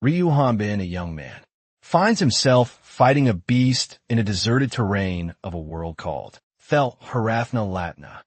Ryu Hanbin, a young man, finds himself fighting a beast in a deserted terrain of a world called Fel Harathna Latna.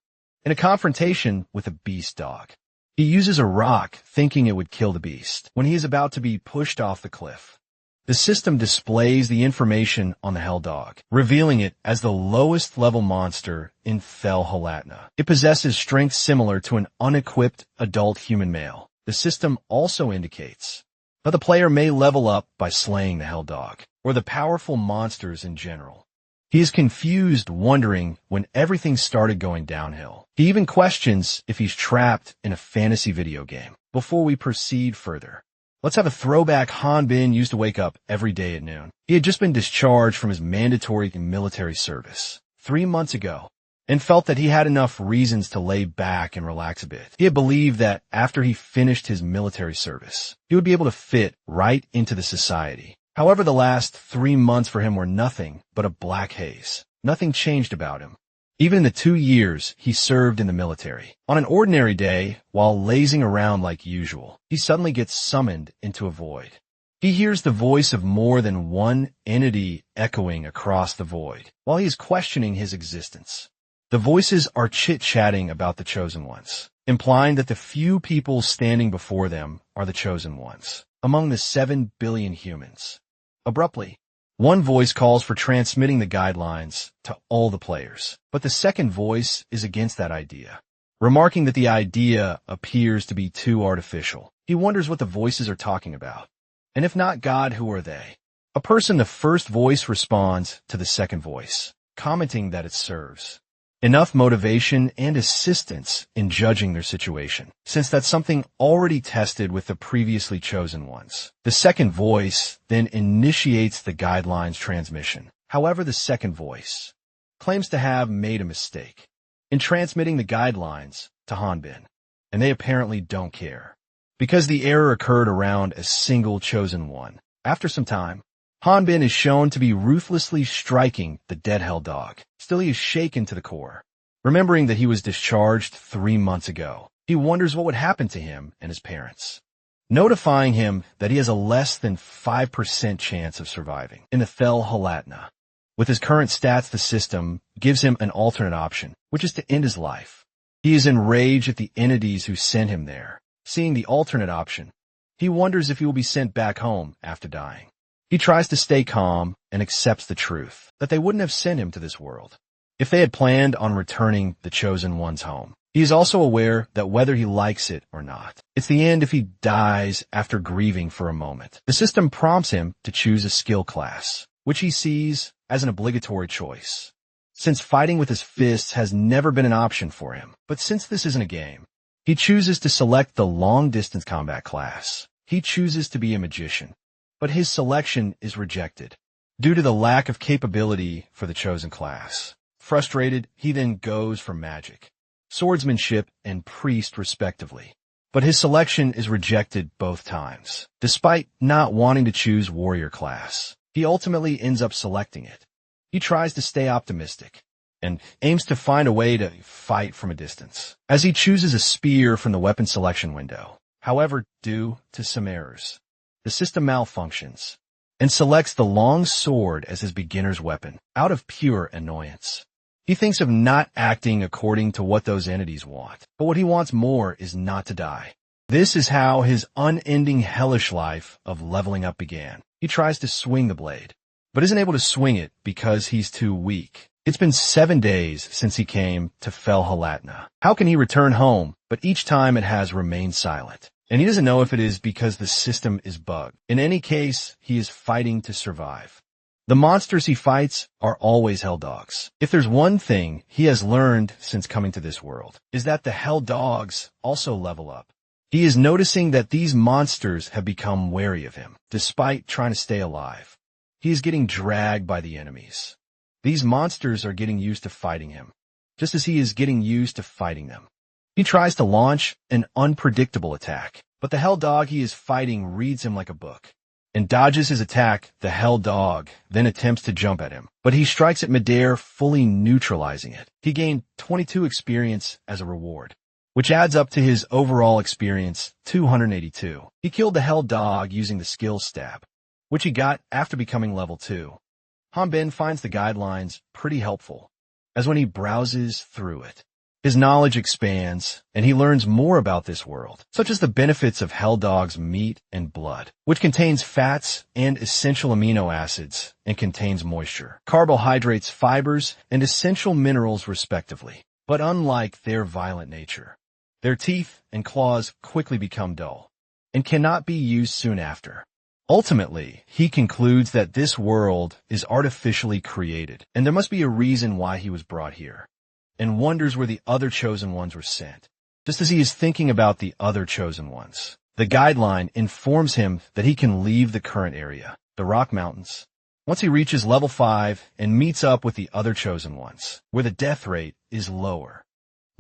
In a confrontation with a beast dog, he uses a rock thinking it would kill the beast when he is about to be pushed off the cliff. The system displays the information on the hell dog, revealing it as the lowest level monster in Fel Halatna. It possesses strength similar to an unequipped adult human male. The system also indicates that the player may level up by slaying the hell dog, or the powerful monsters in general. He is confused, wondering when everything started going downhill. He even questions if he's trapped in a fantasy video game. Before we proceed further, let's have a throwback. Hanbin used to wake up every day at noon. He had just been discharged from his mandatory military service 3 months ago and felt that he had enough reasons to lay back and relax a bit. He had believed that after he finished his military service, he would be able to fit right into the society. However, the last 3 months for him were nothing but a black haze. Nothing changed about him, even in the 2 years he served in the military. On an ordinary day, while lazing around like usual, he suddenly gets summoned into a void. He hears the voice of more than one entity echoing across the void while he is questioning his existence. The voices are chit-chatting about the chosen ones, implying that the few people standing before them are the chosen ones among the 7 billion humans. Abruptly, one voice calls for transmitting the guidelines to all the players, but the second voice is against that idea, remarking that the idea appears to be too artificial. He wonders what the voices are talking about, and if not God, who are they? A person, the first voice responds to the second voice, commenting that it serves enough motivation and assistance in judging their situation, since that's something already tested with the previously chosen ones. The second voice then initiates the guidelines transmission. However, the second voice claims to have made a mistake in transmitting the guidelines to Hanbin, and they apparently don't care, because the error occurred around a single chosen one. After some time, Hanbin is shown to be ruthlessly striking the dead hell dog. Still, he is shaken to the core. Remembering that he was discharged 3 months ago, he wonders what would happen to him and his parents, notifying him that he has a less than 5% chance of surviving in the Fel Halatna. With his current stats, the system gives him an alternate option, which is to end his life. He is enraged at the entities who sent him there. Seeing the alternate option, he wonders if he will be sent back home after dying. He tries to stay calm and accepts the truth that they wouldn't have sent him to this world if they had planned on returning the chosen ones home. He is also aware that whether he likes it or not, it's the end if he dies after grieving for a moment. The system prompts him to choose a skill class, which he sees as an obligatory choice, since fighting with his fists has never been an option for him. But since this isn't a game, he chooses to select the long-distance combat class. He chooses to be a magician, but his selection is rejected due to the lack of capability for the chosen class. Frustrated, he then goes for magic, swordsmanship, and priest respectively, but his selection is rejected both times. Despite not wanting to choose warrior class, he ultimately ends up selecting it. He tries to stay optimistic and aims to find a way to fight from a distance, as he chooses a spear from the weapon selection window. However, due to some errors, the system malfunctions and selects the long sword as his beginner's weapon out of pure annoyance. He thinks of not acting according to what those entities want, but what he wants more is not to die. This is how his unending hellish life of leveling up began. He tries to swing the blade, but isn't able to swing it because he's too weak. It's been 7 days since he came to Fel Halatna. How can he return home? But each time it has remained silent, and he doesn't know if it is because the system is bugged. In any case, he is fighting to survive. The monsters he fights are always hell dogs. If there's one thing he has learned since coming to this world, is that the hell dogs also level up. He is noticing that these monsters have become wary of him, despite trying to stay alive. He is getting dragged by the enemies. These monsters are getting used to fighting him, just as he is getting used to fighting them. He tries to launch an unpredictable attack, but the hell dog he is fighting reads him like a book and dodges his attack. The hell dog then attempts to jump at him, but he strikes at midair, fully neutralizing it. He gained 22 experience as a reward. which adds up to his overall experience 282. He killed the Hell Dog using the skill stab, which he got after becoming level 2. Hanbin finds the guidelines pretty helpful, as when he browses through it, his knowledge expands, and he learns more about this world, such as the benefits of Hell Dog's meat and blood, which contains fats and essential amino acids and contains moisture, carbohydrates, fibers, and essential minerals respectively. But unlike their violent nature, their teeth and claws quickly become dull and cannot be used soon after. Ultimately, he concludes that this world is artificially created, and there must be a reason why he was brought here, and wonders where the other chosen ones were sent. Just as he is thinking about the other chosen ones, the guideline informs him that he can leave the current area, the Rock Mountains, once he reaches level 5 and meets up with the other chosen ones, where the death rate is lower.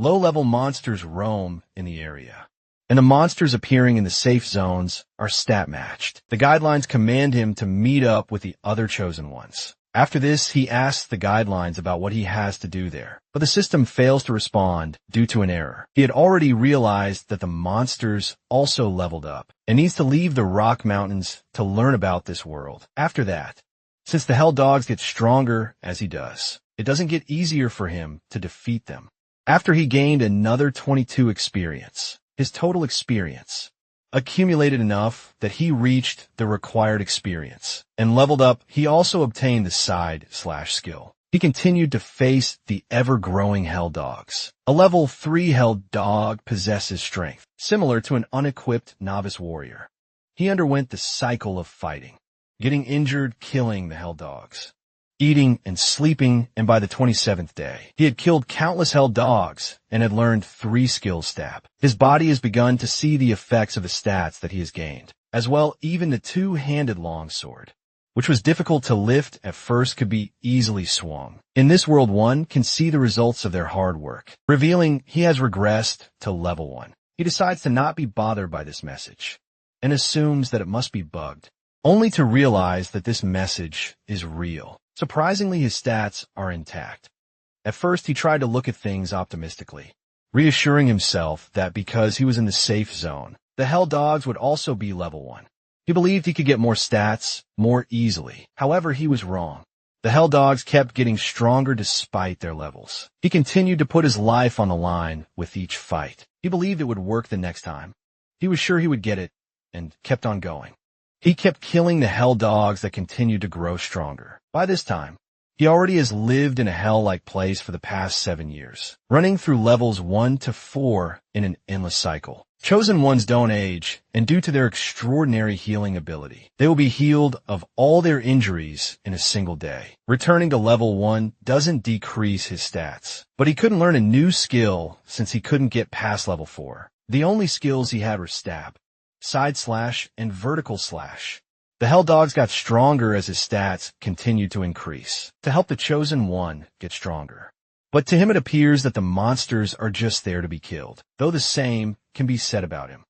Low-level monsters roam in the area, and the monsters appearing in the safe zones are stat-matched. The guidelines command him to meet up with the other chosen ones. After this, he asks the guidelines about what he has to do there, but the system fails to respond due to an error. He had already realized that the monsters also leveled up and needs to leave the Rock Mountains to learn about this world. After that, since the Hell Dogs get stronger as he does, it doesn't get easier for him to defeat them. After he gained another 22 experience, his total experience accumulated enough that he reached the required experience and leveled up. He also obtained the side/skill. He continued to face the ever-growing Hell Dogs. A level 3 Hell Dog possesses strength, similar to an unequipped novice warrior. He underwent the cycle of fighting, getting injured, killing the Hell Dogs, eating and sleeping, and by the 27th day, he had killed countless Hell Dogs and had learned 3 skill stab. His body has begun to see the effects of the stats that he has gained, as well even the 2-handed longsword, which was difficult to lift at first, could be easily swung. In this world, one can see the results of their hard work, revealing he has regressed to level 1. He decides to not be bothered by this message and assumes that it must be bugged, only to realize that this message is real. Surprisingly, his stats are intact. At first, he tried to look at things optimistically, reassuring himself that because he was in the safe zone, the Hell Dogs would also be level 1. He believed he could get more stats more easily. However, he was wrong. The Hell Dogs kept getting stronger despite their levels. He continued to put his life on the line with each fight. He believed it would work the next time. He was sure he would get it, and kept on going. He kept killing the Hell Dogs that continued to grow stronger. By this time, he already has lived in a hell-like place for the past 7 years, running through levels 1 to 4 in an endless cycle. Chosen ones don't age, and due to their extraordinary healing ability, they will be healed of all their injuries in a single day. Returning to level 1 doesn't decrease his stats, but he couldn't learn a new skill since he couldn't get past level 4. The only skills he had were stab, side slash, and vertical slash. The Hell Dogs got stronger as his stats continued to increase, to help the Chosen One get stronger. But to him it appears that the monsters are just there to be killed, though the same can be said about him.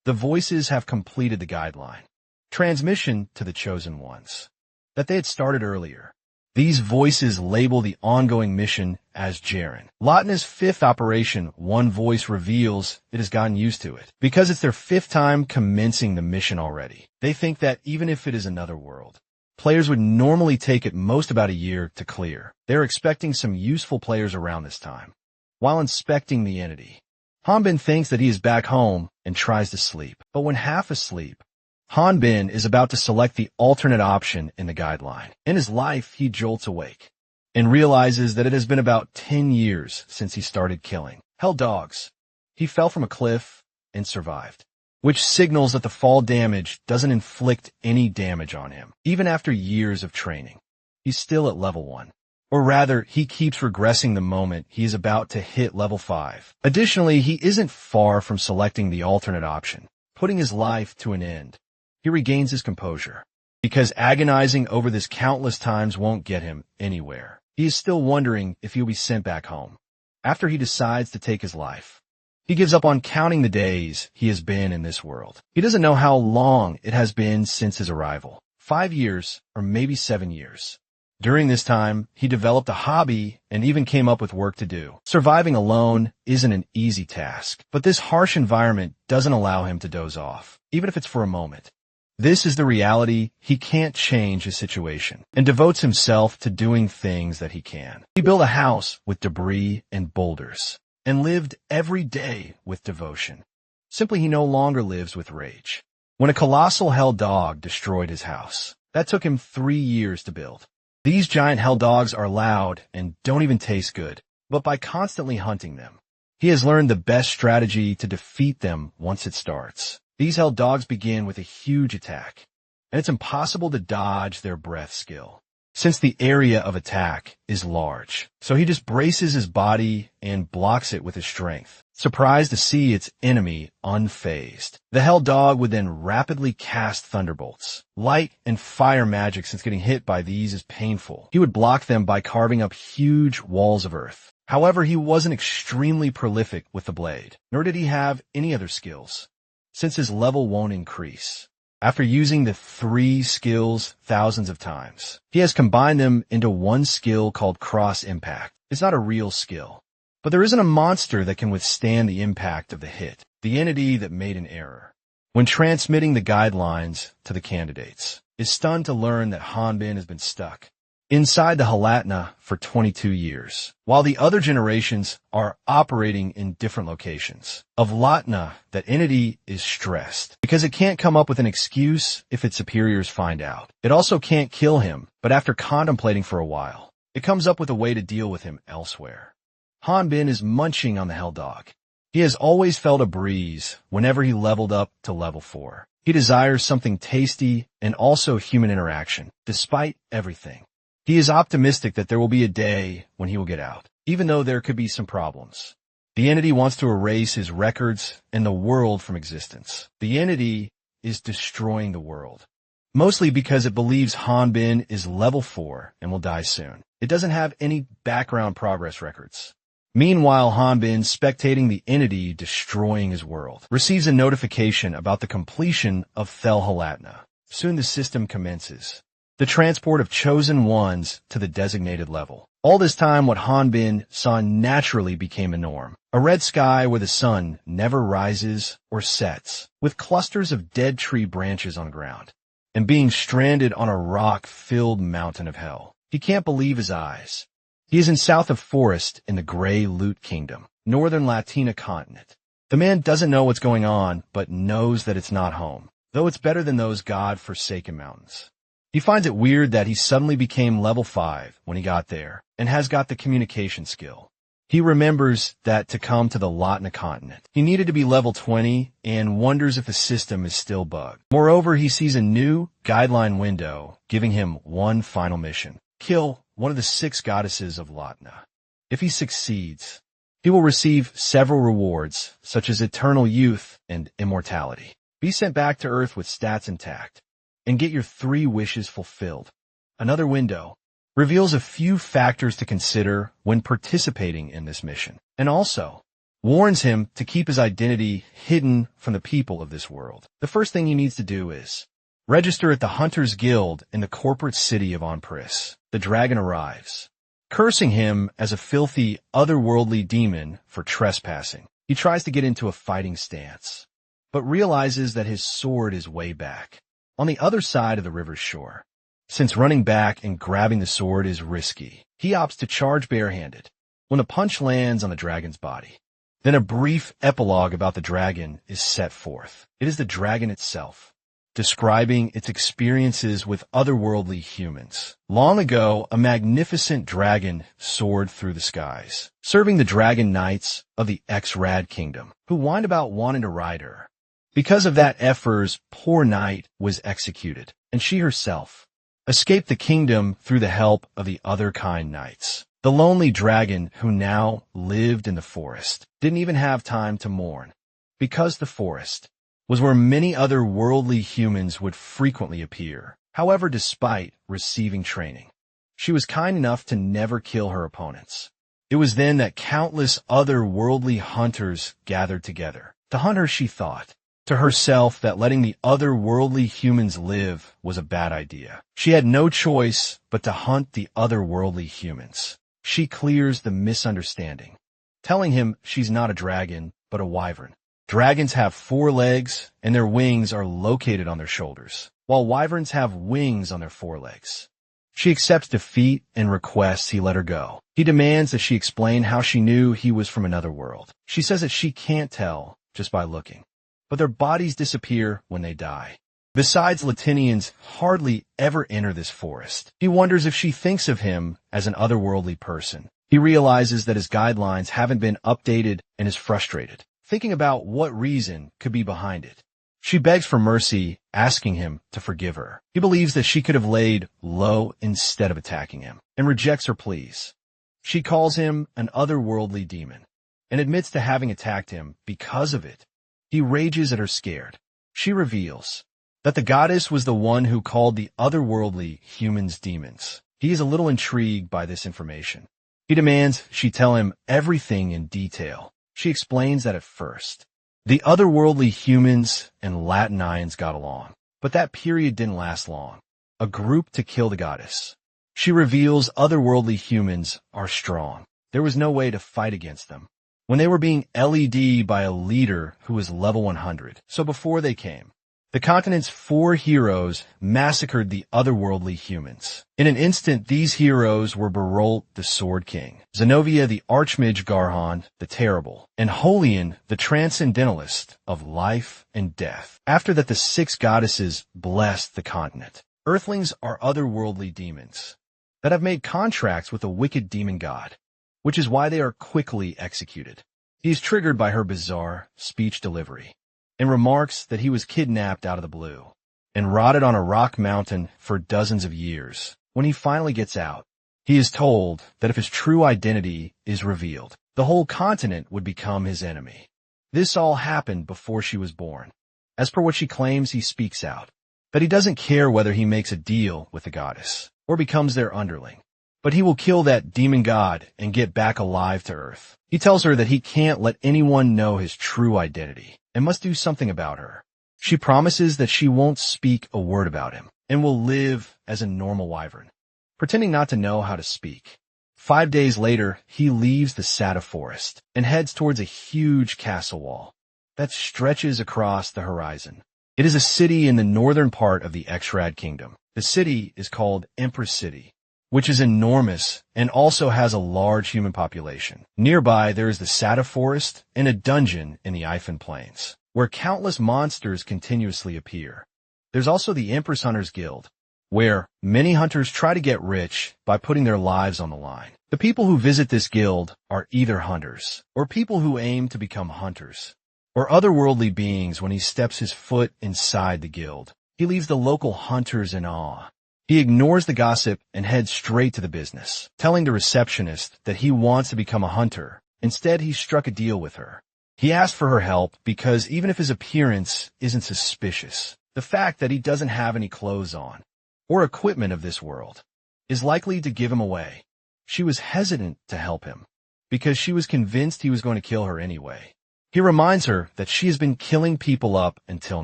The voices have completed the guideline transmission to the Chosen Ones that they had started earlier. These voices label the ongoing mission as Jaren. Lautna's 5th operation, one voice reveals it has gotten used to it. Because it's their 5th time commencing the mission already, they think that even if it is another world, players would normally take at most about a year to clear. They're expecting some useful players around this time. While inspecting the entity, Hanbin thinks that he is back home and tries to sleep. But when half asleep, Hanbin is about to select the alternate option in the guideline. In his life, he jolts awake and realizes that it has been about 10 years since he started killing Hell Dogs. He fell from a cliff and survived, which signals that the fall damage doesn't inflict any damage on him. Even after years of training, he's still at level 1. Or rather, he keeps regressing the moment he is about to hit level 5. Additionally, he isn't far from selecting the alternate option, putting his life to an end. He regains his composure, because agonizing over this countless times won't get him anywhere. He is still wondering if he'll be sent back home. After he decides to take his life, he gives up on counting the days he has been in this world. He doesn't know how long it has been since his arrival. 5 years, or maybe 7 years. During this time, he developed a hobby and even came up with work to do. Surviving alone isn't an easy task, but this harsh environment doesn't allow him to doze off, even if it's for a moment. This is the reality. He can't change his situation and devotes himself to doing things that he can. He built a house with debris and boulders and lived every day with devotion. Simply, he no longer lives with rage. When a colossal hell dog destroyed his house, that took him 3 years to build. These giant hell dogs are loud and don't even taste good, but by constantly hunting them, he has learned the best strategy to defeat them once it starts. These hell dogs begin with a huge attack, and it's impossible to dodge their breath skill, since the area of attack is large. So he just braces his body and blocks it with his strength, surprised to see its enemy unfazed. The hell dog would then rapidly cast thunderbolts. Light and fire magic, since getting hit by these is painful. He would block them by carving up huge walls of earth. However, he wasn't extremely prolific with the blade, nor did he have any other skills, since his level won't increase. After using the 3 skills thousands of times, he has combined them into one skill called Cross Impact. It's not a real skill, but there isn't a monster that can withstand the impact of the hit, the entity that made an error. When transmitting the guidelines to the candidates, is stunned to learn that Hanbin has been stuck inside the Halatna for 22 years, while the other generations are operating in different locations. Of Latna, that entity is stressed because it can't come up with an excuse if its superiors find out. It also can't kill him, but after contemplating for a while, it comes up with a way to deal with him elsewhere. Hanbin is munching on the hell dog. He has always felt a breeze whenever he leveled up to level 4. He desires something tasty and also human interaction, despite everything. He is optimistic that there will be a day when he will get out, even though there could be some problems. The entity wants to erase his records and the world from existence. The entity is destroying the world, mostly because it believes Hanbin is level 4 and will die soon. It doesn't have any background progress records. Meanwhile, Hanbin, spectating the entity destroying his world, receives a notification about the completion of Thel Halatna. Soon the system commences the transport of chosen ones to the designated level. All this time, what Hanbin saw naturally became a norm. A red sky where the sun never rises or sets, with clusters of dead tree branches on ground, and being stranded on a rock-filled mountain of hell. He can't believe his eyes. He is in south of Forest in the Grey Loot Kingdom, northern Latina continent. The man doesn't know what's going on, but knows that it's not home, though it's better than those God-forsaken mountains. He finds it weird that he suddenly became level 5 when he got there, and has got the communication skill. He remembers that to come to the Latna continent, he needed to be level 20 and wonders if the system is still bugged. Moreover, he sees a new guideline window giving him one final mission: kill one of the 6 goddesses of Latna. If he succeeds, he will receive several rewards, such as eternal youth and immortality. Be sent back to Earth with stats intact, and get your 3 wishes fulfilled. Another window reveals a few factors to consider when participating in this mission, and also warns him to keep his identity hidden from the people of this world. The first thing he needs to do is register at the Hunters Guild in the corporate city of Onpris. The dragon arrives, cursing him as a filthy, otherworldly demon for trespassing. He tries to get into a fighting stance, but realizes that his sword is way back, on the other side of the river's shore. Since running back and grabbing the sword is risky, he opts to charge barehanded when a punch lands on the dragon's body. Then a brief epilogue about the dragon is set forth. It is the dragon itself, describing its experiences with otherworldly humans. Long ago, a magnificent dragon soared through the skies, serving the dragon knights of the X-Rad kingdom, who whined about wanting to ride her. Because of that, Ephra's poor knight was executed, and she herself escaped the kingdom through the help of the other kind knights. The lonely dragon, who now lived in the forest, didn't even have time to mourn, because the forest was where many other worldly humans would frequently appear. However, despite receiving training, she was kind enough to never kill her opponents. It was then that countless other worldly hunters gathered together to hunt her, she thought. to herself that letting the otherworldly humans live was a bad idea. She had no choice but to hunt the otherworldly humans. She clears the misunderstanding, telling him she's not a dragon, but a wyvern. Dragons have 4 legs, and their wings are located on their shoulders, while wyverns have wings on their forelegs. She accepts defeat and requests he let her go. He demands that she explain how she knew he was from another world. She says that she can't tell just by looking, but their bodies disappear when they die. Besides, Latinians hardly ever enter this forest. He wonders if she thinks of him as an otherworldly person. He realizes that his guidelines haven't been updated and is frustrated, thinking about what reason could be behind it. She begs for mercy, asking him to forgive her. He believes that she could have laid low instead of attacking him, and rejects her pleas. She calls him an otherworldly demon, and admits to having attacked him because of it. He rages at her scared. She reveals that the goddess was the one who called the otherworldly humans demons. He is a little intrigued by this information. He demands she tell him everything in detail. She explains that at first, the otherworldly humans and Latinians got along, but that period didn't last long. A group to kill the goddess. She reveals otherworldly humans are strong. There was no way to fight against them when they were being LED'd by a leader who was level 100. So before they came, the continent's 4 heroes massacred the otherworldly humans. In an instant, these heroes were Barolt, the Sword King, Zenobia, the Archmage Garhon, the Terrible, and Holian, the Transcendentalist of life and death. After that, the 6 goddesses blessed the continent. Earthlings are otherworldly demons that have made contracts with a wicked demon god, which is why they are quickly executed. He is triggered by her bizarre speech delivery, and remarks that he was kidnapped out of the blue and rotted on a rock mountain for dozens of years. When he finally gets out, he is told that if his true identity is revealed, the whole continent would become his enemy. This all happened before she was born. As per what she claims, he speaks out that he doesn't care whether he makes a deal with the goddess or becomes their underling, but he will kill that demon god and get back alive to Earth. He tells her that he can't let anyone know his true identity and must do something about her. She promises that she won't speak a word about him and will live as a normal wyvern, pretending not to know how to speak. 5 days later, he leaves the Sata forest and heads towards a huge castle wall that stretches across the horizon. It is a city in the northern part of the Exrad Kingdom. The city is called Empress City, which is enormous and also has a large human population. Nearby, there is the Sata Forest and a dungeon in the Ifan Plains, where countless monsters continuously appear. There's also the Empress Hunters Guild, where many hunters try to get rich by putting their lives on the line. The people who visit this guild are either hunters, or people who aim to become hunters, or otherworldly beings. When he steps his foot inside the guild, he leaves the local hunters in awe. He ignores the gossip and heads straight to the business, telling the receptionist that he wants to become a hunter. Instead, he struck a deal with her. He asked for her help because even if his appearance isn't suspicious, the fact that he doesn't have any clothes on or equipment of this world is likely to give him away. She was hesitant to help him because she was convinced he was going to kill her anyway. He reminds her that she has been killing people up until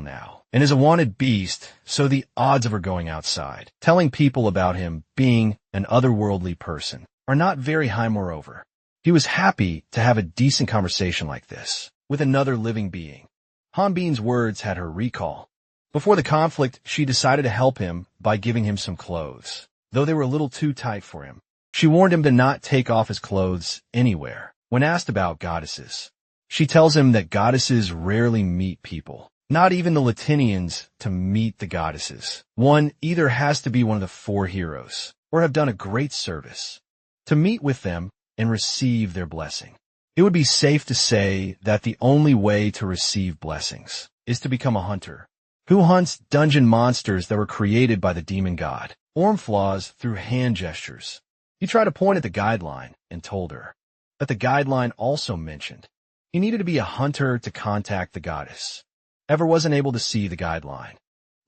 now and is a wanted beast, so the odds of her going outside, telling people about him being an otherworldly person, are not very high. Moreover, he was happy to have a decent conversation like this with another living being. Hanbin's words had her recall. Before the conflict, she decided to help him by giving him some clothes, though they were a little too tight for him. She warned him to not take off his clothes anywhere. When asked about goddesses, she tells him that goddesses rarely meet people, not even the Latinians. To meet the goddesses, one either has to be one of the 4 heroes or have done a great service to meet with them and receive their blessing. It would be safe to say that the only way to receive blessings is to become a hunter who hunts dungeon monsters that were created by the demon god Ormflaws through hand gestures. He tried to point at the guideline and told her that the guideline also mentioned he needed to be a hunter to contact the goddess. Ever wasn't able to see the guideline,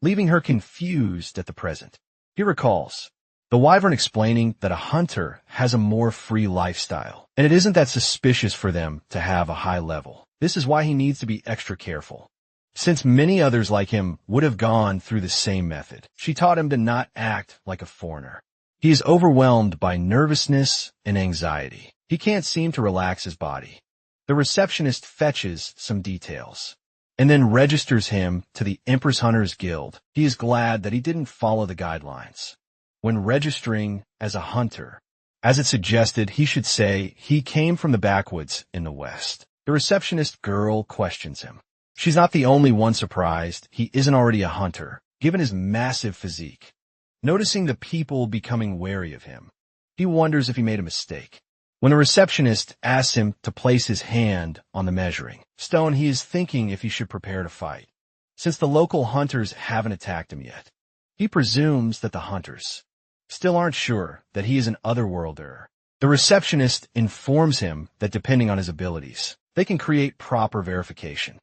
leaving her confused at the present. He recalls the wyvern explaining that a hunter has a more free lifestyle, and it isn't that suspicious for them to have a high level. This is why he needs to be extra careful. since many others like him would have gone through the same method. She taught him to not act like a foreigner. He is overwhelmed by nervousness and anxiety. He can't seem to relax his body. The receptionist fetches some details and then registers him to the Empress Hunters Guild. He is glad that he didn't follow the guidelines. When registering as a hunter, as it suggested, he should say he came from the backwoods in the West. The receptionist girl questions him. She's not the only one surprised he isn't already a hunter, given his massive physique. Noticing the people becoming wary of him, he wonders if he made a mistake. When the receptionist asks him to place his hand on the measuring stone, he is thinking if he should prepare to fight, since the local hunters haven't attacked him yet. He presumes that the hunters still aren't sure that he is an otherworlder. The receptionist informs him that depending on his abilities, they can create proper verification,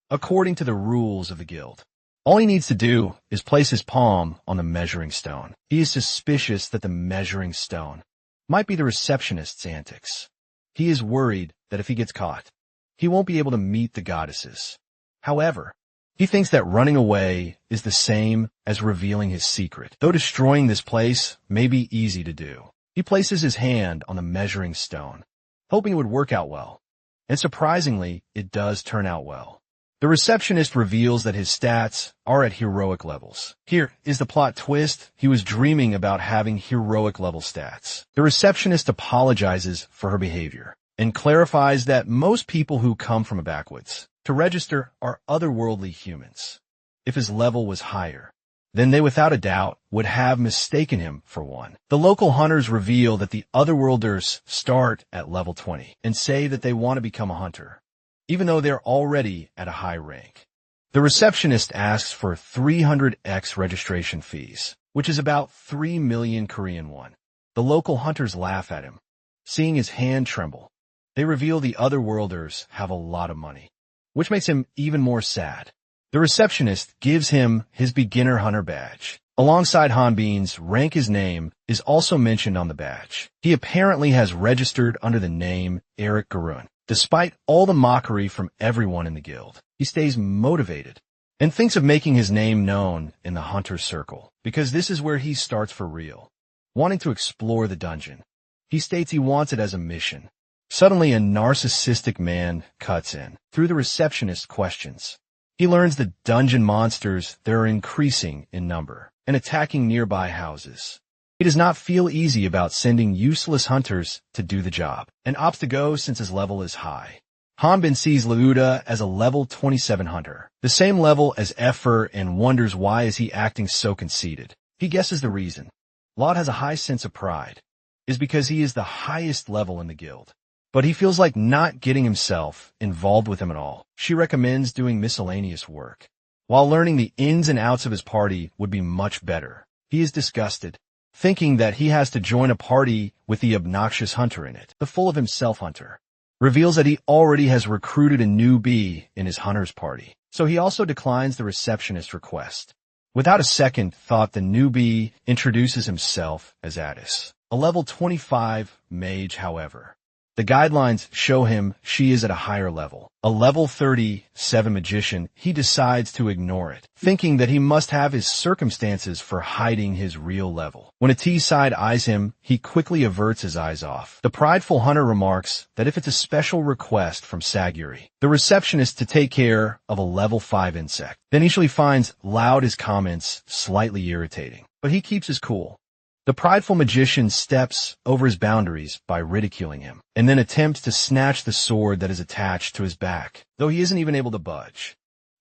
according to the rules of the guild. All he needs to do is place his palm on the measuring stone. He is suspicious that the measuring stone might be the receptionist's antics. He is worried that if he gets caught, he won't be able to meet the goddesses. However, he thinks that running away is the same as revealing his secret, though destroying this place may be easy to do. He places his hand on the measuring stone, hoping it would work out well. And surprisingly, it does turn out well. The receptionist reveals that his stats are at heroic levels. Here is the plot twist. He was dreaming about having heroic level stats. The receptionist apologizes for her behavior and clarifies that most people who come from a backwoods to register are otherworldly humans. If his level was higher, then they without a doubt would have mistaken him for one. The local hunters reveal that the otherworlders start at level 20 and say that they want to become a hunter, even though they're already at a high rank. The receptionist asks for 300x registration fees, which is about 3 million Korean won. The local hunters laugh at him. Seeing his hand tremble, they reveal the otherworlders have a lot of money, which makes him even more sad. The receptionist gives him his beginner hunter badge. Alongside Hanbin's rank, his name is also mentioned on the badge. He apparently has registered under the name Eric Garun. Despite all the mockery from everyone in the guild, he stays motivated and thinks of making his name known in the hunter circle, because this is where he starts for real, wanting to explore the dungeon. He states he wants it as a mission. Suddenly, a narcissistic man cuts in. Through the receptionist's questions, he learns the dungeon monsters that are increasing in number and attacking nearby houses. He does not feel easy about sending useless hunters to do the job, and opts to go since his level is high. Hanbin sees Lauda as a level 27 hunter, the same level as Effer, and wonders why is he acting so conceited. He guesses the reason. Laud has a high sense of pride, is because he is the highest level in the guild. But he feels like not getting himself involved with him at all. She recommends doing miscellaneous work, while learning the ins and outs of his party would be much better. He is disgusted, thinking that he has to join a party with the obnoxious hunter in it. The full of himself hunter reveals that he already has recruited a newbie in his hunter's party, so he also declines the receptionist's request. Without a second thought, the newbie introduces himself as Addis, a level 25 mage. However, the guidelines show him she is at a higher level, a level 37 magician. He decides to ignore it, thinking that he must have his circumstances for hiding his real level. When a T-side eyes him, he quickly averts his eyes off. The prideful hunter remarks that if it's a special request from Saguri, the receptionist, to take care of a level 5 insect, then initially finds Loud his comments slightly irritating, but he keeps his cool. The prideful magician steps over his boundaries by ridiculing him, and then attempts to snatch the sword that is attached to his back, though he isn't even able to budge.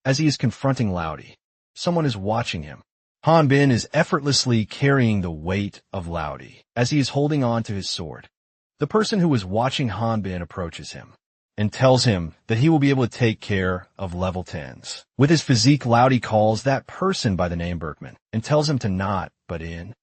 As he is confronting Loudy, someone is watching him. Hanbin is effortlessly carrying the weight of Loudy as he is holding on to his sword. The person who was watching Hanbin approaches him and tells him that he will be able to take care of level 10s. With his physique, Loudy calls that person by the name Berkman and tells him to not butt in,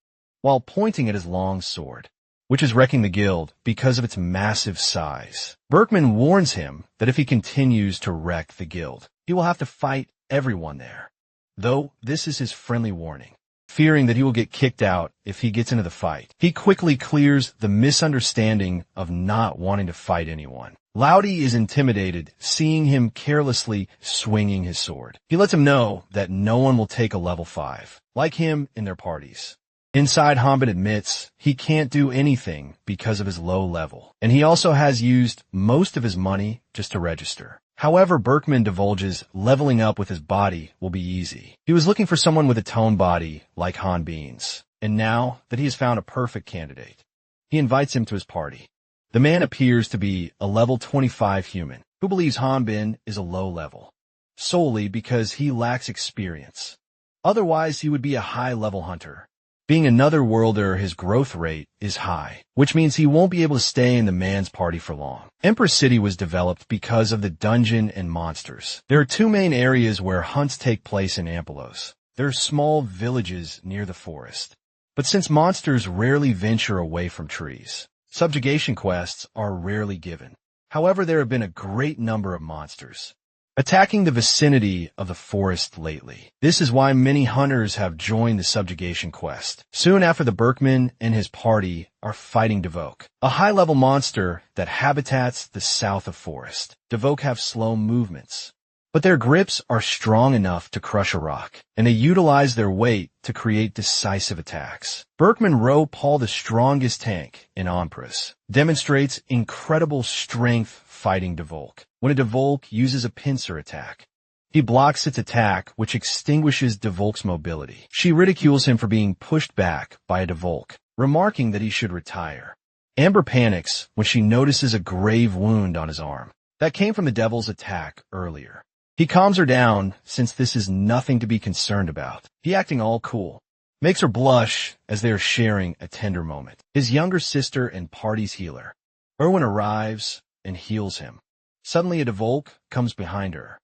while pointing at his long sword, which is wrecking the guild because of its massive size. Berkman warns him that if he continues to wreck the guild, he will have to fight everyone there, though this is his friendly warning. Fearing that he will get kicked out if he gets into the fight, he quickly clears the misunderstanding of not wanting to fight anyone. Laudy is intimidated, seeing him carelessly swinging his sword. He lets him know that no one will take a level 5, like him, in their parties. Inside, Hanbin admits he can't do anything because of his low level, and he also has used most of his money just to register. However, Berkman divulges leveling up with his body will be easy. He was looking for someone with a toned body like Hanbin's, and now that he has found a perfect candidate, he invites him to his party. The man appears to be a level 25 human who believes Hanbin is a low level, solely because he lacks experience. Otherwise, he would be a high-level hunter. Being another worlder, his growth rate is high, which means he won't be able to stay in the man's party for long. Empress City was developed because of the dungeon and monsters. There are two main areas where hunts take place in Ampelos. There are small villages near the forest. But since monsters rarely venture away from trees, subjugation quests are rarely given. However, there have been a great number of monsters attacking the vicinity of the forest lately. This is why many hunters have joined the subjugation quest. Soon after, the Berkman and his party are fighting Devoke, a high-level monster that habitats the south of forest. Devoke have slow movements, but their grips are strong enough to crush a rock, and they utilize their weight to create decisive attacks. Berkman Ro Paul, the strongest tank in Empress, demonstrates incredible strength fighting Devolk. When a Devolk uses a pincer attack, he blocks its attack, which extinguishes Devolk's mobility. She ridicules him for being pushed back by a Devolk, remarking that he should retire. Amber panics when she notices a grave wound on his arm that came from the devil's attack earlier. He calms her down, since this is nothing to be concerned about. He, acting all cool, makes her blush as they are sharing a tender moment. His younger sister and party's healer, Erwin, arrives and heals him. Suddenly, a Devolk comes behind her,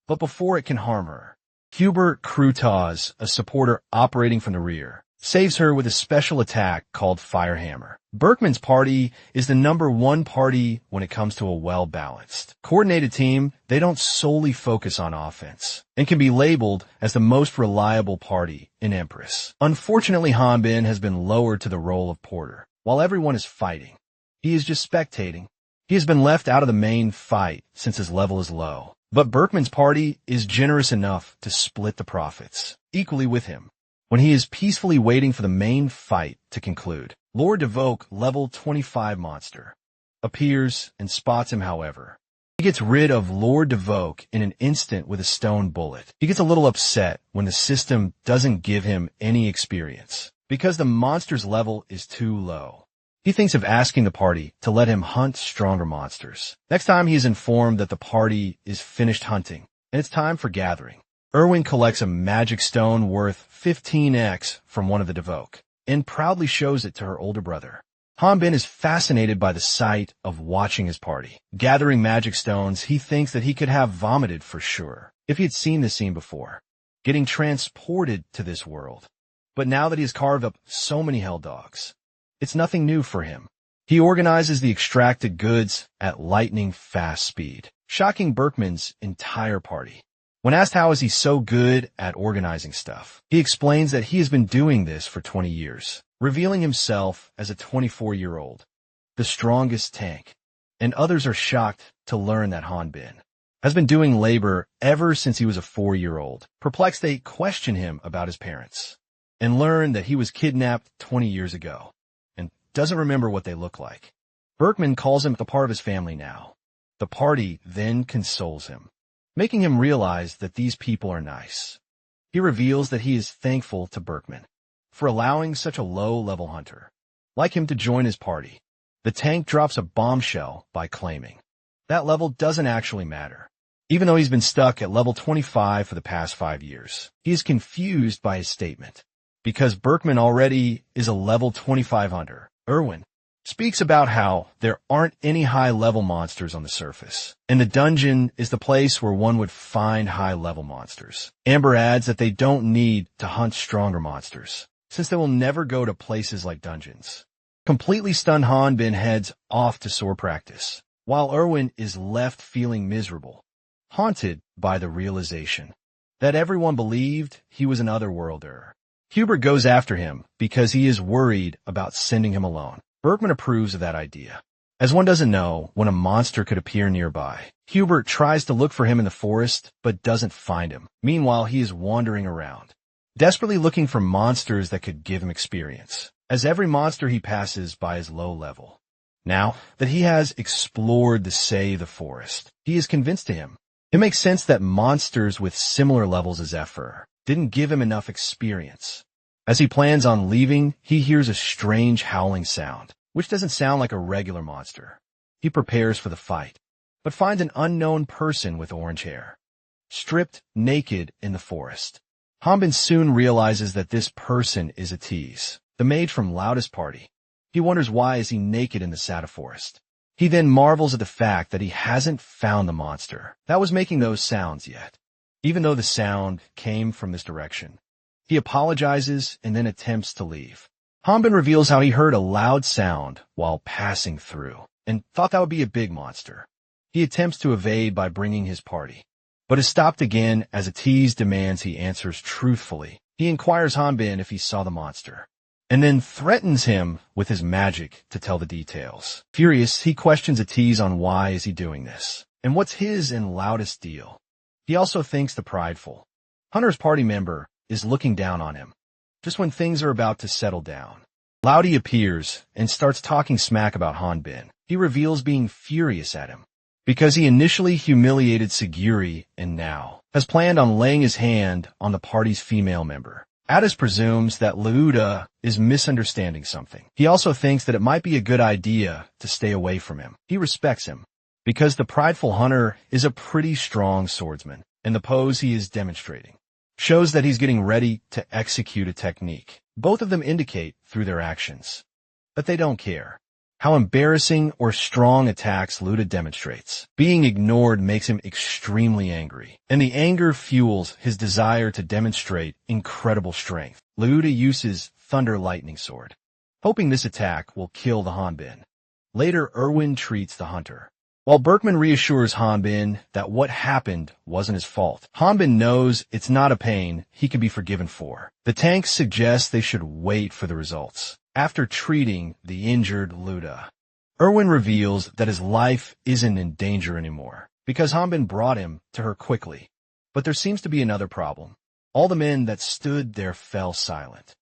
but before it can harm her, Hubert Krutaz, a supporter operating from the rear, saves her with a special attack called Firehammer. Berkman's party is the #1 party when it comes to a well-balanced, coordinated team. They don't solely focus on offense and can be labeled as the most reliable party in Empress. Unfortunately, Hanbin has been lowered to the role of porter. While everyone is fighting, he is just spectating. He has been left out of the main fight since his level is low. But Berkman's party is generous enough to split the profits equally with him. When he is peacefully waiting for the main fight to conclude, Lord Devoke, level 25 monster, appears and spots him. However, he gets rid of Lord Devoke in an instant with a stone bullet. He gets a little upset when the system doesn't give him any experience because the monster's level is too low. He thinks of asking the party to let him hunt stronger monsters. Next time, he is informed that the party is finished hunting and it's time for gathering. Erwin collects a magic stone worth 15x from one of the Devoke and proudly shows it to her older brother. Hanbin is fascinated by the sight of watching his party gathering magic stones. He thinks that he could have vomited for sure if he had seen this scene before, getting transported to this world. But now that he has carved up so many hell dogs, it's nothing new for him. He organizes the extracted goods at lightning-fast speed, shocking Berkman's entire party. When asked how is he so good at organizing stuff, he explains that he has been doing this for 20 years, revealing himself as a 24-year-old, the strongest tank. And others are shocked to learn that Hanbin has been doing labor ever since he was a 4-year-old. Perplexed, they question him about his parents and learn that he was kidnapped 20 years ago and doesn't remember what they look like. Berkman calls him a part of his family now. The party then consoles him, making him realize that these people are nice. He reveals that he is thankful to Berkman for allowing such a low-level hunter like him to join his party. The tank drops a bombshell by claiming that level doesn't actually matter. Even though he's been stuck at level 25 for the past 5 years, he is confused by his statement because Berkman already is a level 25 hunter. Erwin speaks about how there aren't any high-level monsters on the surface, and the dungeon is the place where one would find high-level monsters. Amber adds that they don't need to hunt stronger monsters, since they will never go to places like dungeons. Completely stunned, Hanbin heads off to sword practice, while Erwin is left feeling miserable, haunted by the realization that everyone believed he was an otherworlder. Hubert goes after him because he is worried about sending him alone. Berkman approves of that idea, as one doesn't know when a monster could appear nearby. Hubert tries to look for him in the forest, but doesn't find him. Meanwhile, he is wandering around, desperately looking for monsters that could give him experience, as every monster he passes by is low level. Now that he has explored the forest, he is convinced to him. It makes sense that monsters with similar levels as Effer didn't give him enough experience. As he plans on leaving, he hears a strange howling sound, which doesn't sound like a regular monster. He prepares for the fight, but finds an unknown person with orange hair, stripped naked in the forest. Hanbin soon realizes that this person is a tease, the mage from Loudest Party. He wonders why is he naked in the Sada forest. He then marvels at the fact that he hasn't found the monster that was making those sounds yet, even though the sound came from this direction. He apologizes and then attempts to leave. Hanbin reveals how he heard a loud sound while passing through and thought that would be a big monster. He attempts to evade by bringing his party, but is stopped again as a tease demands he answers truthfully. He inquires Hanbin if he saw the monster, and then threatens him with his magic to tell the details. Furious, he questions Atiz on why is he doing this, and what's his and Loudest deal. He also thinks the prideful Hunter's party member is looking down on him, just when things are about to settle down. Loudy appears and starts talking smack about Hanbin. He reveals being furious at him, because he initially humiliated Siguri and now has planned on laying his hand on the party's female member. Addis presumes that Lauda is misunderstanding something. He also thinks that it might be a good idea to stay away from him. He respects him, because the prideful hunter is a pretty strong swordsman, and the pose he is demonstrating shows that he's getting ready to execute a technique. Both of them indicate through their actions that they don't care how embarrassing or strong attacks Luda demonstrates. Being ignored makes him extremely angry, and the anger fuels his desire to demonstrate incredible strength. Luda uses Thunder Lightning Sword, hoping this attack will kill the Hanbin. Later, Erwin treats the hunter, while Berkman reassures Hanbin that what happened wasn't his fault. Hanbin knows it's not a pain he can be forgiven for. The tank suggests they should wait for the results. After treating the injured Luda, Erwin reveals that his life isn't in danger anymore, because Hanbin brought him to her quickly. But there seems to be another problem. All the men that stood there fell silent.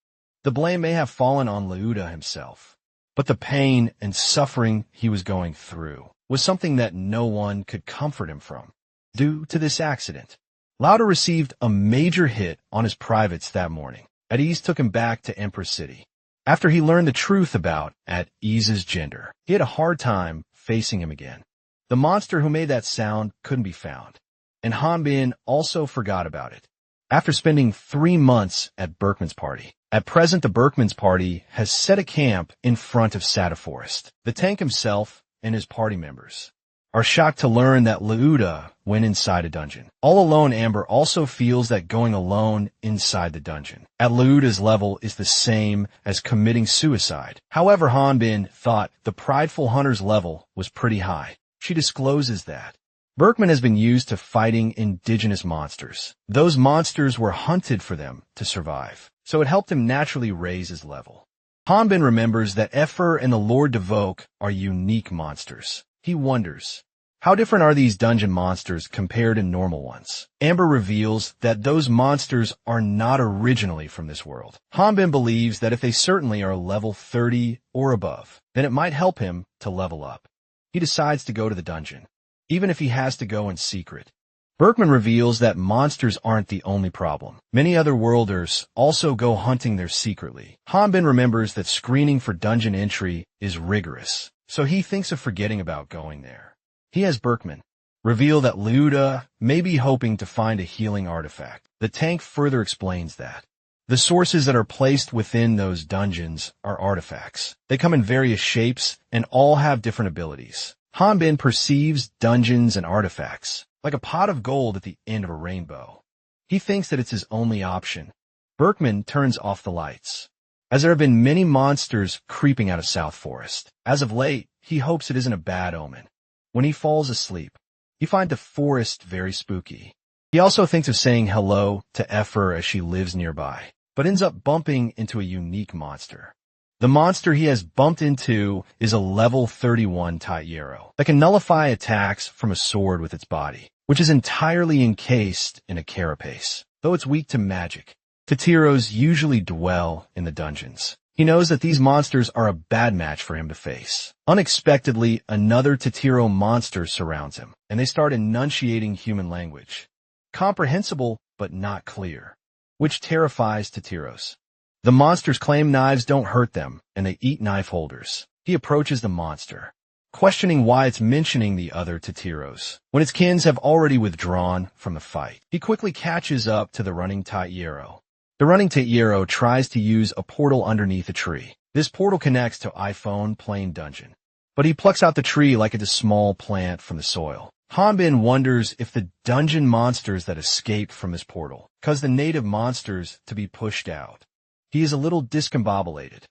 The blame may have fallen on Luda himself, but the pain and suffering he was going through was something that no one could comfort him from. Due to this accident, Lauda received a major hit on his privates that morning. Atiz took him back to Empress City. After he learned the truth about Atiz's gender, he had a hard time facing him again. The monster who made that sound couldn't be found, and Hanbin also forgot about it. After spending 3 months at Berkman's party, at present the Berkman's party has set a camp in front of Sada Forest. The tank himself and his party members are shocked to learn that Lauda went inside a dungeon. All alone, Amber also feels that going alone inside the dungeon at Lauda's level is the same as committing suicide. However, Hanbin thought the prideful hunter's level was pretty high. She discloses that Berkman has been used to fighting indigenous monsters. Those monsters were hunted for them to survive, so it helped him naturally raise his level. Hanbin remembers that Effer and the Lord Devoke are unique monsters. He wonders, how different are these dungeon monsters compared to normal ones? Amber reveals that those monsters are not originally from this world. Hanbin believes that if they certainly are level 30 or above, then it might help him to level up. He decides to go to the dungeon, even if he has to go in secret. Berkman reveals that monsters aren't the only problem. Many other worlders also go hunting there secretly. Hanbin remembers that screening for dungeon entry is rigorous, so he thinks of forgetting about going there. He has Berkman reveal that Lauda may be hoping to find a healing artifact. The tank further explains that the sources that are placed within those dungeons are artifacts. They come in various shapes and all have different abilities. Hanbin perceives dungeons and artifacts like a pot of gold at the end of a rainbow. He thinks that it's his only option. Berkman turns off the lights, as there have been many monsters creeping out of South Forest. As of late, he hopes it isn't a bad omen. When he falls asleep, he finds the forest very spooky. He also thinks of saying hello to Effer as she lives nearby, but ends up bumping into a unique monster. The monster he has bumped into is a level 31 Taiyero that can nullify attacks from a sword with its body, which is entirely encased in a carapace. Though it's weak to magic, Tatiros usually dwell in the dungeons. He knows that these monsters are a bad match for him to face. Unexpectedly, another Tatiro monster surrounds him, and they start enunciating human language. Comprehensible, but not clear, which terrifies Tatiros. The monsters claim knives don't hurt them, and they eat knife holders. He approaches the monster, questioning why it's mentioning the other Tatiros, when its kins have already withdrawn from the fight. He quickly catches up to the running Taiyero. The running Taiyero tries to use a portal underneath a tree. This portal connects to iPhone Plain Dungeon, but he plucks out the tree like it's a small plant from the soil. Hanbin wonders if the dungeon monsters that escaped from this portal cause the native monsters to be pushed out. He is a little discombobulated,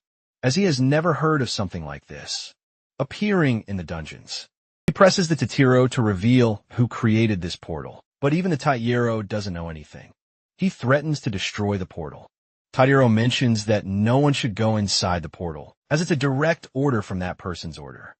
as he has never heard of something like this appearing in the dungeons. He presses the Tatiro to reveal who created this portal, but even the Taiyero doesn't know anything. He threatens to destroy the portal. Taiyero mentions that no one should go inside the portal, as it's a direct order from that person's order.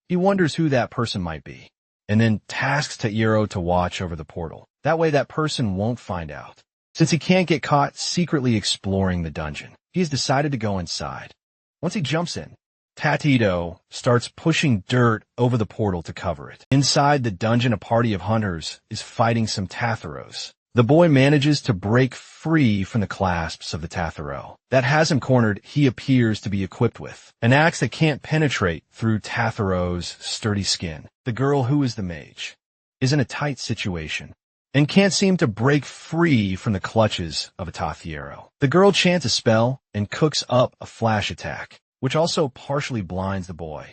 He wonders who that person might be, and then tasks Taiyero to watch over the portal. That way that person won't find out. Since he can't get caught secretly exploring the dungeon, he has decided to go inside. Once he jumps in, Tatito starts pushing dirt over the portal to cover it. Inside the dungeon, a party of hunters is fighting some Tatharos. The boy manages to break free from the clasps of the Tatharo. That has him cornered. He appears to be equipped with an axe that can't penetrate through Tatharo's sturdy skin. The girl, who is the mage, is in a tight situation and can't seem to break free from the clutches of a Tathiero. The girl chants a spell and cooks up a flash attack, which also partially blinds the boy.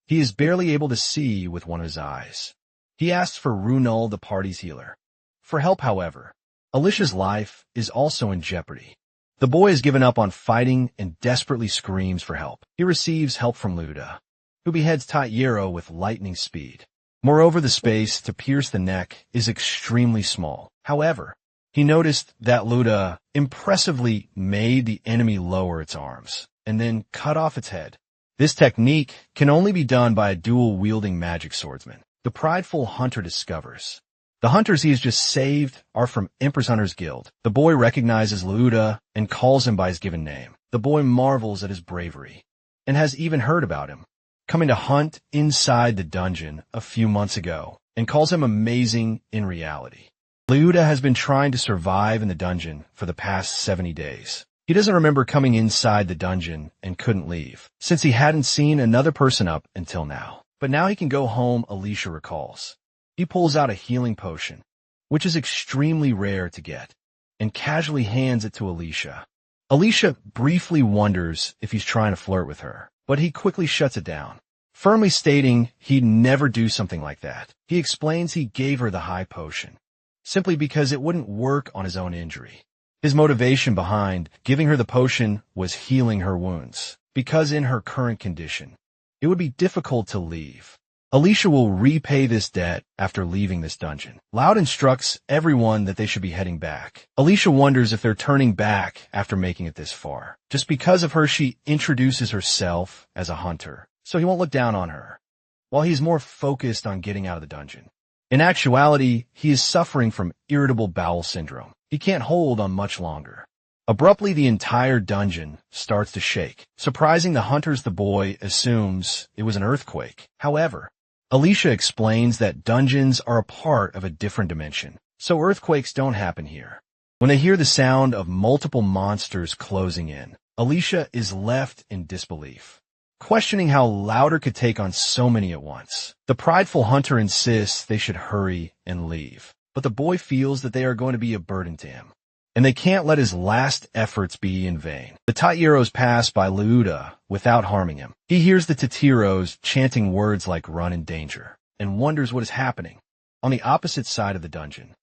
He is barely able to see with one of his eyes. He asks for Runul, the party's healer, for help. However, Alicia's life is also in jeopardy. The boy has given up on fighting and desperately screams for help. He receives help from Luda, who beheads Taiyero with lightning speed. Moreover, the space to pierce the neck is extremely small. However, he noticed that Luda impressively made the enemy lower its arms and then cut off its head. This technique can only be done by a dual-wielding magic swordsman. The prideful hunter discovers the hunters he has just saved are from Empress Hunter's Guild. The boy recognizes Luda and calls him by his given name. The boy marvels at his bravery and has even heard about him coming to hunt inside the dungeon a few months ago and calls him amazing in reality. Luda has been trying to survive in the dungeon for the past 70 days. He doesn't remember coming inside the dungeon and couldn't leave, since he hadn't seen another person up until now. But now he can go home, Alicia recalls. He pulls out a healing potion, which is extremely rare to get, and casually hands it to Alicia. Alicia briefly wonders if he's trying to flirt with her, but he quickly shuts it down, firmly stating he'd never do something like that. He explains he gave her the high potion simply because it wouldn't work on his own injury. His motivation behind giving her the potion was healing her wounds, because in her current condition, it would be difficult to leave. Alicia will repay this debt after leaving this dungeon. Loud instructs everyone that they should be heading back. Alicia wonders if they're turning back after making it this far. Just because of her, she introduces herself as a hunter, so he won't look down on her, while he's more focused on getting out of the dungeon. In actuality, he is suffering from irritable bowel syndrome. He can't hold on much longer. Abruptly, the entire dungeon starts to shake. Surprising the hunters, the boy assumes it was an earthquake. However, Alicia explains that dungeons are a part of a different dimension, so earthquakes don't happen here. When they hear the sound of multiple monsters closing in, Alicia is left in disbelief, questioning how Louder could take on so many at once. The prideful hunter insists they should hurry and leave, but the boy feels that they are going to be a burden to him, and they can't let his last efforts be in vain. The Taiyeros pass by Luda without harming him. He hears the Tatiros chanting words like run and danger, and wonders what is happening. On the opposite side of the dungeon,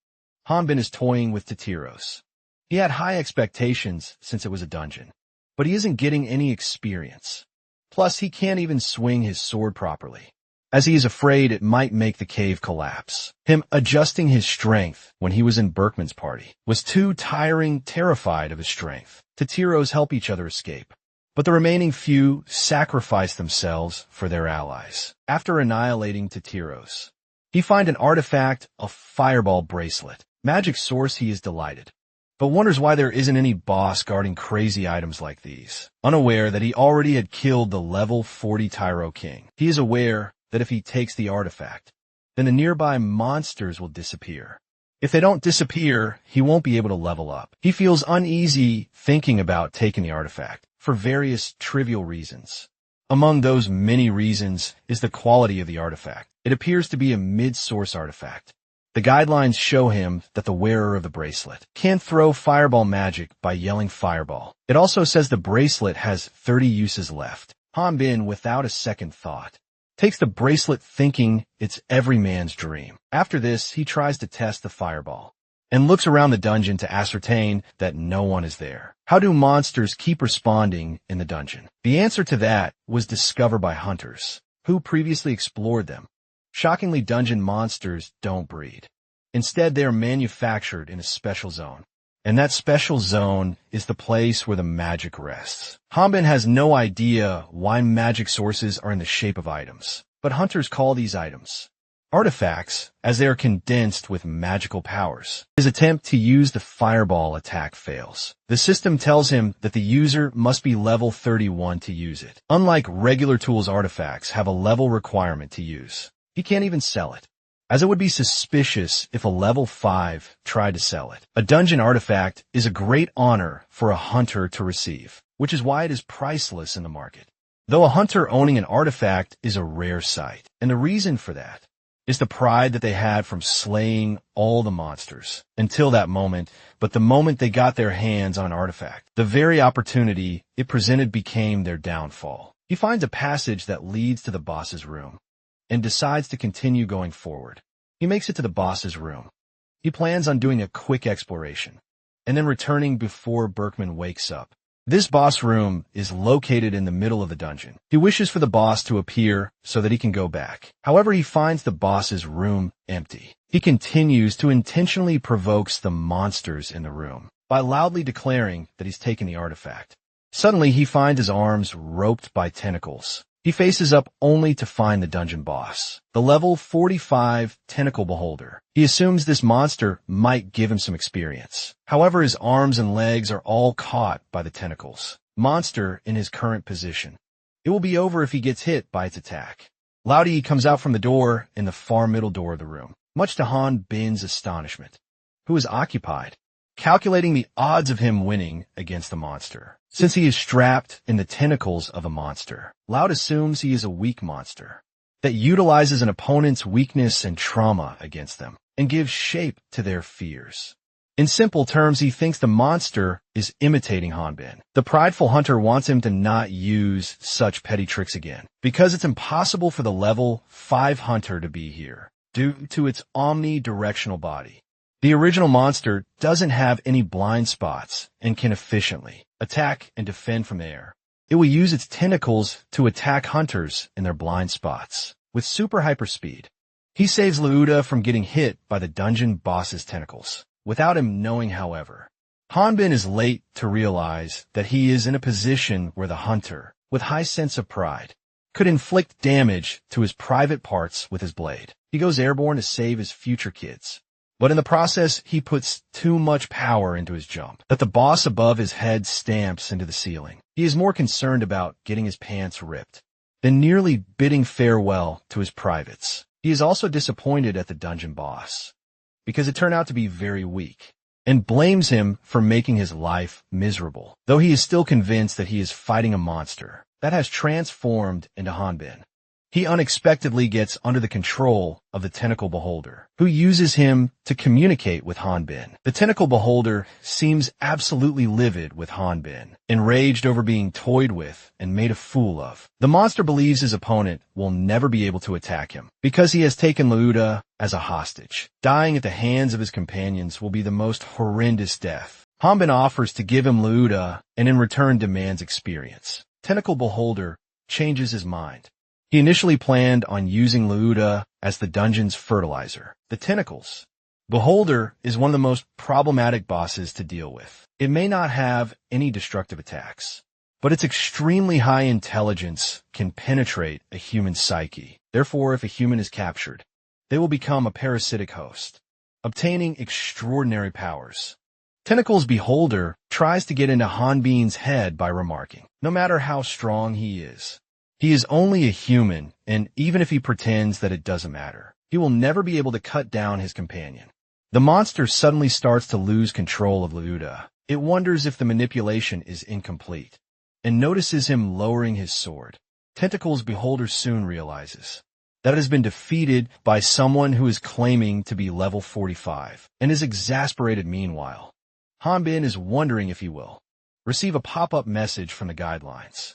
Hanbin is toying with Tatiros. He had high expectations since it was a dungeon, but he isn't getting any experience. Plus, he can't even swing his sword properly, as he is afraid it might make the cave collapse. Him adjusting his strength when he was in Berkman's party was too tiring. Terrified of his strength, Tatiros help each other escape. but the remaining few sacrifice themselves for their allies. After annihilating Tatiros, he finds an artifact, a fireball bracelet. Magic source, he is delighted, but wonders why there isn't any boss guarding crazy items like these. Unaware that he already had killed the level 40 Tyro King, he is aware that if he takes the artifact, then the nearby monsters will disappear. If they don't disappear, he won't be able to level up. He feels uneasy thinking about taking the artifact for various trivial reasons. Among those many reasons is the quality of the artifact. It appears to be a mid-source artifact. The guidelines show him that the wearer of the bracelet can throw fireball magic by yelling fireball. It also says the bracelet has 30 uses left. Hanbin, without a second thought, takes the bracelet thinking it's every man's dream. After this, he tries to test the fireball and looks around the dungeon to ascertain that no one is there. How do monsters keep responding in the dungeon? The answer to that was discovered by hunters who previously explored them. Shockingly, dungeon monsters don't breed. Instead, they are manufactured in a special zone. And that special zone is the place where the magic rests. Hanbin has no idea why magic sources are in the shape of items, but hunters call these items artifacts, as they are condensed with magical powers. His attempt to use the fireball attack fails. The system tells him that the user must be level 31 to use it. Unlike regular tools, artifacts have a level requirement to use. He can't even sell it, as it would be suspicious if a level 5 tried to sell it. A dungeon artifact is a great honor for a hunter to receive, which is why it is priceless in the market. Though a hunter owning an artifact is a rare sight, and the reason for that is the pride that they had from slaying all the monsters until that moment, but the moment they got their hands on an artifact, the very opportunity it presented became their downfall. He finds a passage that leads to the boss's room and decides to continue going forward. He makes it to the boss's room. He plans on doing a quick exploration and then returning before Berkman wakes up. This boss room is located in the middle of the dungeon. He wishes for the boss to appear so that he can go back. However, he finds the boss's room empty. He continues to intentionally provokes the monsters in the room by loudly declaring that he's taken the artifact. Suddenly, he finds his arms roped by tentacles. He faces up only to find the dungeon boss, the level 45 tentacle beholder. He assumes this monster might give him some experience. However, his arms and legs are all caught by the tentacles. Monster in his current position. It will be over if he gets hit by its attack. Laudi comes out from the door in the far middle door of the room, much to Han Bin's astonishment, who is occupied calculating the odds of him winning against the monster. Since he is strapped in the tentacles of a monster, Loud assumes he is a weak monster that utilizes an opponent's weakness and trauma against them and gives shape to their fears. In simple terms, he thinks the monster is imitating Hanbin. The prideful hunter wants him to not use such petty tricks again, because it's impossible for the level 5 hunter to be here due to its omnidirectional body. The original monster doesn't have any blind spots and can efficiently attack and defend from the air. It will use its tentacles to attack hunters in their blind spots with super hyper speed. He saves Lauda from getting hit by the dungeon boss's tentacles without him knowing, however. Hanbin is late to realize that he is in a position where the hunter, with high sense of pride, could inflict damage to his private parts with his blade. He goes airborne to save his future kids. But in the process, he puts too much power into his jump that the boss above his head stamps into the ceiling. He is more concerned about getting his pants ripped than nearly bidding farewell to his privates. He is also disappointed at the dungeon boss because it turned out to be very weak and blames him for making his life miserable, though he is still convinced that he is fighting a monster that has transformed into Hanbin. He unexpectedly gets under the control of the tentacle beholder, who uses him to communicate with Hanbin. The tentacle beholder seems absolutely livid with Hanbin, enraged over being toyed with and made a fool of. The monster believes his opponent will never be able to attack him because he has taken Lauda as a hostage. Dying at the hands of his companions will be the most horrendous death. Hanbin offers to give him Lauda and in return demands experience. Tentacle beholder changes his mind. He initially planned on using Lauda as the dungeon's fertilizer. The tentacles beholder is one of the most problematic bosses to deal with. It may not have any destructive attacks, but its extremely high intelligence can penetrate a human psyche. Therefore, if a human is captured, they will become a parasitic host, obtaining extraordinary powers. Tentacles Beholder tries to get into Hanbin's head by remarking, no matter how strong he is only a human, and even if he pretends that it doesn't matter, he will never be able to cut down his companion. The monster suddenly starts to lose control of Lauda. It wonders if the manipulation is incomplete, and notices him lowering his sword. Tentacles Beholder soon realizes that it has been defeated by someone who is claiming to be level 45, and is exasperated meanwhile. Hanbin is wondering if he will receive a pop-up message from the guidelines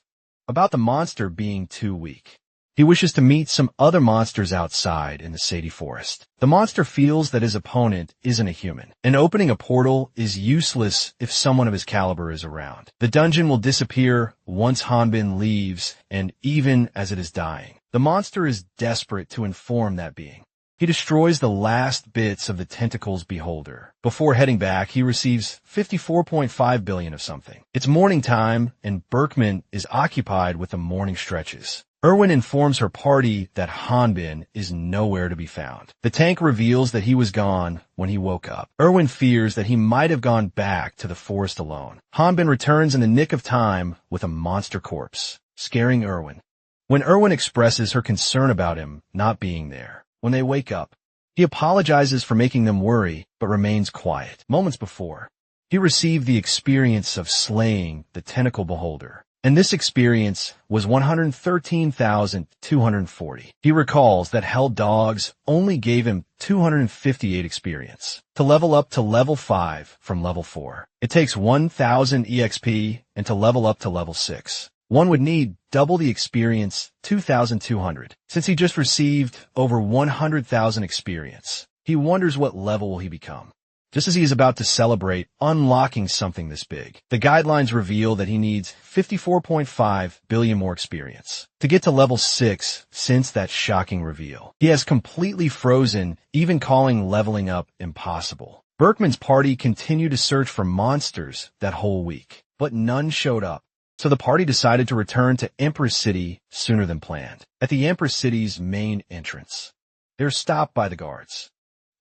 about the monster being too weak. He wishes to meet some other monsters outside in the Sadie Forest. The monster feels that his opponent isn't a human, and opening a portal is useless if someone of his caliber is around. The dungeon will disappear once Hanbin leaves, and even as it is dying, the monster is desperate to inform that being. He destroys the last bits of the Tentacles Beholder. Before heading back, he receives 54.5 billion of something. It's morning time, and Berkman is occupied with the morning stretches. Erwin informs her party that Hanbin is nowhere to be found. The tank reveals that he was gone when he woke up. Erwin fears that he might have gone back to the forest alone. Hanbin returns in the nick of time with a monster corpse, scaring Erwin. When Erwin expresses her concern about him not being there, when they wake up, he apologizes for making them worry, but remains quiet. Moments before, he received the experience of slaying the Tentacle Beholder, and this experience was 113,240. He recalls that Hell Dogs only gave him 258 experience. To level up to level 5 from level 4, it takes 1,000 EXP, and to level up to level 6, one would need double the experience, 2,200. Since he just received over 100,000 experience, he wonders what level will he become. Just as he is about to celebrate unlocking something this big, the guidelines reveal that he needs 54.5 billion more experience to get to level 6. Since that shocking reveal, he has completely frozen, even calling leveling up impossible. Berkman's party continued to search for monsters that whole week, but none showed up. So the party decided to return to Empress City sooner than planned. At the Empress City's main entrance, they're stopped by the guards.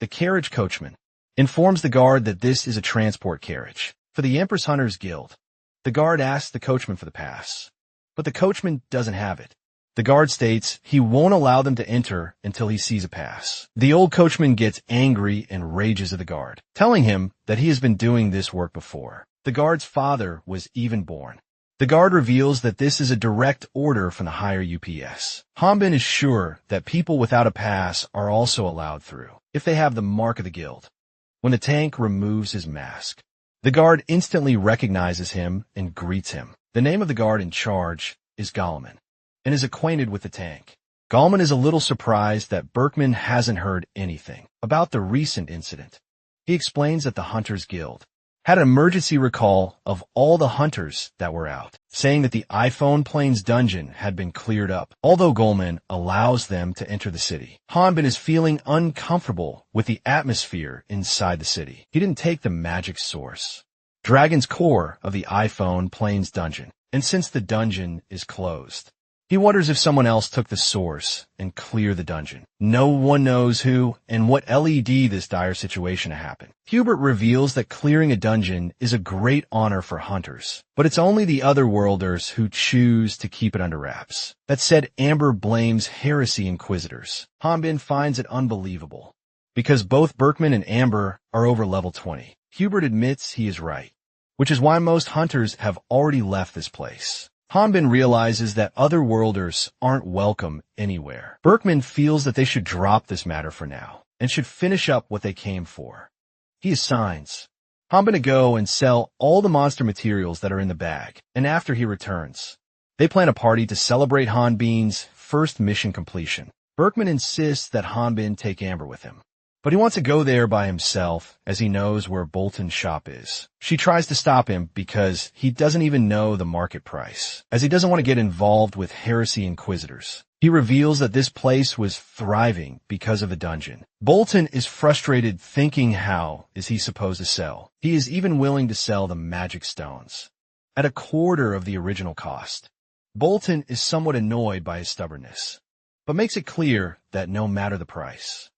The carriage coachman informs the guard that this is a transport carriage for the Empress Hunters Guild. The guard asks the coachman for the pass, but the coachman doesn't have it. The guard states he won't allow them to enter until he sees a pass. The old coachman gets angry and rages at the guard, telling him that he has been doing this work before. The guard's father was even born. The guard reveals that this is a direct order from the higher UPS. Hanbin is sure that people without a pass are also allowed through, if they have the mark of the guild. When the tank removes his mask, the guard instantly recognizes him and greets him. The name of the guard in charge is Goleman, and is acquainted with the tank. Goleman is a little surprised that Berkman hasn't heard anything about the recent incident. He explains that the Hunters Guild had an emergency recall of all the hunters that were out, saying that the iPhone Plains dungeon had been cleared up, although Goleman allows them to enter the city. Hanbin is feeling uncomfortable with the atmosphere inside the city. He didn't take the magic source, Dragon's core of the iPhone Plains dungeon, and since the dungeon is closed, he wonders if someone else took the source and cleared the dungeon. No one knows who and what LED this dire situation happened. Hubert reveals that clearing a dungeon is a great honor for hunters, but it's only the otherworlders who choose to keep it under wraps. That said, Amber blames heresy inquisitors. Hanbin finds it unbelievable, because both Berkman and Amber are over level 20. Hubert admits he is right, which is why most hunters have already left this place. Hanbin realizes that otherworlders aren't welcome anywhere. Berkman feels that they should drop this matter for now, and should finish up what they came for. He assigns Hanbin to go and sell all the monster materials that are in the bag, and after he returns, they plan a party to celebrate Hanbin's first mission completion. Berkman insists that Hanbin take Amber with him, but he wants to go there by himself as he knows where Bolton's shop is. She tries to stop him because he doesn't even know the market price, as he doesn't want to get involved with heresy inquisitors. He reveals that this place was thriving because of the dungeon. Bolton is frustrated, thinking how is he supposed to sell. He is even willing to sell the magic stones. at a quarter of the original cost. Bolton is somewhat annoyed by his stubbornness, but makes it clear that no matter the price,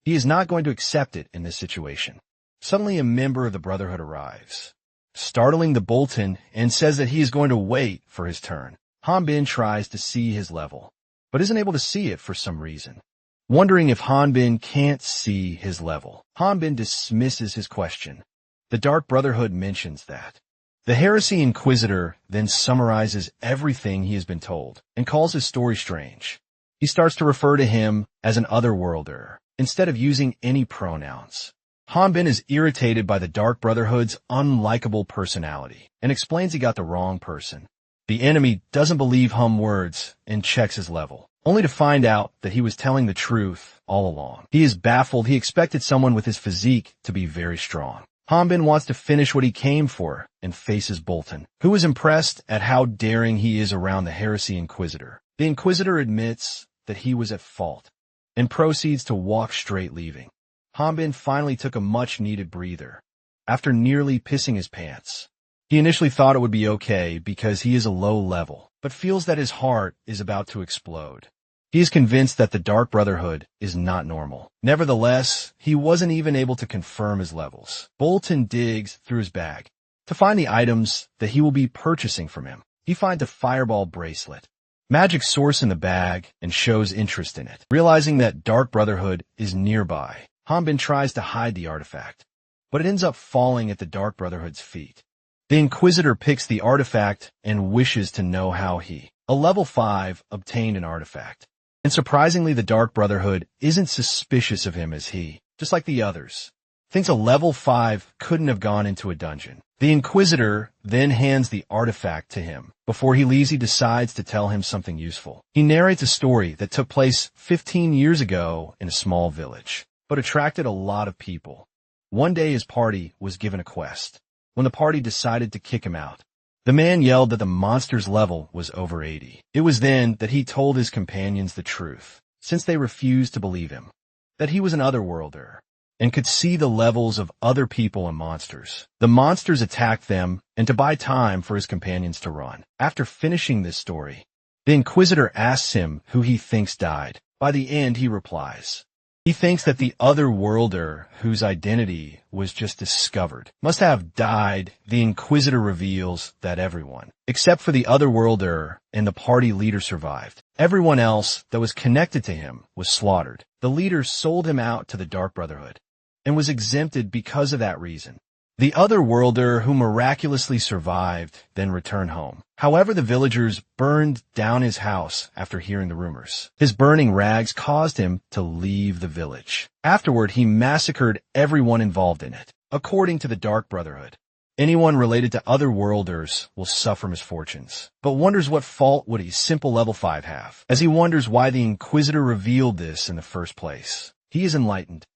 he is not going to accept it in this situation. Suddenly, a member of the Brotherhood arrives, startling the Bolton, and says that he is going to wait for his turn. Hanbin tries to see his level, but isn't able to see it for some reason. Wondering if Hanbin can't see his level, Hanbin dismisses his question. The Dark Brotherhood mentions that. The Heresy Inquisitor then summarizes everything he has been told and calls his story strange. He starts to refer to him as an otherworlder instead of using any pronouns. Hanbin is irritated by the Dark Brotherhood's unlikable personality and explains he got the wrong person. The enemy doesn't believe Hum words and checks his level, only to find out that he was telling the truth all along. He is baffled. He expected someone with his physique to be very strong. Hanbin wants to finish what he came for and faces Bolton, who is impressed at how daring he is around the Heresy Inquisitor. The Inquisitor admits that he was at fault and proceeds to walk straight, leaving. Hanbin finally took a much-needed breather after nearly pissing his pants. He initially thought it would be okay because he is a low level, but feels that his heart is about to explode. He is convinced that the Dark Brotherhood is not normal. Nevertheless, he wasn't even able to confirm his levels. Bolton digs through his bag to find the items that he will be purchasing from him. He finds a fireball bracelet, magic source in the bag, and shows interest in it. Realizing that Dark Brotherhood is nearby, Hanbin tries to hide the artifact, but it ends up falling at the Dark Brotherhood's feet. The Inquisitor picks the artifact and wishes to know how he, a level 5, obtained an artifact. And surprisingly, the Dark Brotherhood isn't suspicious of him as he, just like the others, thinks a level 5 couldn't have gone into a dungeon. The Inquisitor then hands the artifact to him. Before he leaves, he decides to tell him something useful. He narrates a story that took place 15 years ago in a small village, but attracted a lot of people. One day his party was given a quest. When the party decided to kick him out, the man yelled that the monster's level was over 80. It was then that he told his companions the truth, since they refused to believe him, that he was an otherworlder and could see the levels of other people and monsters. The monsters attacked them, and to buy time for his companions to run. After finishing this story, the Inquisitor asks him who he thinks died. By the end, he replies, he thinks that the otherworlder, whose identity was just discovered, must have died. The Inquisitor reveals that everyone, except for the otherworlder and the party leader, survived. Everyone else that was connected to him was slaughtered. The leader sold him out to the Dark Brotherhood and was exempted because of that reason. The otherworlder, who miraculously survived, then returned home. However, the villagers burned down his house after hearing the rumors. His burning rags caused him to leave the village. Afterward, he massacred everyone involved in it. According to the Dark Brotherhood, anyone related to otherworlders will suffer misfortunes, but wonders what fault would a simple level 5 have, as he wonders why the Inquisitor revealed this in the first place. He is enlightened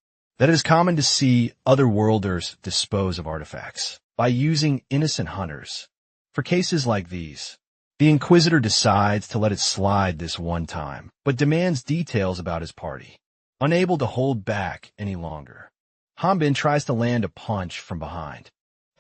that it is common to see otherworlders dispose of artifacts by using innocent hunters. For cases like these, the Inquisitor decides to let it slide this one time, but demands details about his party. Unable to hold back any longer, Hanbin tries to land a punch from behind,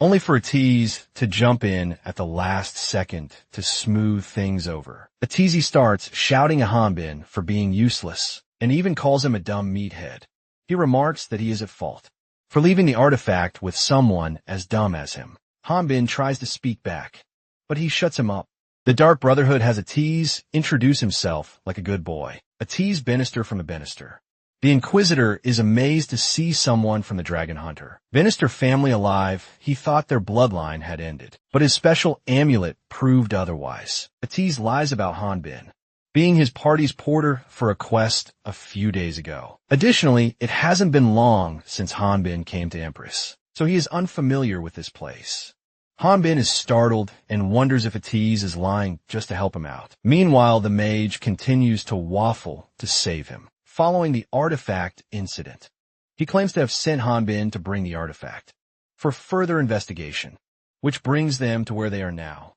only for Atiz to jump in at the last second to smooth things over. Atiz starts shouting at Hanbin for being useless and even calls him a dumb meathead. He remarks that he is at fault for leaving the artifact with someone as dumb as him. Hanbin tries to speak back, but he shuts him up. The Dark Brotherhood has Atiz introduce himself like a good boy. Atiz Bannister from the Bannister. The Inquisitor is amazed to see someone from the Dragon Hunter. Bannister family alive, he thought their bloodline had ended, but his special amulet proved otherwise. Atiz lies about Hanbin being his party's porter for a quest a few days ago. Additionally, it hasn't been long since Hanbin came to Empress, so he is unfamiliar with this place. Hanbin is startled and wonders if Atiz is lying just to help him out. Meanwhile, the mage continues to waffle to save him, following the artifact incident. He claims to have sent Hanbin to bring the artifact for further investigation, which brings them to where they are now.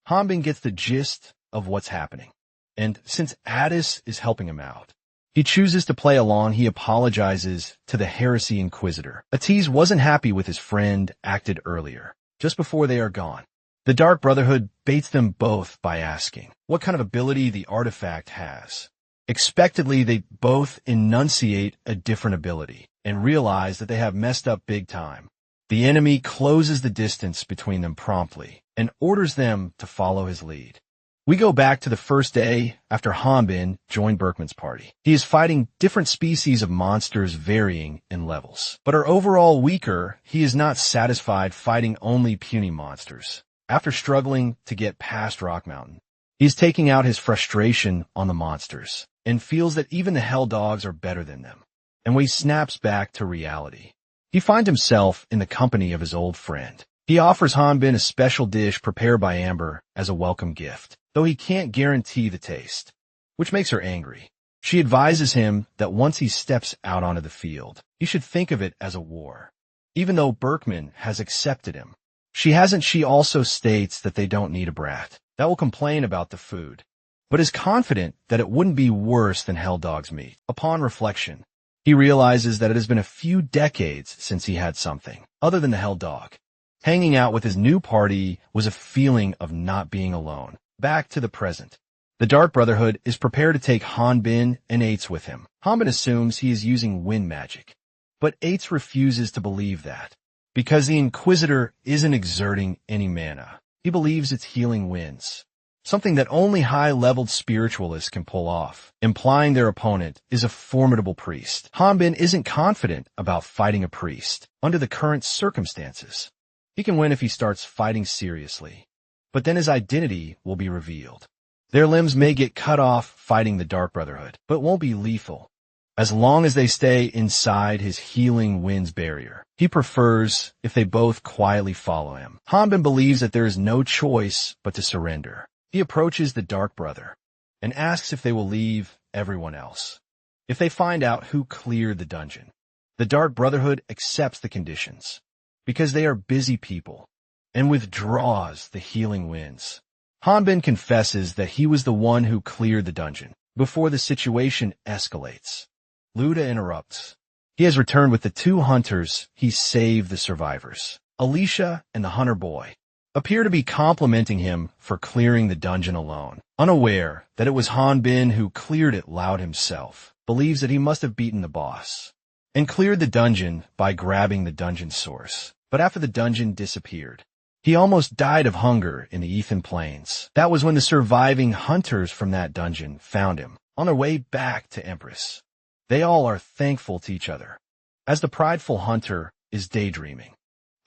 Hanbin gets the gist of what's happening, and since Addis is helping him out, he chooses to play along. He apologizes to the Heresy Inquisitor. Atiz wasn't happy with his friend acted earlier, just before they are gone. The Dark Brotherhood baits them both by asking what kind of ability the artifact has. Expectedly, they both enunciate a different ability and realize that they have messed up big time. The enemy closes the distance between them promptly and orders them to follow his lead. We go back to the first day after Hanbin joined Berkman's party. He is fighting different species of monsters varying in levels, but are overall weaker. He is not satisfied fighting only puny monsters. After struggling to get past Rock Mountain, he is taking out his frustration on the monsters and feels that even the Hell Dogs are better than them. And when he snaps back to reality, he finds himself in the company of his old friend. He offers Hanbin a special dish prepared by Amber as a welcome gift, though he can't guarantee the taste, which makes her angry. She advises him that once he steps out onto the field, he should think of it as a war, even though Berkman has accepted him. She also states that they don't need a brat that will complain about the food, but is confident that it wouldn't be worse than Hell Dog's meat. Upon reflection, he realizes that it has been a few decades since he had something other than the Hell Dog. Hanging out with his new party was a feeling of not being alone. Back to the present. The Dark Brotherhood is prepared to take Hanbin and Eitz with him. Hanbin assumes he is using wind magic, but Eitz refuses to believe that, because the Inquisitor isn't exerting any mana. He believes it's healing winds, something that only high-leveled spiritualists can pull off, implying their opponent is a formidable priest. Hanbin isn't confident about fighting a priest under the current circumstances. He can win if he starts fighting seriously, but then his identity will be revealed. Their limbs may get cut off fighting the Dark Brotherhood, but won't be lethal, as long as they stay inside his healing winds barrier. He prefers if they both quietly follow him. Hanbin believes that there is no choice but to surrender. He approaches the Dark Brother and asks if they will leave everyone else if they find out who cleared the dungeon. The Dark Brotherhood accepts the conditions because they are busy people and withdraws the healing winds. Hanbin confesses that he was the one who cleared the dungeon before the situation escalates. Luda interrupts. He has returned with the two hunters. He saved the survivors. Alicia and the hunter boy appear to be complimenting him for clearing the dungeon alone, unaware that it was Hanbin who cleared it loud himself, believes that he must have beaten the boss, and cleared the dungeon by grabbing the dungeon source. But after the dungeon disappeared, he almost died of hunger in the Ethan Plains. That was when the surviving hunters from that dungeon found him on their way back to Empress. They all are thankful to each other, as the prideful hunter is daydreaming.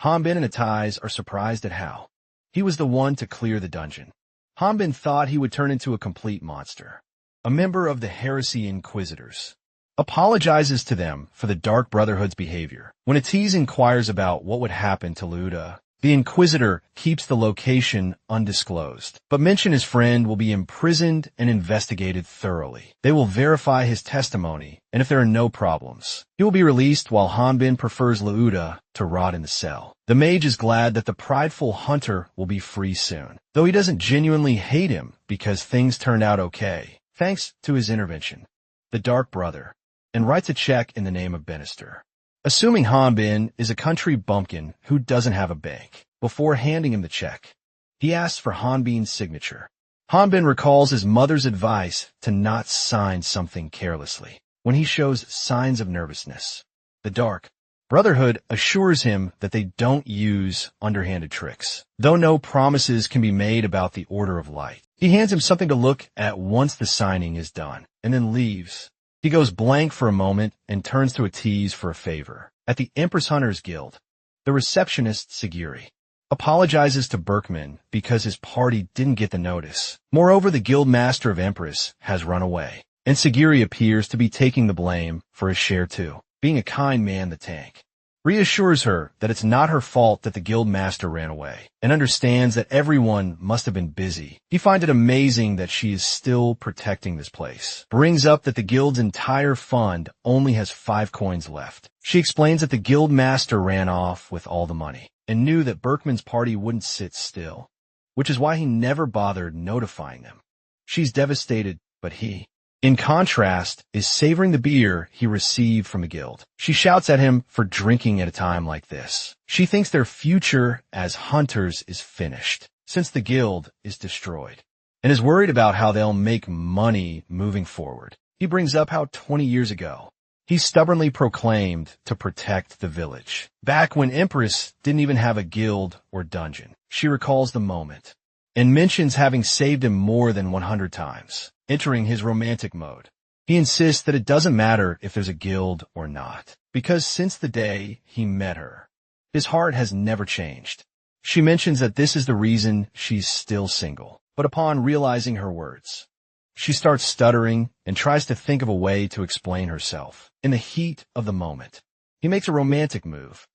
Hanbin and Atai's are surprised at how he was the one to clear the dungeon. Hanbin thought he would turn into a complete monster. A member of the Heresy Inquisitors apologizes to them for the Dark Brotherhood's behavior. When Atiz inquires about what would happen to Luda, the Inquisitor keeps the location undisclosed, but mentions his friend will be imprisoned and investigated thoroughly. They will verify his testimony, and if there are no problems, he will be released, while Hanbin prefers Luda to rot in the cell. The mage is glad that the prideful hunter will be free soon, though he doesn't genuinely hate him because things turned out okay, thanks to his intervention. The Dark Brother, and writes a check in the name of Bannister, assuming Hanbin is a country bumpkin who doesn't have a bank. Before handing him the check, he asks for Hanbin's signature. Hanbin recalls his mother's advice to not sign something carelessly when he shows signs of nervousness. The Dark Brotherhood assures him that they don't use underhanded tricks, though no promises can be made about the Order of Light. He hands him something to look at once the signing is done, and then leaves. He goes blank for a moment and turns to Atiz for a favor. At the Empress Hunters Guild, the receptionist, Siguri, apologizes to Berkman because his party didn't get the notice. Moreover, the guild master of Empress has run away, and Siguri appears to be taking the blame for his share too, being a kind man. The tank reassures her that it's not her fault that the guild master ran away, and understands that everyone must have been busy. He finds it amazing that she is still protecting this place. Brings up that the guild's entire fund only has 5 coins left. She explains that the guild master ran off with all the money, and knew that Berkman's party wouldn't sit still, which is why he never bothered notifying them. She's devastated, but he, in contrast, is savoring the beer he received from the guild. She shouts at him for drinking at a time like this. She thinks their future as hunters is finished. since the guild is destroyed, and is worried about how they'll make money moving forward. He brings up how 20 years ago, he stubbornly proclaimed to protect the village. Back when Empress didn't even have a guild or dungeon. She recalls the moment and mentions having saved him more than 100 times, entering his romantic mode. He insists that it doesn't matter if there's a guild or not, because since the day he met her, his heart has never changed. She mentions that this is the reason she's still single, but upon realizing her words, she starts stuttering and tries to think of a way to explain herself. In the heat of the moment, he makes a romantic move.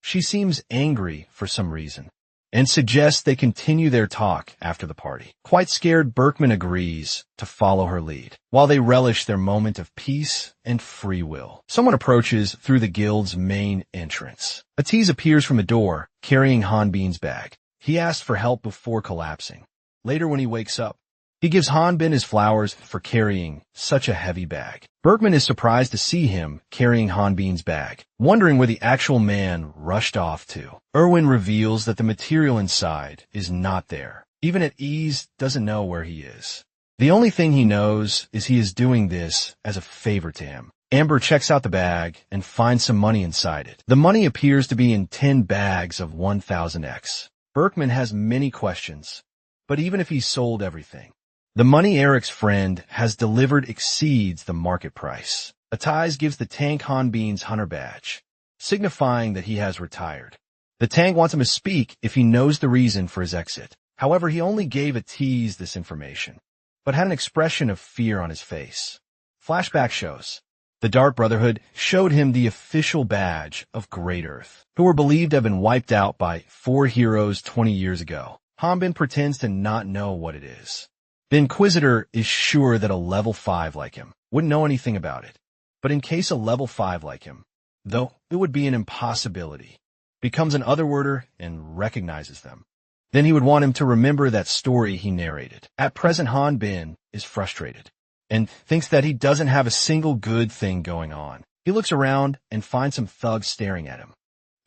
She seems angry for some reason and suggests they continue their talk after the party. Quite scared, Berkman agrees to follow her lead while they relish their moment of peace and free will. Someone approaches through the guild's main entrance. A tease appears from the door, carrying Hanbin's bag. He asks for help before collapsing. Later, when he wakes up, he gives Hanbin his flowers for carrying such a heavy bag. Berkman is surprised to see him carrying Hanbin's bag, wondering where the actual man rushed off to. Erwin reveals that the material inside is not there. Even at ease, doesn't know where he is. The only thing he knows is he is doing this as a favor to him. Amber checks out the bag and finds some money inside it. The money appears to be in 10 bags of 1000X. Berkman has many questions, but even if he sold everything, the money Eric's friend has delivered exceeds the market price. Attize gives the tank Hanbin's hunter badge, signifying that he has retired. The tank wants him to speak if he knows the reason for his exit. However, he only gave Attize this information, but had an expression of fear on his face. Flashback shows the Dark Brotherhood showed him the official badge of Great Earth, who were believed to have been wiped out by 4 heroes 20 years ago. Hanbin pretends to not know what it is. The Inquisitor is sure that a level 5 like him wouldn't know anything about it. But in case a level 5 like him, though it would be an impossibility, becomes an otherworlder and recognizes them, then he would want him to remember that story he narrated. At present, Hanbin is frustrated and thinks that he doesn't have a single good thing going on. He looks around and finds some thugs staring at him.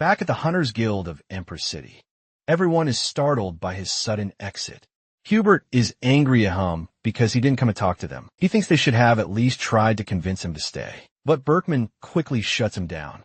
Back at the Hunters Guild of Empress City, everyone is startled by his sudden exit. Hubert is angry at him because he didn't come and talk to them. He thinks they should have at least tried to convince him to stay. But Berkman quickly shuts him down.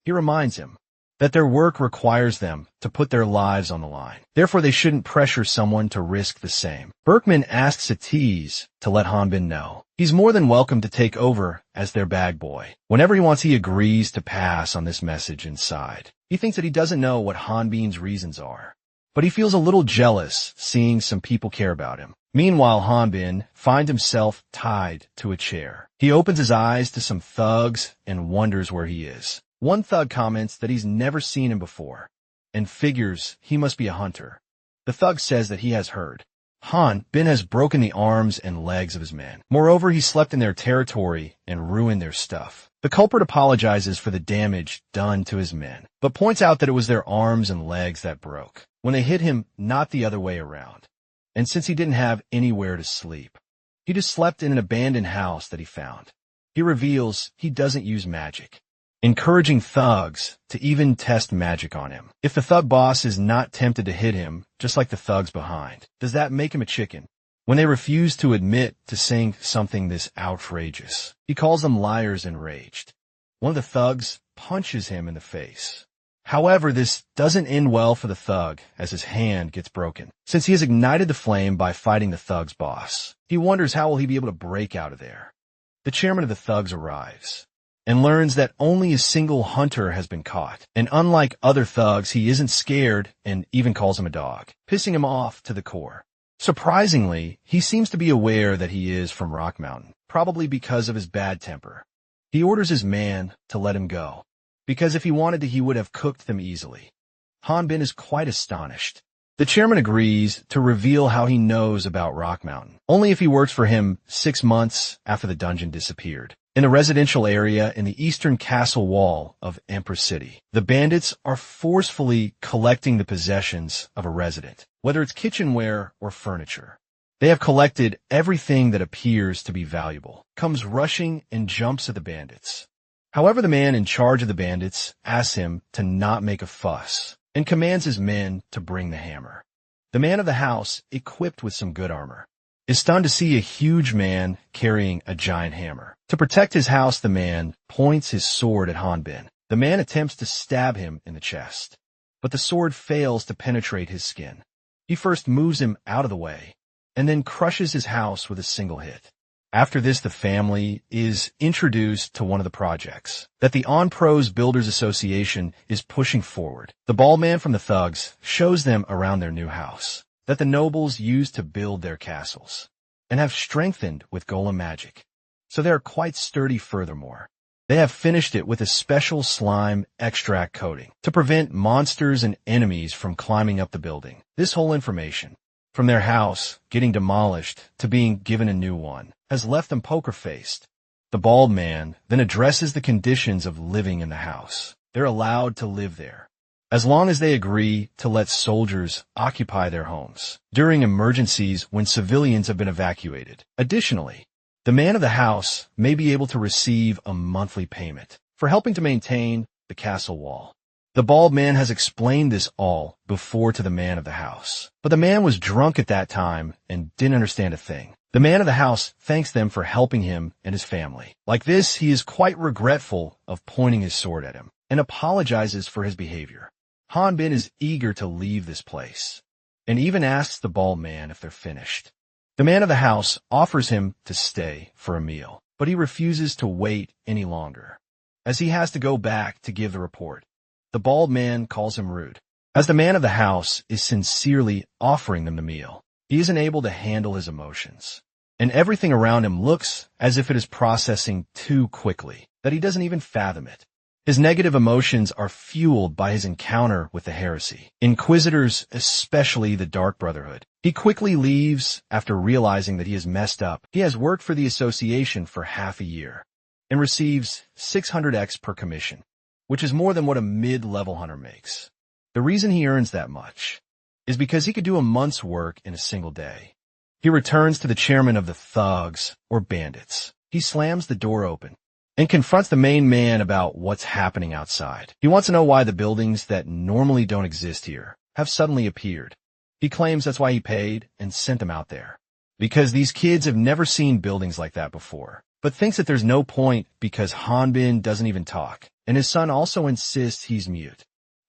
He reminds him that their work requires them to put their lives on the line. Therefore, they shouldn't pressure someone to risk the same. Berkman asks Attize to let Hanbin know he's more than welcome to take over as their bag boy. Whenever he wants, he agrees to pass on this message inside. He thinks that he doesn't know what Hanbin's reasons are, but he feels a little jealous seeing some people care about him. Meanwhile, Hanbin finds himself tied to a chair. He opens his eyes to some thugs and wonders where he is. One thug comments that he's never seen him before and figures he must be a hunter. The thug says that he has heard Hanbin has broken the arms and legs of his men. Moreover, he slept in their territory and ruined their stuff. The culprit apologizes for the damage done to his men, but points out that it was their arms and legs that broke when they hit him, not the other way around. And since he didn't have anywhere to sleep, he just slept in an abandoned house that he found. He reveals he doesn't use magic, encouraging thugs to even test magic on him. If the thug boss is not tempted to hit him, just like the thugs behind, does that make him a chicken? When they refuse to admit to saying something this outrageous, he calls them liars enraged. One of the thugs punches him in the face. However, this doesn't end well for the thug as his hand gets broken, since he has ignited the flame by fighting the thug's boss. He wonders how will he be able to break out of there. The chairman of the thugs arrives and learns that only a single hunter has been caught, and unlike other thugs, he isn't scared and even calls him a dog, pissing him off to the core. Surprisingly, he seems to be aware that he is from Rock Mountain, probably because of his bad temper. He orders his man to let him go, because if he wanted to, he would have cooked them easily. Hanbin is quite astonished. The chairman agrees to reveal how he knows about Rock Mountain, only if he works for him 6 months after the dungeon disappeared. In a residential area in the eastern castle wall of Empress City, the bandits are forcefully collecting the possessions of a resident, whether it's kitchenware or furniture. They have collected everything that appears to be valuable, comes rushing and jumps at the bandits. However, the man in charge of the bandits asks him to not make a fuss and commands his men to bring the hammer. The man of the house, equipped with some good armor, is stunned to see a huge man carrying a giant hammer. To protect his house, the man points his sword at Hanbin. The man attempts to stab him in the chest, but the sword fails to penetrate his skin. He first moves him out of the way, and then crushes his house with a single hit. After this, the family is introduced to one of the projects that the On-Pros Builders Association is pushing forward. The bald man from the thugs shows them around their new house that the nobles used to build their castles and have strengthened with golem magic, so they are quite sturdy. Furthermore, they have finished it with a special slime extract coating to prevent monsters and enemies from climbing up the building. This whole information, from their house getting demolished to being given a new one, has left them poker-faced. The bald man then addresses the conditions of living in the house. They're allowed to live there, as long as they agree to let soldiers occupy their homes during emergencies when civilians have been evacuated. Additionally, the man of the house may be able to receive a monthly payment for helping to maintain the castle wall. The bald man has explained this all before to the man of the house, but the man was drunk at that time and didn't understand a thing. The man of the house thanks them for helping him and his family. Like this, he is quite regretful of pointing his sword at him and apologizes for his behavior. Hanbin is eager to leave this place and even asks the bald man if they're finished. The man of the house offers him to stay for a meal, but he refuses to wait any longer, as he has to go back to give the report. The bald man calls him rude, as the man of the house is sincerely offering them the meal. He isn't able to handle his emotions, and everything around him looks as if it is processing too quickly, that he doesn't even fathom it. His negative emotions are fueled by his encounter with the heresy, inquisitors, especially the Dark Brotherhood. He quickly leaves after realizing that he has messed up. He has worked for the association for half a year and receives 600x per commission, which is more than what a mid-level hunter makes. The reason he earns that much is because he could do a month's work in a single day. He returns to the chairman of the thugs, or bandits. He slams the door open and confronts the main man about what's happening outside. He wants to know why the buildings that normally don't exist here have suddenly appeared. He claims that's why he paid and sent them out there, because these kids have never seen buildings like that before, but thinks that there's no point because Hanbin doesn't even talk, and his son also insists he's mute.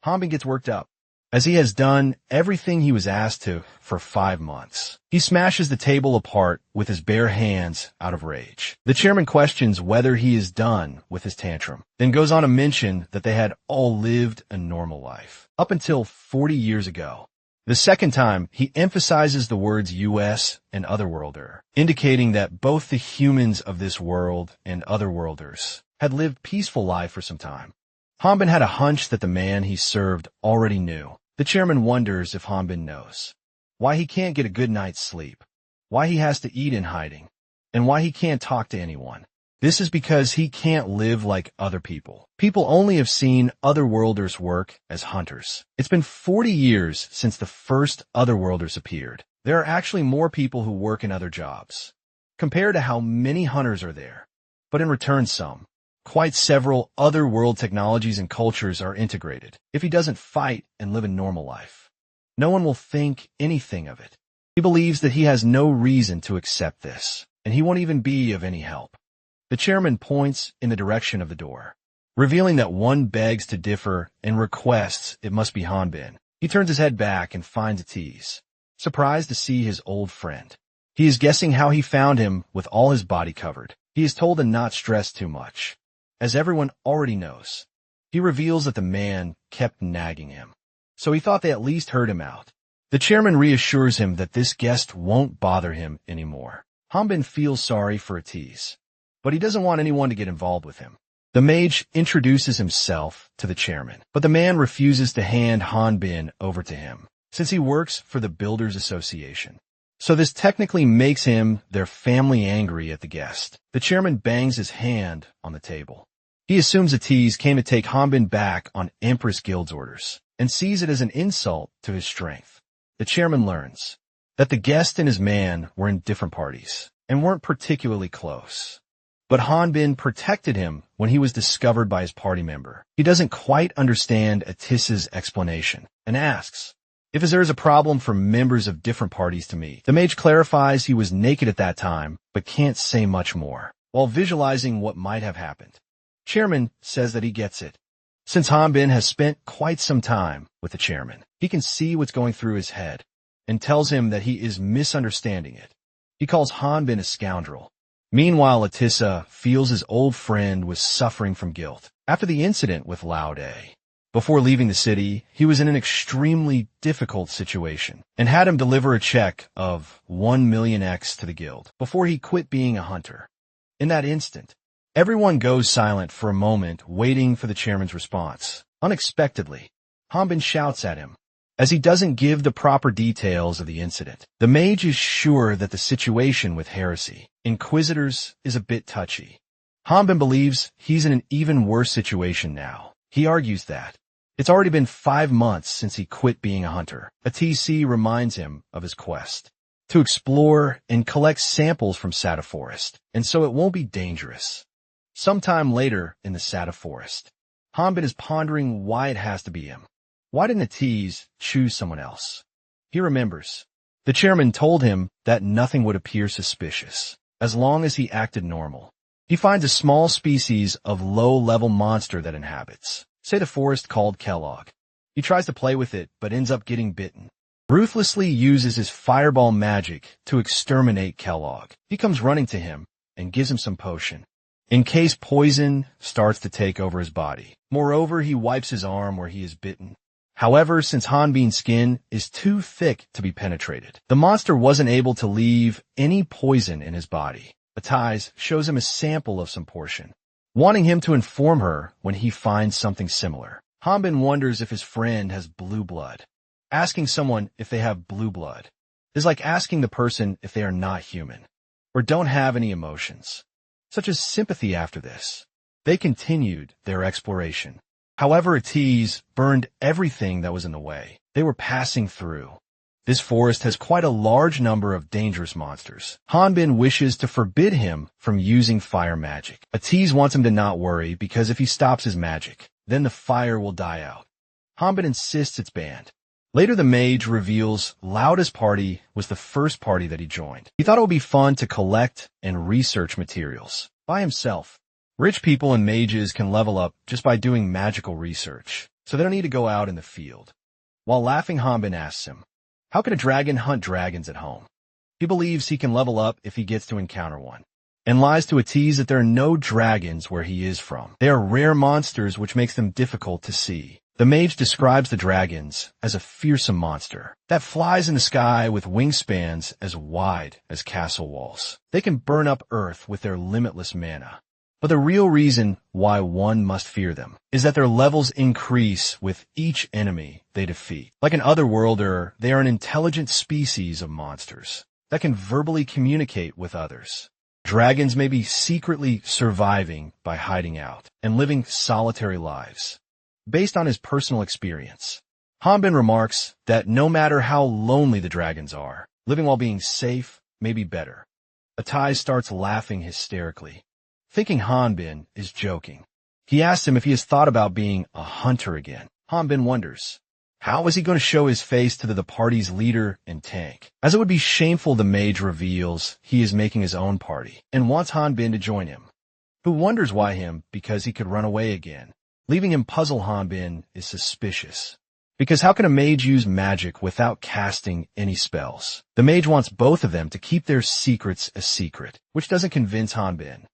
Hanbin gets worked up, as he has done everything he was asked to for 5 months. He smashes the table apart with his bare hands out of rage. The chairman questions whether he is done with his tantrum, then goes on to mention that they had all lived a normal life up until 40 years ago. The second time, he emphasizes the words US and Otherworlder, indicating that both the humans of this world and Otherworlders had lived peaceful life for some time. Hanbin had a hunch that the man he served already knew. The chairman wonders if Hanbin knows why he can't get a good night's sleep, why he has to eat in hiding, and why he can't talk to anyone. This is because he can't live like other people. People only have seen Otherworlders work as hunters. It's been 40 years since the first Otherworlders appeared. There are actually more people who work in other jobs, compared to how many hunters are there. But in return, quite several other world technologies and cultures are integrated. If he doesn't fight and live a normal life, no one will think anything of it. He believes that he has no reason to accept this, and he won't even be of any help. The chairman points in the direction of the door, revealing that one begs to differ and requests it must be Hanbin. He turns his head back and finds a tease, surprised to see his old friend. He is guessing how he found him with all his body covered. He is told to not stress too much, as everyone already knows. He reveals that the man kept nagging him, so he thought they at least heard him out. The chairman reassures him that this guest won't bother him anymore. Hanbin feels sorry for a tease, but he doesn't want anyone to get involved with him. The mage introduces himself to the chairman, but the man refuses to hand Hanbin over to him, since he works for the Builders Association. So this technically makes him their family angry at the guest. The chairman bangs his hand on the table. He assumes the tease came to take Hanbin back on Empress Guild's orders, and sees it as an insult to his strength. The chairman learns that the guest and his man were in different parties, and weren't particularly close. But Hanbin protected him when he was discovered by his party member. He doesn't quite understand Atissa's explanation, and asks, If there is a problem for members of different parties to meet, the mage clarifies he was naked at that time, but can't say much more, while visualizing what might have happened. Chairman says that he gets it. Since Hanbin has spent quite some time with the chairman, he can see what's going through his head, and tells him that he is misunderstanding it. He calls Hanbin a scoundrel. Meanwhile, Atissa feels his old friend was suffering from guilt after the incident with Lao Day. Before leaving the city, he was in an extremely difficult situation and had him deliver a check of 1 million X to the guild before he quit being a hunter. In that instant, everyone goes silent for a moment, waiting for the chairman's response. Unexpectedly, Hanbin shouts at him. As he doesn't give the proper details of the incident, the mage is sure that the situation with heresy inquisitors is a bit touchy. Hanbin believes he's in an even worse situation now. He argues that it's already been 5 months since he quit being a hunter. A TC reminds him of his quest to explore and collect samples from Sata Forest, and so it won't be dangerous. Sometime later in the Sata Forest, Hanbin is pondering why it has to be him. Why didn't Atiz choose someone else? He remembers. The chairman told him that nothing would appear suspicious, as long as he acted normal. He finds a small species of low-level monster that inhabits, say the forest called Kellogg. He tries to play with it, but ends up getting bitten. Ruthlessly uses his fireball magic to exterminate Kellogg. He comes running to him and gives him some potion, in case poison starts to take over his body. Moreover, he wipes his arm where he is bitten. However, since Hanbin's skin is too thick to be penetrated, the monster wasn't able to leave any poison in his body. Atiz shows him a sample of some portion, wanting him to inform her when he finds something similar. Hanbin wonders if his friend has blue blood. Asking someone if they have blue blood is like asking the person if they are not human, or don't have any emotions, such as sympathy after this. They continued their exploration. However, Atiz burned everything that was in the way they were passing through. This forest has quite a large number of dangerous monsters. Hanbin wishes to forbid him from using fire magic. Atiz wants him to not worry because if he stops his magic, then the fire will die out. Hanbin insists it's banned. Later, the mage reveals Lauda's party was the first party that he joined. He thought it would be fun to collect and research materials by himself. Rich people and mages can level up just by doing magical research, so they don't need to go out in the field. While laughing, Hanbin asks him, how can a dragon hunt dragons at home? He believes he can level up if he gets to encounter one, and lies to Atiz that there are no dragons where he is from. They are rare monsters which makes them difficult to see. The mage describes the dragons as a fearsome monster that flies in the sky with wingspans as wide as castle walls. They can burn up earth with their limitless mana. But the real reason why one must fear them is that their levels increase with each enemy they defeat. Like an otherworlder, they are an intelligent species of monsters that can verbally communicate with others. Dragons may be secretly surviving by hiding out and living solitary lives. Based on his personal experience, Hanbin remarks that no matter how lonely the dragons are, living while being safe may be better. Atiz starts laughing hysterically, thinking Hanbin is joking. He asks him if he has thought about being a hunter again. Hanbin wonders, how is he going to show his face to the party's leader and tank? As it would be shameful, the mage reveals he is making his own party and wants Hanbin to join him, who wonders why him because he could run away again. Leaving him puzzled, Hanbin is suspicious, because how can a mage use magic without casting any spells? The mage wants both of them to keep their secrets a secret, which doesn't convince Hanbin,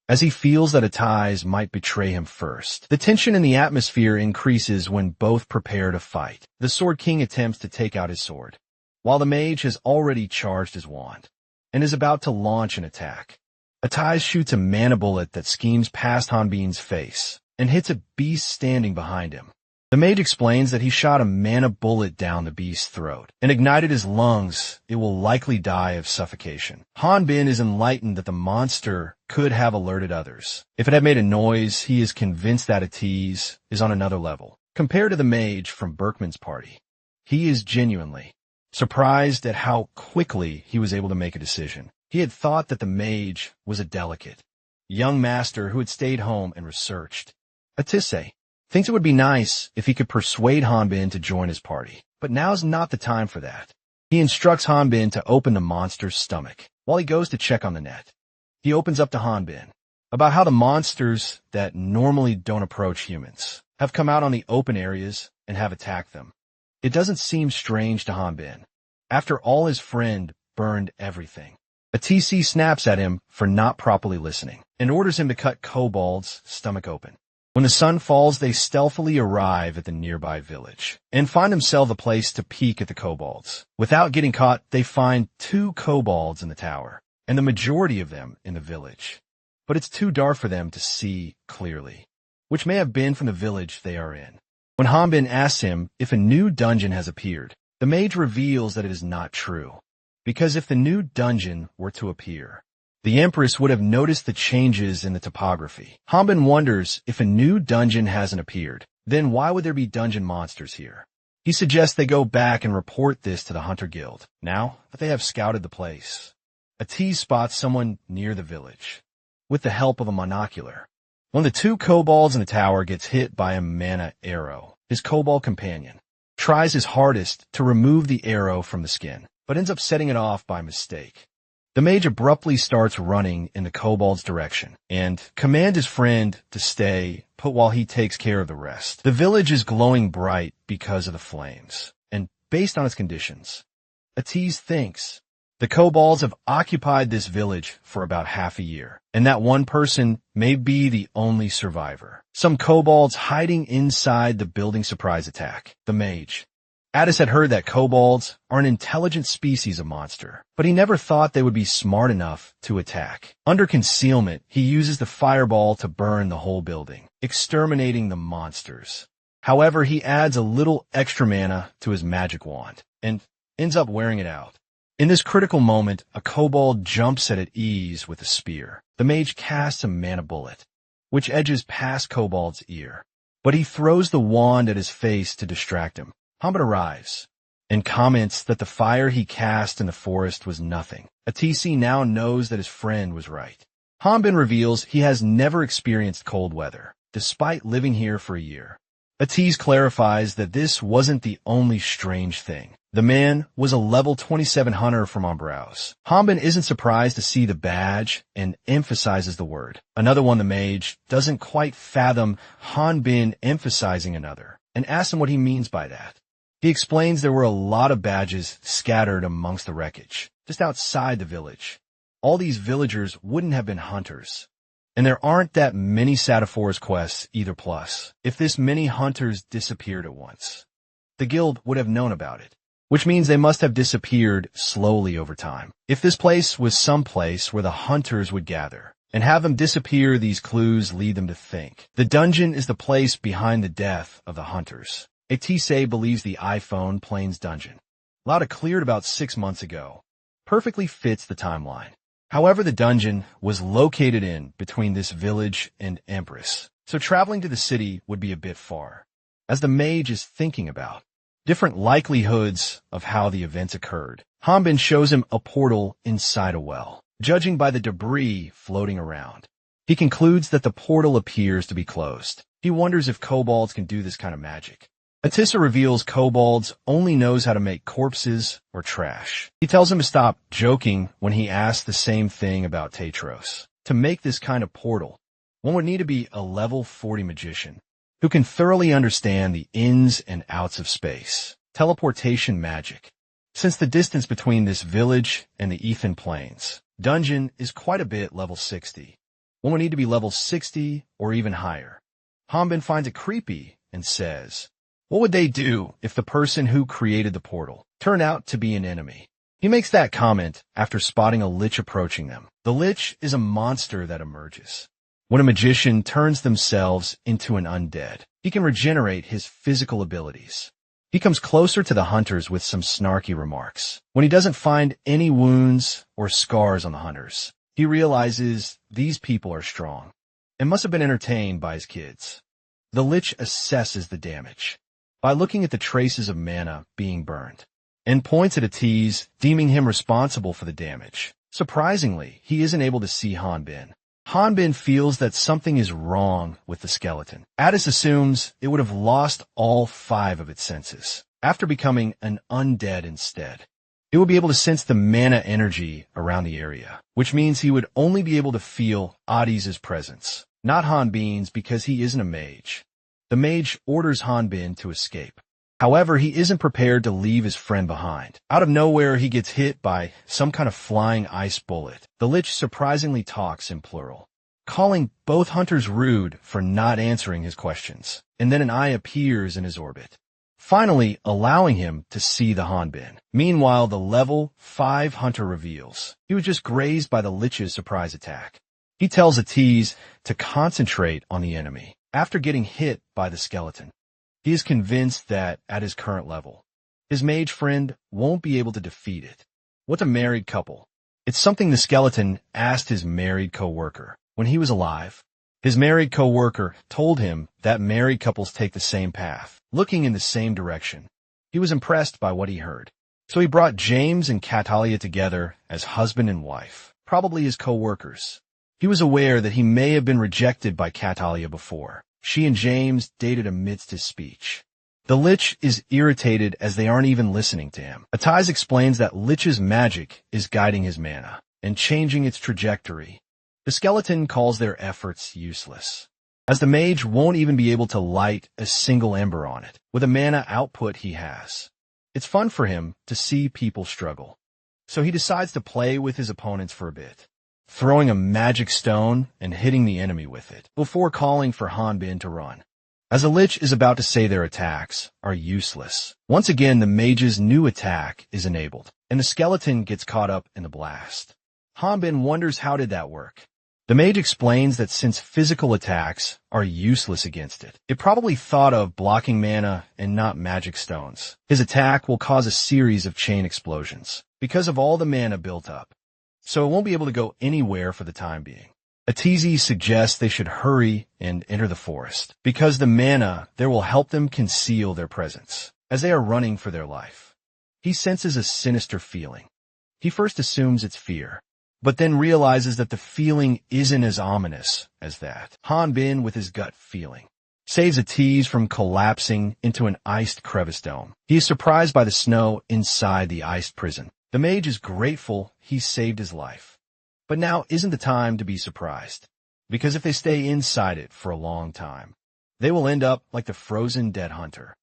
as he feels that Atiz might betray him first. The tension in the atmosphere increases when both prepare to fight. The Sword King attempts to take out his sword, while the mage has already charged his wand and is about to launch an attack. Atiz shoots a mana bullet that schemes past Hanbin's face and hits a beast standing behind him. The mage explains that he shot a mana bullet down the beast's throat and ignited his lungs. It will likely die of suffocation. Hanbin is enlightened that the monster could have alerted others. If it had made a noise, he is convinced that Atiz is on another level. Compared to the mage from Berkman's party, he is genuinely surprised at how quickly he was able to make a decision. He had thought that the mage was a delicate young master who had stayed home and researched. Atisse thinks it would be nice if he could persuade Hanbin to join his party. But now's not the time for that. He instructs Hanbin to open the monster's stomach while he goes to check on the net. He opens up to Hanbin about how the monsters that normally don't approach humans have come out on the open areas and have attacked them. It doesn't seem strange to Hanbin. After all, his friend burned everything. A TC snaps at him for not properly listening and orders him to cut Kobold's stomach open. When the sun falls, they stealthily arrive at the nearby village and find themselves a place to peek at the kobolds. Without getting caught, they find 2 kobolds in the tower, and the majority of them in the village. But it's too dark for them to see clearly, which may have been from the village they are in. When Hanbin asks him if a new dungeon has appeared, the mage reveals that it is not true, because if the new dungeon were to appear, the Empress would have noticed the changes in the topography. Hanbin wonders if a new dungeon hasn't appeared, then why would there be dungeon monsters here? He suggests they go back and report this to the Hunter Guild, now that they have scouted the place. Atiz spots someone near the village, with the help of a monocular. One of the 2 kobolds in the tower gets hit by a mana arrow. His kobold companion tries his hardest to remove the arrow from the skin, but ends up setting it off by mistake. The mage abruptly starts running in the kobold's direction and commands his friend to stay put while he takes care of the rest. The village is glowing bright because of the flames, and based on its conditions, Atiz thinks the kobolds have occupied this village for about half a year, and that one person may be the only survivor. Some kobolds hiding inside the building surprise attack the mage. Addis had heard that kobolds are an intelligent species of monster, but he never thought they would be smart enough to attack. Under concealment, he uses the fireball to burn the whole building, exterminating the monsters. However, he adds a little extra mana to his magic wand and ends up wearing it out. In this critical moment, a kobold jumps at ease with a spear. The mage casts a mana bullet, which edges past kobold's ear, but he throws the wand at his face to distract him. Hanbin arrives and comments that the fire he cast in the forest was nothing. Atisi now knows that his friend was right. Hanbin reveals he has never experienced cold weather, despite living here for a year. Atiz clarifies that this wasn't the only strange thing. The man was a level 27 hunter from Ombrowse. Hanbin isn't surprised to see the badge and emphasizes the word. Another one, the mage, doesn't quite fathom Hanbin emphasizing another and asks him what he means by that. He explains there were a lot of badges scattered amongst the wreckage, just outside the village. All these villagers wouldn't have been hunters, and there aren't that many Sadafor's quests either. Plus, if this many hunters disappeared at once, the guild would have known about it, which means they must have disappeared slowly over time. If this place was some place where the hunters would gather and have them disappear, these clues lead them to think the dungeon is the place behind the death of the hunters. Etise believes the iPhone Plains dungeon, Lauda cleared about 6 months ago, perfectly fits the timeline. However, the dungeon was located in between this village and Empress, so traveling to the city would be a bit far. As the mage is thinking about different likelihoods of how the events occurred, Hanbin shows him a portal inside a well. Judging by the debris floating around, he concludes that the portal appears to be closed. He wonders if kobolds can do this kind of magic. Atissa reveals kobolds only knows how to make corpses or trash. He tells him to stop joking when he asks the same thing about Tetros. To make this kind of portal, one would need to be a level 40 magician who can thoroughly understand the ins and outs of space, teleportation magic. Since the distance between this village and the Ethan Plains dungeon is quite a bit level 60, one would need to be level 60 or even higher. Hanbin finds it creepy and says, what would they do if the person who created the portal turned out to be an enemy? He makes that comment after spotting a lich approaching them. The lich is a monster that emerges when a magician turns themselves into an undead. He can regenerate his physical abilities. He comes closer to the hunters with some snarky remarks. When he doesn't find any wounds or scars on the hunters, he realizes these people are strong and must have been entertained by his kids. The lich assesses the damage by looking at the traces of mana being burned, and points at Atiz, deeming him responsible for the damage. Surprisingly, he isn't able to see Hanbin. Hanbin feels that something is wrong with the skeleton. Addis assumes it would have lost all 5 of its senses after becoming an undead instead. It would be able to sense the mana energy around the area, which means he would only be able to feel Addis's presence, not Hanbin's, because he isn't a mage. The mage orders Hanbin to escape. However, he isn't prepared to leave his friend behind. Out of nowhere, he gets hit by some kind of flying ice bullet. The Lich surprisingly talks in plural, calling both hunters rude for not answering his questions, and then an eye appears in his orbit, finally allowing him to see the Hanbin. Meanwhile, the level 5 hunter reveals he was just grazed by the Lich's surprise attack. He tells Atiz to concentrate on the enemy after getting hit by the skeleton. He is convinced that, at his current level, his mage friend won't be able to defeat it. What's a married couple? It's something the skeleton asked his married co-worker when he was alive. His married co-worker told him that married couples take the same path, looking in the same direction. He was impressed by what he heard, so he brought James and Catalia together as husband and wife, probably his co-workers. He was aware that he may have been rejected by Catalia before. She and James dated amidst his speech. The Lich is irritated as they aren't even listening to him. Atiz explains that Lich's magic is guiding his mana and changing its trajectory. The skeleton calls their efforts useless, as the mage won't even be able to light a single ember on it with the mana output he has. It's fun for him to see people struggle, so he decides to play with his opponents for a bit, throwing a magic stone and hitting the enemy with it, before calling for Hanbin to run. As the Lich is about to say their attacks are useless, once again the mage's new attack is enabled, and the skeleton gets caught up in the blast. Hanbin wonders how did that work. The mage explains that since physical attacks are useless against it, it probably thought of blocking mana and not magic stones. His attack will cause a series of chain explosions because of all the mana built up, so it won't be able to go anywhere for the time being. Atizi suggests they should hurry and enter the forest, because the mana there will help them conceal their presence, as they are running for their life. He senses a sinister feeling. He first assumes it's fear, but then realizes that the feeling isn't as ominous as that. Hanbin, with his gut feeling, saves Atiz from collapsing into an iced crevice dome. He is surprised by the snow inside the iced prison. The mage is grateful he saved his life. But now isn't the time to be surprised, because if they stay inside it for a long time, they will end up like the frozen dead hunter.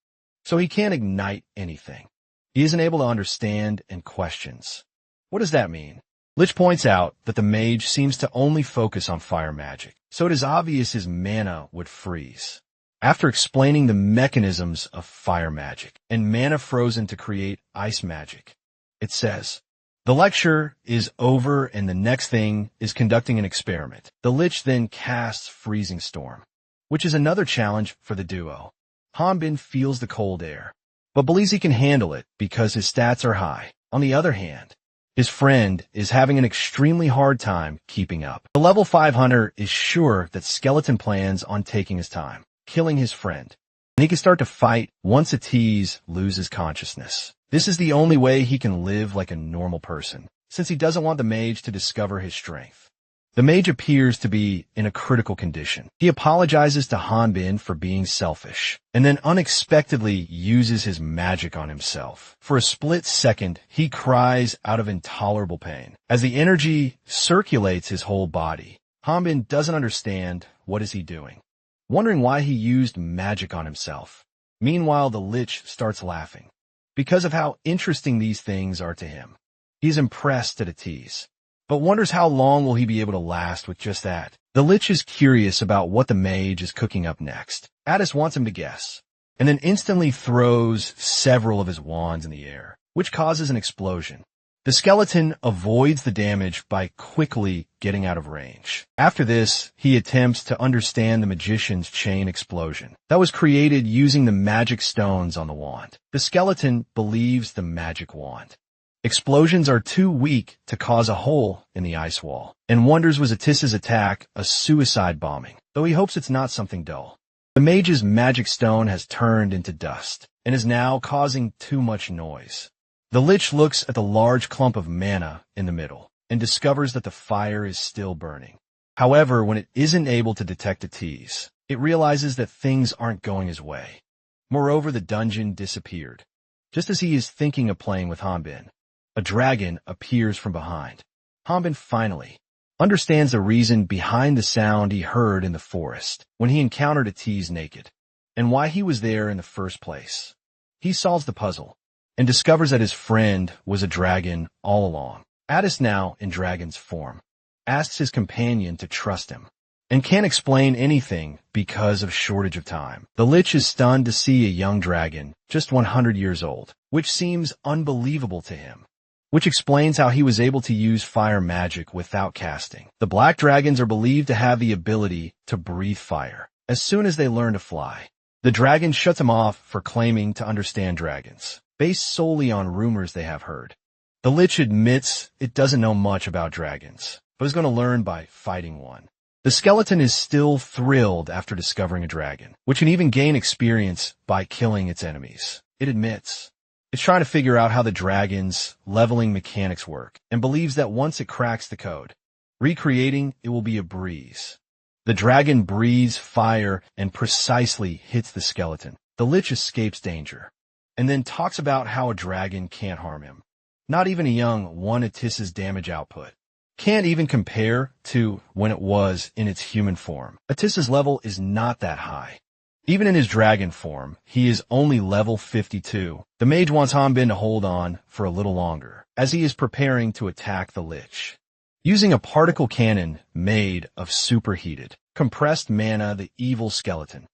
So he can't ignite anything. He isn't able to understand and questions. What does that mean? Lich points out that the mage seems to only focus on fire magic, so it is obvious his mana would freeze. After explaining the mechanisms of fire magic and mana frozen to create ice magic, it says, the lecture is over and the next thing is conducting an experiment. The Lich then casts Freezing Storm, which is another challenge for the duo. Hanbin feels the cold air, but believes he can handle it because his stats are high. On the other hand, his friend is having an extremely hard time keeping up. The level 5 hunter is sure that Skeleton plans on taking his time, killing his friend, and he can start to fight once Atiz loses consciousness. This is the only way he can live like a normal person, since he doesn't want the mage to discover his strength. The mage appears to be in a critical condition. He apologizes to Hanbin for being selfish, and then unexpectedly uses his magic on himself. For a split second, he cries out of intolerable pain. As the energy circulates his whole body, Hanbin doesn't understand what is he doing, wondering why he used magic on himself. Meanwhile, the Lich starts laughing, because of how interesting these things are to him. He's impressed at Atiz, but wonders how long will he be able to last with just that. The Lich is curious about what the mage is cooking up next. Addis wants him to guess, and then instantly throws several of his wands in the air, which causes an explosion. The skeleton avoids the damage by quickly getting out of range. After this, he attempts to understand the magician's chain explosion that was created using the magic stones on the wand. The skeleton believes the magic wand. Explosions are too weak to cause a hole in the ice wall, and wonders was Atis's attack a suicide bombing, though he hopes it's not something dull. The mage's magic stone has turned into dust and is now causing too much noise. The Lich looks at the large clump of mana in the middle and discovers that the fire is still burning. However, when it isn't able to detect a tease, it realizes that things aren't going his way. Moreover, the dungeon disappeared. Just as he is thinking of playing with Hanbin, a dragon appears from behind. Hanbin finally understands the reason behind the sound he heard in the forest when he encountered a tease naked, and why he was there in the first place. He solves the puzzle and discovers that his friend was a dragon all along. Addis, now in dragon's form, asks his companion to trust him and can't explain anything because of shortage of time. The Lich is stunned to see a young dragon, just 100 years old, which seems unbelievable to him, which explains how he was able to use fire magic without casting. The black dragons are believed to have the ability to breathe fire as soon as they learn to fly. The dragon shuts him off for claiming to understand dragons, based solely on rumors they have heard. The Lich admits it doesn't know much about dragons, but is going to learn by fighting one. The skeleton is still thrilled after discovering a dragon, which can even gain experience by killing its enemies. It admits it's trying to figure out how the dragon's leveling mechanics work, and believes that once it cracks the code, recreating it will be a breeze. The dragon breathes fire and precisely hits the skeleton. The Lich escapes danger, and then talks about how a dragon can't harm him. Not even a young one Atis's damage output can't even compare to when it was in its human form. Atis's level is not that high. Even in his dragon form, he is only level 52. The mage wants Hanbin to hold on for a little longer, as he is preparing to attack the Lich. Using a particle cannon made of superheated, compressed mana, the evil skeleton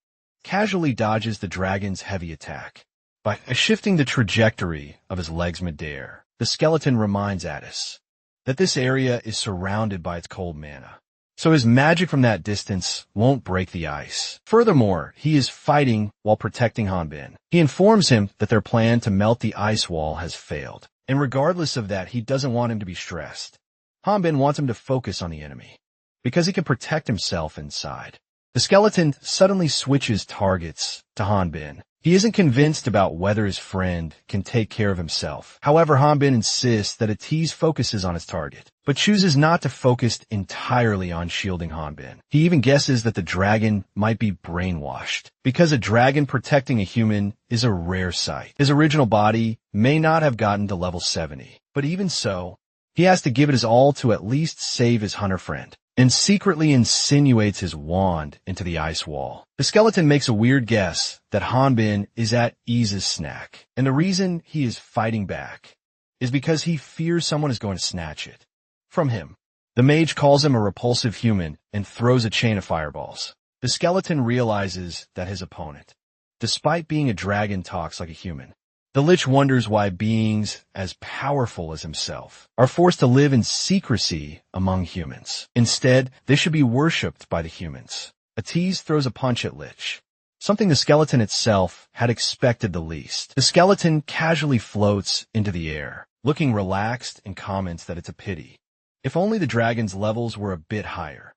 casually dodges the dragon's heavy attack. By shifting the trajectory of his legs midair, the skeleton reminds Addis that this area is surrounded by its cold mana, so his magic from that distance won't break the ice. Furthermore, he is fighting while protecting Hanbin. He informs him that their plan to melt the ice wall has failed, and regardless of that, he doesn't want him to be stressed. Hanbin wants him to focus on the enemy, because he can protect himself inside. The skeleton suddenly switches targets to Hanbin. He isn't convinced about whether his friend can take care of himself. However, Hanbin insists that Atiz focuses on his target, but chooses not to focus entirely on shielding Hanbin. He even guesses that the dragon might be brainwashed, because a dragon protecting a human is a rare sight. His original body may not have gotten to level 70, but even so, he has to give it his all to at least save his hunter friend, and secretly insinuates his wand into the ice wall. The skeleton makes a weird guess that Hanbin is at Iza's snack, and the reason he is fighting back is because he fears someone is going to snatch it from him. The mage calls him a repulsive human and throws a chain of fireballs. The skeleton realizes that his opponent, despite being a dragon, talks like a human. The Lich wonders why beings as powerful as himself are forced to live in secrecy among humans. Instead, they should be worshipped by the humans. Atiz throws a punch at Lich, something the skeleton itself had expected the least. The skeleton casually floats into the air, looking relaxed, and comments that it's a pity if only the dragon's levels were a bit higher.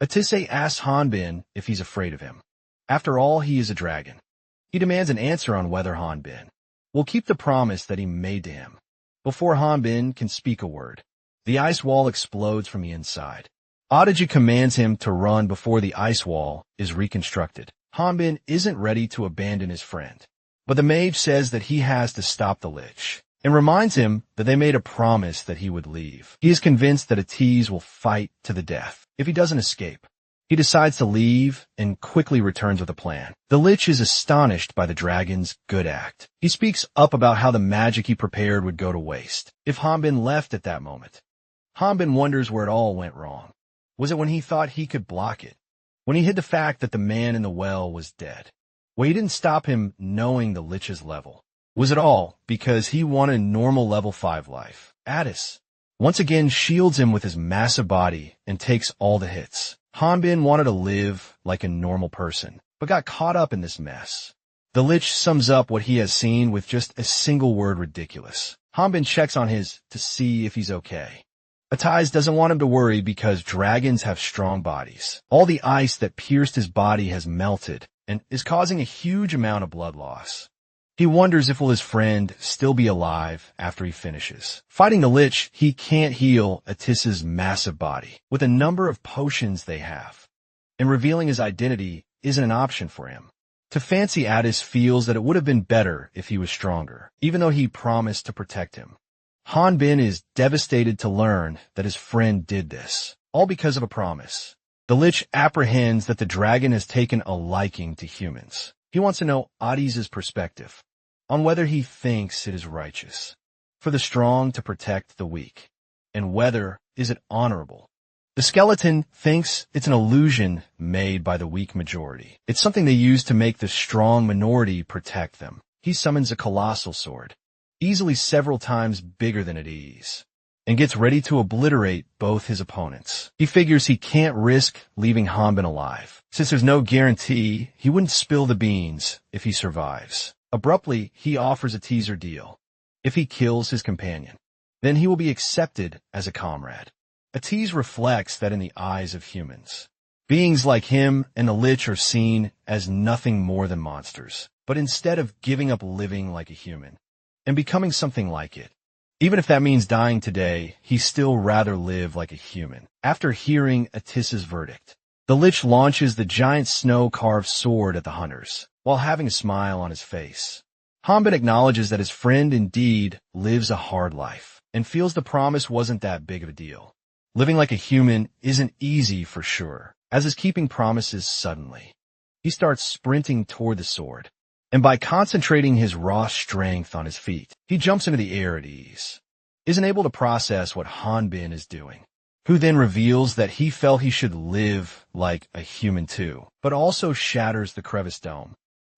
Atise asks Hanbin if he's afraid of him. After all, he is a dragon. He demands an answer on whether Hanbin will keep the promise that he made to him. Before Hanbin can speak a word, the ice wall explodes from the inside. Adaji commands him to run before the ice wall is reconstructed. Hanbin isn't ready to abandon his friend, but the mage says that he has to stop the Lich, and reminds him that they made a promise that he would leave. He is convinced that Atiz will fight to the death if he doesn't escape. He decides to leave and quickly returns with a plan. The Lich is astonished by the dragon's good act. He speaks up about how the magic he prepared would go to waste if Hanbin left at that moment. Hanbin wonders where it all went wrong. Was it when he thought he could block it? When he hid the fact that the man in the well was dead? Well, he didn't stop him knowing the Lich's level. Was it all because he wanted normal level 5 life? Addis once again shields him with his massive body and takes all the hits. Hanbin wanted to live like a normal person, but got caught up in this mess. The Lich sums up what he has seen with just a single word: ridiculous. Hanbin checks on his to see if he's okay. Atiz doesn't want him to worry because dragons have strong bodies. All the ice that pierced his body has melted and is causing a huge amount of blood loss. He wonders if will his friend still be alive after he finishes. Fighting the Lich, he can't heal Atis's massive body with a number of potions they have, and revealing his identity isn't an option for him. To fancy Atis feels that it would have been better if he was stronger, even though he promised to protect him. Hanbin is devastated to learn that his friend did this, all because of a promise. The Lich apprehends that the dragon has taken a liking to humans. He wants to know Atis's perspective on whether he thinks it is righteous for the strong to protect the weak, and whether is it honorable. The skeleton thinks it's an illusion made by the weak majority. It's something they use to make the strong minority protect them. He summons a colossal sword, easily several times bigger than it is, and gets ready to obliterate both his opponents. He figures he can't risk leaving Hanbin alive, since there's no guarantee he wouldn't spill the beans if he survives. Abruptly, he offers a teaser deal. If he kills his companion, then he will be accepted as a comrade. Atis reflects that in the eyes of humans, beings like him and the Lich are seen as nothing more than monsters. But instead of giving up living like a human and becoming something like it, even if that means dying today, he'd still rather live like a human. After hearing Atis's verdict, the Lich launches the giant snow-carved sword at the hunters, while having a smile on his face. Hanbin acknowledges that his friend indeed lives a hard life, and feels the promise wasn't that big of a deal. Living like a human isn't easy for sure, as is keeping promises suddenly. He starts sprinting toward the sword, and by concentrating his raw strength on his feet, he jumps into the air at ease. Isn't able to process what Hanbin is doing, who then reveals that he felt he should live like a human too, but also shatters the crevice dome.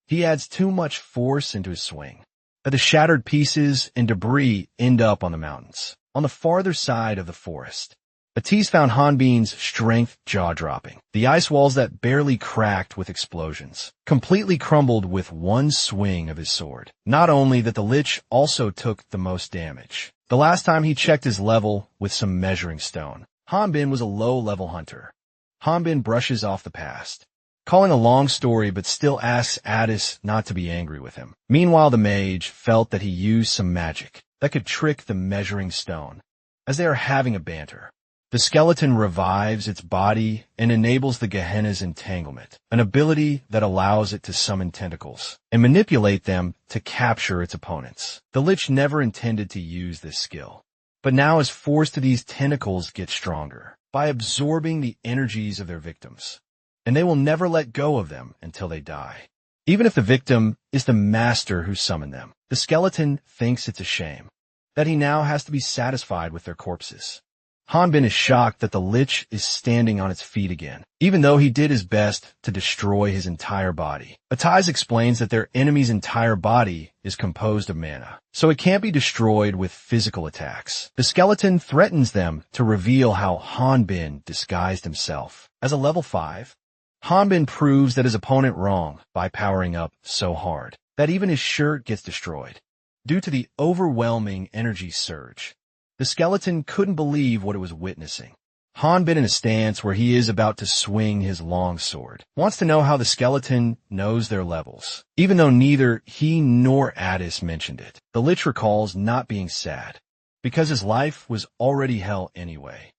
He adds too much force into his swing, that the shattered pieces and debris end up on the mountains, on the farther side of the forest. Atis found Hanbin's strength jaw-dropping. The ice walls that barely cracked with explosions completely crumbled with one swing of his sword. Not only that, the Lich also took the most damage. The last time he checked his level with some measuring stone, Hanbin was a low-level hunter. Hanbin brushes off the past, calling a long story but still asks Atis not to be angry with him. Meanwhile, the mage felt that he used some magic that could trick the measuring stone. As they are having a banter, the skeleton revives its body and enables the Gehenna's entanglement, an ability that allows it to summon tentacles and manipulate them to capture its opponents. The Lich never intended to use this skill, but now is forced to these tentacles get stronger by absorbing the energies of their victims, and they will never let go of them until they die. Even if the victim is the master who summoned them, the skeleton thinks it's a shame that he now has to be satisfied with their corpses. Hanbin is shocked that the Lich is standing on its feet again, even though he did his best to destroy his entire body. Atis explains that their enemy's entire body is composed of mana, so it can't be destroyed with physical attacks. The skeleton threatens them to reveal how Hanbin disguised himself as a level 5. Hanbin proves that his opponent wrong by powering up so hard that even his shirt gets destroyed due to the overwhelming energy surge. The skeleton couldn't believe what it was witnessing. Hanbin, in a stance where he is about to swing his long sword, wants to know how the skeleton knows their levels, even though neither he nor Atis mentioned it. The Lich recalls not being sad, because his life was already hell anyway.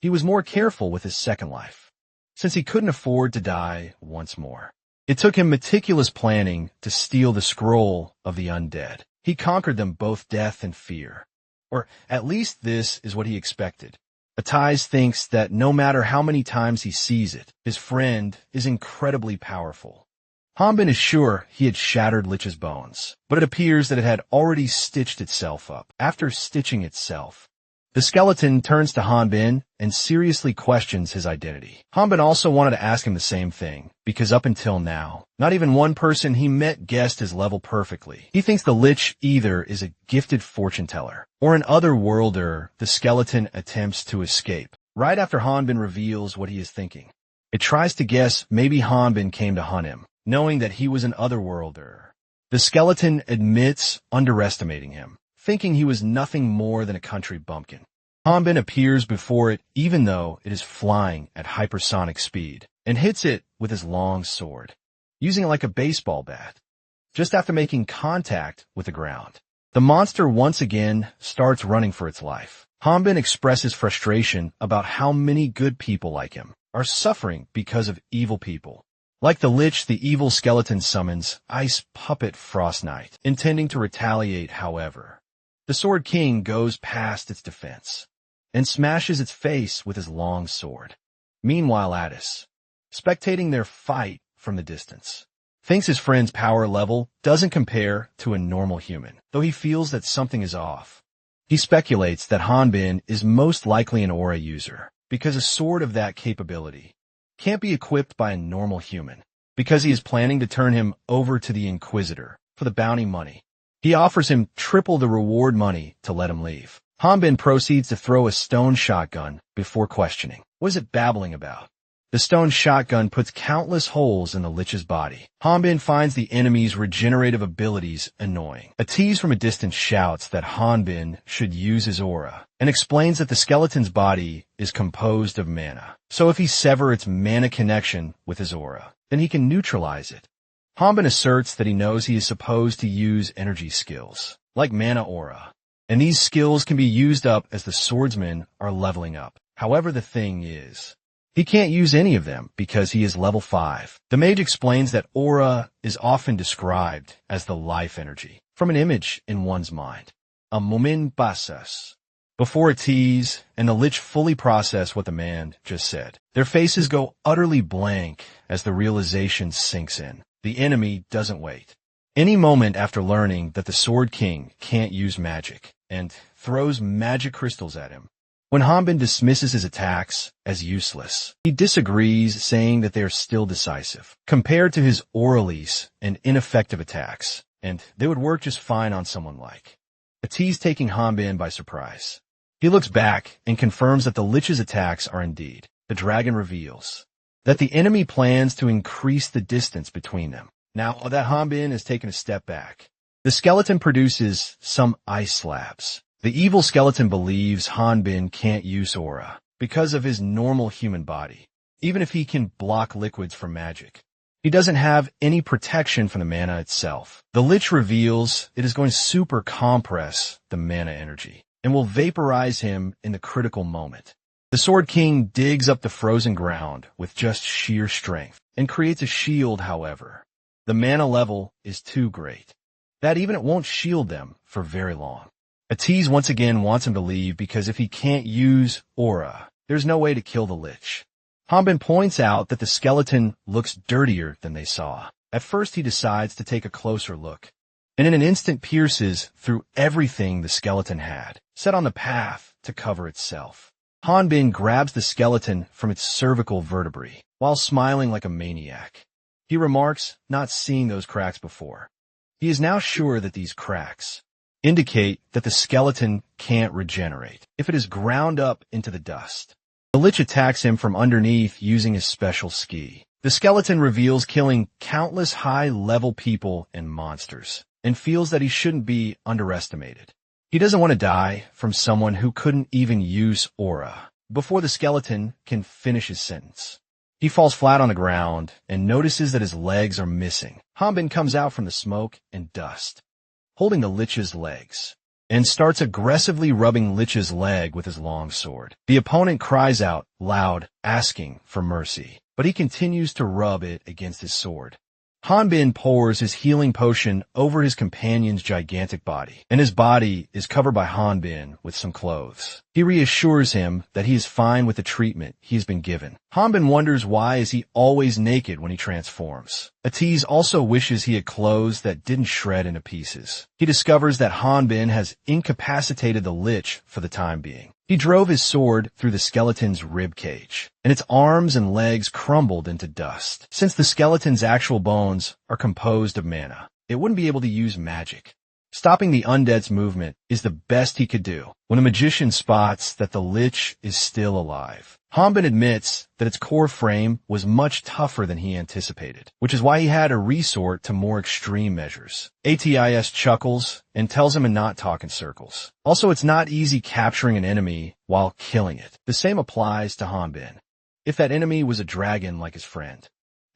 He was more careful with his second life, since he couldn't afford to die once more. It took him meticulous planning to steal the scroll of the undead. He conquered them both death and fear. Or at least this is what he expected. Atis thinks that no matter how many times he sees it, his friend is incredibly powerful. Hanbin is sure he had shattered Lich's bones, but it appears that it had already stitched itself up. After stitching itself, the skeleton turns to Hanbin and seriously questions his identity. Hanbin also wanted to ask him the same thing, because up until now, not even one person he met guessed his level perfectly. He thinks the Lich either is a gifted fortune teller, or an otherworlder. The skeleton attempts to escape right after Hanbin reveals what he is thinking. It tries to guess maybe Hanbin came to hunt him, knowing that he was an otherworlder. The skeleton admits underestimating him, thinking he was nothing more than a country bumpkin. Hanbin appears before it even though it is flying at hypersonic speed, and hits it with his long sword, using it like a baseball bat. just after making contact with the ground. The monster once again starts running for its life. Hanbin expresses frustration about how many good people like him are suffering because of evil people. Like the Lich, the evil skeleton summons Ice Puppet Frost Knight, intending to retaliate however. The Sword King goes past its defense and smashes its face with his long sword. Meanwhile, Addis, spectating their fight from the distance, thinks his friend's power level doesn't compare to a normal human, though he feels that something is off. He speculates that Hanbin is most likely an aura user, because a sword of that capability can't be equipped by a normal human, because he is planning to turn him over to the Inquisitor for the bounty money. He offers him triple the reward money to let him leave. Hanbin proceeds to throw a stone shotgun before questioning. What is it babbling about? The stone shotgun puts countless holes in the Lich's body. Hanbin finds the enemy's regenerative abilities annoying. A tease from a distance shouts that Hanbin should use his aura, and explains that the skeleton's body is composed of mana. So if he severs its mana connection with his aura, then he can neutralize it. Hanbin asserts that he knows he is supposed to use energy skills, like mana aura, and these skills can be used up as the swordsmen are leveling up. However, the thing is, he can't use any of them because he is level 5. The mage explains that aura is often described as the life energy from an image in one's mind. A moment passes before a tease and the Lich fully process what the man just said. Their faces go utterly blank as the realization sinks in. The enemy doesn't wait. Any moment after learning that the Sword King can't use magic and throws magic crystals at him. When Hanbin dismisses his attacks as useless, he disagrees, saying that they are still decisive, compared to his auralies and ineffective attacks, and they would work just fine on someone like. A tease taking Hanbin by surprise. He looks back and confirms that the Lich's attacks are indeed. The dragon reveals that the enemy plans to increase the distance between them. Now that Hanbin has taken a step back, the skeleton produces some ice slabs. The evil skeleton believes Hanbin can't use aura because of his normal human body, even if he can block liquids from magic. He doesn't have any protection from the mana itself. The Lich reveals it is going to super compress the mana energy and will vaporize him in the critical moment. The Sword King digs up the frozen ground with just sheer strength and creates a shield, however. The mana level is too great that even it won't shield them for very long. A tease once again wants him to leave because if he can't use aura, there's no way to kill the Lich. Hanbin points out that the skeleton looks dirtier than they saw. At first he decides to take a closer look, and in an instant pierces through everything the skeleton had, set on the path to cover itself. Hanbin grabs the skeleton from its cervical vertebrae, while smiling like a maniac. He remarks not seeing those cracks before. He is now sure that these cracks indicate that the skeleton can't regenerate if it is ground up into the dust. The Lich attacks him from underneath using his special ski. The skeleton reveals killing countless high-level people and monsters, and feels that he shouldn't be underestimated. He doesn't want to die from someone who couldn't even use aura before the skeleton can finish his sentence. He falls flat on the ground and notices that his legs are missing. Hanbin comes out from the smoke and dust, holding the Lich's legs, and starts aggressively rubbing Lich's leg with his long sword. The opponent cries out loud, asking for mercy, but he continues to rub it against his sword. Hanbin pours his healing potion over his companion's gigantic body, and his body is covered by Hanbin with some clothes. He reassures him that he is fine with the treatment he has been given. Hanbin wonders why is he always naked when he transforms. Atiz also wishes he had clothes that didn't shred into pieces. He discovers that Hanbin has incapacitated the Lich for the time being. He drove his sword through the skeleton's rib cage, and its arms and legs crumbled into dust. Since the skeleton's actual bones are composed of mana, it wouldn't be able to use magic. Stopping the undead's movement is the best he could do when a magician spots that the Lich is still alive. Hanbin admits that its core frame was much tougher than he anticipated, which is why he had to resort to more extreme measures. Atis chuckles and tells him to not talk in circles. Also, it's not easy capturing an enemy while killing it. The same applies to Hanbin. If that enemy was a dragon like his friend,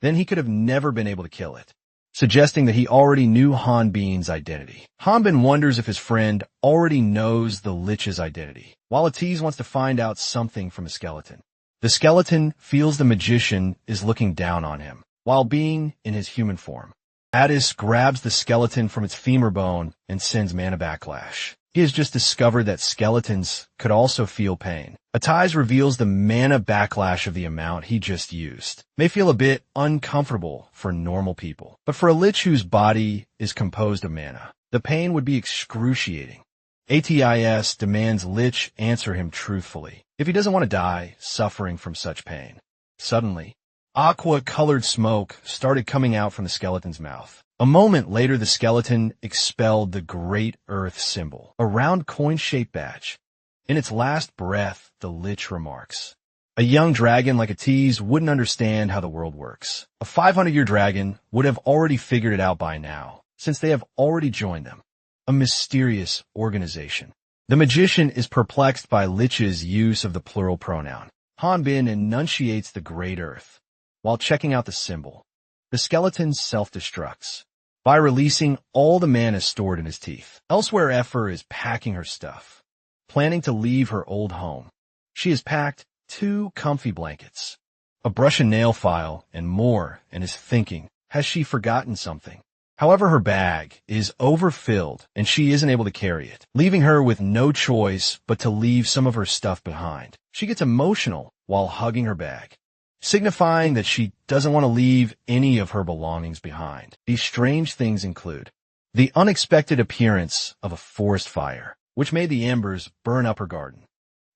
then he could have never been able to kill it. suggesting that he already knew Hanbin's identity. Hanbin wonders if his friend already knows the Lich's identity, while Atiz wants to find out something from the skeleton. The skeleton feels the magician is looking down on him, while being in his human form. Addis grabs the skeleton from its femur bone and sends mana backlash. He has just discovered that skeletons could also feel pain. Atiz reveals the mana backlash of the amount he just used. May feel a bit uncomfortable for normal people, but for a lich whose body is composed of mana, the pain would be excruciating. Atis demands Lich answer him truthfully, if he doesn't want to die suffering from such pain. Suddenly, aqua-colored smoke started coming out from the skeleton's mouth. A moment later, the skeleton expelled the Great Earth symbol, a round coin-shaped badge. In its last breath, the Lich remarks, "A young dragon like Atiz wouldn't understand how the world works. A 500-year dragon would have already figured it out by now, since they have already joined them. A mysterious organization." The magician is perplexed by Lich's use of the plural pronoun. Hanbin enunciates the Great Earth. While checking out the symbol, the skeleton self-destructs by releasing all the mana stored in his teeth. Elsewhere, Ephor is packing her stuff, planning to leave her old home. She has packed 2 comfy blankets, a brush and nail file, and more, and is thinking, has she forgotten something? However, her bag is overfilled and she isn't able to carry it, leaving her with no choice but to leave some of her stuff behind. She gets emotional while hugging her bag, signifying that she doesn't want to leave any of her belongings behind. These strange things include the unexpected appearance of a forest fire, which made the embers burn up her garden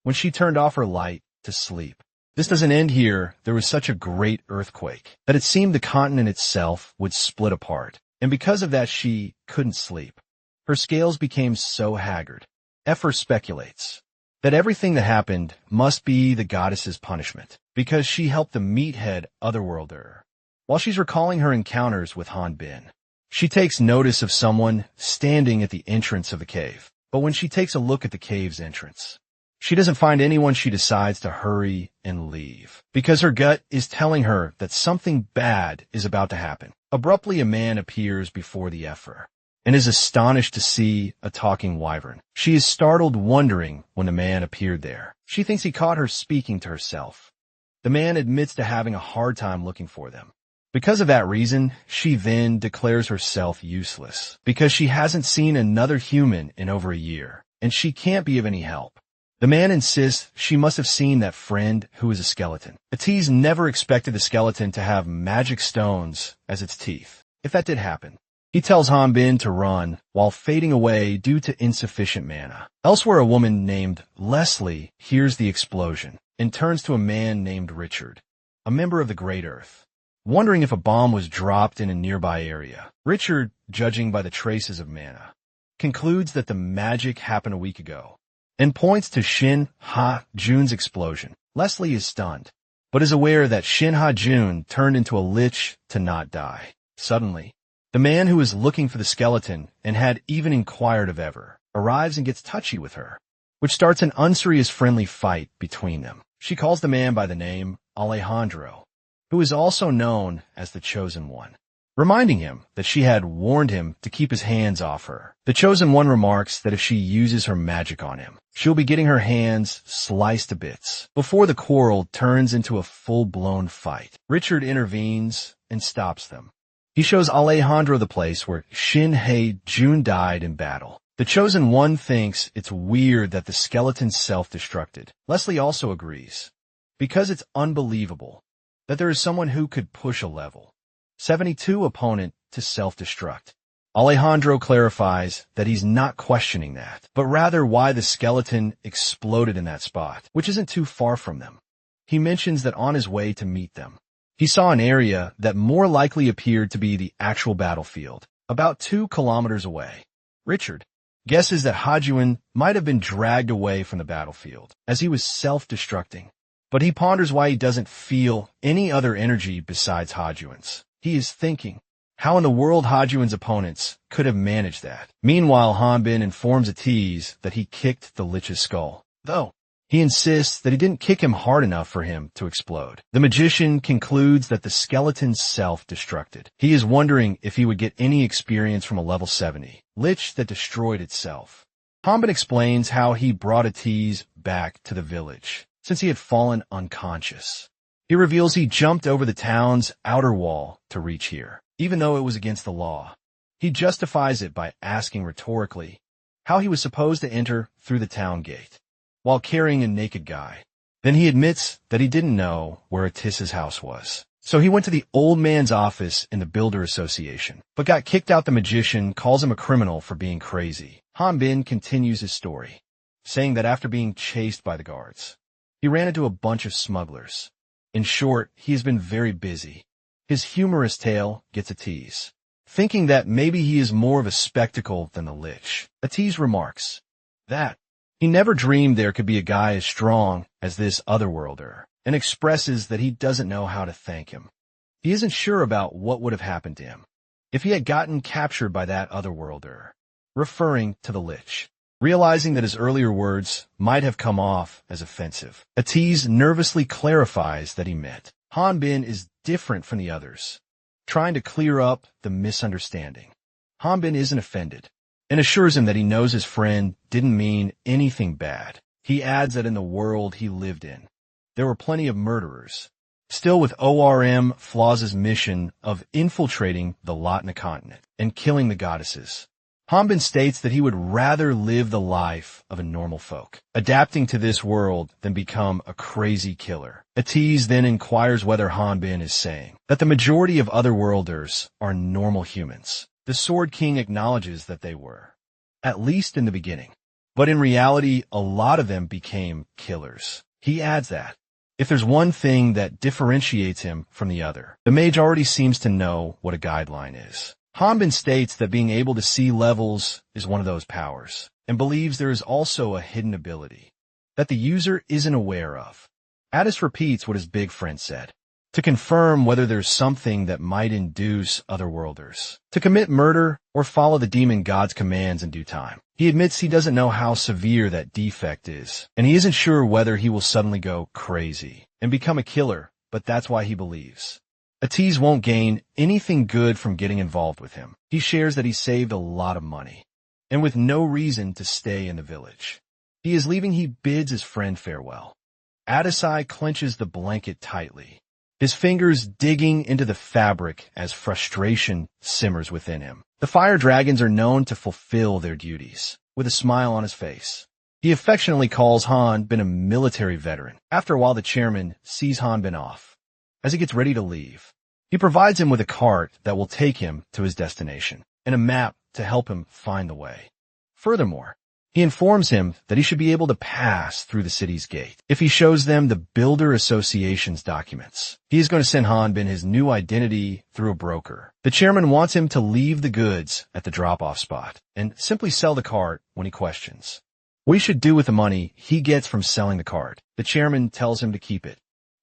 when she turned off her light to sleep. This doesn't end here. There was such a great earthquake that it seemed the continent itself would split apart. And because of that, she couldn't sleep. Her scales became so haggard. Ephor speculates that everything that happened must be the goddess's punishment, because she helped the meathead otherworlder. While she's recalling her encounters with Hanbin, she takes notice of someone standing at the entrance of the cave. But when she takes a look at the cave's entrance, she doesn't find anyone. She decides to hurry and leave, because her gut is telling her that something bad is about to happen. Abruptly, a man appears before the Ephor and is astonished to see a talking wyvern. She is startled, wondering when the man appeared there. She thinks he caught her speaking to herself. The man admits to having a hard time looking for them. Because of that reason, she then declares herself useless, because she hasn't seen another human in over a year, and she can't be of any help. The man insists she must have seen that friend who is a skeleton. Atiz never expected the skeleton to have magic stones as its teeth. If that did happen, he tells Hanbin to run while fading away due to insufficient mana. Elsewhere, a woman named Leslie hears the explosion and turns to a man named Richard, a member of the Great Earth, wondering if a bomb was dropped in a nearby area. Richard, judging by the traces of mana, concludes that the magic happened a week ago, and points to Shin Ha-jun's explosion. Leslie is stunned, but is aware that Shin Ha-jun turned into a lich to not die. Suddenly, the man who is looking for the skeleton and had even inquired of Ever arrives and gets touchy with her, which starts an unserious friendly fight between them. She calls the man by the name Alejandro, who is also known as the Chosen One, reminding him that she had warned him to keep his hands off her. The Chosen One remarks that if she uses her magic on him, she'll be getting her hands sliced to bits before the quarrel turns into a full-blown fight. Richard intervenes and stops them. He shows Alejandro the place where Shin Ha-jun died in battle. The Chosen One thinks it's weird that the skeleton self-destructed. Leslie also agrees, because it's unbelievable that there is someone who could push a level 72 opponent to self-destruct. Alejandro clarifies that he's not questioning that, but rather why the skeleton exploded in that spot, which isn't too far from them. He mentions that on his way to meet them, he saw an area that more likely appeared to be the actual battlefield, about 2 kilometers away. Richard guesses that Ha-jun might have been dragged away from the battlefield, as he was self-destructing, but he ponders why he doesn't feel any other energy besides Ha-jun's. He is thinking, how in the world Ha-jun's opponents could have managed that? Meanwhile, Hanbin informs Atiz that he kicked the lich's skull, though He insists that he didn't kick him hard enough for him to explode. The magician concludes that the skeleton self-destructed. He is wondering if he would get any experience from a level 70 lich that destroyed itself. Hanbin explains how he brought Atiz back to the village, since he had fallen unconscious. He reveals he jumped over the town's outer wall to reach here, even though it was against the law. He justifies it by asking rhetorically how he was supposed to enter through the town gate while carrying a naked guy. Then he admits that he didn't know where Atiz's house was. So he went to the old man's office in the Builder Association, but got kicked out. The magician calls him a criminal for being crazy. Hanbin continues his story, saying that after being chased by the guards, he ran into a bunch of smugglers. In short, he has been very busy. His humorous tale gets Atiz thinking that maybe he is more of a spectacle than the lich. Atiz remarks that he never dreamed there could be a guy as strong as this otherworlder, and expresses that he doesn't know how to thank him. He isn't sure about what would have happened to him if he had gotten captured by that otherworlder, referring to the lich. Realizing that his earlier words might have come off as offensive, Atiz nervously clarifies that he meant Hanbin is different from the others, trying to clear up the misunderstanding. Hanbin isn't offended and assures him that he knows his friend didn't mean anything bad. He adds that in the world he lived in, there were plenty of murderers. Still, with ORM Flaws's mission of infiltrating the Latna continent and killing the goddesses, Hanbin states that he would rather live the life of a normal folk, adapting to this world than become a crazy killer. Atiz then inquires whether Hanbin is saying that the majority of otherworlders are normal humans. The Sword King acknowledges that they were, at least in the beginning. But in reality, a lot of them became killers. He adds that if there's one thing that differentiates him from the other, the mage already seems to know what a guideline is. Hanbin states that being able to see levels is one of those powers, and believes there is also a hidden ability that the user isn't aware of. Addis repeats what his big friend said, to confirm whether there's something that might induce otherworlders to commit murder or follow the demon god's commands in due time. He admits he doesn't know how severe that defect is, and he isn't sure whether he will suddenly go crazy and become a killer, but that's why he believes Atiz won't gain anything good from getting involved with him. He shares that he saved a lot of money, and with no reason to stay in the village. He is leaving. He bids his friend farewell. Addisai clenches the blanket tightly, his fingers digging into the fabric as frustration simmers within him. The fire dragons are known to fulfill their duties with a smile on his face. He affectionately calls Hanbin a military veteran. After a while, the chairman sees Hanbin off. As he gets ready to leave, he provides him with a cart that will take him to his destination and a map to help him find the way. Furthermore, he informs him that he should be able to pass through the city's gate if he shows them the Builder Association's documents. He is going to send Hanbin his new identity through a broker. The chairman wants him to leave the goods at the drop-off spot and simply sell the cart when he questions what he should do with the money he gets from selling the cart. The chairman tells him to keep it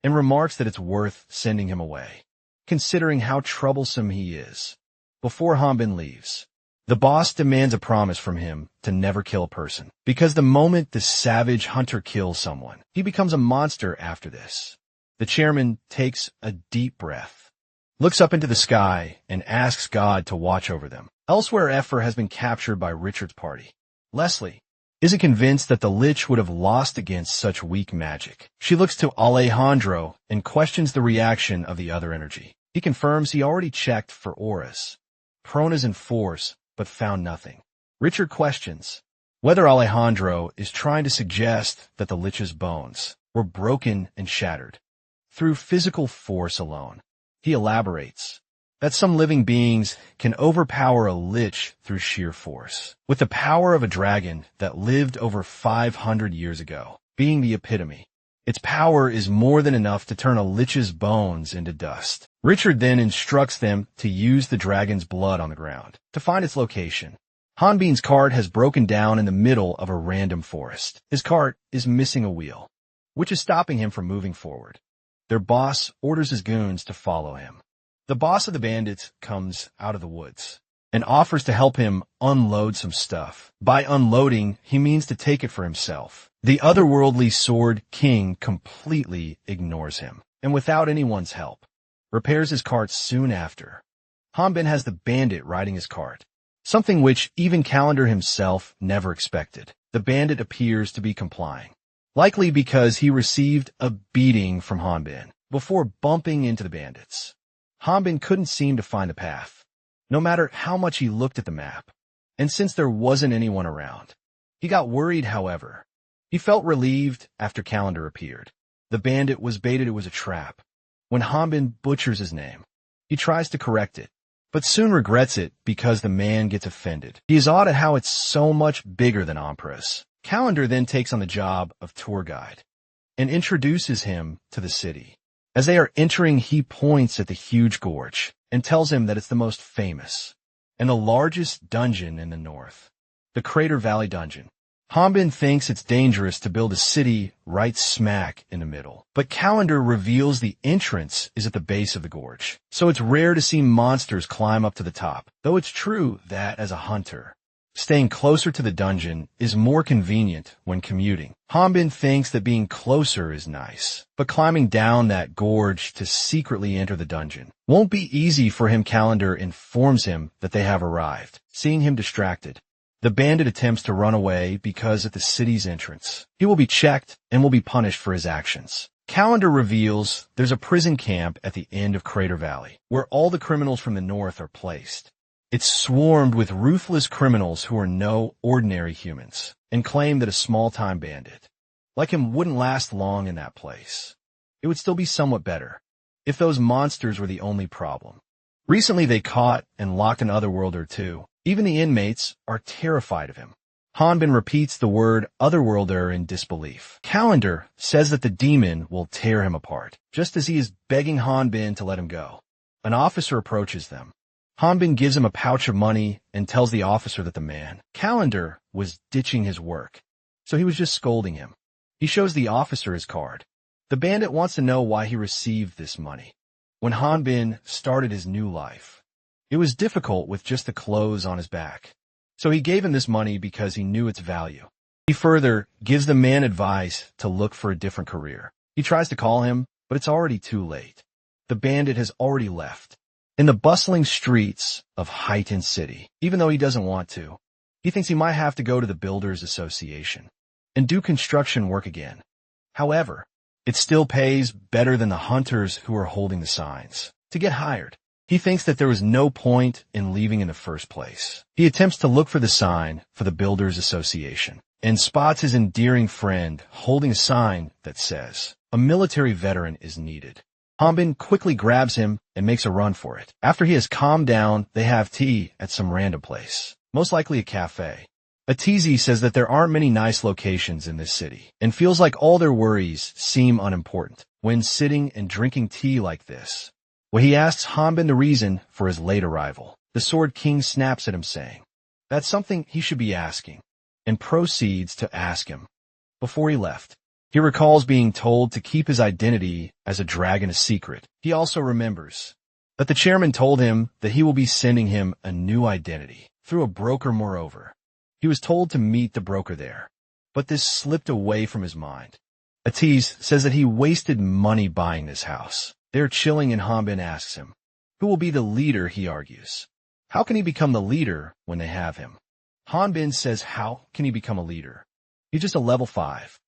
and remarks that it's worth sending him away, considering how troublesome he is. Before Hanbin leaves, the boss demands a promise from him to never kill a person, because the moment the savage hunter kills someone, he becomes a monster after this. The chairman takes a deep breath, looks up into the sky, and asks God to watch over them. Elsewhere, Epher has been captured by Richard's party. Leslie isn't convinced that the lich would have lost against such weak magic. She looks to Alejandro and questions the reaction of the other energy. He confirms he already checked for auras, pronas, and force, but found nothing. Richard questions whether Alejandro is trying to suggest that the lich's bones were broken and shattered through physical force alone. He elaborates that some living beings can overpower a lich through sheer force, with the power of a dragon that lived over 500 years ago being the epitome. Its power is more than enough to turn a lich's bones into dust. Richard then instructs them to use the dragon's blood on the ground to find its location. Hanbin's cart has broken down in the middle of a random forest. His cart is missing a wheel, which is stopping him from moving forward. Their boss orders his goons to follow him. The boss of the bandits comes out of the woods and offers to help him unload some stuff. By unloading, he means to take it for himself. The otherworldly Sword King completely ignores him, and without anyone's help, repairs his cart soon after. Hanbin has the bandit riding his cart, something which even Calendar himself never expected. The bandit appears to be complying, likely because he received a beating from Hanbin before bumping into the bandits. Hanbin couldn't seem to find the path, no matter how much he looked at the map, and since there wasn't anyone around. He got worried, however. He felt relieved after Calendar appeared. The bandit was baited it was a trap. When Hanbin butchers his name, he tries to correct it, but soon regrets it because the man gets offended. He is awed at how it's so much bigger than Empress. Calendar then takes on the job of tour guide and introduces him to the city. As they are entering, he points at the huge gorge and tells him that it's the most famous and the largest dungeon in the north, the Crater Valley Dungeon. Hanbin thinks it's dangerous to build a city right smack in the middle, but Calendar reveals the entrance is at the base of the gorge, so it's rare to see monsters climb up to the top, though it's true that as a hunter, staying closer to the dungeon is more convenient when commuting. Hanbin thinks that being closer is nice, but climbing down that gorge to secretly enter the dungeon won't be easy for him. Calendar informs him that they have arrived. Seeing him distracted, the bandit attempts to run away because at the city's entrance, he will be checked and will be punished for his actions. Calendar reveals there's a prison camp at the end of Crater Valley, where all the criminals from the north are placed. It's swarmed with ruthless criminals who are no ordinary humans, and claim that a small-time bandit like him wouldn't last long in that place. It would still be somewhat better if those monsters were the only problem. Recently they caught and locked an otherworlder too. Even the inmates are terrified of him. Hanbin repeats the word otherworlder in disbelief. Calendar says that the demon will tear him apart, just as he is begging Hanbin to let him go. An officer approaches them. Hanbin gives him a pouch of money and tells the officer that the man, Calendar, was ditching his work, so he was just scolding him. He shows the officer his card. The bandit wants to know why he received this money. When Hanbin started his new life, it was difficult with just the clothes on his back, so he gave him this money because he knew its value. He further gives the man advice to look for a different career. He tries to call him, but it's already too late. The bandit has already left. In the bustling streets of Heighten City, even though he doesn't want to, he thinks he might have to go to the Builders Association and do construction work again. However, it still pays better than the hunters who are holding the signs to get hired. He thinks that there was no point in leaving in the first place. He attempts to look for the sign for the Builders Association and spots his endearing friend holding a sign that says, "A military veteran is needed." Hanbin quickly grabs him and makes a run for it. After he has calmed down, they have tea at some random place, most likely a cafe. Atizi says that there aren't many nice locations in this city and feels like all their worries seem unimportant when sitting and drinking tea like this. When he asks Hanbin the reason for his late arrival, the Sword King snaps at him saying, that's something he should be asking, and proceeds to ask him. Before he left, he recalls being told to keep his identity as a dragon a secret. He also remembers that the chairman told him that he will be sending him a new identity through a broker. Moreover, he was told to meet the broker there, but this slipped away from his mind. Atiz says that he wasted money buying this house. They're chilling and Hanbin asks him, who will be the leader, he argues. How can he become the leader when they have him? Hanbin says how can he become a leader? He's just a level 5.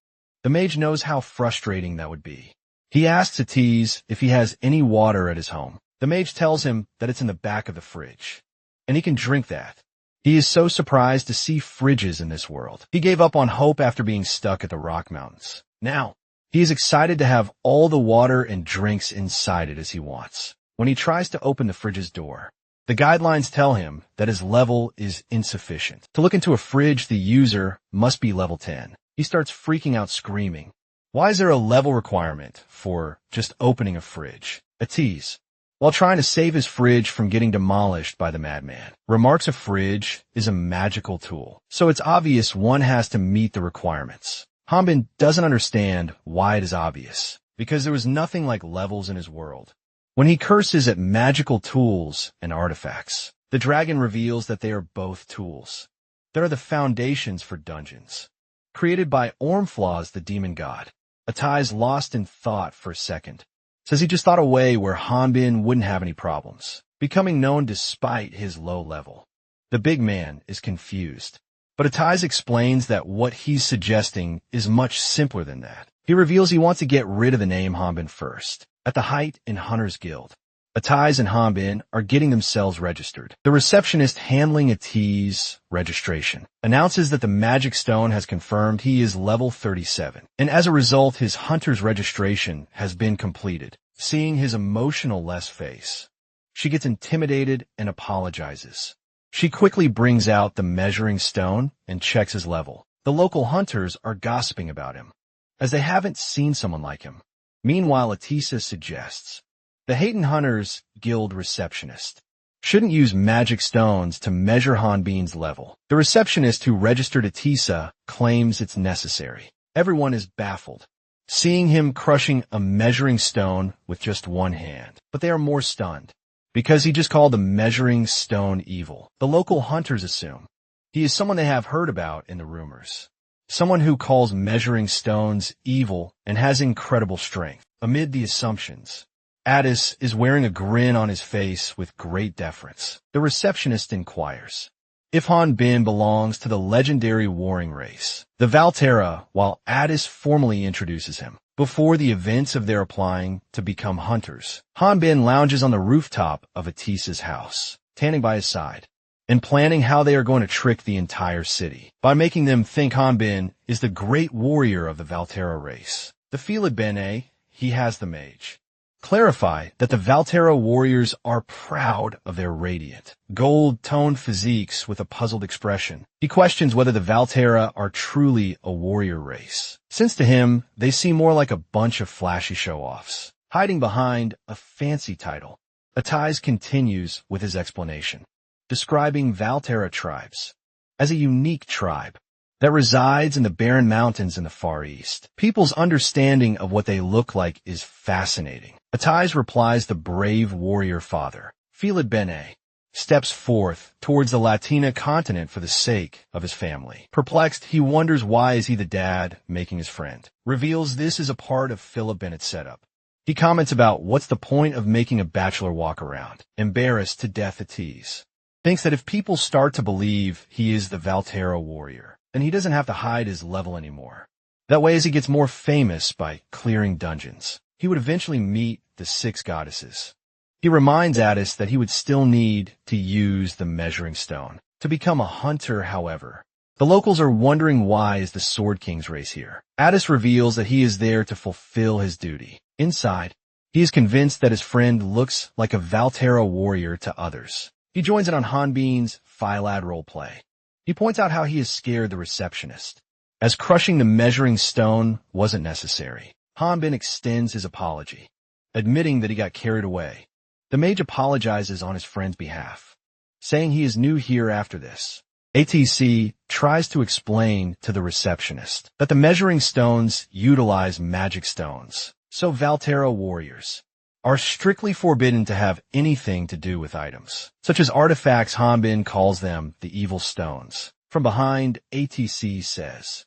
The mage knows how frustrating that would be. He asks Atiz if he has any water at his home. The mage tells him that it's in the back of the fridge, and he can drink that. He is so surprised to see fridges in this world. He gave up on hope after being stuck at the Rock Mountains. Now, he is excited to have all the water and drinks inside it as he wants. When he tries to open the fridge's door, the guidelines tell him that his level is insufficient. To look into a fridge, the user must be level 10. He starts freaking out, screaming, why is there a level requirement for just opening a fridge? Atiz, while trying to save his fridge from getting demolished by the madman, remarks a fridge is a magical tool, so it's obvious one has to meet the requirements. Hanbin doesn't understand why it is obvious, because there was nothing like levels in his world. When he curses at magical tools and artifacts, The dragon reveals that they are both tools. They are the foundations for dungeons. Created by Ormflaws, the demon god. Atai's lost in thought for a second. Says he just thought a way where Hanbin wouldn't have any problems, becoming known despite his low level. The big man is confused, but Atai's explains that what he's suggesting is much simpler than that. He reveals he wants to get rid of the name Hanbin first. At the height in Hunter's Guild, Atai's and Hanbin are getting themselves registered. The receptionist handling Atai's registration announces that the magic stone has confirmed he is level 37, and as a result his hunter's registration has been completed. Seeing his emotional-less face, she gets intimidated and apologizes. She quickly brings out the measuring stone and checks his level. The local hunters are gossiping about him, as they haven't seen someone like him. Meanwhile, Atisa suggests the Hayton Hunters Guild receptionist shouldn't use magic stones to measure Hanbin's level. The receptionist who registered Atisa claims it's necessary. Everyone is baffled, seeing him crushing a measuring stone with just one hand, but they are more stunned because he just called the measuring stone evil. The local hunters assume he is someone they have heard about in the rumors, someone who calls measuring stones evil and has incredible strength. Amid the assumptions, Addis is wearing a grin on his face with great deference. The receptionist inquires if Hanbin belongs to the legendary warring race, the Valterra, while Addis formally introduces him. Before the events of their applying to become hunters, Hanbin lounges on the rooftop of Atisa's house, tanning by his side, and planning how they are going to trick the entire city by making them think Hanbin is the great warrior of the Valterra race. The Philid Bene, he has the mage, clarify that the Valterra warriors are proud of their radiant, gold-toned physiques with a puzzled expression. He questions whether the Valterra are truly a warrior race, since to him, they seem more like a bunch of flashy show-offs, hiding behind a fancy title. Atai's continues with his explanation, describing Valterra tribes as a unique tribe that resides in the barren mountains in the Far East. People's understanding of what they look like is fascinating. Atai's replies the brave warrior father, Philid Bene, steps forth towards the Latina continent for the sake of his family. Perplexed, he wonders why is he the dad making his friend. Reveals this is a part of Philip Bennett's setup. He comments about what's the point of making a bachelor walk around. Embarrassed to death Atai's thinks that if people start to believe he is the Valterra warrior, then he doesn't have to hide his level anymore. That way, as he gets more famous by clearing dungeons, he would eventually meet the 6 goddesses. He reminds Addis that he would still need to use the measuring stone to become a hunter, however. The locals are wondering why is the Sword King's race here. Addis reveals that he is there to fulfill his duty. Inside, he is convinced that his friend looks like a Valterra warrior to others. He joins in on Hanbin's Philad roleplay. He points out how he has scared the receptionist, as crushing the measuring stone wasn't necessary. Hanbin extends his apology, admitting that he got carried away. The mage apologizes on his friend's behalf, saying he is new here after this. ATC tries to explain to the receptionist that the measuring stones utilize magic stones, so Valterra warriors are strictly forbidden to have anything to do with items, such as artifacts. Hanbin calls them the evil stones. From behind, ATC says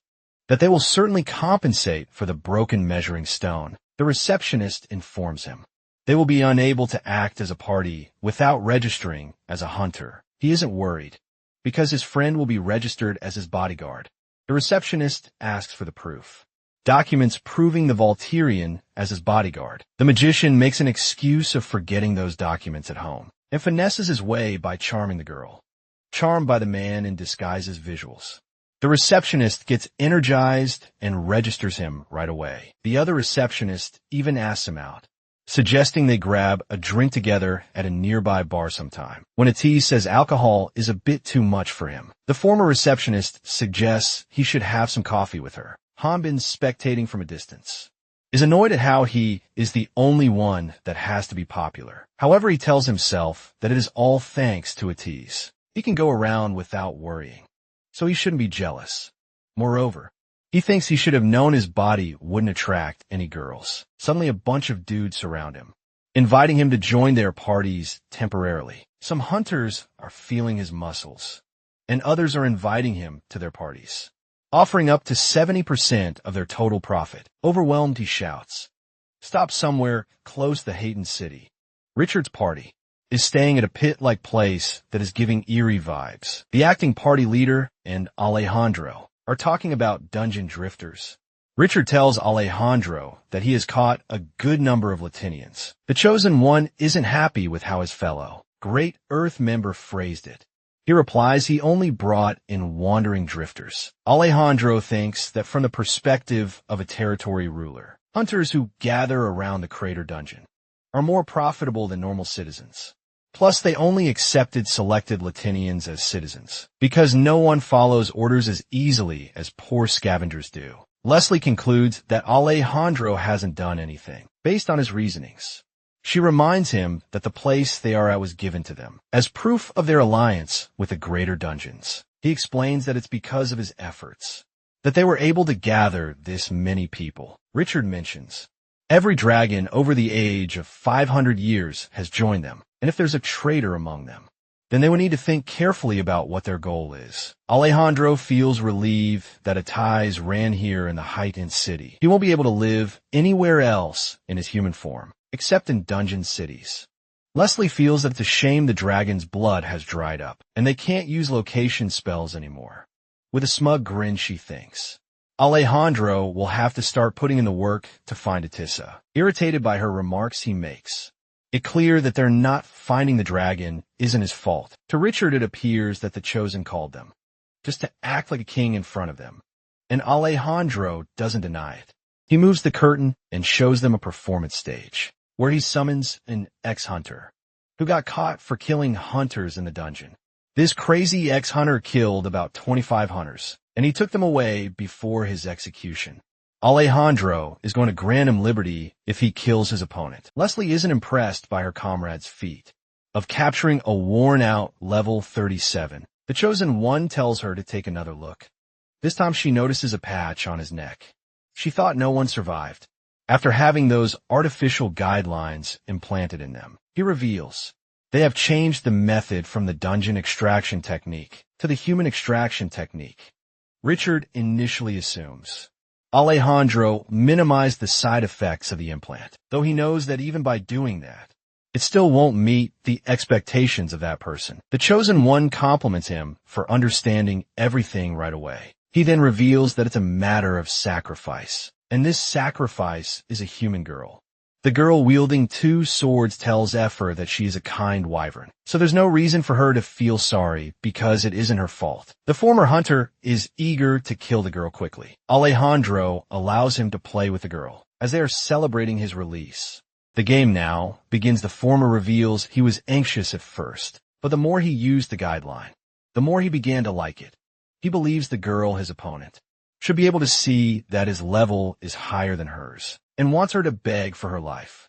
that they will certainly compensate for the broken measuring stone. The receptionist informs him they will be unable to act as a party without registering as a hunter. He isn't worried, because his friend will be registered as his bodyguard. The receptionist asks for the proof. Documents proving the Valterian as his bodyguard. The magician makes an excuse of forgetting those documents at home and finesses his way by charming the girl, charmed by the man in disguise's visuals. The receptionist gets energized and registers him right away. The other receptionist even asks him out, suggesting they grab a drink together at a nearby bar sometime. When Atis says alcohol is a bit too much for him, the former receptionist suggests he should have some coffee with her. Hanbin, spectating from a distance, is annoyed at how he is the only one that has to be popular. However, he tells himself that it is all thanks to Atis. He can go around without worrying, so he shouldn't be jealous. Moreover, he thinks he should have known his body wouldn't attract any girls. Suddenly, a bunch of dudes surround him, inviting him to join their parties temporarily. Some hunters are feeling his muscles, and others are inviting him to their parties, offering up to 70% of their total profit. Overwhelmed, he shouts, "Stop somewhere close to Hayden City." Richard's party is staying at a pit-like place that is giving eerie vibes. The acting party leader and Alejandro are talking about dungeon drifters. Richard tells Alejandro that he has caught a good number of Latinians. The Chosen One isn't happy with how his fellow Great Earth member phrased it. He replies he only brought in wandering drifters. Alejandro thinks that from the perspective of a territory ruler, hunters who gather around the crater dungeon are more profitable than normal citizens. Plus, they only accepted selected Latinians as citizens, because no one follows orders as easily as poor scavengers do. Leslie concludes that Alejandro hasn't done anything, based on his reasonings. She reminds him that the place they are at was given to them, as proof of their alliance with the greater dungeons. He explains that it's because of his efforts that they were able to gather this many people. Richard mentions, every dragon over the age of 500 years has joined them, and if there's a traitor among them, then they will need to think carefully about what their goal is. Alejandro feels relieved that Atai's ran here in the heightened city. He won't be able to live anywhere else in his human form, except in dungeon cities. Leslie feels that it's a shame the dragon's blood has dried up, and they can't use location spells anymore. With a smug grin, she thinks Alejandro will have to start putting in the work to find Atissa. Irritated by her remarks, he makes it clear that they're not finding the dragon isn't his fault. To Richard, it appears that the Chosen called them, just to act like a king in front of them, and Alejandro doesn't deny it. He moves the curtain and shows them a performance stage, where he summons an ex-hunter, who got caught for killing hunters in the dungeon. This crazy ex-hunter killed about 25 hunters, and he took them away before his execution. Alejandro is going to grant him liberty if he kills his opponent. Leslie isn't impressed by her comrade's feat of capturing a worn-out level 37. The Chosen One tells her to take another look. This time she notices a patch on his neck. She thought no one survived after having those artificial guidelines implanted in them. He reveals they have changed the method from the dungeon extraction technique to the human extraction technique. Richard initially assumes Alejandro minimized the side effects of the implant, though he knows that even by doing that, it still won't meet the expectations of that person. The Chosen One compliments him for understanding everything right away. He then reveals that it's a matter of sacrifice, and this sacrifice is a human girl. The girl wielding 2 swords tells Effer that she is a kind wyvern, so there's no reason for her to feel sorry because it isn't her fault. The former hunter is eager to kill the girl quickly. Alejandro allows him to play with the girl as they are celebrating his release. The game now begins. The former reveals he was anxious at first, but the more he used the guideline, the more he began to like it. He believes the girl, his opponent, should be able to see that his level is higher than hers, and wants her to beg for her life.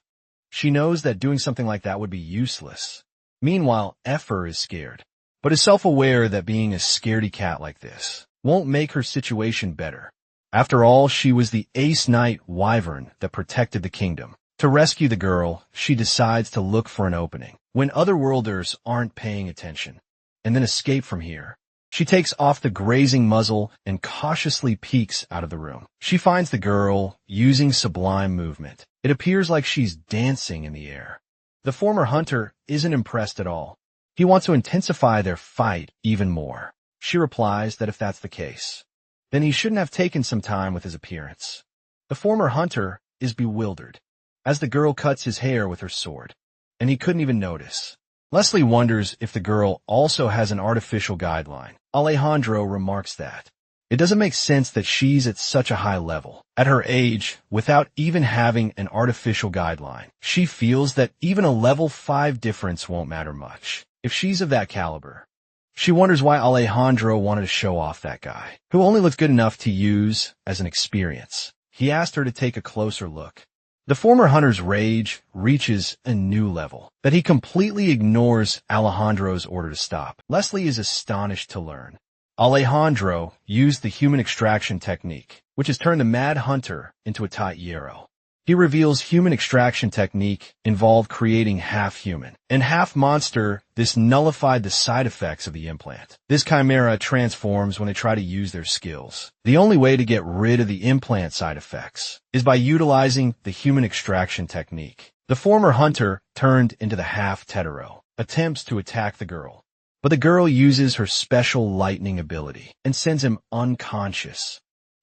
She knows that doing something like that would be useless. Meanwhile, Effer is scared, but is self-aware that being a scaredy cat like this won't make her situation better. After all, she was the Ace Knight Wyvern that protected the kingdom. To rescue the girl, she decides to look for an opening when otherworlders aren't paying attention, and then escape from here. She takes off the grazing muzzle and cautiously peeks out of the room. She finds the girl using sublime movement. It appears like she's dancing in the air. The former hunter isn't impressed at all. He wants to intensify their fight even more. She replies that if that's the case, then he shouldn't have taken some time with his appearance. The former hunter is bewildered as the girl cuts his hair with her sword, and he couldn't even notice. Leslie wonders if the girl also has an artificial guideline. Alejandro remarks that it doesn't make sense that she's at such a high level at her age without even having an artificial guideline. She feels that even a level 5 difference won't matter much if she's of that caliber. She wonders why Alejandro wanted to show off that guy, who only looks good enough to use as an experience. He asked her to take a closer look. The former hunter's rage reaches a new level that he completely ignores Alejandro's order to stop. Leslie is astonished to learn Alejandro used the human extraction technique, which has turned the mad hunter into a tight hierro. He reveals human extraction technique involved creating half-human and half-monster. This nullified the side effects of the implant. This chimera transforms when they try to use their skills. The only way to get rid of the implant side effects is by utilizing the human extraction technique. The former hunter, turned into the half-tetero, attempts to attack the girl, but the girl uses her special lightning ability and sends him unconscious.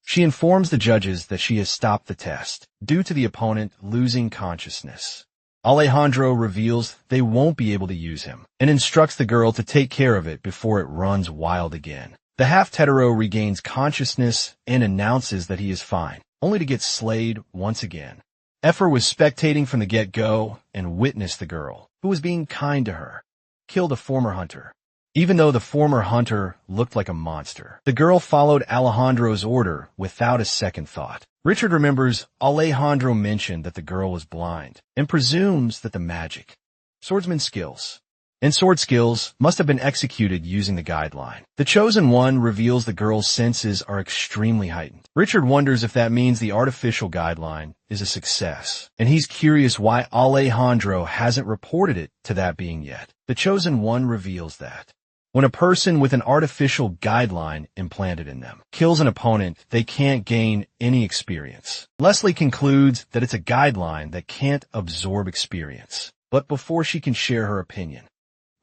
She informs the judges that she has stopped the test due to the opponent losing consciousness. Alejandro reveals they won't be able to use him and instructs the girl to take care of it before it runs wild again. The half-tetero regains consciousness and announces that he is fine, only to get slayed once again. Effer was spectating from the get-go and witnessed the girl, who was being kind to her, kill the former hunter. Even though the former hunter looked like a monster, the girl followed Alejandro's order without a second thought. Richard remembers Alejandro mentioned that the girl was blind and presumes that the magic, swordsman skills, and sword skills must have been executed using the guideline. The Chosen One reveals the girl's senses are extremely heightened. Richard wonders if that means the artificial guideline is a success, and he's curious why Alejandro hasn't reported it to that being yet. The Chosen One reveals that when a person with an artificial guideline implanted in them kills an opponent, they can't gain any experience. Leslie concludes that it's a guideline that can't absorb experience. But before she can share her opinion,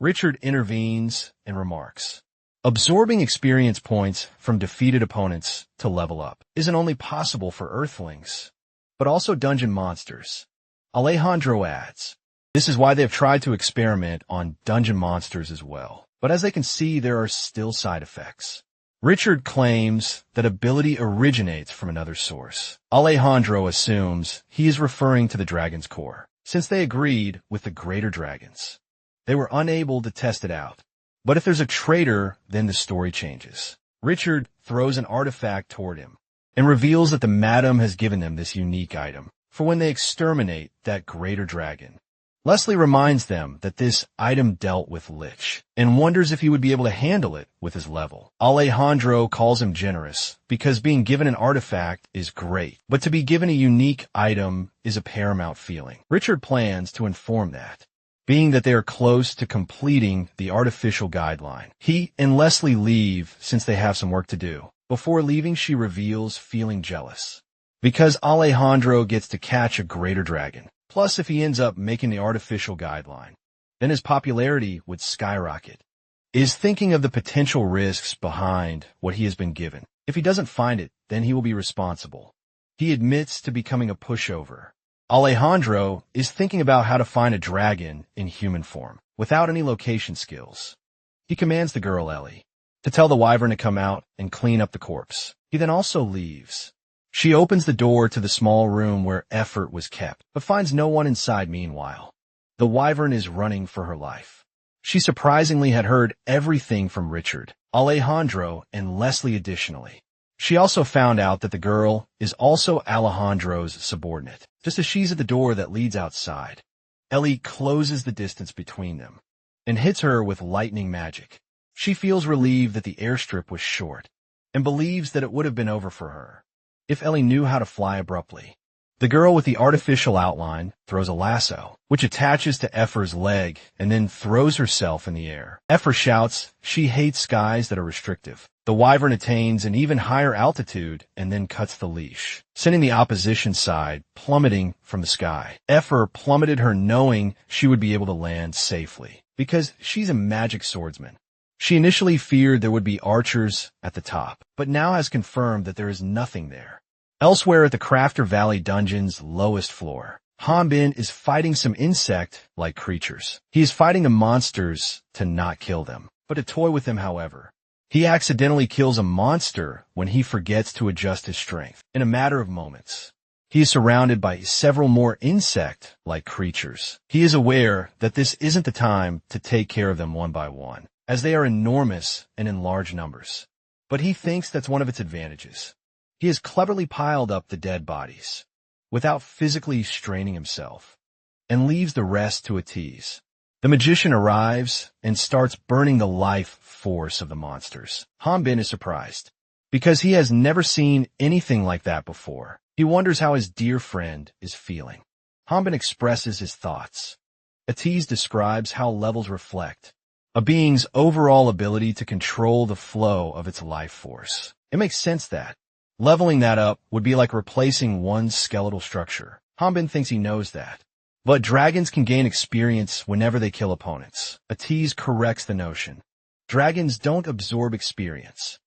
Richard intervenes and remarks, absorbing experience points from defeated opponents to level up isn't only possible for Earthlings, but also dungeon monsters. Alejandro adds, this is why they've tried to experiment on dungeon monsters as well. But as they can see, there are still side effects. Richard claims that ability originates from another source. Alejandro assumes he is referring to the dragon's core, since they agreed with the greater dragons. They were unable to test it out. But if there's a traitor, then the story changes. Richard throws an artifact toward him and reveals that the madam has given them this unique item for when they exterminate that greater dragon. Leslie reminds them that this item dealt with Lich and wonders if he would be able to handle it with his level. Alejandro calls him generous because being given an artifact is great, but to be given a unique item is a paramount feeling. Richard plans to inform that, being that they are close to completing the artificial guideline. He and Leslie leave since they have some work to do. Before leaving, she reveals feeling jealous because Alejandro gets to catch a greater dragon. Plus, if he ends up making the artificial guideline, then his popularity would skyrocket. Is thinking of the potential risks behind what he has been given. If he doesn't find it, then he will be responsible. He admits to becoming a pushover. Alejandro is thinking about how to find a dragon in human form, without any location skills. He commands the girl Ellie to tell the wyvern to come out and clean up the corpse. He then also leaves. She opens the door to the small room where Effort was kept, but finds no one inside meanwhile. The wyvern is running for her life. She surprisingly had heard everything from Richard, Alejandro, and Leslie additionally. She also found out that the girl is also Alejandro's subordinate, just as she's at the door that leads outside. Ellie closes the distance between them and hits her with lightning magic. She feels relieved that the airstrip was short and believes that it would have been over for her if Ellie knew how to fly abruptly. The girl with the artificial outline throws a lasso, which attaches to Effer's leg and then throws herself in the air. Effer shouts she hates skies that are restrictive. The wyvern attains an even higher altitude and then cuts the leash, sending the opposition side plummeting from the sky. Effer plummeted her knowing she would be able to land safely, because she's a magic swordsman. She initially feared there would be archers at the top, but now has confirmed that there is nothing there. Elsewhere at the Crafter Valley dungeon's lowest floor, Hanbin is fighting some insect-like creatures. He is fighting the monsters to not kill them, but to toy with them however. He accidentally kills a monster when he forgets to adjust his strength. In a matter of moments, he is surrounded by several more insect-like creatures. He is aware that this isn't the time to take care of them one by one, as they are enormous and in large numbers. But he thinks that's one of its advantages. He has cleverly piled up the dead bodies, without physically straining himself, and leaves the rest to a tease. The magician arrives and starts burning the life force of the monsters. Hanbin is surprised. because he has never seen anything like that before. He wonders how his dear friend is feeling. Hanbin expresses his thoughts. Atiz describes how levels reflect a being's overall ability to control the flow of its life force. It makes sense that leveling that up would be like replacing one's skeletal structure. Hanbin thinks he knows that. But dragons can gain experience whenever they kill opponents. Atiz corrects the notion. Dragons don't absorb experience.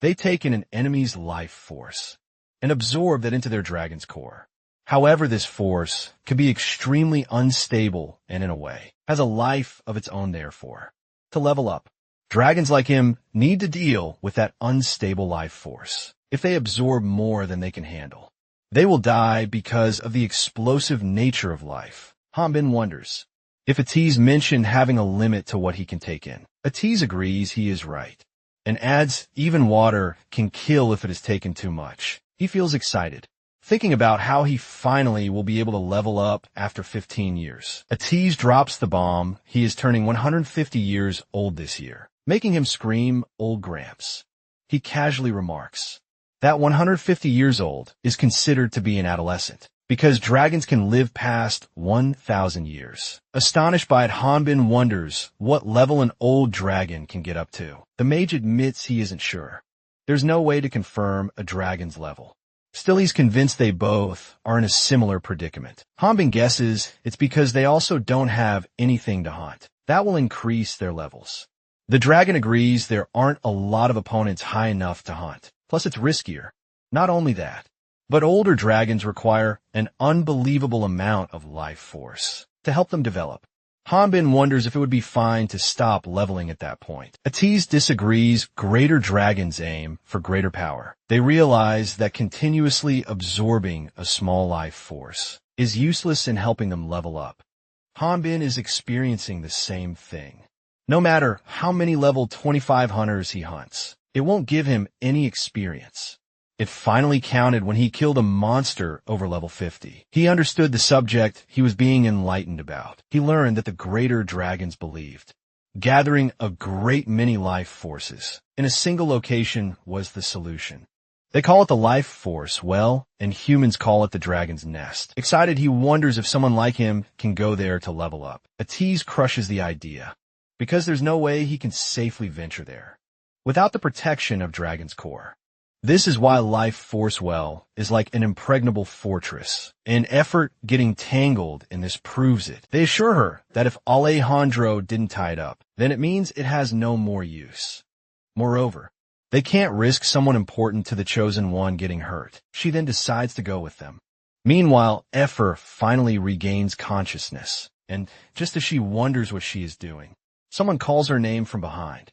They take in an enemy's life force and absorb that into their dragon's core. However, this force can be extremely unstable and, in a way, has a life of its own therefore. To level up, dragons like him need to deal with that unstable life force. If they absorb more than they can handle, they will die because of the explosive nature of life. Hanbin wonders if Atiz mentioned having a limit to what he can take in. Atiz agrees he is right, and adds even water can kill if it is taken too much. He feels excited, thinking about how he finally will be able to level up after 15 years. Atiz drops the bomb. He is turning 150 years old this year, making him scream, "Old Gramps." He casually remarks that 150 years old is considered to be an adolescent, because dragons can live past 1,000 years. Astonished by it, Hanbin wonders what level an old dragon can get up to. The mage admits he isn't sure. There's no way to confirm a dragon's level. Still, he's convinced they both are in a similar predicament. Hanbin guesses it's because they also don't have anything to hunt. That will increase their levels. The dragon agrees there aren't a lot of opponents high enough to hunt. Plus, it's riskier. Not only that, but older dragons require an unbelievable amount of life force to help them develop. Hanbin wonders if it would be fine to stop leveling at that point. Atiz disagrees. Greater dragons aim for greater power. They realize that continuously absorbing a small life force is useless in helping them level up. Hanbin is experiencing the same thing. No matter how many level 25 hunters he hunts, it won't give him any experience. It finally counted when he killed a monster over level 50. He understood the subject he was being enlightened about. He learned that the greater dragons believed gathering a great many life forces in a single location was the solution. They call it the life force well, and humans call it the dragon's nest. Excited, he wonders if someone like him can go there to level up. Atiz crushes the idea, because there's no way he can safely venture there without the protection of Dragon's Core. This is why Life Force Well is like an impregnable fortress. An effort getting tangled in this proves it. They assure her that if Alejandro didn't tie it up, then it means it has no more use. Moreover, they can't risk someone important to the Chosen One getting hurt. She then decides to go with them. Meanwhile, Ephor finally regains consciousness, and just as she wonders what she is doing, someone calls her name from behind.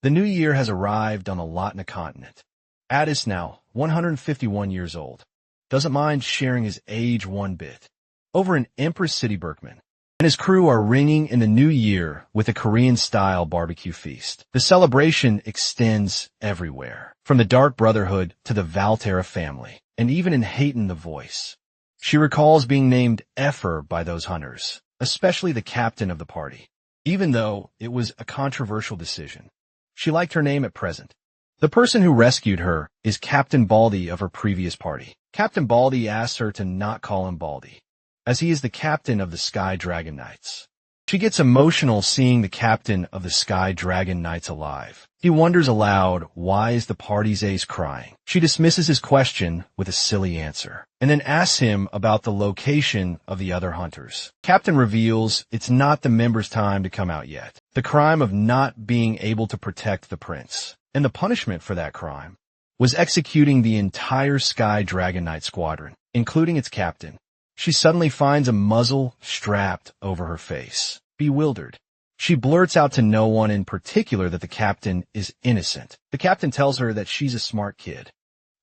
The new year has arrived on the Latna continent. Addis, now 151 years old, doesn't mind sharing his age one bit. Over in Empress City, Berkman and his crew are ringing in the new year with a Korean-style barbecue feast. The celebration extends everywhere, from the Dark Brotherhood to the Valterra family, and even in Hayton the Voice. She recalls being named Ephor by those hunters, especially the captain of the party. Even though it was a controversial decision, she liked her name at present. The person who rescued her is Captain Baldy of her previous party. Captain Baldy asks her to not call him Baldy, as he is the captain of the Sky Dragon Knights. She gets emotional seeing the captain of the Sky Dragon Knights alive. He wonders aloud, why is the party's ace crying? She dismisses his question with a silly answer, and then asks him about the location of the other hunters. Captain reveals it's not the members' time to come out yet. The crime of not being able to protect the prince, and the punishment for that crime, was executing the entire Sky Dragon Knight squadron, including its captain. She suddenly finds a muzzle strapped over her face. Bewildered, she blurts out to no one in particular that the captain is innocent. The captain tells her that she's a smart kid.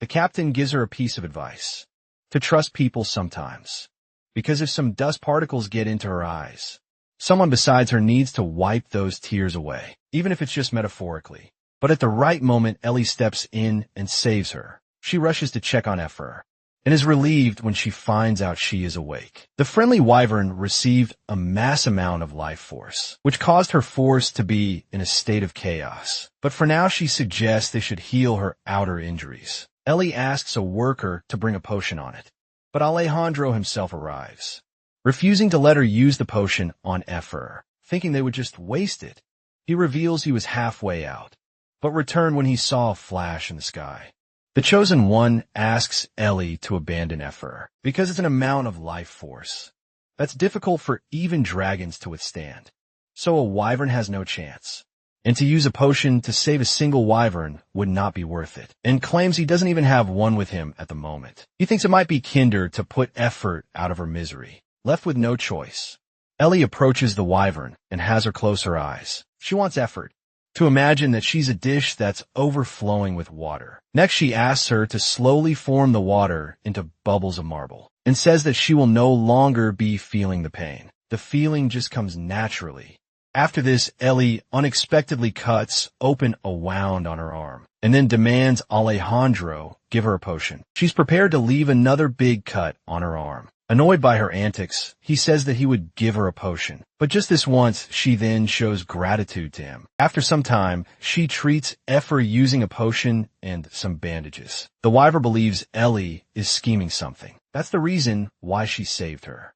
The captain gives her a piece of advice: to trust people sometimes, because if some dust particles get into her eyes, someone besides her needs to wipe those tears away, even if it's just metaphorically. But at the right moment, Ellie steps in and saves her. She rushes to check on Ephor, and is relieved when she finds out she is awake. The friendly wyvern received a mass amount of life force, which caused her force to be in a state of chaos. But for now, she suggests they should heal her outer injuries. Ellie asks a worker to bring a potion on it, but Alejandro himself arrives, refusing to let her use the potion on Effer, thinking they would just waste it. He reveals he was halfway out, but returned when he saw a flash in the sky. The Chosen One asks Ellie to abandon Effer because it's an amount of life force that's difficult for even dragons to withstand. So a wyvern has no chance, and to use a potion to save a single wyvern would not be worth it, and claims he doesn't even have one with him at the moment. He thinks it might be kinder to put Effort out of her misery. Left with no choice, Ellie approaches the wyvern and has her close her eyes. She wants Effort to imagine that she's a dish that's overflowing with water. Next, she asks her to slowly form the water into bubbles of marble and says that she will no longer be feeling the pain. The feeling just comes naturally. After this, Ellie unexpectedly cuts open a wound on her arm and then demands Alejandro give her a potion. She's prepared to leave another big cut on her arm. Annoyed by her antics, he says that he would give her a potion. But just this once, she then shows gratitude to him. After some time, she treats Effer using a potion and some bandages. The wyvern believes Ellie is scheming something. That's the reason why she saved her.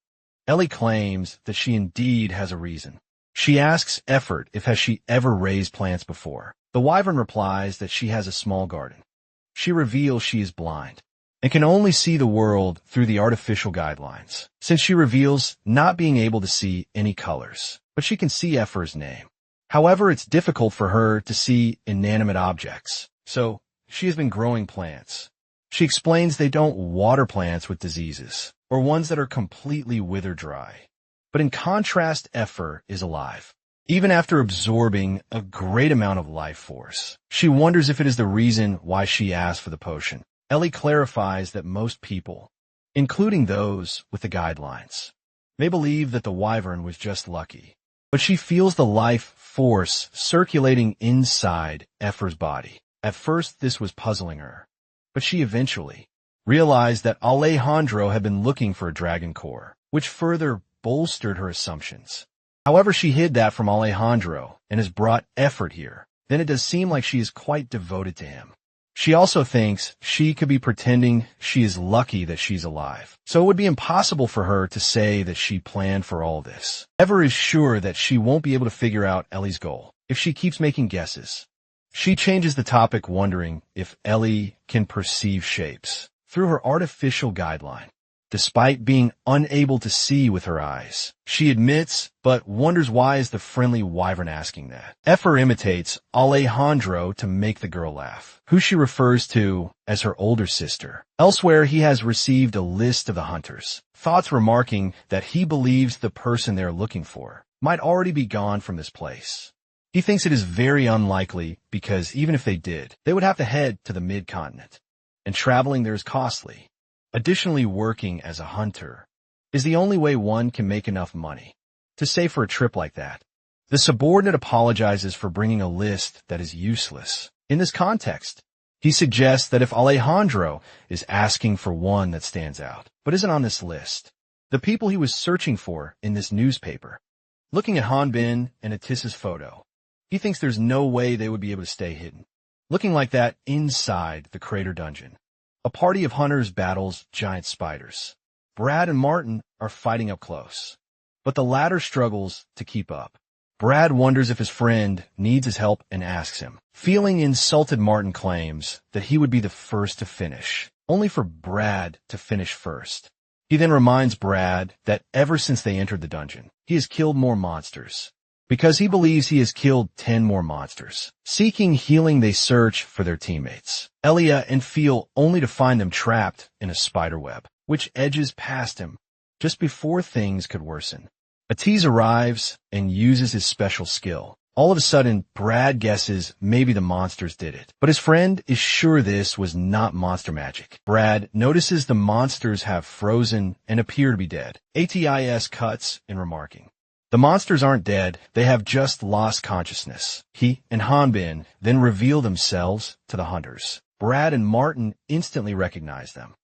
Ellie claims that she indeed has a reason. She asks Effort if has she ever raised plants before. The wyvern replies that she has a small garden. She reveals she is blind and can only see the world through the artificial guidelines, since she reveals not being able to see any colors, but she can see Effer's name. However, it's difficult for her to see inanimate objects, so she has been growing plants. She explains they don't water plants with diseases, or ones that are completely wither dry. But in contrast, Effer is alive, even after absorbing a great amount of life force. She wonders if it is the reason why she asked for the potion. Ellie clarifies that most people, including those with the guidelines, may believe that the wyvern was just lucky, but she feels the life force circulating inside Effer's body. At first, this was puzzling her, but she eventually realized that Alejandro had been looking for a dragon core, which further bolstered her assumptions. However, she hid that from Alejandro and has brought Effort here. Then it does seem like she is quite devoted to him. She also thinks she could be pretending she is lucky that she's alive. So it would be impossible for her to say that she planned for all this. Ever is sure that she won't be able to figure out Ellie's goal if she keeps making guesses. She changes the topic, wondering if Ellie can perceive shapes through her artificial guideline, despite being unable to see with her eyes. She admits, but wonders why is the friendly wyvern asking that. Effer imitates Alejandro to make the girl laugh, who she refers to as her older sister. Elsewhere, he has received a list of the hunters, thoughts remarking that he believes the person they're looking for might already be gone from this place. He thinks it is very unlikely because even if they did, they would have to head to the mid-continent, and traveling there is costly. Additionally, working as a hunter is the only way one can make enough money to save for a trip like that. The subordinate apologizes for bringing a list that is useless. In this context, he suggests that if Alejandro is asking for one that stands out, but isn't on this list, the people he was searching for in this newspaper. Looking at Hanbin and Atissa's photo, he thinks there's no way they would be able to stay hidden, looking like that inside the crater dungeon. A party of hunters battles giant spiders. Brad and Martin are fighting up close, but the latter struggles to keep up. Brad wonders if his friend needs his help and asks him. Feeling insulted, Martin claims that he would be the first to finish, only for Brad to finish first. He then reminds Brad that ever since they entered the dungeon, he has killed more monsters, because he believes he has killed 10 more monsters. Seeking healing, they search for their teammates, Elia and Feel, only to find them trapped in a spider web, which edges past him just before things could worsen. Atiz arrives and uses his special skill. All of a sudden, Brad guesses maybe the monsters did it, but his friend is sure this was not monster magic. Brad notices the monsters have frozen and appear to be dead. Atis cuts in remarking, the monsters aren't dead, they have just lost consciousness. He and Hanbin then reveal themselves to the hunters. Brad and Martin instantly recognize them.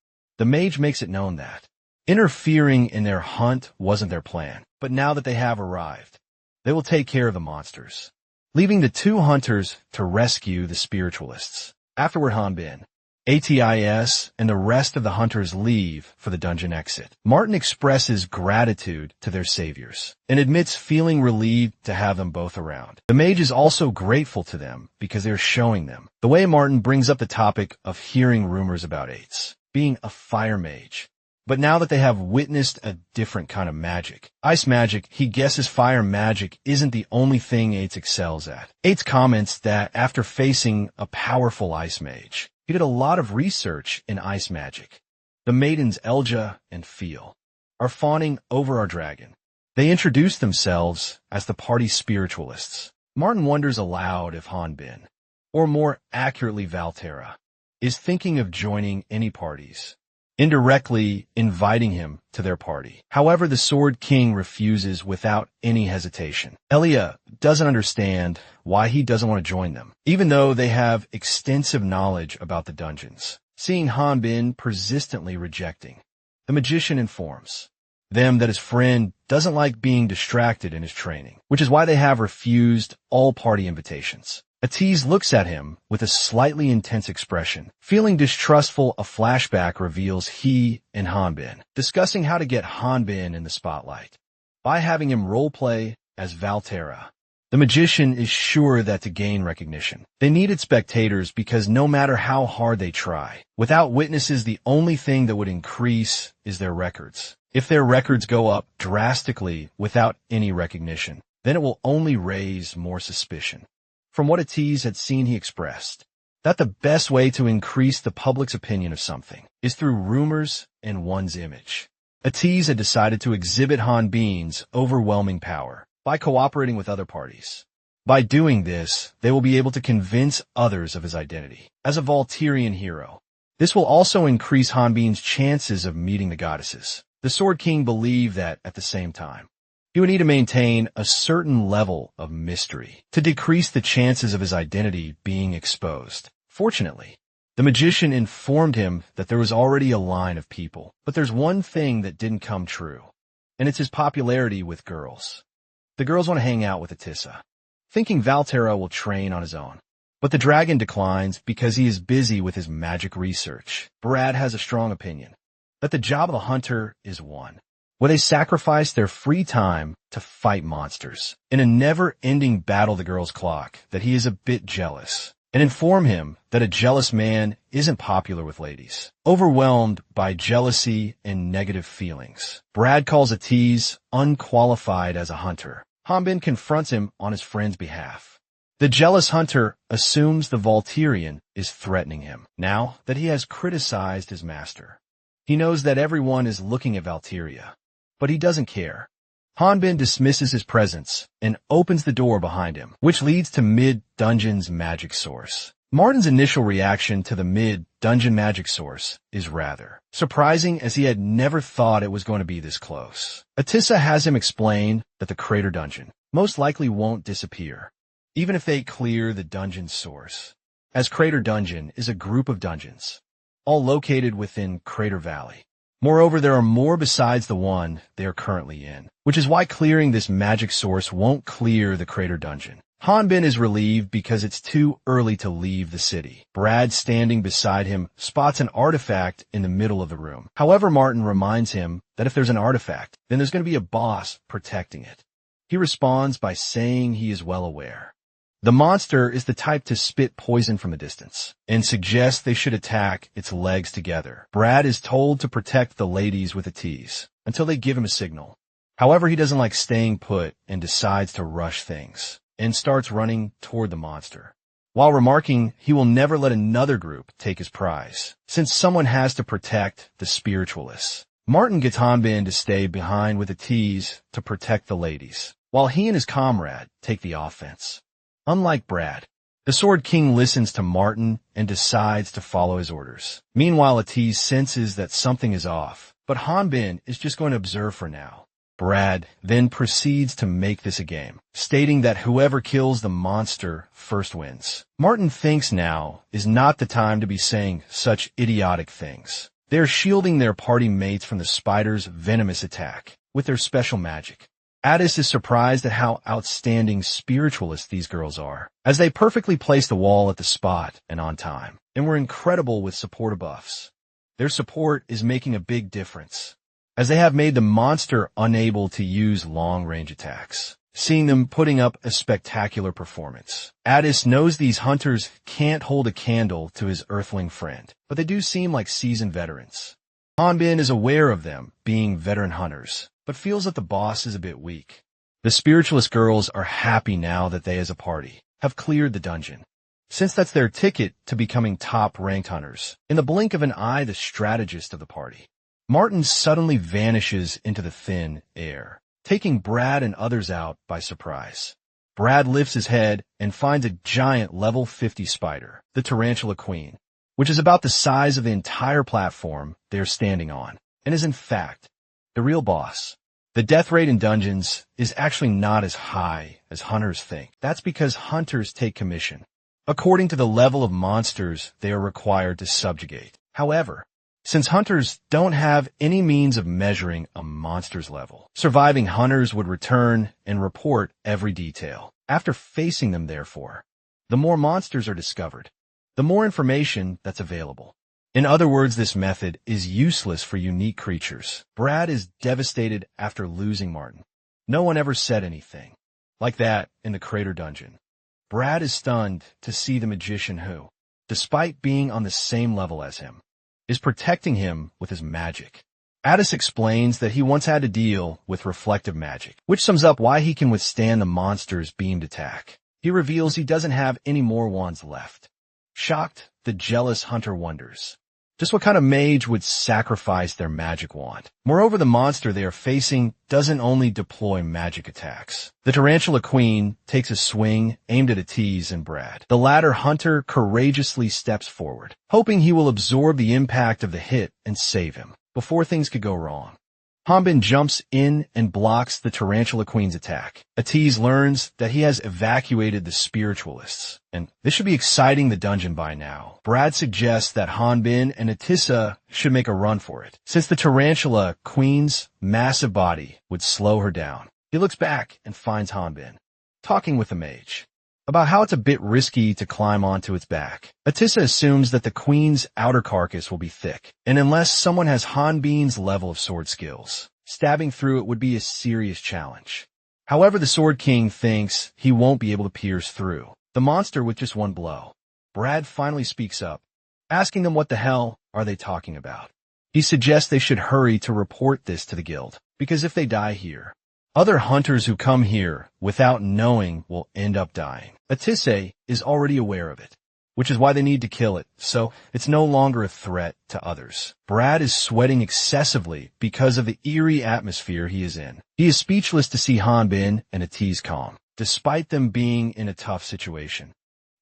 The mage makes it known that interfering in their hunt wasn't their plan, but now that they have arrived, they will take care of the monsters, leaving the two hunters to rescue the spiritualists. Afterward, Hanbin, Atis, and the rest of the hunters leave for the dungeon exit. Martin expresses gratitude to their saviors and admits feeling relieved to have them both around. The mage is also grateful to them because they're showing them the way. Martin brings up the topic of hearing rumors about Ates being a fire mage. But now that they have witnessed a different kind of magic, ice magic, he guesses fire magic isn't the only thing Ates excels at. Ates comments that after facing a powerful ice mage, he did a lot of research in ice magic. The maidens Elja and Feel are fawning over our dragon. They introduce themselves as the party spiritualists. Martin wonders aloud if Hanbin, or more accurately Valterra, is thinking of joining any parties, indirectly inviting him to their party. However, the Sword King refuses without any hesitation. Elia doesn't understand why he doesn't want to join them, even though they have extensive knowledge about the dungeons. Seeing Hanbin persistently rejecting, the magician informs them that his friend doesn't like being distracted in his training, which is why they have refused all party invitations. Atis looks at him with a slightly intense expression. Feeling distrustful, a flashback reveals he and Hanbin discussing how to get Hanbin in the spotlight by having him roleplay as Valterra. The magician is sure that to gain recognition, they needed spectators because no matter how hard they try, without witnesses, the only thing that would increase is their records. If their records go up drastically without any recognition, then it will only raise more suspicion. From what Atis had seen, he expressed that the best way to increase the public's opinion of something is through rumors and one's image. Atis had decided to exhibit Hanbin's overwhelming power by cooperating with other parties. By doing this, they will be able to convince others of his identity as a Valterian hero. This will also increase Hanbin's chances of meeting the goddesses. The Sword King believed that, at the same time, he would need to maintain a certain level of mystery to decrease the chances of his identity being exposed. Fortunately, the magician informed him that there was already a line of people, but there's one thing that didn't come true, and it's his popularity with girls. The girls want to hang out with Atissa, thinking Valterra will train on his own. But the dragon declines because he is busy with his magic research. Brad has a strong opinion that the job of a hunter is one where they sacrifice their free time to fight monsters. In a never-ending battle, the girls clock that he is a bit jealous and inform him that a jealous man isn't popular with ladies. Overwhelmed by jealousy and negative feelings, Brad calls Atis unqualified as a hunter. Hanbin confronts him on his friend's behalf. The jealous hunter assumes the Valterian is threatening him now that he has criticized his master. He knows that everyone is looking at Valteria, but he doesn't care. Hanbin dismisses his presence and opens the door behind him, which leads to mid-dungeon's magic source. Martin's initial reaction to the mid-dungeon magic source is rather surprising, as he had never thought it was going to be this close. Atissa has him explain that the crater dungeon most likely won't disappear, even if they clear the dungeon's source, as Crater Dungeon is a group of dungeons, all located within Crater Valley. Moreover, there are more besides the one they are currently in, which is why clearing this magic source won't clear the Crater Dungeon. Hanbin is relieved because it's too early to leave the city. Brad, standing beside him, spots an artifact in the middle of the room. However, Martin reminds him that if there's an artifact, then there's going to be a boss protecting it. He responds by saying he is well aware. The monster is the type to spit poison from a distance and suggests they should attack its legs together. Brad is told to protect the ladies with Atis until they give him a signal. However, he doesn't like staying put and decides to rush things and starts running toward the monster, while remarking he will never let another group take his prize, since someone has to protect the spiritualists. Martin gets Hanbin to stay behind with Atis to protect the ladies, while he and his comrade take the offense. Unlike Brad, the Sword King listens to Martin and decides to follow his orders. Meanwhile, Atis senses that something is off, but Hanbin is just going to observe for now. Brad then proceeds to make this a game, stating that whoever kills the monster first wins. Martin thinks now is not the time to be saying such idiotic things, They are shielding their party mates from the spider's venomous attack with their special magic. Addis is surprised at how outstanding spiritualists these girls are, as they perfectly place the wall at the spot and on time, and were incredible with supportive buffs. Their support is making a big difference, as they have made the monster unable to use long-range attacks, seeing them putting up a spectacular performance. Addis knows these hunters can't hold a candle to his earthling friend, but they do seem like seasoned veterans. Hanbin is aware of them being veteran hunters, but feels that the boss is a bit weak. The spiritualist girls are happy now that they as a party have cleared the dungeon, since that's their ticket to becoming top-ranked hunters. In the blink of an eye, the strategist of the party, Martin, suddenly vanishes into the thin air, taking Brad and others out by surprise. Brad lifts his head and finds a giant level 50 spider, the Tarantula Queen, which is about the size of the entire platform they are standing on, and is in fact the real boss. The death rate in dungeons is actually not as high as hunters think. That's because hunters take commission according to the level of monsters they are required to subjugate. However, since hunters don't have any means of measuring a monster's level, surviving hunters would return and report every detail. After facing them, therefore, the more monsters are discovered, the more information that's available. In other words, this method is useless for unique creatures. Brad is devastated after losing Martin. No one ever said anything like that in the Crater Dungeon. Brad is stunned to see the magician who, despite being on the same level as him, is protecting him with his magic. Addis explains that he once had to deal with reflective magic, which sums up why he can withstand the monster's beamed attack. He reveals he doesn't have any more wands left. Shocked, the jealous hunter wonders just what kind of mage would sacrifice their magic wand. Moreover, the monster they are facing doesn't only deploy magic attacks. The Tarantula Queen takes a swing aimed at Atiz and Brad. The latter hunter courageously steps forward, hoping he will absorb the impact of the hit and save him before things could go wrong. Hanbin jumps in and blocks the Tarantula Queen's attack. Atiz learns that he has evacuated the spiritualists, and this should be exciting the dungeon by now. Brad suggests that Hanbin and Atissa should make a run for it, since the Tarantula Queen's massive body would slow her down. He looks back and finds Hanbin talking with the mage about how it's a bit risky to climb onto its back. Atissa assumes that the queen's outer carcass will be thick, and unless someone has Hanbin's level of sword skills, stabbing through it would be a serious challenge. However, the Sword King thinks he won't be able to pierce through the monster with just one blow. Brad finally speaks up, asking them what the hell are they talking about. He suggests they should hurry to report this to the guild, because if they die here, other hunters who come here without knowing will end up dying. Atisse is already aware of it, which is why they need to kill it, so it's no longer a threat to others. Brad is sweating excessively because of the eerie atmosphere he is in. He is speechless to see Hanbin and Atiz calm, despite them being in a tough situation.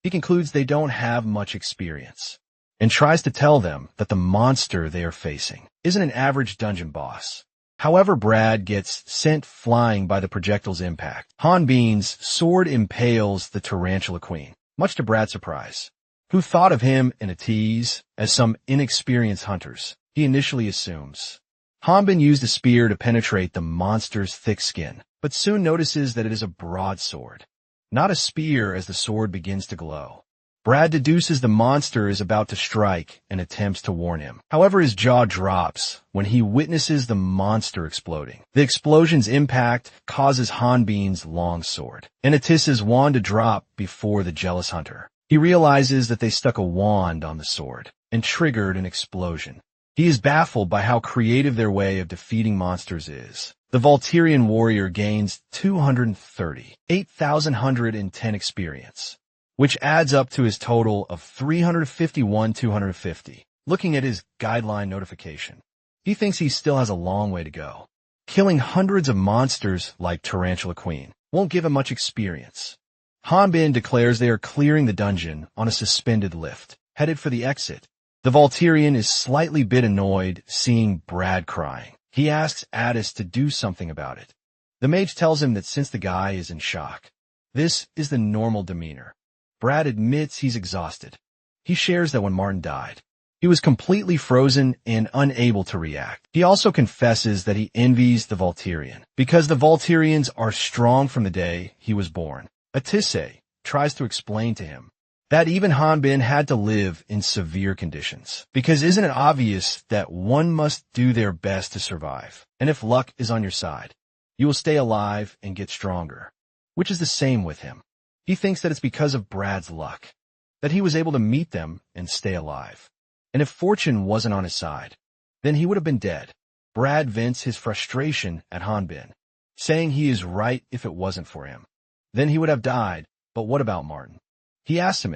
He concludes they don't have much experience, and tries to tell them that the monster they are facing isn't an average dungeon boss. However, Brad gets sent flying by the projectile's impact. Hanbin's sword impales the Tarantula Queen, much to Brad's surprise, who thought of him and Atiz as some inexperienced hunters. He initially assumes Hanbin used a spear to penetrate the monster's thick skin, but soon notices that it is a broadsword, not a spear, as the sword begins to glow. Brad deduces the monster is about to strike and attempts to warn him. However, his jaw drops when he witnesses the monster exploding. The explosion's impact causes Hanbin's long sword and Atissa's wand to drop before the jealous hunter. He realizes that they stuck a wand on the sword and triggered an explosion. He is baffled by how creative their way of defeating monsters is. The Volturian warrior gains 230, 8,110 experience, which adds up to his total of 351,250. Looking at his guideline notification, he thinks he still has a long way to go. Killing hundreds of monsters like Tarantula Queen won't give him much experience. Hanbin declares they are clearing the dungeon on a suspended lift, headed for the exit. The Volturian is slightly bit annoyed seeing Brad crying. He asks Addis to do something about it. The mage tells him that since the guy is in shock, this is the normal demeanor. Brad admits he's exhausted. He shares that when Martin died, He was completely frozen and unable to react. He also confesses that he envies the Volturian, because the Volturians are strong from the day he was born. Atisse tries to explain to him that even Hanbin had to live in severe conditions, because isn't it obvious that one must do their best to survive, and if luck is on your side, you will stay alive and get stronger, which is the same with him. He thinks that it's because of Brad's luck that he was able to meet them and stay alive. And if fortune wasn't on his side, then he would have been dead. Brad vents his frustration at Hanbin, saying he is right if it wasn't for him. Then he would have died, but what about Martin? He asks him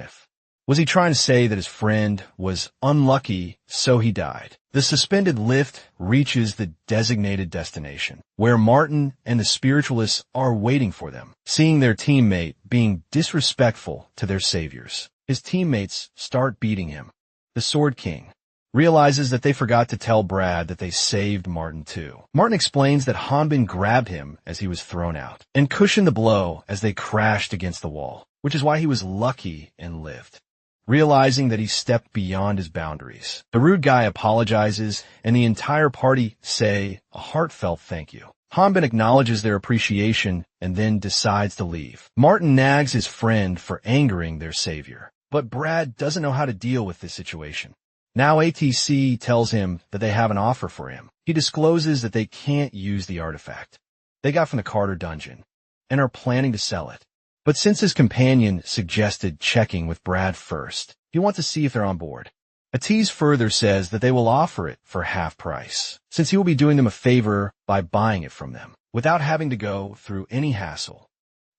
was he trying to say that his friend was unlucky, so he died? The suspended lift reaches the designated destination, where Martin and the spiritualists are waiting for them, seeing their teammate being disrespectful to their saviors. His teammates start beating him. The Sword King realizes that they forgot to tell Brad that they saved Martin too. Martin explains that Hanbin grabbed him as he was thrown out and cushioned the blow as they crashed against the wall, which is why he was lucky and lived. Realizing that he stepped beyond his boundaries, the rude guy apologizes and the entire party say a heartfelt thank you. Hanbin acknowledges their appreciation and then decides to leave. Martin nags his friend for angering their savior, but Brad doesn't know how to deal with this situation. Now ATC tells him that they have an offer for him. He discloses that they can't use the artifact they got from the Carter dungeon and are planning to sell it. But since his companion suggested checking with Brad first, he wants to see if they're on board. Atiz further says that they will offer it for half price, since he will be doing them a favor by buying it from them, without having to go through any hassle.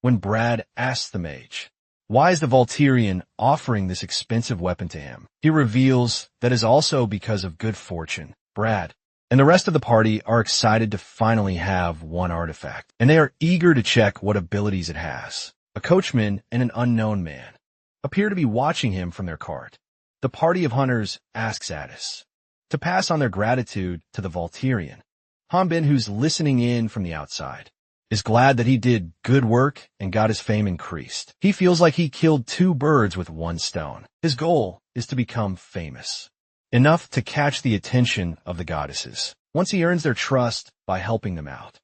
When Brad asks the mage, why is the Volturian offering this expensive weapon to him, he reveals that is also because of good fortune. Brad and the rest of the party are excited to finally have one artifact, and they are eager to check what abilities it has. A coachman and an unknown man appear to be watching him from their cart. The party of hunters asks Addis to pass on their gratitude to the Volturian. Hanbin, who's listening in from the outside, is glad that he did good work and got his fame increased. He feels like he killed 2 birds with 1 stone. His goal is to become famous, enough to catch the attention of the goddesses. Once he earns their trust by helping them out,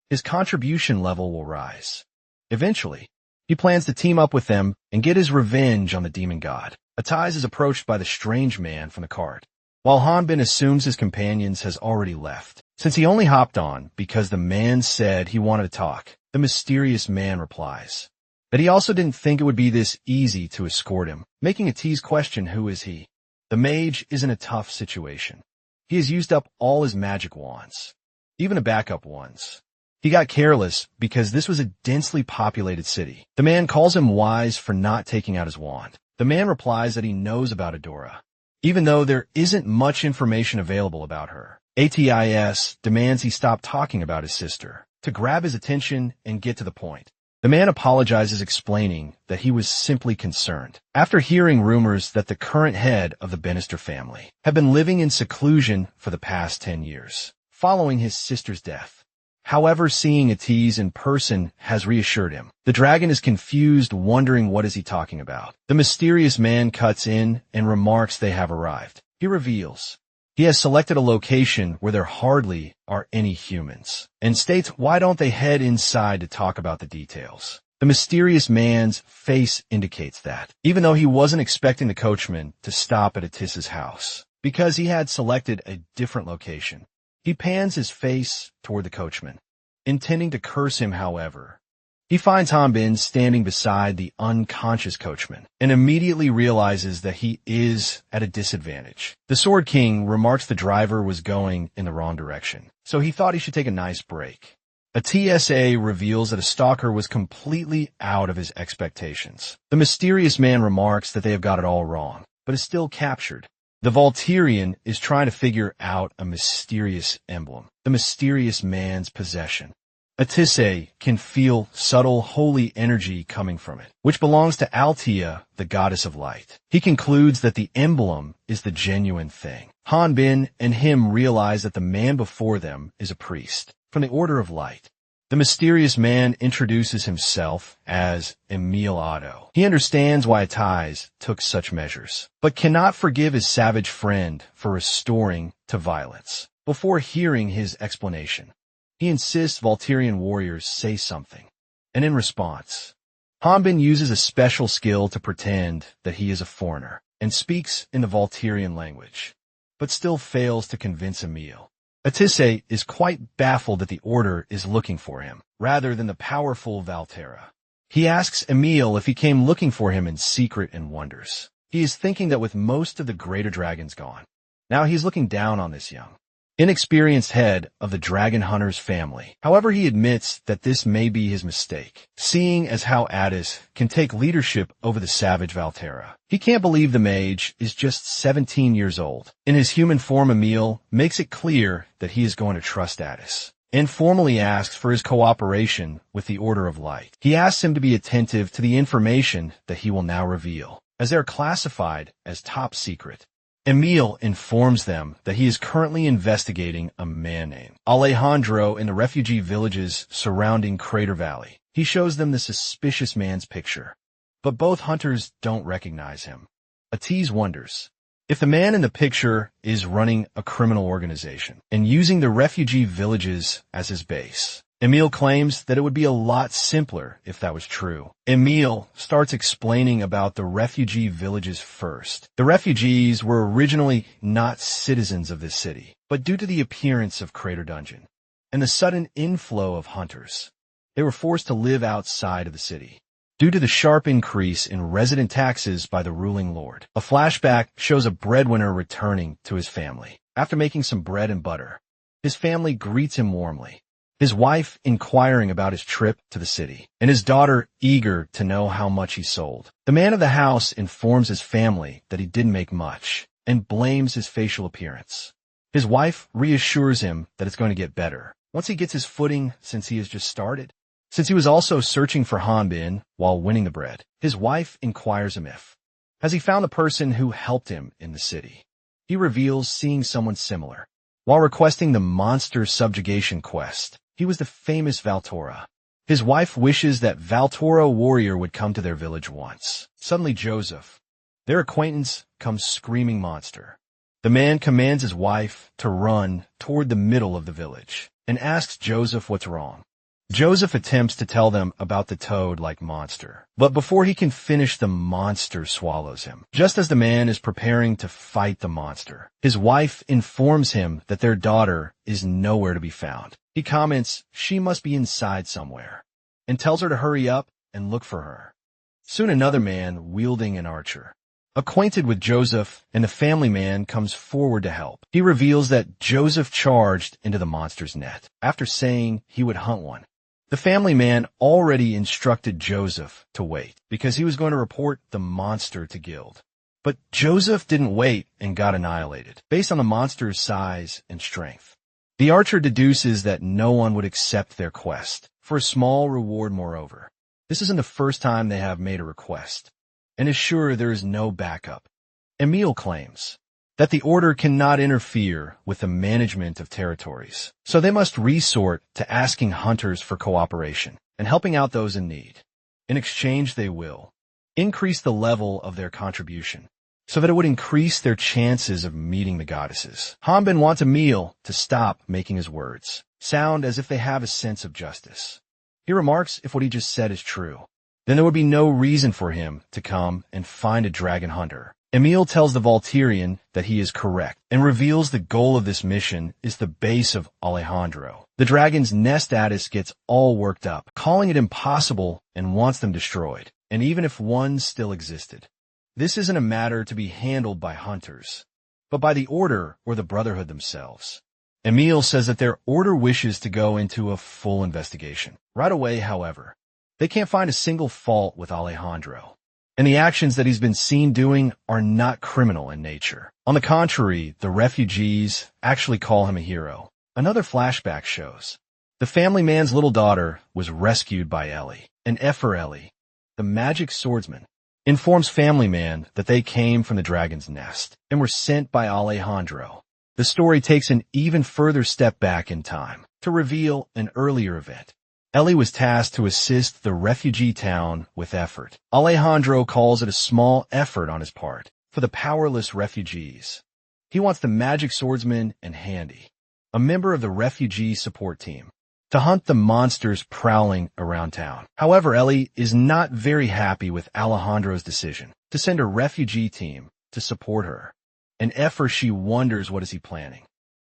his contribution level will rise. Eventually, he plans to team up with them and get his revenge on the demon god. Atiz is approached by the strange man from the cart, while Hanbin assumes his companions has already left, since he only hopped on because the man said he wanted to talk. The mysterious man replies that he also didn't think it would be this easy to escort him, making Atiz question who is he. The mage is in a tough situation. He has used up all his magic wands, even the backup ones. He got careless because this was a densely populated city. The man calls him wise for not taking out his wand. The man replies that he knows about Adora, even though there isn't much information available about her. ATIS demands he stop talking about his sister, to grab his attention and get to the point. The man apologizes, explaining that he was simply concerned after hearing rumors that the current head of the Bannister family had been living in seclusion for the past 10 years, following his sister's death. However, seeing Atiz in person has reassured him. The dragon is confused, wondering what is he talking about. The mysterious man cuts in and remarks they have arrived. He reveals he has selected a location where there hardly are any humans, and states why don't they head inside to talk about the details. The mysterious man's face indicates that, even though he wasn't expecting the coachman to stop at Atiz's house, because he had selected a different location. He pans his face toward the coachman, intending to curse him. However, he finds Hanbin standing beside the unconscious coachman and immediately realizes that he is at a disadvantage. The Sword King remarks the driver was going in the wrong direction, so he thought he should take a nice break. A TSA reveals that a stalker was completely out of his expectations. The mysterious man remarks that they have got it all wrong, but is still captured. The Volturian is trying to figure out a mysterious emblem, the mysterious man's possession. Atisse can feel subtle holy energy coming from it, which belongs to Altea, the goddess of light. He concludes that the emblem is the genuine thing. Hanbin and him realize that the man before them is a priest from the Order of Light. The mysterious man introduces himself as Emil Otto. He understands why Ties took such measures, but cannot forgive his savage friend for restoring to violence. Before hearing his explanation, he insists Volturian warriors say something, and in response, Hanbin uses a special skill to pretend that he is a foreigner and speaks in the Volturian language, but still fails to convince Emil. Atisse is quite baffled that the Order is looking for him, rather than the powerful Valterra. He asks Emil if he came looking for him in secret and wonders. He is thinking that with most of the greater dragons gone, now he's looking down on this young, inexperienced head of the dragon hunter's family. However, he admits that this may be his mistake, seeing as how Addis can take leadership over the savage Valterra. He can't believe the mage is just 17 years old. In his human form, Emil makes it clear that he is going to trust Addis, and formally asks for his cooperation with the Order of Light. He asks him to be attentive to the information that he will now reveal, as they are classified as top secret. Emil informs them that he is currently investigating a man named Alejandro in the refugee villages surrounding Crater Valley. He shows them the suspicious man's picture, but both hunters don't recognize him. Atiz wonders if the man in the picture is running a criminal organization and using the refugee villages as his base. Emil claims that it would be a lot simpler if that was true. Emil starts explaining about the refugee villages first. The refugees were originally not citizens of this city, but due to the appearance of Crater Dungeon and the sudden inflow of hunters, they were forced to live outside of the city. Due to the sharp increase in resident taxes by the ruling lord, a flashback shows a breadwinner returning to his family. After making some bread and butter, his family greets him warmly, his wife inquiring about his trip to the city, and his daughter eager to know how much he sold. The man of the house informs his family that he didn't make much and blames his facial appearance. His wife reassures him that it's going to get better once he gets his footing, since he has just started. Since he was also searching for Hanbin while winning the bread, his wife inquires him has he found the person who helped him in the city. He reveals seeing someone similar. While requesting the monster subjugation quest, he was the famous Valtora. His wife wishes that Valtora warrior would come to their village once. Suddenly Joseph, their acquaintance, comes screaming monster. The man commands his wife to run toward the middle of the village and asks Joseph what's wrong. Joseph attempts to tell them about the toad-like monster, but before he can finish, the monster swallows him. Just as the man is preparing to fight the monster, his wife informs him that their daughter is nowhere to be found. He comments she must be inside somewhere, and tells her to hurry up and look for her. Soon another man wielding an archer, acquainted with Joseph and the family man, comes forward to help. He reveals that Joseph charged into the monster's net after saying he would hunt one. The family man already instructed Joseph to wait because he was going to report the monster to Guild. But Joseph didn't wait and got annihilated based on the monster's size and strength. The archer deduces that no one would accept their quest for a small reward. Moreover, this isn't the first time they have made a request, and is sure there is no backup. Emil claims that the Order cannot interfere with the management of territories, so they must resort to asking hunters for cooperation and helping out those in need. In exchange, they will increase the level of their contribution so that it would increase their chances of meeting the goddesses. Hanbin wants Emil to stop making his words sound as if they have a sense of justice. He remarks if what he just said is true, then there would be no reason for him to come and find a dragon hunter. Emil tells the Volturian that he is correct and reveals the goal of this mission is the base of Alejandro. The dragon's nest. Addis gets all worked up, calling it impossible and wants them destroyed, and even if one still existed. This isn't a matter to be handled by hunters, but by the Order or the Brotherhood themselves. Emil says that their Order wishes to go into a full investigation. Right away, however, they can't find a single fault with Alejandro, and the actions that he's been seen doing are not criminal in nature. On the contrary, the refugees actually call him a hero. Another flashback shows the family man's little daughter was rescued by Ellie, and Efer Ellie, the magic swordsman, informs family man that they came from the dragon's nest and were sent by Alejandro. The story takes an even further step back in time to reveal an earlier event. Ellie was tasked to assist the refugee town with effort. Alejandro calls it a small effort on his part for the powerless refugees. He wants the magic swordsman and Handy, a member of the refugee support team, to hunt the monsters prowling around town. However, Ellie is not very happy with Alejandro's decision to send a refugee team to support her. An effort she wonders what is he planning.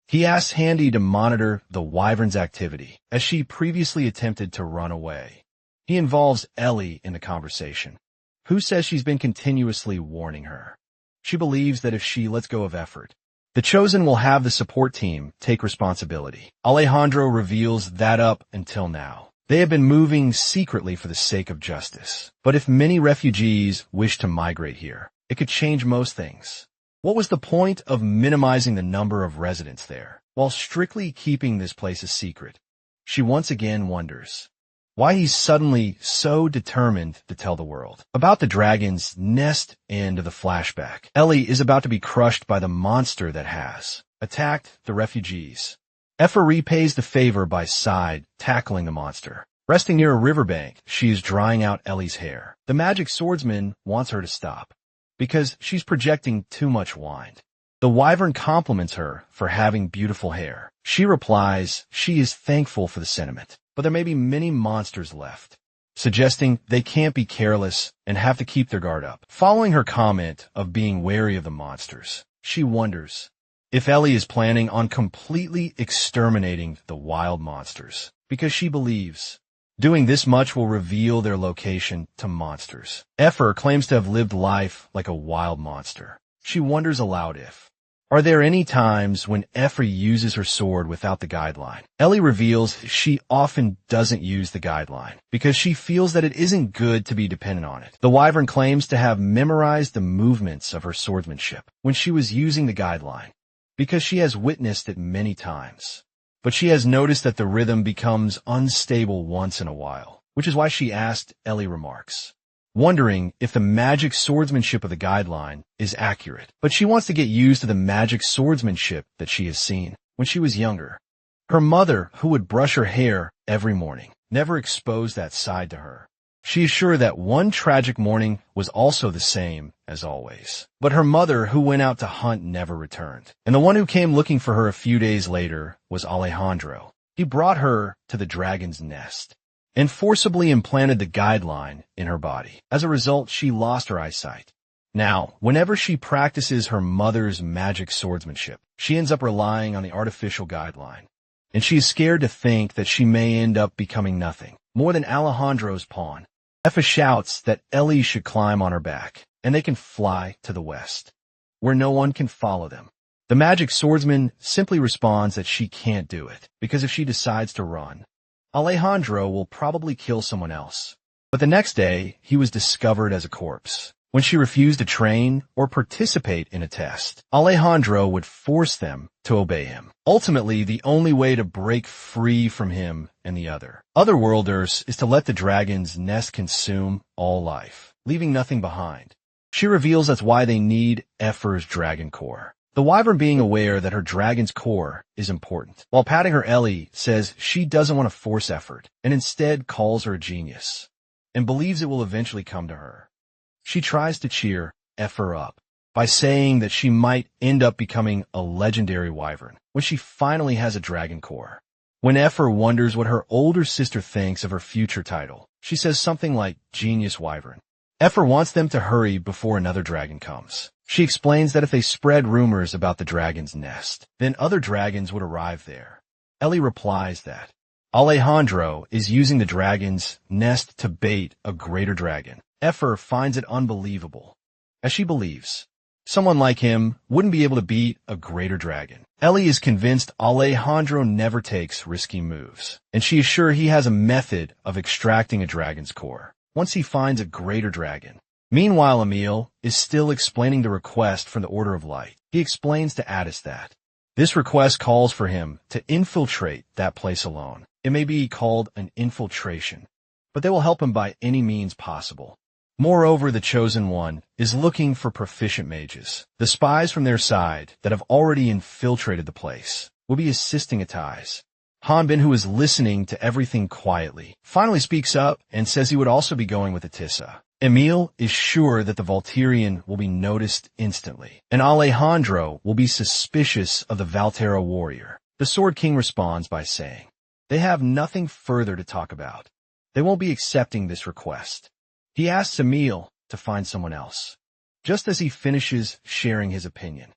He asks Handy to monitor the wyvern's activity, as she previously attempted to run away. He involves Ellie in the conversation, who says she's been continuously warning her. She believes that if she lets go of effort, the Chosen will have the support team take responsibility. Alejandro reveals that up until now, they have been moving secretly for the sake of justice. But if many refugees wish to migrate here, it could change most things. What was the point of minimizing the number of residents there, while strictly keeping this place a secret? She once again wonders why he's suddenly so determined to tell the world about the dragon's nest. End of the flashback. Ellie is about to be crushed by the monster that has attacked the refugees. Effa repays the favor by tackling the monster. Resting near a riverbank, she is drying out Ellie's hair. The magic swordsman wants her to stop, because she's projecting too much wine. The wyvern compliments her for having beautiful hair. She replies she is thankful for the sentiment, but there may be many monsters left, suggesting they can't be careless and have to keep their guard up. Following her comment of being wary of the monsters, she wonders if Ellie is planning on completely exterminating the wild monsters, because she believes doing this much will reveal their location to monsters. Effer claims to have lived life like a wild monster. She wonders aloud are there any times when Effer uses her sword without the guideline? Ellie reveals she often doesn't use the guideline because she feels that it isn't good to be dependent on it. The wyvern claims to have memorized the movements of her swordsmanship when she was using the guideline because she has witnessed it many times. But she has noticed that the rhythm becomes unstable once in a while, which is why she asked Ellie remarks, wondering if the magic swordsmanship of the guideline is accurate. But she wants to get used to the magic swordsmanship that she has seen when she was younger. Her mother, who would brush her hair every morning, never exposed that side to her. She is sure that one tragic morning was also the same as always. But her mother, who went out to hunt, never returned. And the one who came looking for her a few days later was Alejandro. He brought her to the dragon's nest and forcibly implanted the guideline in her body. As a result, she lost her eyesight. Now, whenever she practices her mother's magic swordsmanship, she ends up relying on the artificial guideline. And she is scared to think that she may end up becoming nothing more than Alejandro's pawn. Effa shouts that Ellie should climb on her back, and they can fly to the west, where no one can follow them. The magic swordsman simply responds that she can't do it, because if she decides to run, Alejandro will probably kill someone else. But the next day, he was discovered as a corpse. When she refused to train or participate in a test, Alejandro would force them to obey him. Ultimately, the only way to break free from him and the Otherworlders is to let the dragon's nest consume all life, leaving nothing behind. She reveals that's why they need Effer's dragon core. The wyvern, being aware that her dragon's core is important, while patting her, Ellie says she doesn't want to force effort and instead calls her a genius and believes it will eventually come to her. She tries to cheer Effer up by saying that she might end up becoming a legendary wyvern when she finally has a dragon core. When Effer wonders what her older sister thinks of her future title, she says something like Genius Wyvern. Effer wants them to hurry before another dragon comes. She explains that if they spread rumors about the dragon's nest, then other dragons would arrive there. Ellie replies that Alejandro is using the dragon's nest to bait a greater dragon. Effer finds it unbelievable, as she believes someone like him wouldn't be able to beat a greater dragon. Ellie is convinced Alejandro never takes risky moves, and she is sure he has a method of extracting a dragon's core once he finds a greater dragon. Meanwhile, Emil is still explaining the request from the Order of Light. He explains to Addis that this request calls for him to infiltrate that place alone. It may be called an infiltration, but they will help him by any means possible. Moreover, the Chosen One is looking for proficient mages. The spies from their side that have already infiltrated the place will be assisting Attais Hanbin, who is listening to everything quietly, finally speaks up and says he would also be going with Atissa. Emil is sure that the Volturian will be noticed instantly, and Alejandro will be suspicious of the Valterra warrior. The Sword King responds by saying, they have nothing further to talk about. They won't be accepting this request. He asks Emil to find someone else, just as he finishes sharing his opinion.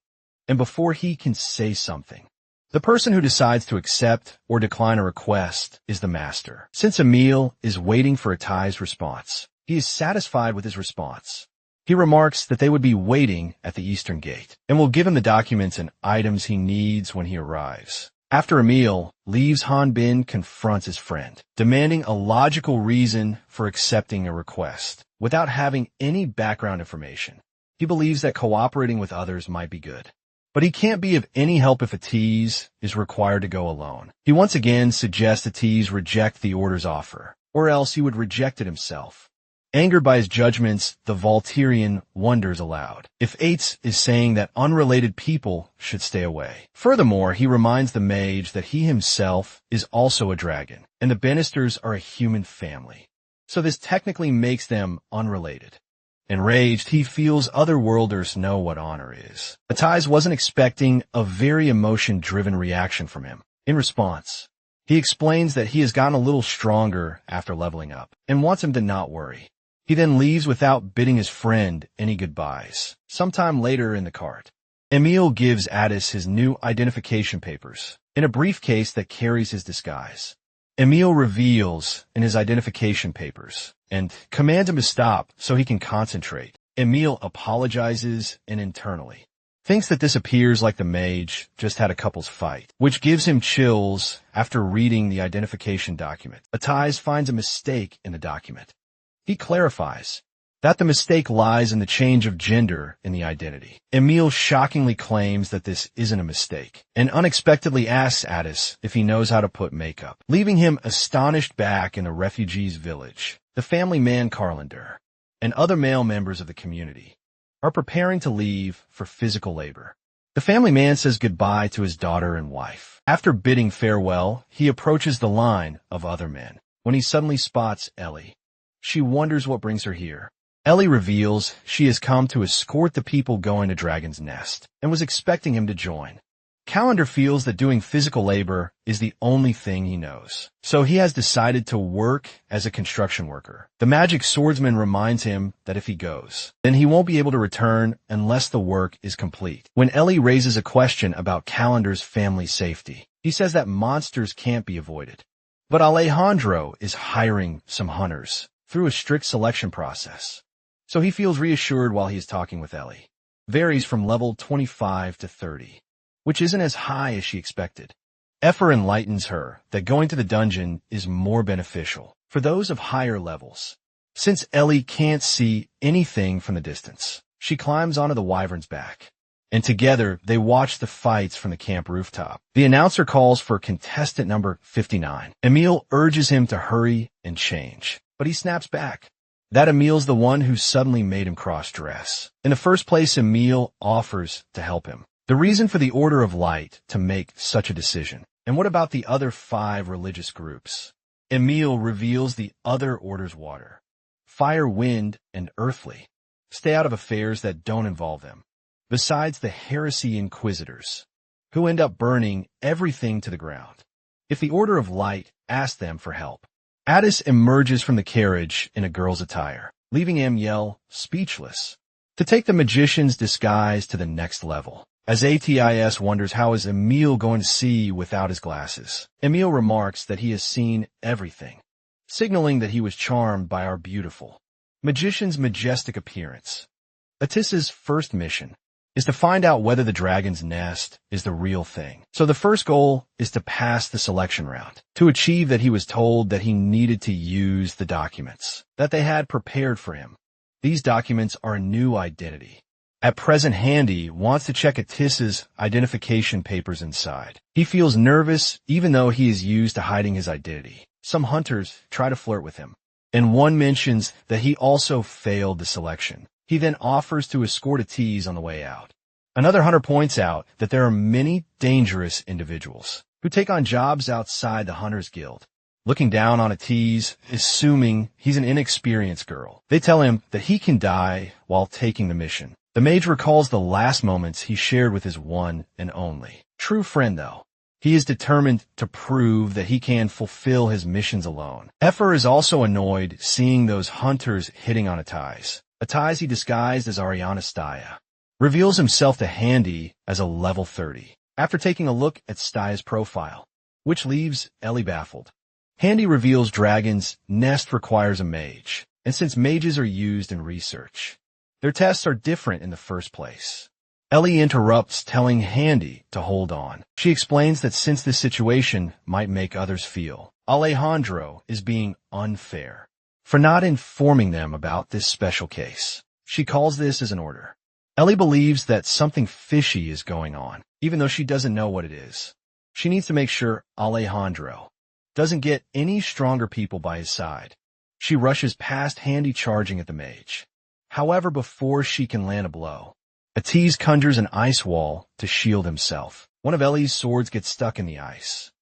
And before he can say something, the person who decides to accept or decline a request is the master. Since Emil is waiting for Atai's response, he is satisfied with his response. He remarks that they would be waiting at the eastern gate and will give him the documents and items he needs when he arrives. After Emil leaves, Hanbin confronts his friend, demanding a logical reason for accepting a request without having any background information. He believes that cooperating with others might be good, but he can't be of any help if Atiz is required to go alone. He once again suggests Atiz reject the order's offer, or else he would reject it himself. Angered by his judgments, the Volturian wonders aloud if Ates is saying that unrelated people should stay away. Furthermore, he reminds the mage that he himself is also a dragon, and the Bannisters are a human family. So this technically makes them unrelated. Enraged, he feels otherworlders know what honor is. Atai's wasn't expecting a very emotion-driven reaction from him. In response, he explains that he has gotten a little stronger after leveling up, and wants him to not worry. He then leaves without bidding his friend any goodbyes. Sometime later in the cart, Emil gives Addis his new identification papers in a briefcase that carries his disguise. Emil reveals in his identification papers and commands him to stop so he can concentrate. Emil apologizes and internally thinks that this appears like the mage just had a couple's fight, which gives him chills after reading the identification document. Atai's finds a mistake in the document. He clarifies that the mistake lies in the change of gender in the identity. Emil shockingly claims that this isn't a mistake, and unexpectedly asks Addis if he knows how to put makeup, leaving him astonished back in the refugees' village. The family man Carlander and other male members of the community are preparing to leave for physical labor. The family man says goodbye to his daughter and wife. After bidding farewell, he approaches the line of other men when he suddenly spots Ellie. She wonders what brings her here. Ellie reveals she has come to escort the people going to Dragon's Nest and was expecting him to join. Calendar feels that doing physical labor is the only thing he knows, so he has decided to work as a construction worker. The magic swordsman reminds him that if he goes, then he won't be able to return unless the work is complete. When Ellie raises a question about Calendar's family safety, he says that monsters can't be avoided. But Alejandro is hiring some hunters through a strict selection process, so he feels reassured while he is talking with Ellie. Varies from level 25 to 30, which isn't as high as she expected. Effer enlightens her that going to the dungeon is more beneficial for those of higher levels. Since Ellie can't see anything from the distance, she climbs onto the wyvern's back, and together they watch the fights from the camp rooftop. The announcer calls for contestant number 59. Emil urges him to hurry and change, but he snaps back that Emil's the one who suddenly made him cross-dress. In the first place, Emil offers to help him. The reason for the Order of Light to make such a decision. And what about the other 5 religious groups? Emil reveals the other orders: water, fire, wind, and earthly. Stay out of affairs that don't involve them. Besides the heresy inquisitors, who end up burning everything to the ground. If the Order of Light asks them for help, Addis emerges from the carriage in a girl's attire, leaving Amiel speechless. To take the magician's disguise to the next level, as Atis wonders how is Emil going to see without his glasses. Emil remarks that he has seen everything, signaling that he was charmed by our beautiful magician's majestic appearance. Atissa's first mission is to find out whether the Dragon's Nest is the real thing. So the first goal is to pass the selection round. To achieve that, he was told that he needed to use the documents that they had prepared for him. These documents are a new identity. At present, Handy wants to check Atissa's identification papers inside. He feels nervous even though he is used to hiding his identity. Some hunters try to flirt with him, and one mentions that he also failed the selection. He then offers to escort Atiz on the way out. Another hunter points out that there are many dangerous individuals who take on jobs outside the Hunters Guild, looking down on Atiz, assuming he's an inexperienced girl. They tell him that he can die while taking the mission. The mage recalls the last moments he shared with his one and only true friend, though. He is determined to prove that he can fulfill his missions alone. Effer is also annoyed seeing those hunters hitting on Atiz. Atiz, he disguised as Ariana Staya, reveals himself to Handy as a level 30. After taking a look at Staya's profile, which leaves Ellie baffled, Handy reveals Dragon's Nest requires a mage, and since mages are used in research, their tests are different in the first place. Ellie interrupts, telling Handy to hold on. She explains that since this situation might make others feel Alejandro is being unfair for not informing them about this special case. She calls this as an order. Ellie believes that something fishy is going on, even though she doesn't know what it is. She needs to make sure Alejandro doesn't get any stronger people by his side. She rushes past Handy, charging at the mage. However, before she can land a blow, Atiz conjures an ice wall to shield himself. One of Ellie's swords gets stuck in the ice.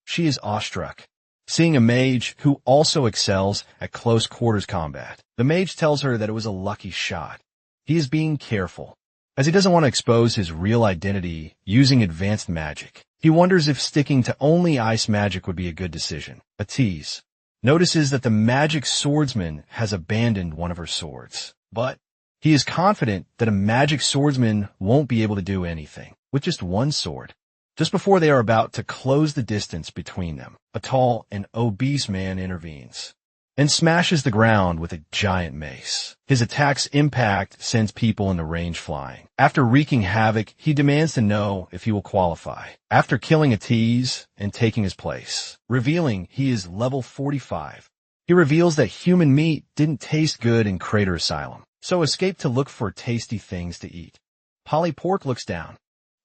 She is awestruck, seeing a mage who also excels at close quarters combat. The mage tells her that it was a lucky shot. He is being careful, as he doesn't want to expose his real identity using advanced magic. He wonders if sticking to only ice magic would be a good decision. Atiz notices that the magic swordsman has abandoned one of her swords, but he is confident that a magic swordsman won't be able to do anything with just one sword. Just before they are about to close the distance between them, a tall and obese man intervenes and smashes the ground with a giant mace. His attack's impact sends people in the range flying. After wreaking havoc, he demands to know if he will qualify. After killing Atiz and taking his place, revealing he is level 45, he reveals that human meat didn't taste good in Crater Asylum, so escaped to look for tasty things to eat. Polypork looks down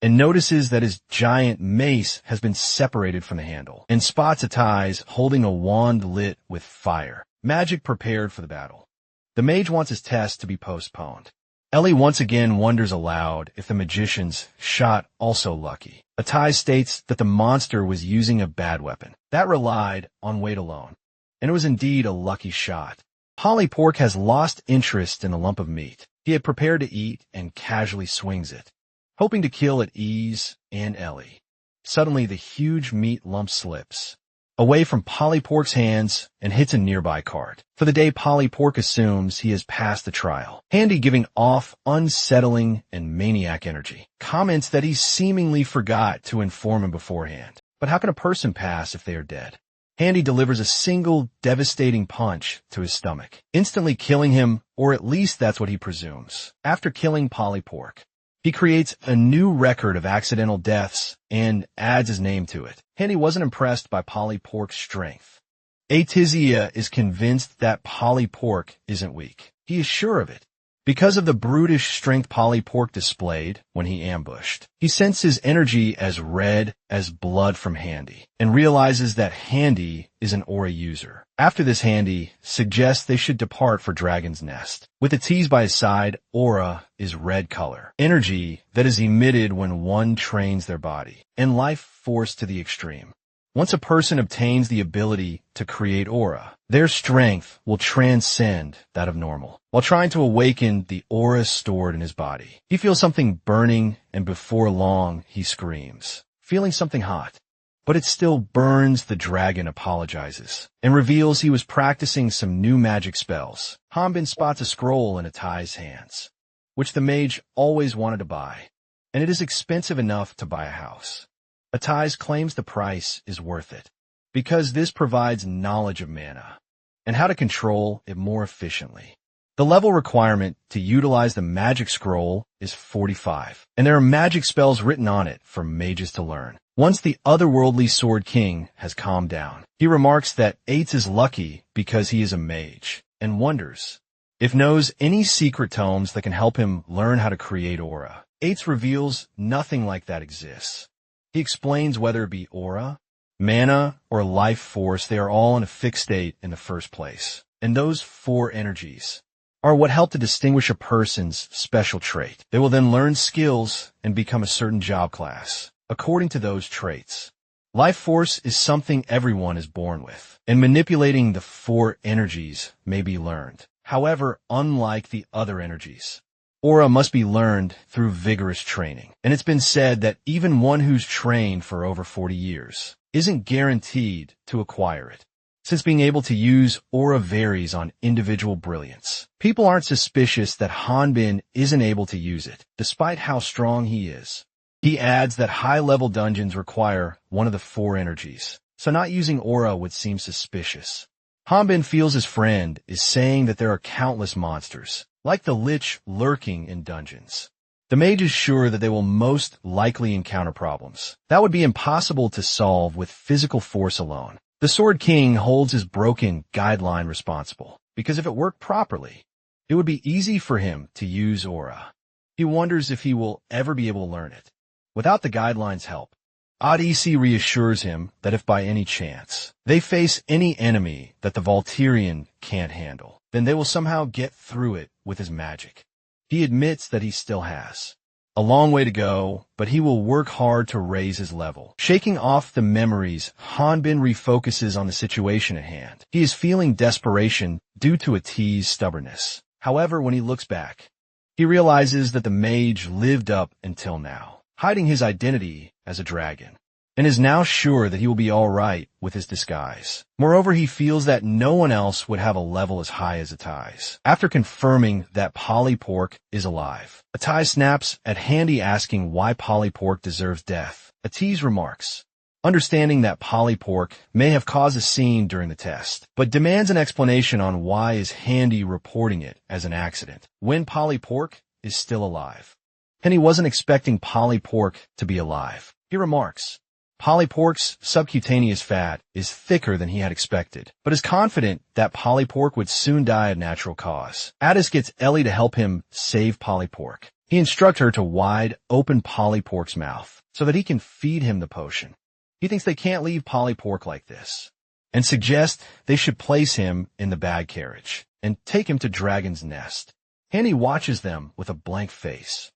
and notices that his giant mace has been separated from the handle, and spots Atiz holding a wand lit with fire, magic prepared for the battle. The mage wants his test to be postponed. Ellie once again wonders aloud if the magician's shot also lucky. Atiz states that the monster was using a bad weapon that relied on weight alone, and it was indeed a lucky shot. Polypork has lost interest in the lump of meat he had prepared to eat and casually swings it, hoping to kill Atiz and Ellie. Suddenly, the huge meat lump slips away from Polypork's hands and hits a nearby cart. For the day, Polypork assumes he has passed the trial. Handy, giving off unsettling and maniac energy, comments that he seemingly forgot to inform him beforehand. But how can a person pass if they are dead? Handy delivers a single devastating punch to his stomach, instantly killing him, or at least that's what he presumes. After killing Polypork, he creates a new record of accidental deaths and adds his name to it. Handy wasn't impressed by Polypork's strength. Atizia is convinced that Polypork isn't weak. He is sure of it because of the brutish strength Polypork displayed when he ambushed. He senses his energy as red as blood from Handy and realizes that Handy is an aura user. After this, Handy suggests they should depart for Dragon's Nest. With Atiz by his side, aura is red color, energy that is emitted when one trains their body, and life force to the extreme. Once a person obtains the ability to create aura, their strength will transcend that of normal. While trying to awaken the aura stored in his body, he feels something burning, and before long he screams, feeling something hot. But it still burns. The dragon apologizes and reveals he was practicing some new magic spells. Hanbin spots a scroll in Atiz's hands, which the mage always wanted to buy, and it is expensive enough to buy a house. Atiz claims the price is worth it, because this provides knowledge of mana and how to control it more efficiently. The level requirement to utilize the magic scroll is 45, and there are magic spells written on it for mages to learn. Once the otherworldly Sword King has calmed down, he remarks that Ates is lucky because he is a mage, and wonders if knows any secret tomes that can help him learn how to create aura. Ates reveals nothing like that exists. He explains whether it be aura, mana, or life force, they are all in a fixed state in the first place. And those four energies are what help to distinguish a person's special trait. They will then learn skills and become a certain job class according to those traits. Life force is something everyone is born with, and manipulating the four energies may be learned. However, unlike the other energies, aura must be learned through vigorous training. And it's been said that even one who's trained for over 40 years isn't guaranteed to acquire it, since being able to use aura varies on individual brilliance. People aren't suspicious that Hanbin isn't able to use it, despite how strong he is. He adds that high-level dungeons require one of the four energies, so not using aura would seem suspicious. Hanbin feels his friend is saying that there are countless monsters, like the Lich, lurking in dungeons. The mage is sure that they will most likely encounter problems that would be impossible to solve with physical force alone. The Sword King holds his broken guideline responsible, because if it worked properly, it would be easy for him to use aura. He wonders if he will ever be able to learn it. Without the guidelines' help, Odyssey reassures him that if by any chance they face any enemy that the Volturian can't handle, then they will somehow get through it with his magic. He admits that he still has a long way to go, but he will work hard to raise his level. Shaking off the memories, Hanbin refocuses on the situation at hand. He is feeling desperation due to Ati's stubbornness. However, when he looks back, he realizes that the mage lived up until now, hiding his identity as a dragon, and is now sure that he will be all right with his disguise. Moreover, he feels that no one else would have a level as high as Ati's. After confirming that Polypork is alive, Ati snaps at Handy asking why Polypork deserves death. Ati's remarks, understanding that Polypork may have caused a scene during the test, but demands an explanation on why is Handy reporting it as an accident when Polypork is still alive. Henny wasn't expecting Polypork to be alive. He remarks, Polypork's subcutaneous fat is thicker than he had expected, but is confident that Polypork would soon die of natural cause. Addis gets Ellie to help him save Polypork. He instructs her to wide open Polypork's mouth so that he can feed him the potion. He thinks they can't leave Polypork like this, and suggests they should place him in the bag carriage and take him to Dragon's Nest. Henny watches them with a blank face.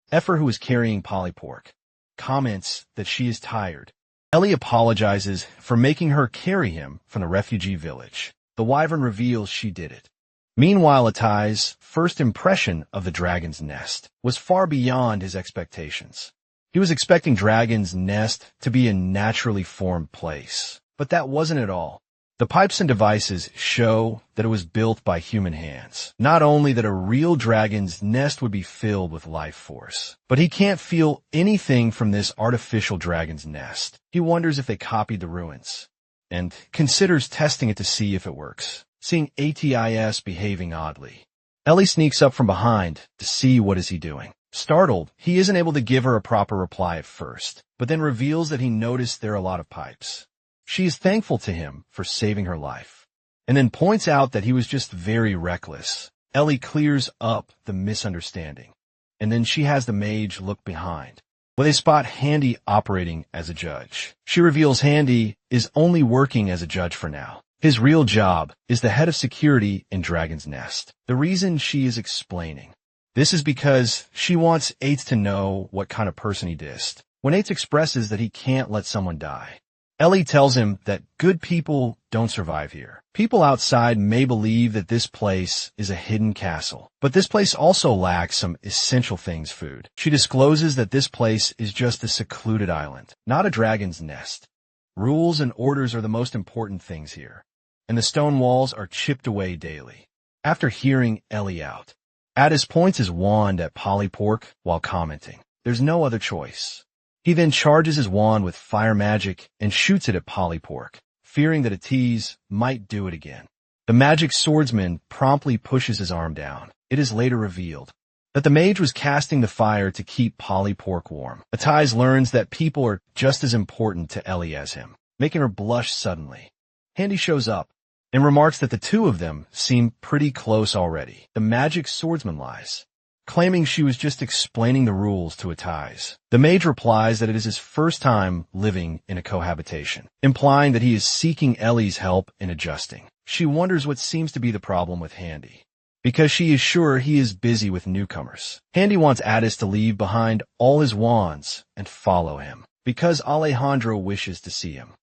Effer, who is carrying Polypork, comments that she is tired. Ellie apologizes for making her carry him from the refugee village. The wyvern reveals she did it. Meanwhile, Ati's first impression of the Dragon's Nest was far beyond his expectations. He was expecting Dragon's Nest to be a naturally formed place, but that wasn't at all. The pipes and devices show that it was built by human hands. Not only that a real dragon's nest would be filled with life force, but he can't feel anything from this artificial dragon's nest. He wonders if they copied the ruins, and considers testing it to see if it works, seeing Atis behaving oddly. Ellie sneaks up from behind to see what is he doing. Startled, he isn't able to give her a proper reply at first, but then reveals that he noticed there are a lot of pipes. She is thankful to him for saving her life, and then points out that he was just very reckless. Ellie clears up the misunderstanding, and then she has the mage look behind, where they spot Handy operating as a judge. She reveals Handy is only working as a judge for now. His real job is the head of security in Dragon's Nest. The reason she is explaining this is because she wants Eights to know what kind of person he dissed. When Eights expresses that he can't let someone die, Ellie tells him that good people don't survive here. People outside may believe that this place is a hidden castle, but this place also lacks some essential things: food. She discloses that this place is just a secluded island, not a dragon's nest. Rules and orders are the most important things here, and the stone walls are chipped away daily. After hearing Ellie out, Addis points his wand at Polypork while commenting, "There's no other choice." He then charges his wand with fire magic and shoots it at Polypork, fearing that Atis might do it again. The magic swordsman promptly pushes his arm down. It is later revealed that the mage was casting the fire to keep Polypork warm. Atis learns that people are just as important to Ellie as him, making her blush suddenly. Handy shows up and remarks that the two of them seem pretty close already. The magic swordsman lies, claiming she was just explaining the rules to Atis. The mage replies that it is his first time living in a cohabitation, implying that he is seeking Ellie's help in adjusting. She wonders what seems to be the problem with Handy, because she is sure he is busy with newcomers. Handy wants Addis to leave behind all his wands and follow him. because Alejandro wishes to see him.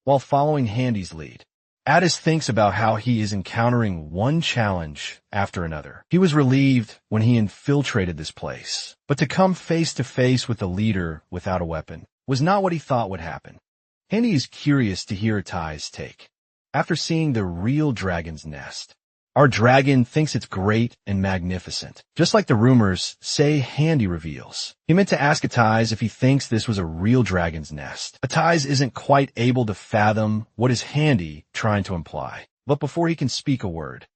While following Handy's lead, Addis thinks about how he is encountering one challenge after another. He was relieved when he infiltrated this place, but to come face to face with the leader without a weapon was not what he thought would happen. Handy is curious to hear Tai's take. After seeing the real dragon's nest, our dragon thinks it's great and magnificent, just like the rumors say. Handy reveals he meant to ask Atai's if he thinks this was a real dragon's nest. Atai's isn't quite able to fathom what is Handy trying to imply, but before he can speak a word,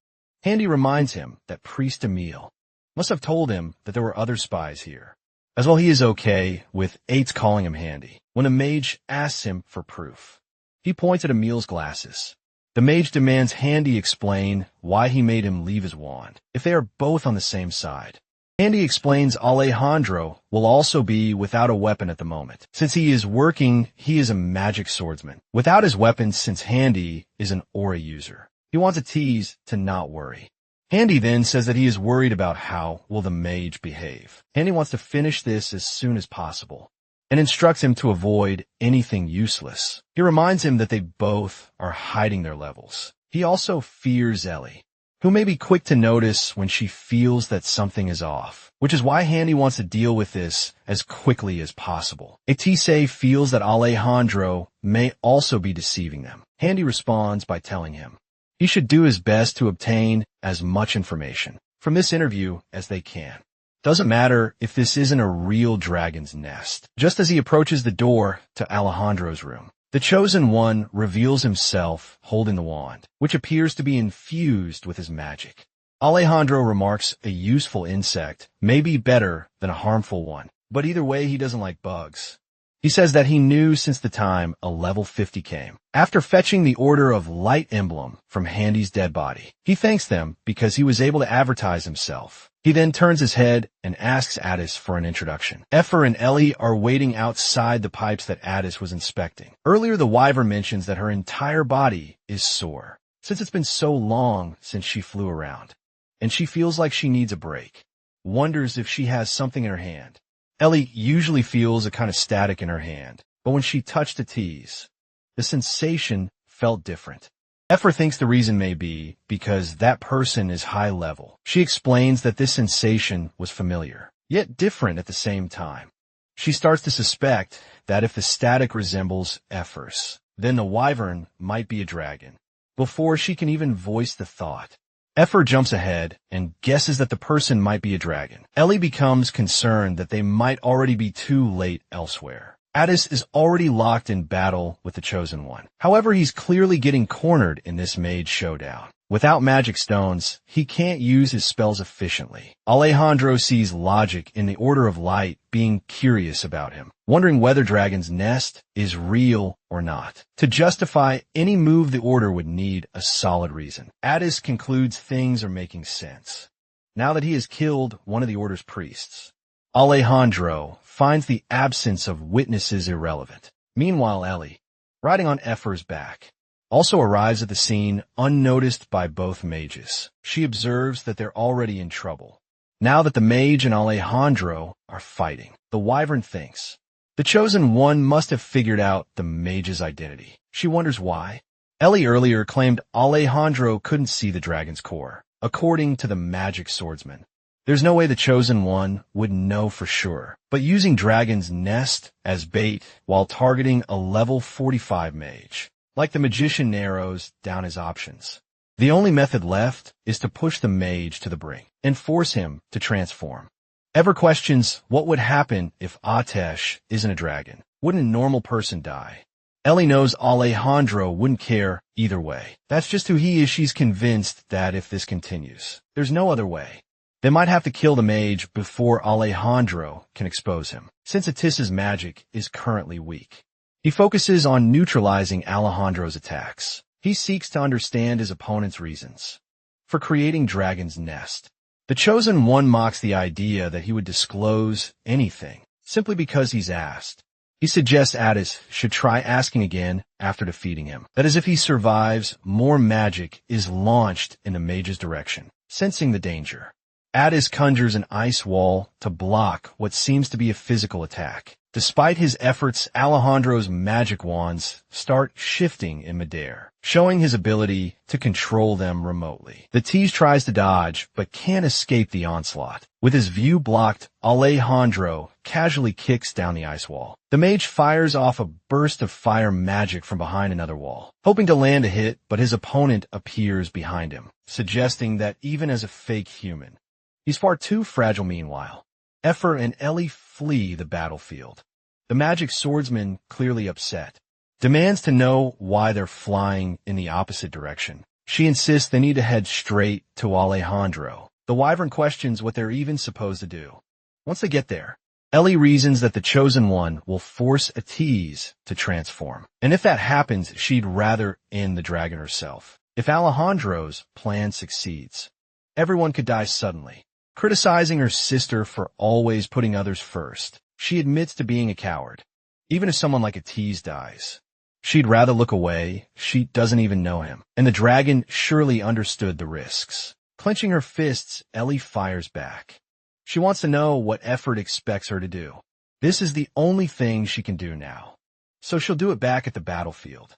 Handy reminds him that Priest Emil must have told him that there were other spies here. As well, he is okay with Eights calling him Handy when a mage asks him for proof. He points at Emil's glasses. The mage demands Handy explain why he made him leave his wand, if they are both on the same side. Handy explains Alejandro will also be without a weapon at the moment. Since he is working, he is a magic swordsman. Without his weapon, since Handy is an aura user. He wants a tease to not worry. Handy then says that he is worried about how will the mage behave. Handy wants to finish this as soon as possible, and instructs him to avoid anything useless. He reminds him that they both are hiding their levels. He also fears Ellie, who may be quick to notice when she feels that something is off, which is why Handy wants to deal with this as quickly as possible. Etise feels that Alejandro may also be deceiving them. Handy responds by telling him he should do his best to obtain as much information from this interview as they can. Doesn't matter if this isn't a real dragon's nest. Just as he approaches the door to Alejandro's room, the Chosen One reveals himself holding the wand, which appears to be infused with his magic. Alejandro remarks a useful insect may be better than a harmful one, but either way he doesn't like bugs. He says that he knew since the time a level 50 came. After fetching the Order of Light emblem from Handy's dead body, he thanks them because he was able to advertise himself. He then turns his head and asks Addis for an introduction. Effer and Ellie are waiting outside the pipes that Addis was inspecting. Earlier, the wyvern mentions that her entire body is sore, since it's been so long since she flew around, and she feels like she needs a break. Wonders if she has something in her hand. Ellie usually feels a kind of static in her hand, but when she touched a tease, the sensation felt different. Effer thinks the reason may be because that person is high level. She explains that this sensation was familiar, yet different at the same time. She starts to suspect that if the static resembles Effer's, then the wyvern might be a dragon, before she can even voice the thought. Effer jumps ahead and guesses that the person might be a dragon. Ellie becomes concerned that they might already be too late elsewhere. Addis is already locked in battle with the Chosen One. However, he's clearly getting cornered in this mage showdown. Without magic stones, he can't use his spells efficiently. Alejandro sees logic in the Order of Light being curious about him, wondering whether Dragon's Nest is real or not. To justify any move, the Order would need a solid reason. Addis concludes things are making sense now that he has killed one of the Order's priests. Alejandro finds the absence of witnesses irrelevant. Meanwhile, Ellie, riding on Effer's back, also arrives at the scene unnoticed by both mages. She observes that they're already in trouble. Now that the mage and Alejandro are fighting, the wyvern thinks the Chosen One must have figured out the mage's identity. She wonders why. Ellie earlier claimed Alejandro couldn't see the dragon's core, according to the magic swordsman. There's no way the Chosen One would know for sure, but using Dragon's Nest as bait while targeting a level 45 mage, like the magician, narrows down his options. The only method left is to push the mage to the brink and force him to transform. Ever questions what would happen if Atesh isn't a dragon. Wouldn't a normal person die? Ellie knows Alejandro wouldn't care either way. That's just who he is. She's convinced that if this continues, there's no other way. They might have to kill the mage before Alejandro can expose him, since Atissa's magic is currently weak. He focuses on neutralizing Alejandro's attacks. He seeks to understand his opponent's reasons for creating Dragon's Nest. The Chosen One mocks the idea that he would disclose anything simply because he's asked. He suggests Addis should try asking again after defeating him. That is, if he survives, more magic is launched in the mage's direction. Sensing the danger, Addis conjures an ice wall to block what seems to be a physical attack. Despite his efforts, Alejandro's magic wands start shifting in midair, showing his ability to control them remotely. The tease tries to dodge, but can't escape the onslaught. With his view blocked, Alejandro casually kicks down the ice wall. The mage fires off a burst of fire magic from behind another wall, hoping to land a hit, but his opponent appears behind him, suggesting that even as a fake human, he's far too fragile. Meanwhile, Effer and Ellie flee the battlefield. The magic swordsman, clearly upset, demands to know why they're flying in the opposite direction. She insists they need to head straight to Alejandro. The wyvern questions what they're even supposed to do. Once they get there, Ellie reasons that the chosen one will force a tease to transform. And if that happens, she'd rather end the dragon herself. If Alejandro's plan succeeds, everyone could die suddenly. Criticizing her sister for always putting others first, she admits to being a coward. Even if someone like a tease dies, she'd rather look away. She doesn't even know him. And the dragon surely understood the risks. Clenching her fists, Ellie fires back. She wants to know what Effort expects her to do. This is the only thing she can do now. So she'll do it back at the battlefield.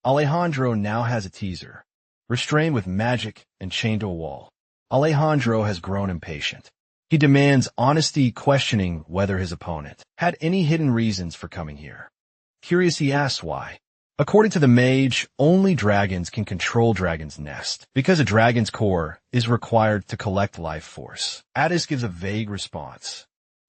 Alejandro now has a teaser, restrained with magic and chained to a wall. Alejandro has grown impatient. He demands honesty, questioning whether his opponent had any hidden reasons for coming here. Curious, he asks why. According to the mage, only dragons can control Dragon's Nest, because a dragon's core is required to collect life force. Addis gives a vague response,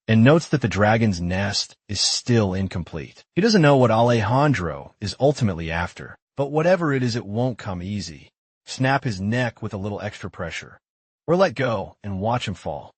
and notes that the Dragon's Nest is still incomplete. He doesn't know what Alejandro is ultimately after, but whatever it is, it won't come easy. Snap his neck with a little extra pressure, or let go and watch him fall.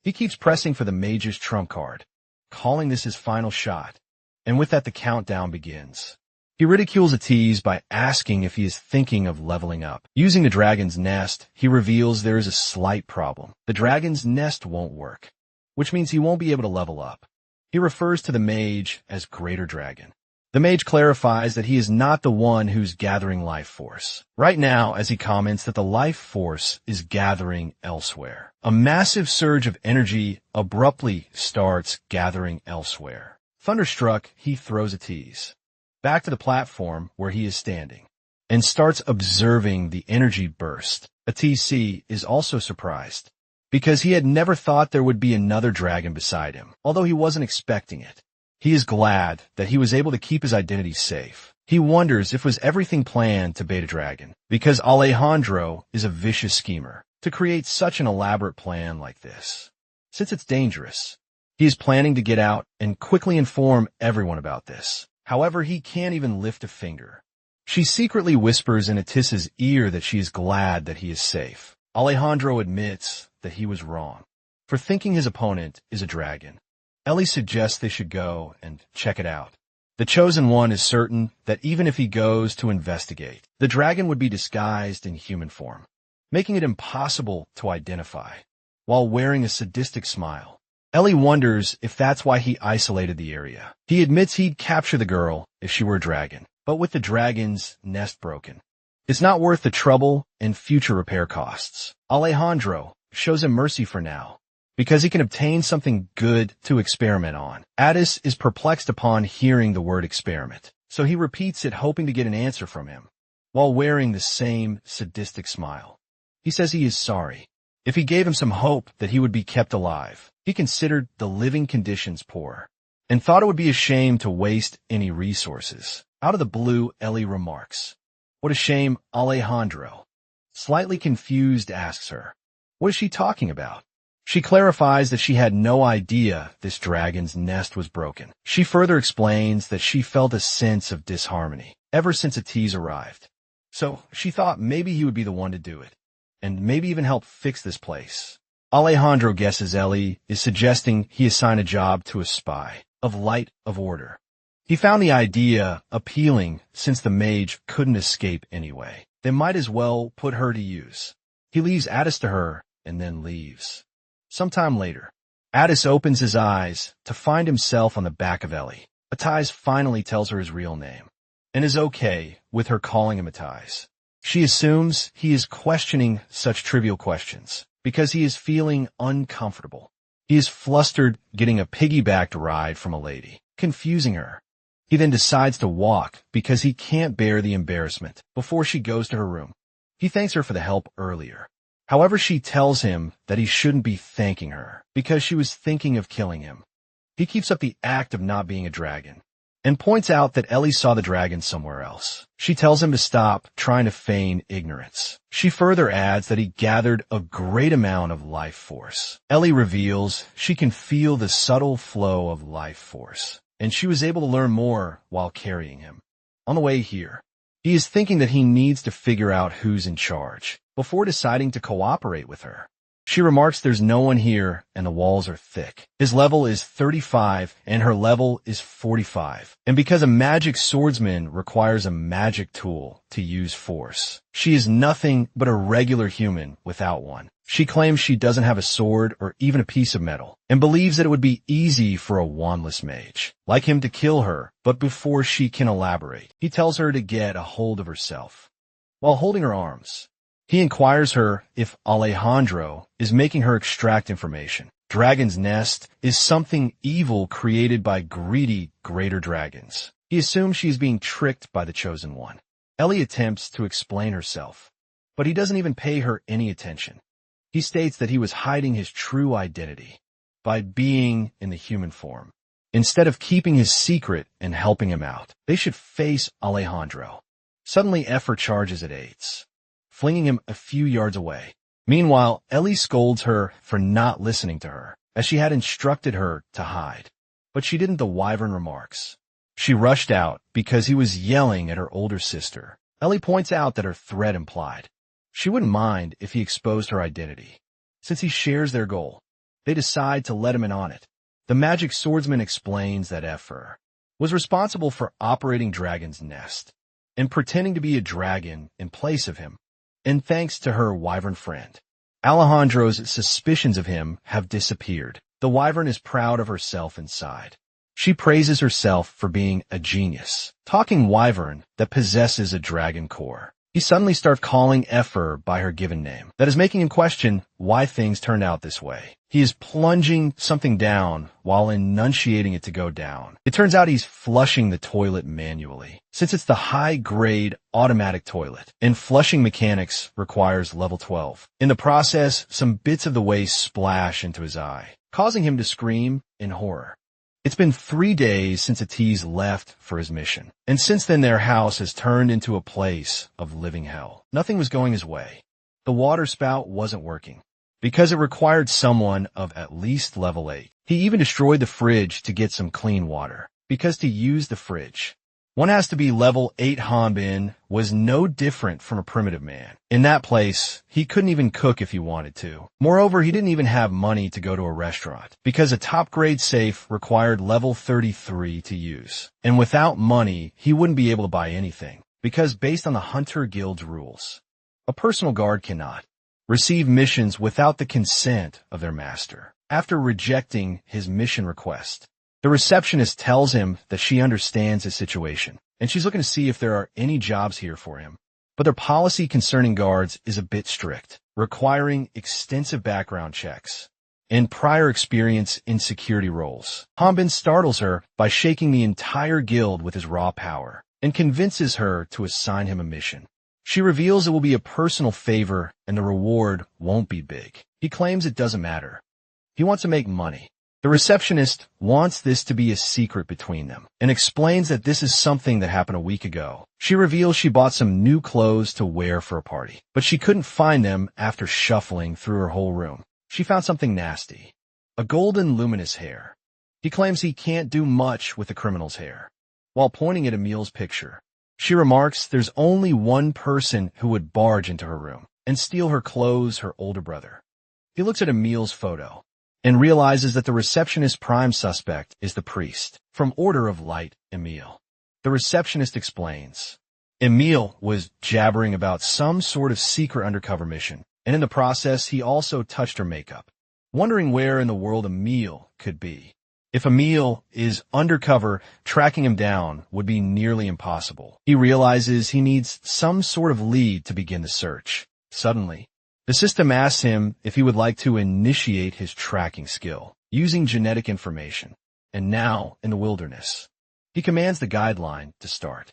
He keeps pressing for the mage's trump card, calling this his final shot, and with that the countdown begins. He ridicules a tease by asking if he is thinking of leveling up. Using the Dragon's Nest, he reveals there is a slight problem. The Dragon's Nest won't work, which means he won't be able to level up. He refers to the mage as Greater Dragon. The mage clarifies that he is not the one who's gathering life force right now, as he comments that the life force is gathering elsewhere. A massive surge of energy abruptly starts gathering elsewhere. Thunderstruck, he throws a tease back to the platform where he is standing and starts observing the energy burst. A TC is also surprised because he had never thought there would be another dragon beside him, although he wasn't expecting it. He is glad that he was able to keep his identity safe. He wonders if was everything planned to bait a dragon, because Alejandro is a vicious schemer to create such an elaborate plan like this. Since it's dangerous, he is planning to get out and quickly inform everyone about this. However, he can't even lift a finger. She secretly whispers in Atissa's ear that she is glad that he is safe. Alejandro admits that he was wrong for thinking his opponent is a dragon. Ellie suggests they should go and check it out. The chosen one is certain that even if he goes to investigate, the dragon would be disguised in human form, making it impossible to identify, while wearing a sadistic smile. Ellie wonders if that's why he isolated the area. He admits he'd capture the girl if she were a dragon, but with the Dragon's Nest broken, it's not worth the trouble and future repair costs. Alejandro shows him mercy for now, because he can obtain something good to experiment on. Addis is perplexed upon hearing the word experiment, so he repeats it, hoping to get an answer from him, while wearing the same sadistic smile. He says he is sorry. If he gave him some hope that he would be kept alive, he considered the living conditions poor, and thought it would be a shame to waste any resources. Out of the blue, Ellie remarks, "What a shame, Alejandro." Slightly confused, asks her, what is she talking about? She clarifies that she had no idea this dragon's nest was broken. She further explains that she felt a sense of disharmony ever since Atiz arrived. So she thought maybe he would be the one to do it, and maybe even help fix this place. Alejandro guesses Ellie is suggesting he assign a job to a spy of light of order. He found the idea appealing since the mage couldn't escape anyway. They might as well put her to use. He leaves Addis to her and then leaves. Sometime later, Addis opens his eyes to find himself on the back of Ellie. Atiz finally tells her his real name and is okay with her calling him Atiz. She assumes he is questioning such trivial questions because he is feeling uncomfortable. He is flustered getting a piggybacked ride from a lady. confusing her. He then decides to walk because he can't bear the embarrassment before she goes to her room. He thanks her for the help earlier. However, she tells him that he shouldn't be thanking her because she was thinking of killing him. He keeps up the act of not being a dragon and points out that Ellie saw the dragon somewhere else. She tells him to stop trying to feign ignorance. She further adds that he gathered a great amount of life force. Ellie reveals she can feel the subtle flow of life force, and she was able to learn more while carrying him. On the way here, he is thinking that he needs to figure out who's in charge before deciding to cooperate with her. She remarks there's no one here and the walls are thick. His level is 35 and her level is 45. And because a magic swordsman requires a magic tool to use force, she is nothing but a regular human without one. She claims she doesn't have a sword or even a piece of metal and believes that it would be easy for a wandless mage like him to kill her, but before she can elaborate, he tells her to get a hold of herself. While holding her arms, he inquires her if Alejandro is making her extract information. Dragon's Nest is something evil created by greedy greater dragons. He assumes she is being tricked by the Chosen One. Ellie attempts to explain herself, but he doesn't even pay her any attention. He states that he was hiding his true identity by being in the human form. Instead of keeping his secret and helping him out, they should face Alejandro. Suddenly, Effer charges at Aids, flinging him a few yards away. Meanwhile, Ellie scolds her for not listening to her, as she had instructed her to hide. But she didn't. The wyvern remarks. She rushed out because he was yelling at her older sister. Ellie points out that her threat implied she wouldn't mind if he exposed her identity. Since he shares their goal, they decide to let him in on it. The magic swordsman explains that Effer was responsible for operating Dragon's Nest and pretending to be a dragon in place of him. And thanks to her wyvern friend, Alejandro's suspicions of him have disappeared. The wyvern is proud of herself inside. She praises herself for being a genius, talking wyvern that possesses a dragon core. He suddenly starts calling Effer by her given name. That is making him question why things turned out this way. He is plunging something down while enunciating it to go down. It turns out he's flushing the toilet manually, since it's the high-grade automatic toilet, and flushing mechanics requires level 12. In the process, some bits of the waste splash into his eye, causing him to scream in horror. It's been 3 days since Atiz left for his mission, and since then their house has turned into a place of living hell. Nothing was going his way. The water spout wasn't working, because it required someone of at least level 8. He even destroyed the fridge to get some clean water, because to use the fridge, one has to be level 8. Hanbin was no different from a primitive man. In that place, he couldn't even cook if he wanted to. Moreover, he didn't even have money to go to a restaurant, because a top-grade safe required level 33 to use. And without money, he wouldn't be able to buy anything, because based on the Hunter Guild's rules, a personal guard cannot receive missions without the consent of their master. After rejecting his mission request, the receptionist tells him that she understands his situation, and she's looking to see if there are any jobs here for him. But their policy concerning guards is a bit strict, requiring extensive background checks and prior experience in security roles. Hanbin startles her by shaking the entire guild with his raw power and convinces her to assign him a mission. She reveals it will be a personal favor and the reward won't be big. He claims it doesn't matter. He wants to make money. The receptionist wants this to be a secret between them and explains that this is something that happened a week ago. She reveals she bought some new clothes to wear for a party, but she couldn't find them after shuffling through her whole room. She found something nasty, a golden luminous hair. He claims he can't do much with the criminal's hair. While pointing at Emil's picture, she remarks there's only one person who would barge into her room and steal her clothes, her older brother. He looks at Emil's photo and realizes that the receptionist's prime suspect is the priest, from Order of Light, Emil. The receptionist explains. Emil was jabbering about some sort of secret undercover mission, and in the process he also touched her makeup, wondering where in the world Emil could be. If Emil is undercover, tracking him down would be nearly impossible. He realizes he needs some sort of lead to begin the search. Suddenly, the system asks him if he would like to initiate his tracking skill, using genetic information. and now in the wilderness. He commands the guideline to start.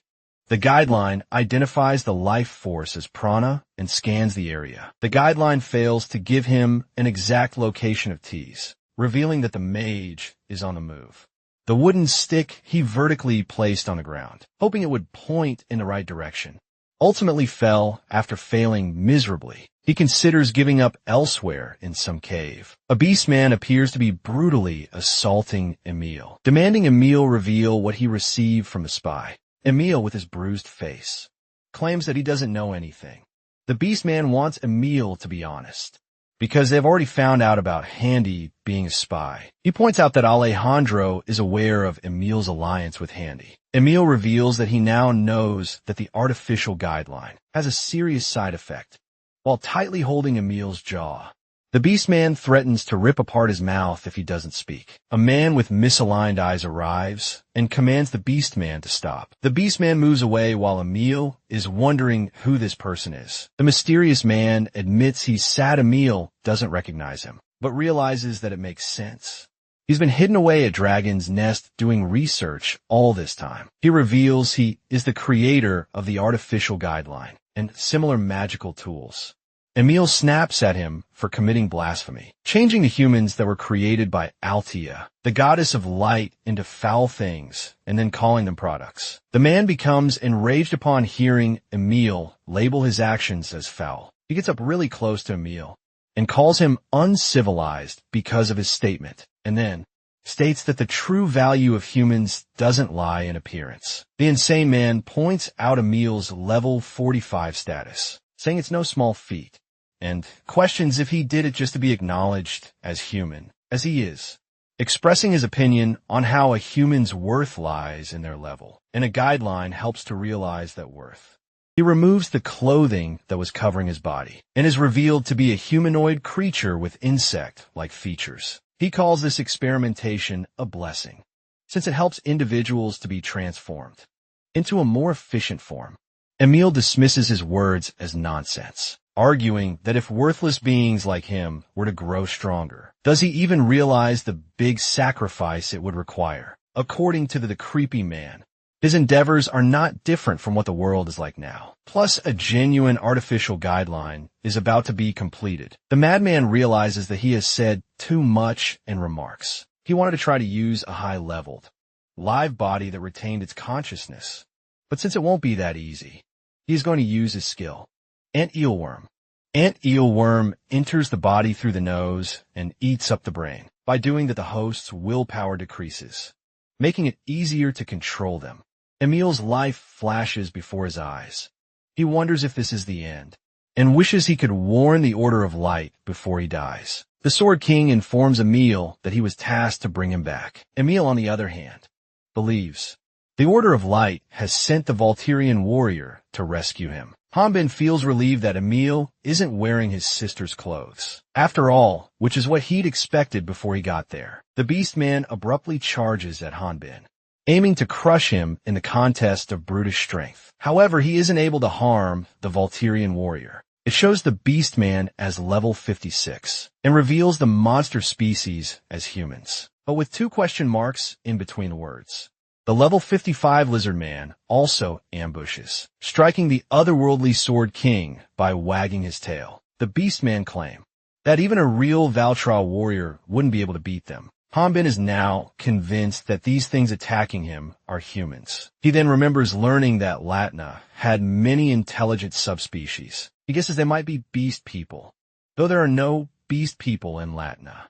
The guideline identifies the life force as prana and scans the area. The guideline fails to give him an exact location of T's, revealing that the mage is on the move. The wooden stick he vertically placed on the ground, hoping it would point in the right direction, ultimately fell after failing miserably. He considers giving up elsewhere in some cave. A beastman appears to be brutally assaulting Emil, demanding Emil reveal what he received from the spy. Emil, with his bruised face, claims that he doesn't know anything. The beastman wants Emil to be honest, because they've already found out about Handy being a spy. He points out that Alejandro is aware of Emil's alliance with Handy. Emil reveals that he now knows that the artificial guideline has a serious side effect, while tightly holding Emil's jaw. The beastman threatens to rip apart his mouth if he doesn't speak. A man with misaligned eyes arrives and commands the beastman to stop. The beastman moves away while Emil is wondering who this person is. The mysterious man admits he's sad Emil doesn't recognize him, but realizes that it makes sense. He's been hidden away at Dragon's Nest doing research all this time. He reveals he is the creator of the artificial guideline and similar magical tools. Emil snaps at him for committing blasphemy, changing the humans that were created by Althea, the goddess of light, into foul things, and then calling them products. The man becomes enraged upon hearing Emil label his actions as foul. He gets up really close to Emil and calls him uncivilized because of his statement, and then states that the true value of humans doesn't lie in appearance. The insane man points out Emil's level 45 status, saying it's no small feat, and questions if he did it just to be acknowledged as human, as he is, expressing his opinion on how a human's worth lies in their level, and a guideline helps to realize that worth. He removes the clothing that was covering his body, and is revealed to be a humanoid creature with insect-like features. He calls this experimentation a blessing, since it helps individuals to be transformed into a more efficient form. Emil dismisses his words as nonsense, arguing that if worthless beings like him were to grow stronger, does he even realize the big sacrifice it would require? According to the creepy man, his endeavors are not different from what the world is like now. Plus, a genuine artificial guideline is about to be completed. The madman realizes that he has said too much and remarks. He wanted to try to use a high-leveled, live body that retained its consciousness. But since it won't be that easy, he is going to use his skill. Ant eelworm. Ant eelworm enters the body through the nose and eats up the brain. By doing that, the host's willpower decreases, making it easier to control them. Emil's life flashes before his eyes. He wonders if this is the end, and wishes he could warn the Order of Light before he dies. The Sword King informs Emil that he was tasked to bring him back. Emil, on the other hand, believes the Order of Light has sent the Volturian warrior to rescue him. Hanbin feels relieved that Emil isn't wearing his sister's clothes, after all, which is what he'd expected before he got there. The Beastman abruptly charges at Hanbin, aiming to crush him in the contest of brutish strength. However, he isn't able to harm the Volturian warrior. It shows the Beastman as level 56, and reveals the monster species as humans, but with 2 question marks in between the words. The level 55 lizard man also ambushes, striking the otherworldly Sword King by wagging his tail. The Beastman claim that even a real Valtra warrior wouldn't be able to beat them. Hanbin is now convinced that these things attacking him are humans. He then remembers learning that Latna had many intelligent subspecies. He guesses they might be beast people, though there are no beast people in Latna.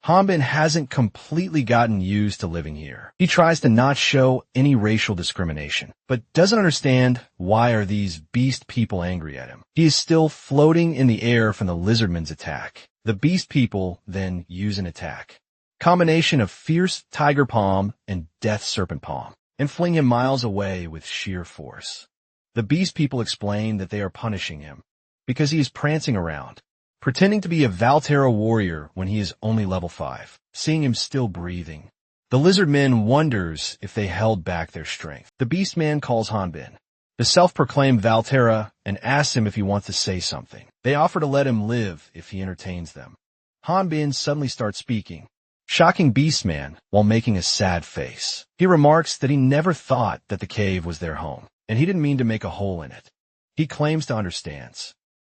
Hanbin hasn't completely gotten used to living here. He tries to not show any racial discrimination, but doesn't understand why are these beast people angry at him. He is still floating in the air from the lizardman's attack. The beast people then use an attack, combination of fierce tiger palm and death serpent palm, and fling him miles away with sheer force. The beast people explain that they are punishing him because he is prancing around, pretending to be a Valterra warrior when he is only level 5, seeing him still breathing. The lizardman wonders if they held back their strength. The Beastman calls Hanbin, the self-proclaimed Valterra, and asks him if he wants to say something. They offer to let him live if he entertains them. Hanbin suddenly starts speaking, shocking Beastman while making a sad face. He remarks that he never thought that the cave was their home, and he didn't mean to make a hole in it. He claims to understand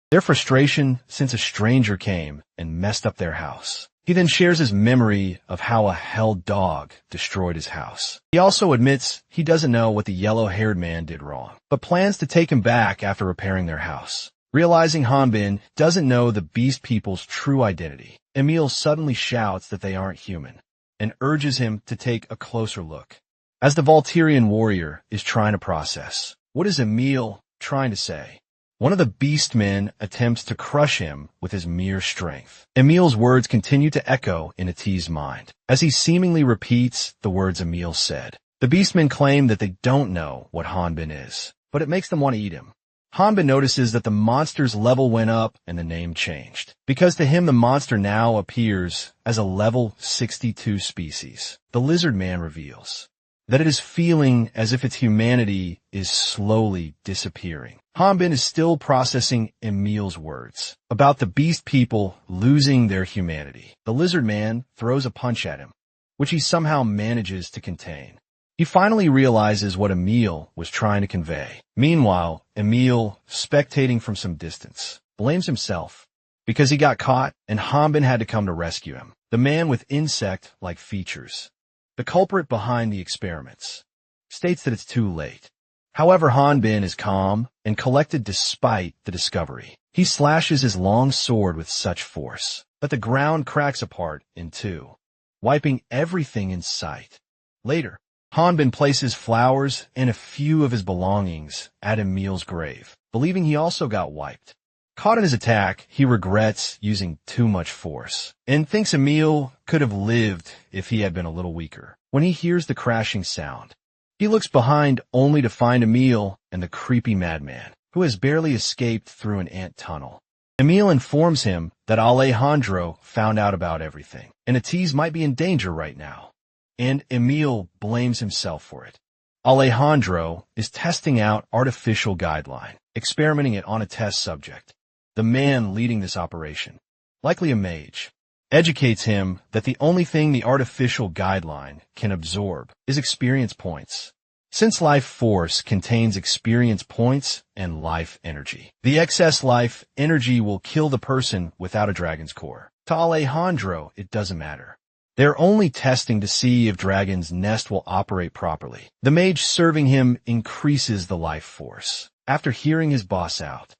their frustration since a stranger came and messed up their house. He then shares his memory of how a hell dog destroyed his house. He also admits he doesn't know what the yellow-haired man did wrong, but plans to take him back after repairing their house. Realizing Hanbin doesn't know the beast people's true identity, Emil suddenly shouts that they aren't human and urges him to take a closer look. As the Volturian warrior is trying to process, what is Emil trying to say? One of the beastmen attempts to crush him with his mere strength. Emil's words continue to echo in Ati's mind, as he seemingly repeats the words Emil said. The beastmen claim that they don't know what Hanbin is, but it makes them want to eat him. Hanbin notices that the monster's level went up and the name changed, because to him the monster now appears as a level 62 species. The lizard man reveals that it is feeling as if its humanity is slowly disappearing. Hanbin is still processing Emil's words about the beast people losing their humanity. The lizard man throws a punch at him, which he somehow manages to contain. He finally realizes what Emil was trying to convey. Meanwhile, Emil, spectating from some distance, blames himself because he got caught and Hanbin had to come to rescue him. The man with insect-like features, the culprit behind the experiments, states that it's too late. However, Hanbin is calm and collected despite the discovery. He slashes his long sword with such force that the ground cracks apart in two, wiping everything in sight. Later, Hanbin places flowers and a few of his belongings at Emil's grave, believing he also got wiped. Caught in his attack, he regrets using too much force and thinks Emil could have lived if he had been a little weaker. When he hears the crashing sound, he looks behind only to find Emil and the creepy madman, who has barely escaped through an ant tunnel. Emil informs him that Alejandro found out about everything, and Atiz might be in danger right now, and Emil blames himself for it. Alejandro is testing out artificial guideline, experimenting it on a test subject. The man leading this operation, likely a mage, educates him that the only thing the artificial guideline can absorb is experience points. Since life force contains experience points and life energy, the excess life energy will kill the person without a dragon's core. To Alejandro, it doesn't matter. They're only testing to see if Dragon's Nest will operate properly. The mage serving him increases the life force. After hearing his boss out,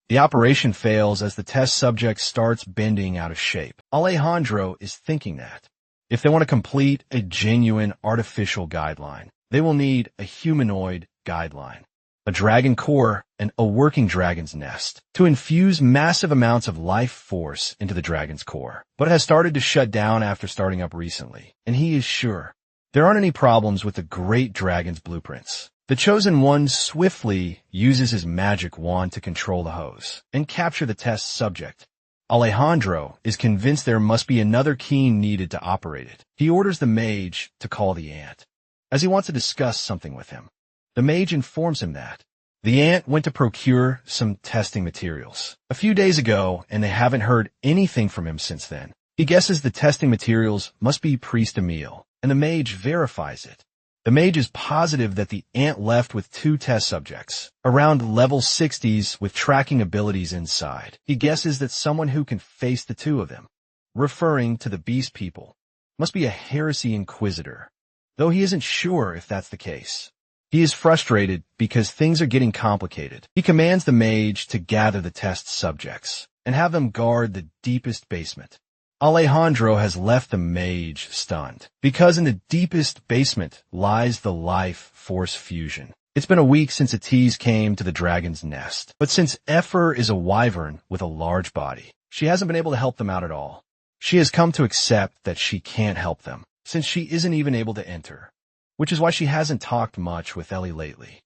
the operation fails as the test subject starts bending out of shape. Alejandro is thinking that if they want to complete a genuine artificial guideline, they will need a humanoid guideline, a dragon core, and a working dragon's nest to infuse massive amounts of life force into the dragon's core. But it has started to shut down after starting up recently, and he is sure there aren't any problems with the great dragon's blueprints. The Chosen One swiftly uses his magic wand to control the hose and capture the test subject. Alejandro is convinced there must be another key needed to operate it. He orders the mage to call the ant, as he wants to discuss something with him. The mage informs him that the ant went to procure some testing materials a few days ago, and they haven't heard anything from him since then. He guesses the testing materials must be Priest Emil, and the mage verifies it. The mage is positive that the ant left with 2 test subjects, around level 60s with tracking abilities inside. He guesses that someone who can face the 2 of them, referring to the beast people, must be a heresy inquisitor, though he isn't sure if that's the case. He is frustrated because things are getting complicated. He commands the mage to gather the test subjects and have them guard the deepest basement. Alejandro has left the mage stunned, because in the deepest basement lies the life force fusion. It's been a week since Atiz came to the dragon's nest, but since Efer is a wyvern with a large body, she hasn't been able to help them out at all. She has come to accept that she can't help them, since she isn't even able to enter, which is why she hasn't talked much with Ellie lately.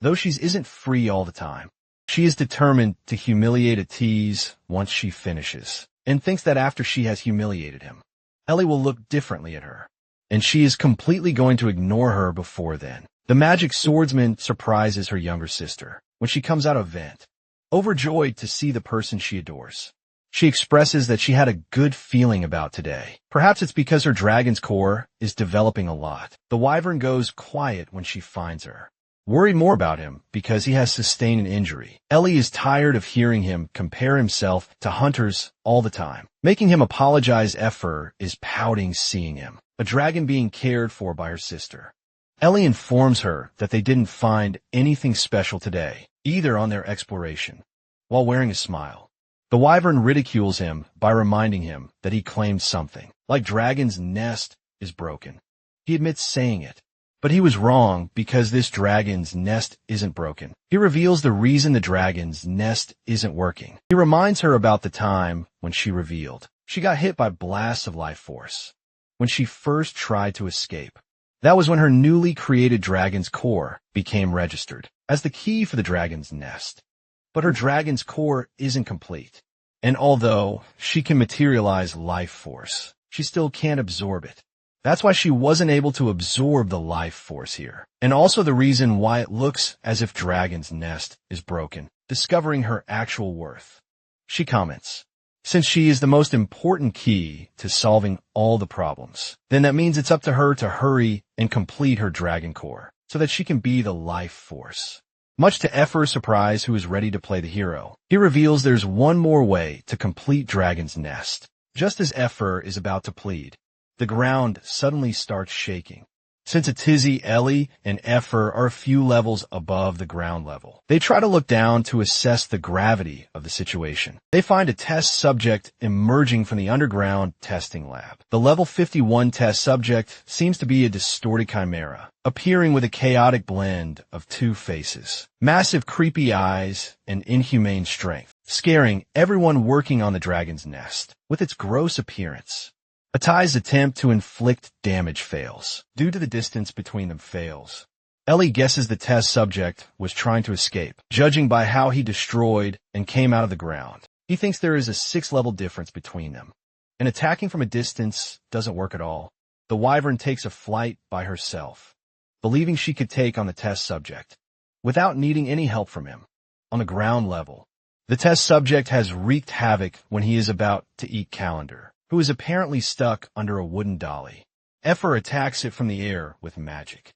Though she isn't free all the time, she is determined to humiliate Atiz once she finishes, and thinks that after she has humiliated him, Ellie will look differently at her, and she is completely going to ignore her before then. The magic swordsman surprises her younger sister when she comes out of vent, overjoyed to see the person she adores. She expresses that she had a good feeling about today. Perhaps it's because her dragon's core is developing a lot. The wyvern goes quiet when she finds her, worried more about him because he has sustained an injury. Ellie is tired of hearing him compare himself to hunters all the time. Making him apologize, Effer is pouting seeing him, a dragon being cared for by her sister. Ellie informs her that they didn't find anything special today, either on their exploration. While wearing a smile, the wyvern ridicules him by reminding him that he claimed something, like dragon's nest is broken. He admits saying it, but he was wrong because this dragon's nest isn't broken. He reveals the reason the dragon's nest isn't working. He reminds her about the time when she revealed she got hit by blasts of life force when she first tried to escape. That was when her newly created dragon's core became registered as the key for the dragon's nest. But her dragon's core isn't complete. And although she can materialize life force, she still can't absorb it. That's why she wasn't able to absorb the life force here. And also the reason why it looks as if dragon's nest is broken, discovering her actual worth. She comments, since she is the most important key to solving all the problems, then that means it's up to her to hurry and complete her dragon core so that she can be the life force. Much to Effer's surprise, who is ready to play the hero, he reveals there's one more way to complete dragon's nest. Just as Effer is about to plead, the ground suddenly starts shaking. Since a tizzy, Ellie and Effer are a few levels above the ground level. They try to look down to assess the gravity of the situation. They find a test subject emerging from the underground testing lab. The level 51 test subject seems to be a distorted chimera, appearing with a chaotic blend of two faces, massive creepy eyes, and inhumane strength, scaring everyone working on the dragon's nest with its gross appearance. Atai's attempt to inflict damage fails. Due to the distance between them fails. Ellie guesses the test subject was trying to escape, judging by how he destroyed and came out of the ground. He thinks there is a 6-level difference between them. And attacking from a distance doesn't work at all. The wyvern takes a flight by herself, believing she could take on the test subject, without needing any help from him. On the ground level, the test subject has wreaked havoc when he is about to eat Calendar, who is apparently stuck under a wooden dolly. Effer attacks it from the air with magic,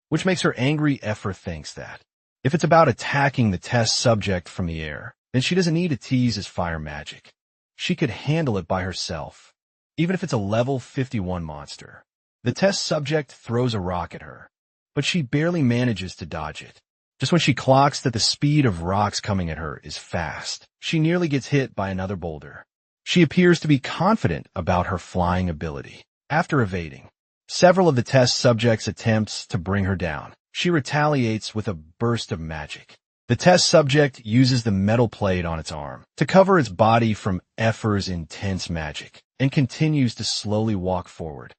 which makes her angry. Effer thinks that if it's about attacking the test subject from the air, then she doesn't need to tease his fire magic. She could handle it by herself, even if it's a level 51 monster. The test subject throws a rock at her, but she barely manages to dodge it. Just when she clocks that the speed of rocks coming at her is fast, she nearly gets hit by another boulder. She appears to be confident about her flying ability. After evading several of the test subject's attempts to bring her down, she retaliates with a burst of magic. The test subject uses the metal plate on its arm to cover its body from Effer's intense magic and continues to slowly walk forward.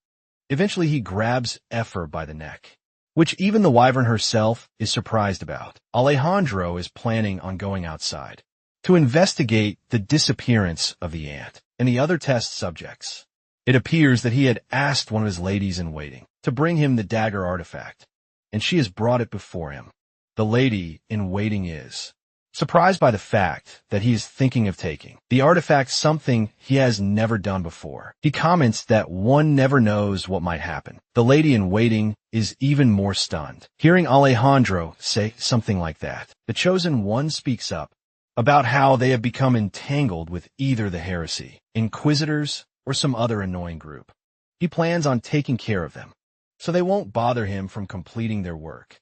Eventually he grabs Effer by the neck, which even the wyvern herself is surprised about. Alejandro is planning on going outside to investigate the disappearance of the ant and the other test subjects. It appears that he had asked one of his ladies-in-waiting to bring him the dagger artifact, and she has brought it before him. The lady-in-waiting is surprised by the fact that he is thinking of taking the artifact, something he has never done before. He comments that one never knows what might happen. The lady-in-waiting is even more stunned, hearing Alejandro say something like that. The chosen one speaks up about how they have become entangled with either the heresy, inquisitors, or some other annoying group. He plans on taking care of them, so they won't bother him from completing their work.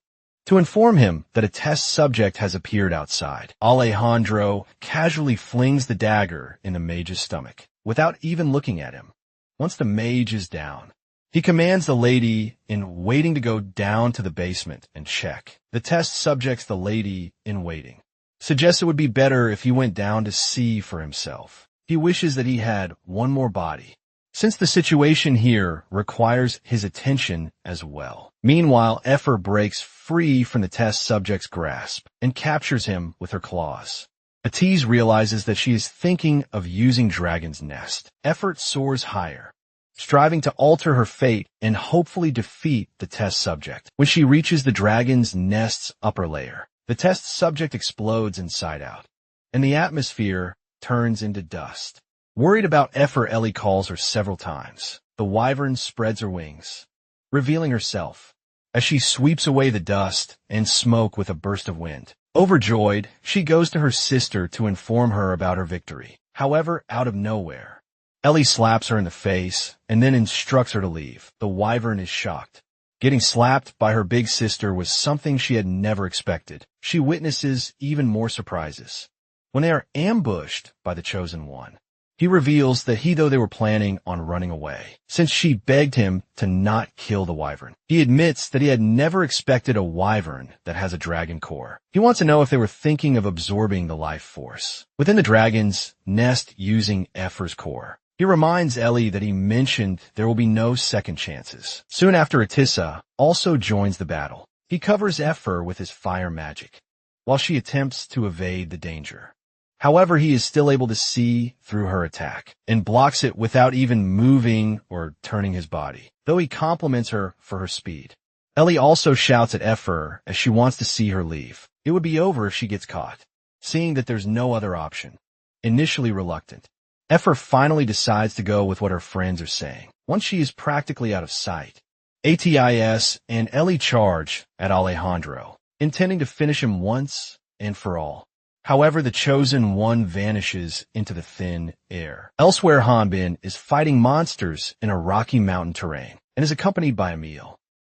To inform him that a test subject has appeared outside, Alejandro casually flings the dagger in the mage's stomach, without even looking at him. Once the mage is down, he commands the lady-in-waiting to go down to the basement and check. The test subject's the lady-in-waiting suggests it would be better if he went down to see for himself. He wishes that he had one more body, since the situation here requires his attention as well. Meanwhile, Effer breaks free from the test subject's grasp and captures him with her claws. Atiz realizes that she is thinking of using Dragon's Nest. Effort soars higher, striving to alter her fate and hopefully defeat the test subject. When she reaches the Dragon's Nest's upper layer, the test subject explodes inside out, and the atmosphere turns into dust. Worried about Effer, Ellie calls her several times. The wyvern spreads her wings, revealing herself, as she sweeps away the dust and smoke with a burst of wind. Overjoyed, she goes to her sister to inform her about her victory. However, out of nowhere, Ellie slaps her in the face and then instructs her to leave. The wyvern is shocked. Getting slapped by her big sister was something she had never expected. She witnesses even more surprises when they are ambushed by the Chosen One. He reveals that though they were planning on running away, since she begged him to not kill the wyvern. He admits that he had never expected a wyvern that has a dragon core. He wants to know if they were thinking of absorbing the life force within the dragon's nest using Effer's core. He reminds Ellie that he mentioned there will be no second chances. Soon after, Atissa also joins the battle. He covers Effer with his fire magic, while she attempts to evade the danger. However, he is still able to see through her attack and blocks it without even moving or turning his body, though he compliments her for her speed. Ellie also shouts at Effer as she wants to see her leave. It would be over if she gets caught. Seeing that there's no other option, initially reluctant, Effer finally decides to go with what her friends are saying. Once she is practically out of sight, Atis and Ellie charge at Alejandro, intending to finish him once and for all. However, the Chosen One vanishes into the thin air. Elsewhere, Hanbin is fighting monsters in a rocky mountain terrain and is accompanied by Emil.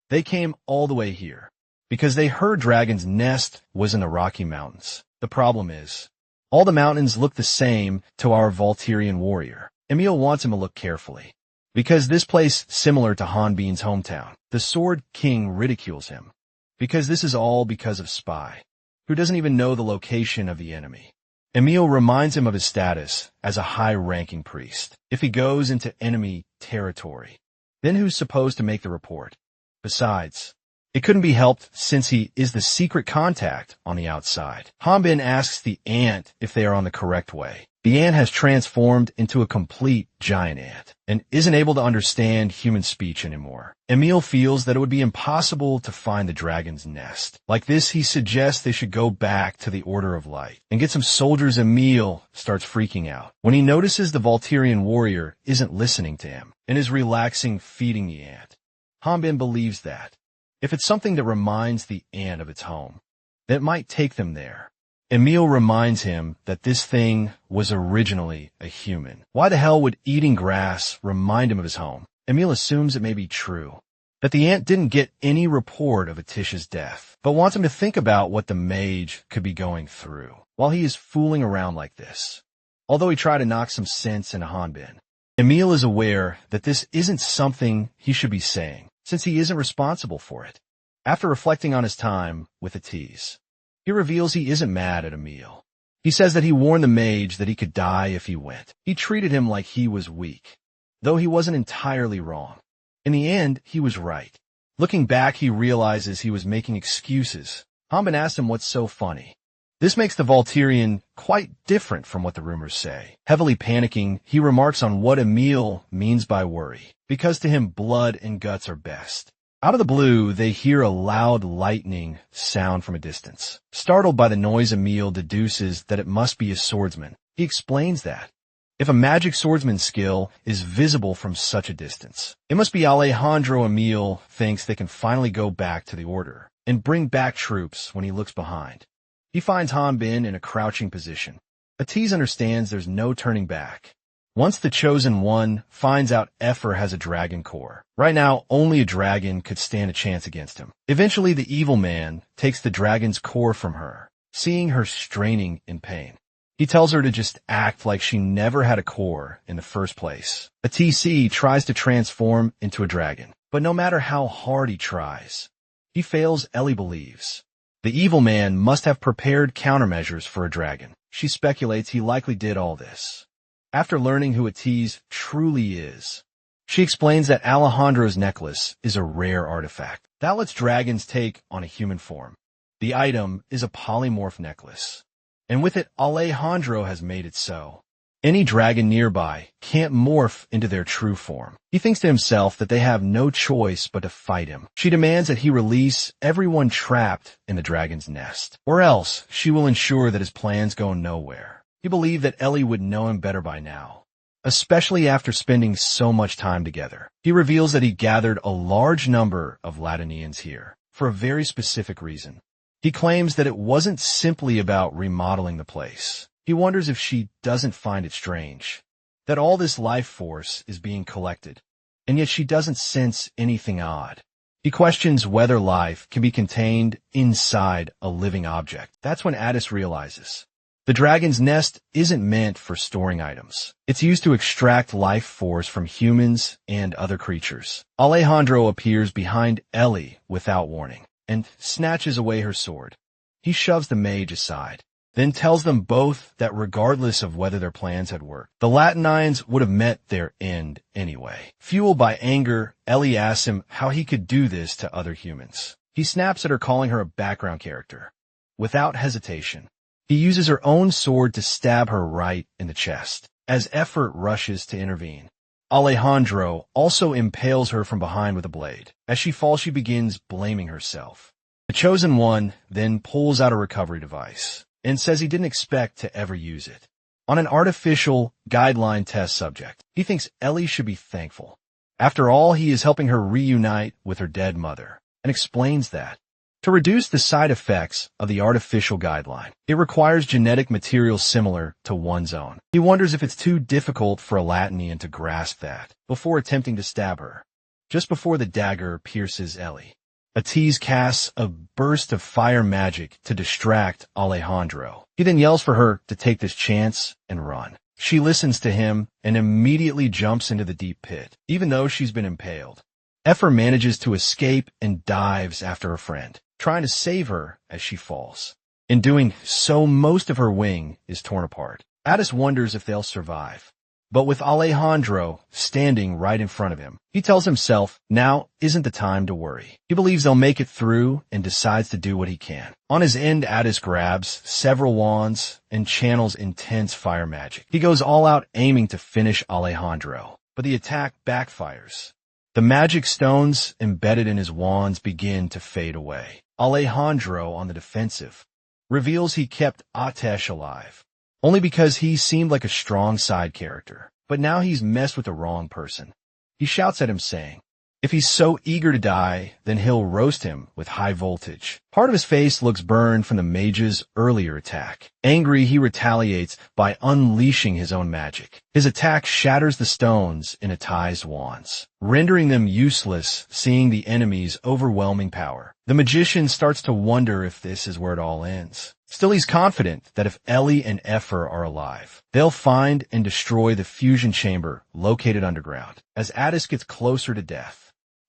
They came all the way here because they heard Dragon's nest was in the Rocky Mountains. The problem is, all the mountains look the same to our Volturian warrior. Emil wants him to look carefully, because this place similar to Hanbin's hometown. The Sword King ridicules him, because this is all because of Spy, who doesn't even know the location of the enemy. Emil reminds him of his status as a high-ranking priest. If he goes into enemy territory, then who's supposed to make the report? Besides, it couldn't be helped since he is the secret contact on the outside. Hanbin asks the ant if they are on the correct way. The ant has transformed into a complete giant ant and isn't able to understand human speech anymore. Emil feels that it would be impossible to find the dragon's nest. Like this, he suggests they should go back to the Order of Light and get some soldiers. Emil starts freaking out when he notices the Volturian warrior isn't listening to him and is relaxing feeding the ant. Hanbin believes that if it's something that reminds the ant of its home, that it might take them there. Emil reminds him that this thing was originally a human. Why the hell would eating grass remind him of his home? Emil assumes it may be true, that the ant didn't get any report of Atisha's death, but wants him to think about what the mage could be going through while he is fooling around like this. Although he tried to knock some sense into Hanbin, Emil is aware that this isn't something he should be saying, since he isn't responsible for it. After reflecting on his time with Atis, he reveals he isn't mad at Emil. He says that he warned the mage that he could die if he went. He treated him like he was weak, though he wasn't entirely wrong. In the end, he was right. Looking back, he realizes he was making excuses. Hanbin asks him what's so funny. This makes the Volturian quite different from what the rumors say. Heavily panicking, he remarks on what Emil means by worry, because to him blood and guts are best. Out of the blue, they hear a loud lightning sound from a distance. Startled by the noise, Emil deduces that it must be a swordsman. He explains that if a magic swordsman's skill is visible from such a distance, it must be Alejandro. Emil thinks they can finally go back to the Order and bring back troops when he looks behind. He finds Hanbin in a crouching position. Atis understands there's no turning back. Once the Chosen One finds out Effer has a dragon core, right now only a dragon could stand a chance against him. Eventually, the evil man takes the dragon's core from her, seeing her straining in pain. He tells her to just act like she never had a core in the first place. A TC tries to transform into a dragon, but no matter how hard he tries, he fails. Ellie believes the evil man must have prepared countermeasures for a dragon. She speculates he likely did all this after learning who Atis truly is. She explains that Alejandro's necklace is a rare artifact that lets dragons take on a human form. The item is a polymorph necklace, and with it, Alejandro has made it so any dragon nearby can't morph into their true form. He thinks to himself that they have no choice but to fight him. She demands that he release everyone trapped in the dragon's nest, or else she will ensure that his plans go nowhere. He believed that Ellie would know him better by now. especially after spending so much time together. He reveals that he gathered a large number of Latinians here for a very specific reason. He claims that it wasn't simply about remodeling the place. He wonders if she doesn't find it strange that all this life force is being collected, and yet she doesn't sense anything odd. He questions whether life can be contained inside a living object. That's when Addis realizes the dragon's nest isn't meant for storing items. It's used to extract life force from humans and other creatures. Alejandro appears behind Ellie without warning and snatches away her sword. He shoves the mage aside, then tells them both that regardless of whether their plans had worked, the Latinians would have met their end anyway. Fueled by anger, Ellie asks him how he could do this to other humans. He snaps at her, calling her a background character. Without hesitation, he uses her own sword to stab her right in the chest. As effort rushes to intervene, Alejandro also impales her from behind with a blade. As she falls, she begins blaming herself. The Chosen One then pulls out a recovery device and says he didn't expect to ever use it on an artificial guideline test subject. He thinks Ellie should be thankful. After all, he is helping her reunite with her dead mother, and explains that to reduce the side effects of the artificial guideline, it requires genetic material similar to one's own. He wonders if it's too difficult for a Latinian to grasp that before attempting to stab her. Just before the dagger pierces Ellie, Atiz casts a burst of fire magic to distract Alejandro. He then yells for her to take this chance and run. She listens to him and immediately jumps into the deep pit, even though she's been impaled. Effer manages to escape and dives after a friend, trying to save her as she falls. In doing so, most of her wing is torn apart. Addis wonders if they'll survive. But with Alejandro standing right in front of him, he tells himself now isn't the time to worry. He believes they'll make it through and decides to do what he can. On his end, Addis grabs several wands and channels intense fire magic. He goes all out aiming to finish Alejandro, but the attack backfires. The magic stones embedded in his wands begin to fade away. Alejandro, on the defensive, reveals he kept Atesh alive only because he seemed like a strong side character. But now he's messed with the wrong person. He shouts at him saying, if he's so eager to die, then he'll roast him with high voltage. Part of his face looks burned from the mage's earlier attack. Angry, he retaliates by unleashing his own magic. His attack shatters the stones in Atai's wands, rendering them useless, seeing the enemy's overwhelming power. The magician starts to wonder if this is where it all ends. Still, he's confident that if Ellie and Effer are alive, they'll find and destroy the fusion chamber located underground. As Addis gets closer to death,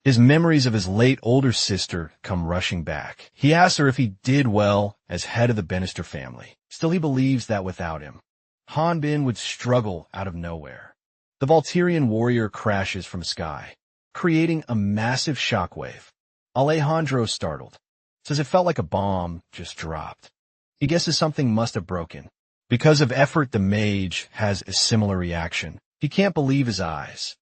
his memories of his late older sister come rushing back. He asks her if he did well as head of the Bannister family. Still, he believes that without him, Hanbin would struggle out of nowhere. The Volturian warrior crashes from sky, creating a massive shockwave. Alejandro, startled, says it felt like a bomb just dropped. He guesses something must have broken. Because of effort, the mage has a similar reaction. He can't believe his eyes.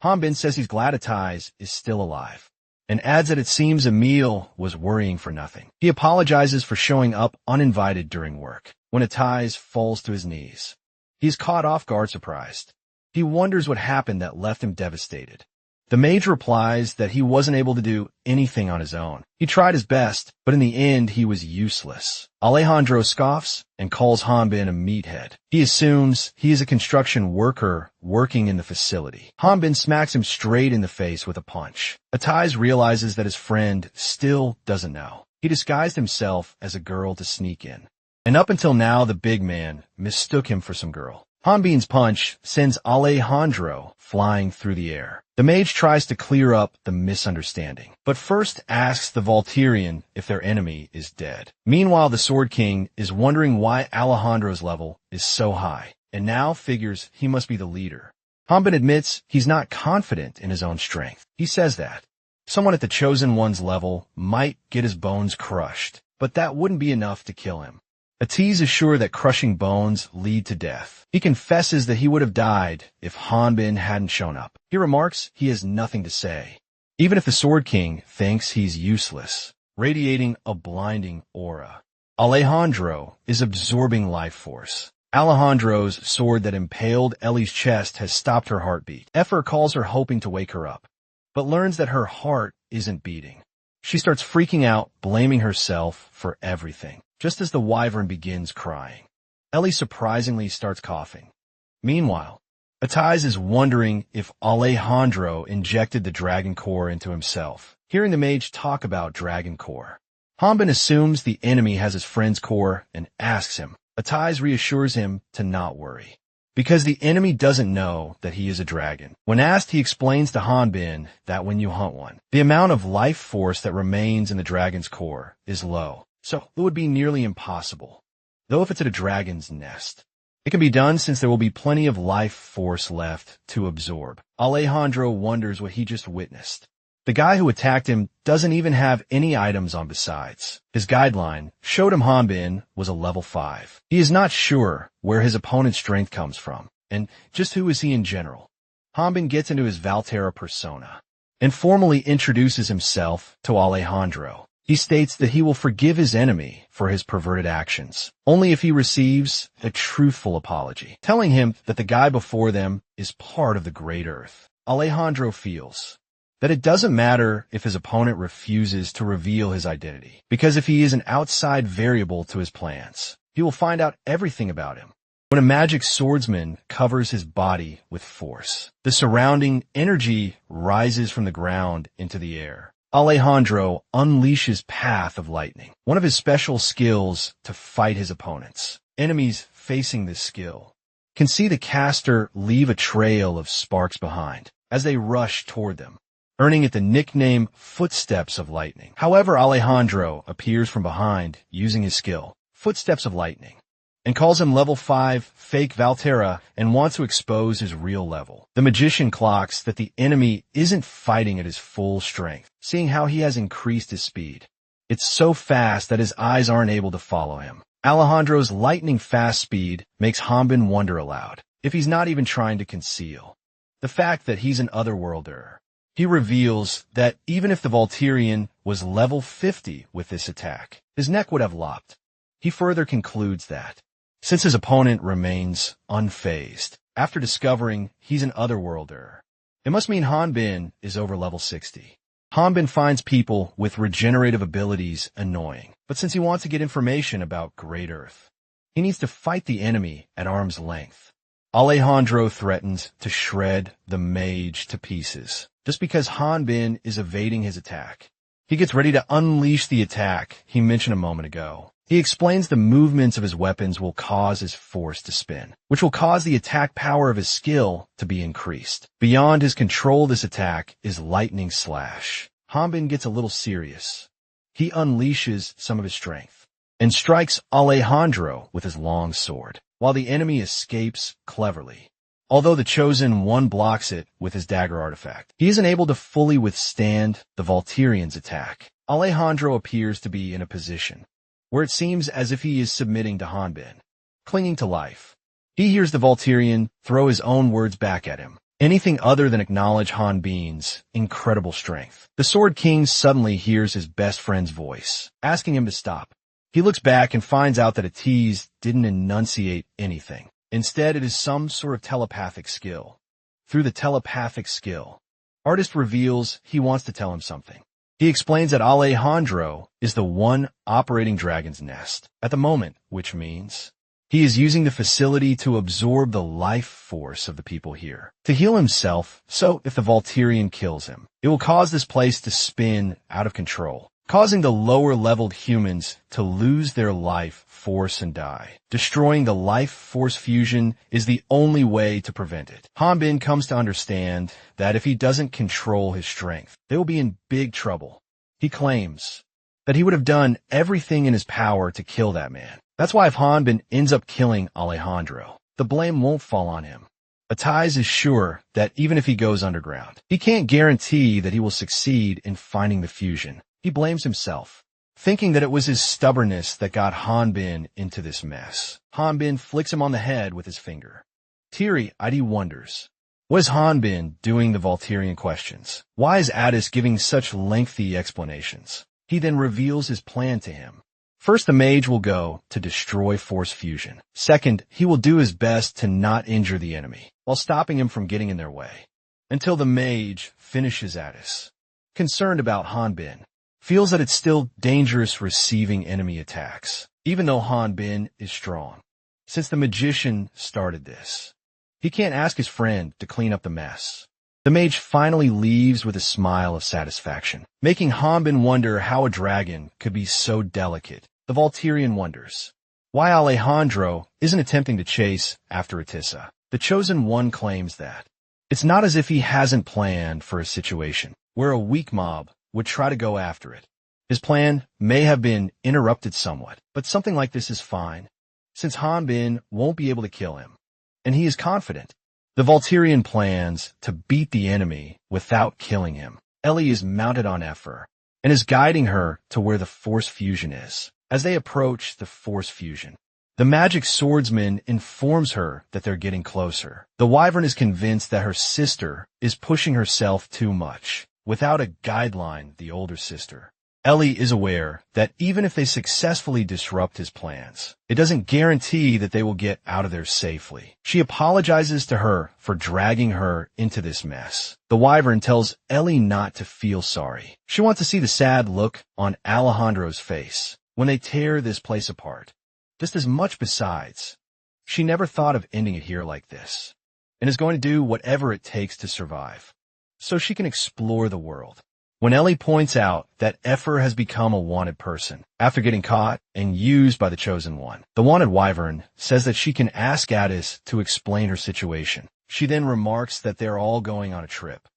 Hanbin says he's glad Atai's is still alive, and adds that it seems Emil was worrying for nothing. He apologizes for showing up uninvited during work. When Atai's falls to his knees, he's caught off guard, surprised. He wonders what happened that left him devastated. The mage replies that he wasn't able to do anything on his own. He tried his best, but in the end he was useless. Alejandro scoffs and calls Hanbin a meathead. He assumes he is a construction worker working in the facility. Hanbin smacks him straight in the face with a punch. Atai's realizes that his friend still doesn't know. He disguised himself as a girl to sneak in, and up until now the big man mistook him for some girl. Hanbin's punch sends Alejandro flying through the air. The mage tries to clear up the misunderstanding, but first asks the Volturian if their enemy is dead. Meanwhile, the Sword King is wondering why Alejandro's level is so high, and now figures he must be the leader. Hanbin admits he's not confident in his own strength. He says that someone at the Chosen One's level might get his bones crushed, but that wouldn't be enough to kill him. Atiz is sure that crushing bones lead to death. He confesses that he would have died if Hanbin hadn't shown up. He remarks he has nothing to say, even if the Sword King thinks he's useless, radiating a blinding aura. Alejandro is absorbing life force, Alejandro's sword that impaled Ellie's chest has stopped her heartbeat. Effer calls her hoping to wake her up, but learns that her heart isn't beating. She starts freaking out, blaming herself for everything, just as the wyvern begins crying. Ellie surprisingly starts coughing. Meanwhile, Attiz is wondering if Alejandro injected the dragon core into himself, hearing the mage talk about dragon core. Hanbin assumes the enemy has his friend's core and asks him. Attiz reassures him to not worry, because the enemy doesn't know that he is a dragon. When asked, he explains to Hanbin that when you hunt one, the amount of life force that remains in the dragon's core is low, so it would be nearly impossible. Though if it's at a dragon's nest, it can be done since there will be plenty of life force left to absorb. Alejandro wonders what he just witnessed. The guy who attacked him doesn't even have any items on besides. His guideline showed him Hanbin was a level 5. He is not sure where his opponent's strength comes from, and just who is he in general. Hanbin gets into his Valterra persona and formally introduces himself to Alejandro. He states that he will forgive his enemy for his perverted actions, only if he receives a truthful apology, telling him that the guy before them is part of the Great Earth. Alejandro feels that it doesn't matter if his opponent refuses to reveal his identity, because if he is an outside variable to his plans, he will find out everything about him. When a magic swordsman covers his body with force, the surrounding energy rises from the ground into the air. Alejandro unleashes Path of Lightning, one of his special skills to fight his opponents. Enemies facing this skill can see the caster leave a trail of sparks behind as they rush toward them, earning it the nickname Footsteps of Lightning. However, Alejandro appears from behind using his skill, Footsteps of Lightning, and calls him level 5 fake Valterra and wants to expose his real level. The magician clocks that the enemy isn't fighting at his full strength, seeing how he has increased his speed. It's so fast that his eyes aren't able to follow him. Alejandro's lightning fast speed makes Hanbin wonder aloud if he's not even trying to conceal the fact that he's an otherworlder. He reveals that even if the Valterian was level 50 with this attack, his neck would have lopped. He further concludes that, since his opponent remains unfazed after discovering he's an otherworlder, it must mean Hanbin is over level 60. Hanbin finds people with regenerative abilities annoying, but since he wants to get information about Great Earth, he needs to fight the enemy at arm's length. Alejandro threatens to shred the mage to pieces, just because Hanbin is evading his attack. He gets ready to unleash the attack he mentioned a moment ago. He explains the movements of his weapons will cause his force to spin, which will cause the attack power of his skill to be increased. Beyond his control, this attack is Lightning Slash. Hanbin gets a little serious. He unleashes some of his strength and strikes Alejandro with his long sword, while the enemy escapes cleverly. Although the Chosen One blocks it with his dagger artifact, he isn't able to fully withstand the Valterian's attack. Alejandro appears to be in a position where it seems as if he is submitting to Hanbin, clinging to life. He hears the Valterian throw his own words back at him, anything other than acknowledge Hanbin's incredible strength. The Sword King suddenly hears his best friend's voice, asking him to stop. He looks back and finds out that Attiz didn't enunciate anything. Instead, it is some sort of telepathic skill. Through the telepathic skill, Artist reveals he wants to tell him something. He explains that Alejandro is the one operating Dragon's Nest at the moment, which means he is using the facility to absorb the life force of the people here to heal himself, so if the Valterian kills him, it will cause this place to spin out of control, causing the lower-leveled humans to lose their life force and die. Destroying the life force fusion is the only way to prevent it. Hanbin comes to understand that if he doesn't control his strength, they will be in big trouble. He claims that he would have done everything in his power to kill that man. That's why if Hanbin ends up killing Alejandro, the blame won't fall on him. Attiz is sure that even if he goes underground, he can't guarantee that he will succeed in finding the fusion. He blames himself, thinking that it was his stubbornness that got Hanbin into this mess. Hanbin flicks him on the head with his finger. Teary-eyed wonders, what is Hanbin doing the Valterian questions? Why is Addis giving such lengthy explanations? He then reveals his plan to him. First, the mage will go to destroy force fusion. Second, he will do his best to not injure the enemy, while stopping him from getting in their way, until the mage finishes at us. Concerned about Hanbin, feels that it's still dangerous receiving enemy attacks, even though Hanbin is strong. Since the magician started this, he can't ask his friend to clean up the mess. The mage finally leaves with a smile of satisfaction, making Hanbin wonder how a dragon could be so delicate. The Volturian wonders why Alejandro isn't attempting to chase after Atissa. The Chosen One claims that it's not as if he hasn't planned for a situation where a weak mob would try to go after it. His plan may have been interrupted somewhat, but something like this is fine, since Hanbin won't be able to kill him, and he is confident. The Volturian plans to beat the enemy without killing him. Ellie is mounted on Ephor and is guiding her to where the force fusion is. As they approach the force fusion, the magic swordsman informs her that they're getting closer. The wyvern is convinced that her sister is pushing herself too much, without a guideline, the older sister. Ellie is aware that even if they successfully disrupt his plans, it doesn't guarantee that they will get out of there safely. She apologizes to her for dragging her into this mess. The wyvern tells Ellie not to feel sorry. She wants to see the sad look on Alejandro's face when they tear this place apart. Just as much besides, she never thought of ending it here like this, and is going to do whatever it takes to survive, so she can explore the world. When Ellie points out that Ephor has become a wanted person after getting caught and used by the Chosen One, the wanted wyvern says that she can ask Addis to explain her situation. She then remarks that they're all going on a trip.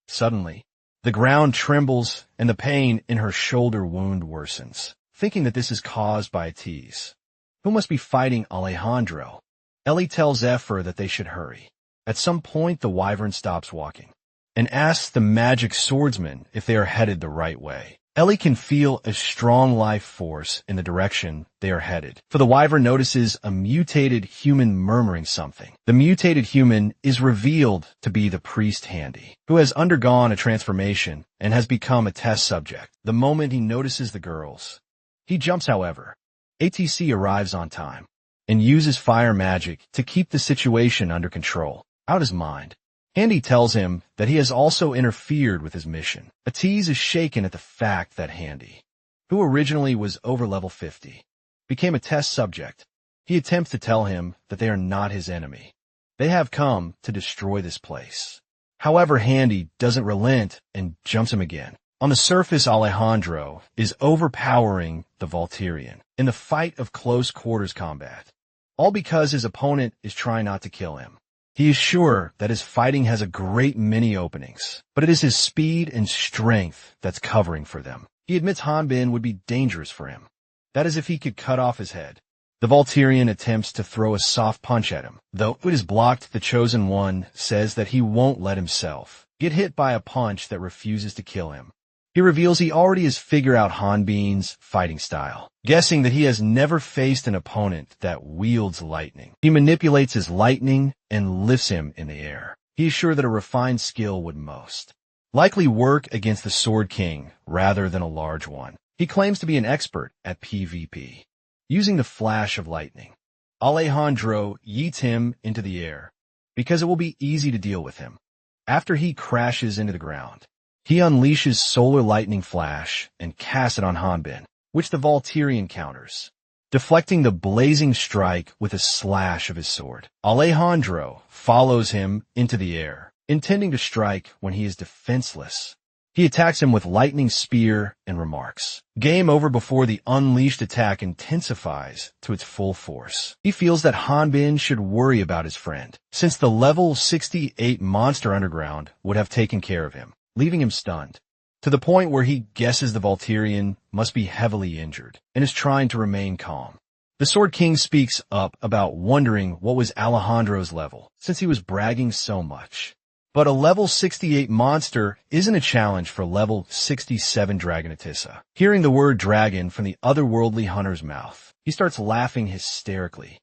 Suddenly, the ground trembles and the pain in her shoulder wound worsens. Thinking that this is caused by a tease, who must be fighting Alejandro, Ellie tells Ephor that they should hurry. At some point, the wyvern stops walking and asks the magic swordsman if they are headed the right way. Ellie can feel a strong life force in the direction they are headed, for the wyvern notices a mutated human murmuring something. The mutated human is revealed to be the priest Handy, who has undergone a transformation and has become a test subject. The moment he notices the girls, he jumps, however. ATC arrives on time and uses fire magic to keep the situation under control. Out his mind, Handy tells him that he has also interfered with his mission. Atiz is shaken at the fact that Handy, who originally was over level 50, became a test subject. He attempts to tell him that they are not his enemy. They have come to destroy this place. However, Handy doesn't relent and jumps him again. On the surface, Alejandro is overpowering the Volturian in the fight of close quarters combat, all because his opponent is trying not to kill him. He is sure that his fighting has a great many openings, but it is his speed and strength that's covering for them. He admits Hanbin would be dangerous for him. That is if he could cut off his head. The Volturian attempts to throw a soft punch at him. Though it is blocked, the Chosen One says that he won't let himself get hit by a punch that refuses to kill him. He reveals he already has figured out Hanbin's fighting style, guessing that he has never faced an opponent that wields lightning. He manipulates his lightning and lifts him in the air. He is sure that a refined skill would most likely work against the Sword King rather than a large one. He claims to be an expert at PvP, using the flash of lightning. Alejandro yeets him into the air because it will be easy to deal with him. After he crashes into the ground, he unleashes Solar Lightning Flash and casts it on Hanbin, which the Volturian counters, deflecting the blazing strike with a slash of his sword. Alejandro follows him into the air, intending to strike when he is defenseless. He attacks him with Lightning Spear and remarks, "Game over," before the unleashed attack intensifies to its full force. He feels that Hanbin should worry about his friend, since the level 68 monster underground would have taken care of him, leaving him stunned, to the point where he guesses the Volturian must be heavily injured and is trying to remain calm. The Sword King speaks up about wondering what was Alejandro's level, since he was bragging so much. But a level 68 monster isn't a challenge for level 67 Dragon Atissa. Hearing the word dragon from the otherworldly hunter's mouth, he starts laughing hysterically.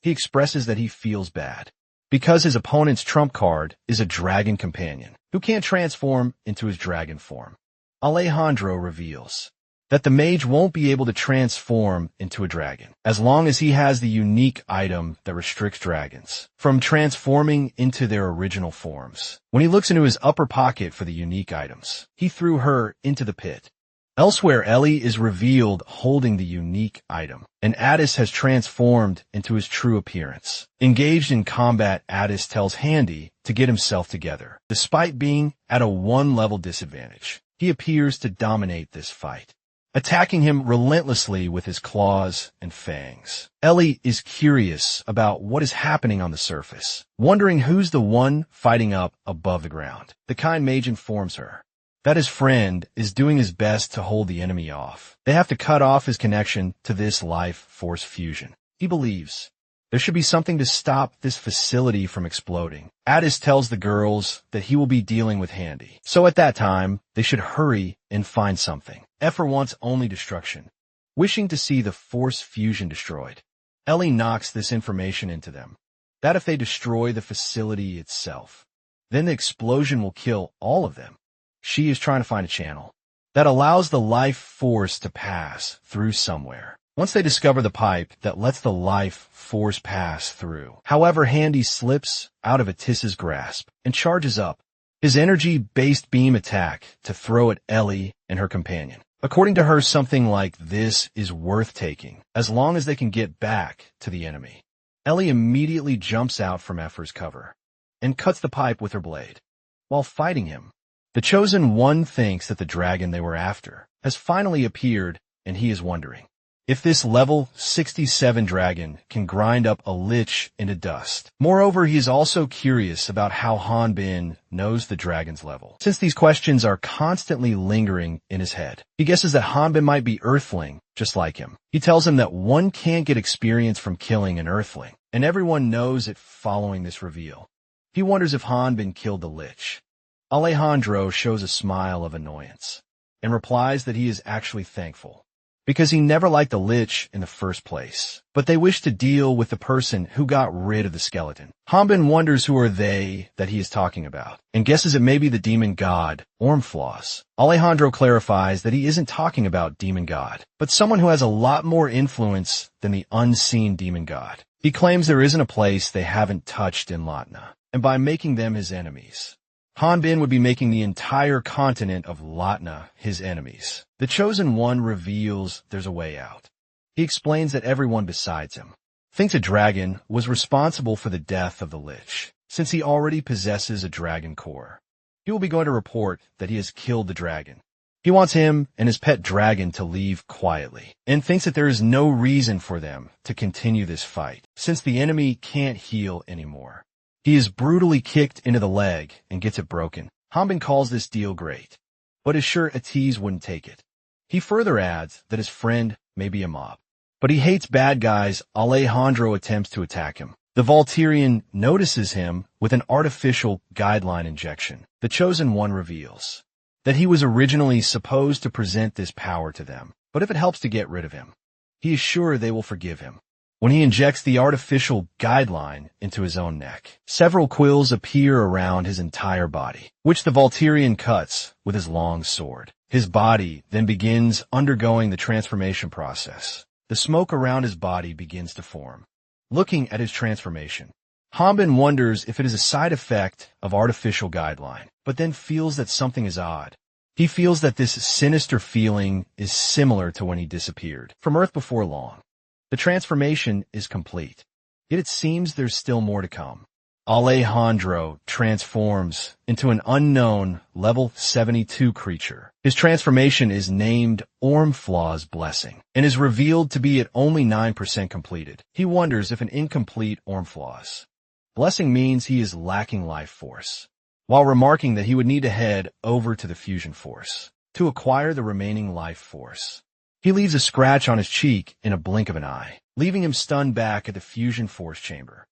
He expresses that he feels bad, because his opponent's trump card is a dragon companion, who can't transform into his dragon form. Alejandro reveals that the mage won't be able to transform into a dragon, as long as he has the unique item that restricts dragons from transforming into their original forms. When he looks into his upper pocket for the unique items, he threw her into the pit. Elsewhere, Ellie is revealed holding the unique item, and Addis has transformed into his true appearance. Engaged in combat, Addis tells Handy to get himself together. Despite being at a 1-level disadvantage, he appears to dominate this fight, attacking him relentlessly with his claws and fangs. Ellie is curious about what is happening on the surface, wondering who's the one fighting up above the ground. The kind mage informs her that his friend is doing his best to hold the enemy off. They have to cut off his connection to this life force fusion. He believes there should be something to stop this facility from exploding. Addis tells the girls that he will be dealing with Handy, so at that time, they should hurry and find something. Effer wants only destruction, wishing to see the force fusion destroyed. Ellie knocks this information into them, that if they destroy the facility itself, then the explosion will kill all of them. She is trying to find a channel that allows the life force to pass through somewhere. Once they discover the pipe that lets the life force pass through. However, Handy slips out of Atissa's grasp and charges up his energy-based beam attack to throw at Ellie and her companion. According to her, something like this is worth taking, as long as they can get back to the enemy. Ellie immediately jumps out from Effer's cover and cuts the pipe with her blade. While fighting him, the Chosen One thinks that the dragon they were after has finally appeared, and he is wondering if this level 67 dragon can grind up a lich into dust. Moreover, he is also curious about how Hanbin knows the dragon's level, since these questions are constantly lingering in his head. He guesses that Hanbin might be Earthling, just like him. He tells him that one can't get experience from killing an Earthling, and everyone knows it following this reveal. He wonders if Hanbin killed the lich. Alejandro shows a smile of annoyance and replies that he is actually thankful because he never liked the lich in the first place, but they wish to deal with the person who got rid of the skeleton. Hanbin wonders who are they that he is talking about and guesses it may be the demon god, Ormflaws. Alejandro clarifies that he isn't talking about demon god, but someone who has a lot more influence than the unseen demon god. He claims there isn't a place they haven't touched in Latna, and by making them his enemies, Hanbin would be making the entire continent of Latna his enemies. The Chosen One reveals there's a way out. He explains that everyone besides him thinks a dragon was responsible for the death of the lich, since he already possesses a dragon core. He will be going to report that he has killed the dragon. He wants him and his pet dragon to leave quietly, and thinks that there is no reason for them to continue this fight, since the enemy can't heal anymore. He is brutally kicked into the leg and gets it broken. Hanbin calls this deal great, but is sure Atiz wouldn't take it. He further adds that his friend may be a mob, but he hates bad guys. Alejandro attempts to attack him. The Volturian notices him with an artificial guideline injection. The Chosen One reveals that he was originally supposed to present this power to them, but if it helps to get rid of him, he is sure they will forgive him. When he injects the artificial guideline into his own neck, several quills appear around his entire body, which the Volturian cuts with his long sword. His body then begins undergoing the transformation process. The smoke around his body begins to form. Looking at his transformation, Hanbin wonders if it is a side effect of artificial guideline, but then feels that something is odd. He feels that this sinister feeling is similar to when he disappeared from Earth before long. The transformation is complete, yet it seems there's still more to come. Alejandro transforms into an unknown level 72 creature. His transformation is named Ormflaw's Blessing and is revealed to be at only 9% completed. He wonders if an incomplete Ormflaw's Blessing means he is lacking life force, while remarking that he would need to head over to the fusion force to acquire the remaining life force. He leaves a scratch on his cheek in a blink of an eye, leaving him stunned back at the fusion force chamber.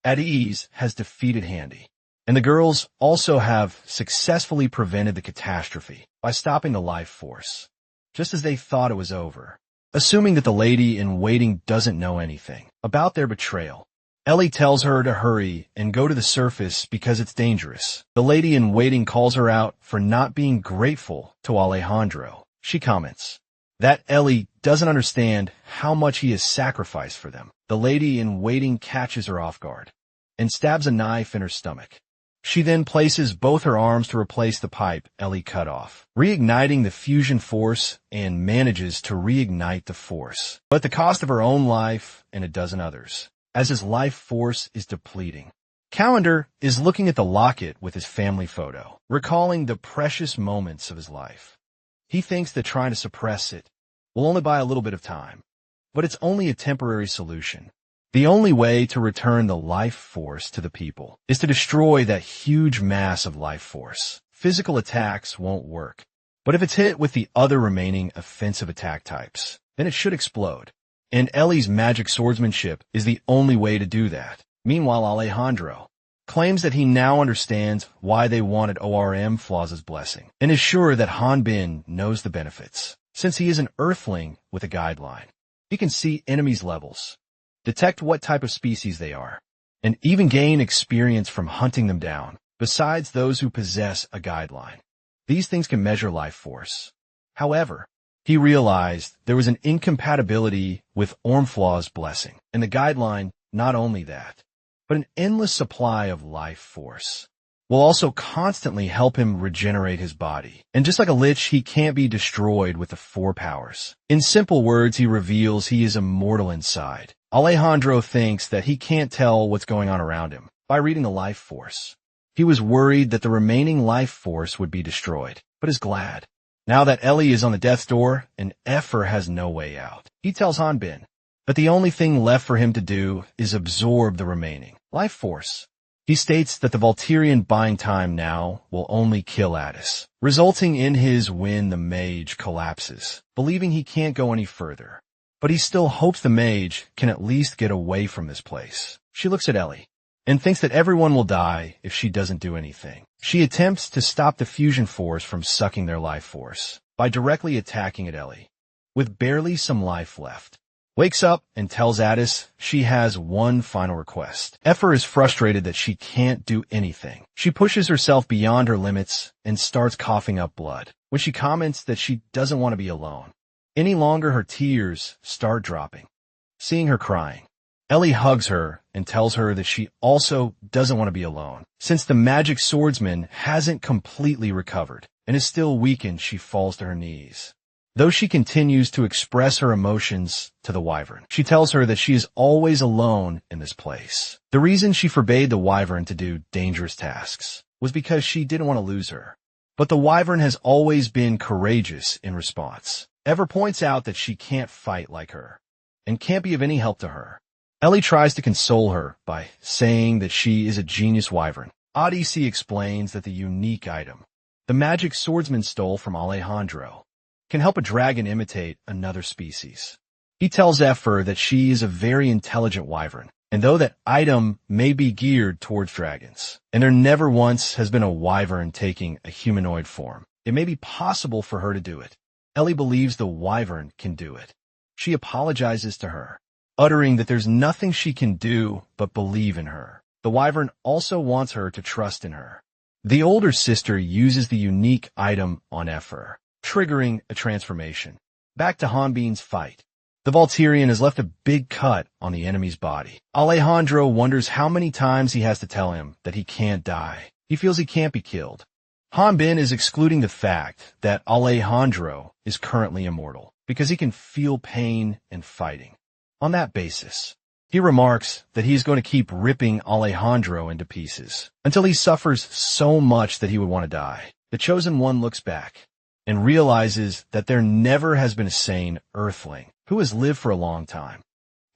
Atiz has defeated Handy, and the girls also have successfully prevented the catastrophe by stopping the life force, just as they thought it was over. Assuming that the lady in waiting doesn't know anything about their betrayal, Ellie tells her to hurry and go to the surface because it's dangerous. The lady in waiting calls her out for not being grateful to Alejandro. She comments That Ellie doesn't understand how much he has sacrificed for them. The lady in waiting catches her off guard and stabs a knife in her stomach. She then places both her arms to replace the pipe Ellie cut off, reigniting the fusion force and manages to reignite the force, but at the cost of her own life and a dozen others, as his life force is depleting. Calendar is looking at the locket with his family photo, recalling the precious moments of his life. He thinks that trying to suppress it will only buy a little bit of time, but it's only a temporary solution. The only way to return the life force to the people is to destroy that huge mass of life force. Physical attacks won't work, but if it's hit with the other remaining offensive attack types, then it should explode. And Ellie's magic swordsmanship is the only way to do that. Meanwhile, Alejandro claims that he now understands why they wanted ORM Flaw's blessing, and is sure that Hanbin knows the benefits. Since he is an earthling with a guideline, he can see enemies' levels, detect what type of species they are, and even gain experience from hunting them down, besides those who possess a guideline. These things can measure life force. However, he realized there was an incompatibility with Ormflaw's blessing, and the guideline, not only that, but an endless supply of life force will also constantly help him regenerate his body. And just like a lich, he can't be destroyed with the 4 powers. In simple words, he reveals he is immortal inside. Alejandro thinks that he can't tell what's going on around him by reading the life force. He was worried that the remaining life force would be destroyed, but is glad. Now that Ellie is on the death's door and Effer has no way out, he tells Hanbin that the only thing left for him to do is absorb the remaining life force. He states that the Volturian buying time now will only kill Addis, resulting in his when the mage collapses, believing he can't go any further. But he still hopes the mage can at least get away from this place. She looks at Ellie and thinks that everyone will die if she doesn't do anything. She attempts to stop the fusion force from sucking their life force by directly attacking at Ellie, with barely some life left. Wakes up and tells Addis she has one final request. Effer is frustrated that she can't do anything. She pushes herself beyond her limits and starts coughing up blood when she comments that she doesn't want to be alone. Any longer, her tears start dropping. Seeing her crying, Ellie hugs her and tells her that she also doesn't want to be alone. Since the magic swordsman hasn't completely recovered and is still weakened, she falls to her knees. Though she continues to express her emotions to the wyvern, she tells her that she is always alone in this place. The reason she forbade the wyvern to do dangerous tasks was because she didn't want to lose her. But the wyvern has always been courageous in response. Ever points out that she can't fight like her and can't be of any help to her. Ellie tries to console her by saying that she is a genius wyvern. Odyssey explains that the unique item the magic swordsman stole from Alejandro can help a dragon imitate another species. He tells Effer that she is a very intelligent wyvern, and though that item may be geared towards dragons, and there never once has been a wyvern taking a humanoid form, it may be possible for her to do it. Ellie believes the wyvern can do it. She apologizes to her, uttering that there's nothing she can do but believe in her. The wyvern also wants her to trust in her. The older sister uses the unique item on Effer, triggering a transformation. Back to Hanbin's fight. The Volturian has left a big cut on the enemy's body. Alejandro wonders how many times he has to tell him that he can't die. He feels he can't be killed. Hanbin is excluding the fact that Alejandro is currently immortal because he can feel pain and fighting. On that basis, he remarks that he is going to keep ripping Alejandro into pieces until he suffers so much that he would want to die. The Chosen One looks back and realizes that there never has been a sane earthling who has lived for a long time.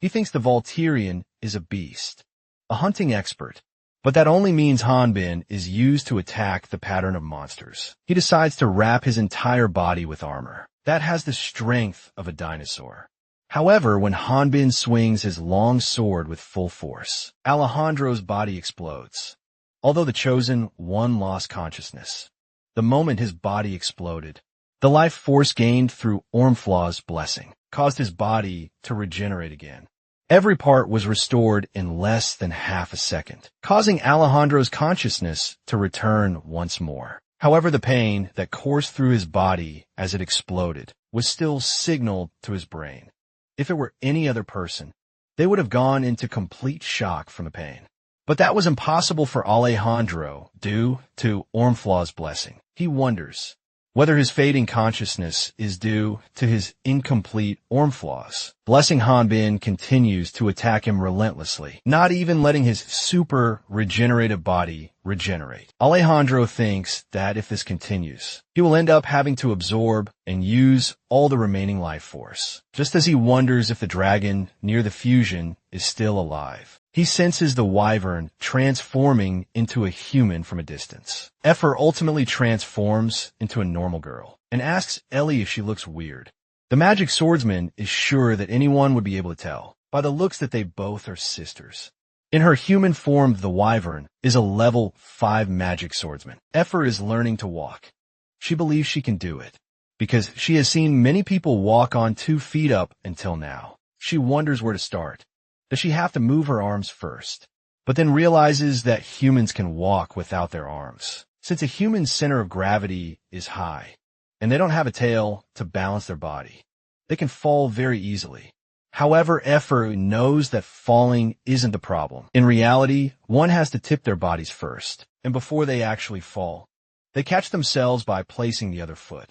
He thinks the Volturian is a beast, a hunting expert, but that only means Hanbin is used to attack the pattern of monsters. He decides to wrap his entire body with armor that has the strength of a dinosaur. However, when Hanbin swings his long sword with full force, Alejandro's body explodes. Although the Chosen One lost consciousness, the moment his body exploded, the life force gained through Ormflaw's blessing caused his body to regenerate again. Every part was restored in less than half a second, causing Alejandro's consciousness to return once more. However, the pain that coursed through his body as it exploded was still signaled to his brain. If it were any other person, they would have gone into complete shock from the pain. But that was impossible for Alejandro due to Ormflaw's blessing. He wonders whether his fading consciousness is due to his incomplete Ormflaws. Blessing Hanbin continues to attack him relentlessly, not even letting his super regenerative body regenerate. Alejandro thinks that if this continues, he will end up having to absorb and use all the remaining life force, just as he wonders if the dragon near the fusion is still alive. He senses the wyvern transforming into a human from a distance. Effer ultimately transforms into a normal girl and asks Ellie if she looks weird. The magic swordsman is sure that anyone would be able to tell by the looks that they both are sisters. In her human form, the wyvern is a level 5 magic swordsman. Effer is learning to walk. She believes she can do it because she has seen many people walk on 2 feet up until now. She wonders where to start. Does she have to move her arms first? But then realizes that humans can walk without their arms, since a human's center of gravity is high, and they don't have a tail to balance their body. They can fall very easily. However, Effer knows that falling isn't the problem. In reality, one has to tip their bodies first, and before they actually fall, they catch themselves by placing the other foot.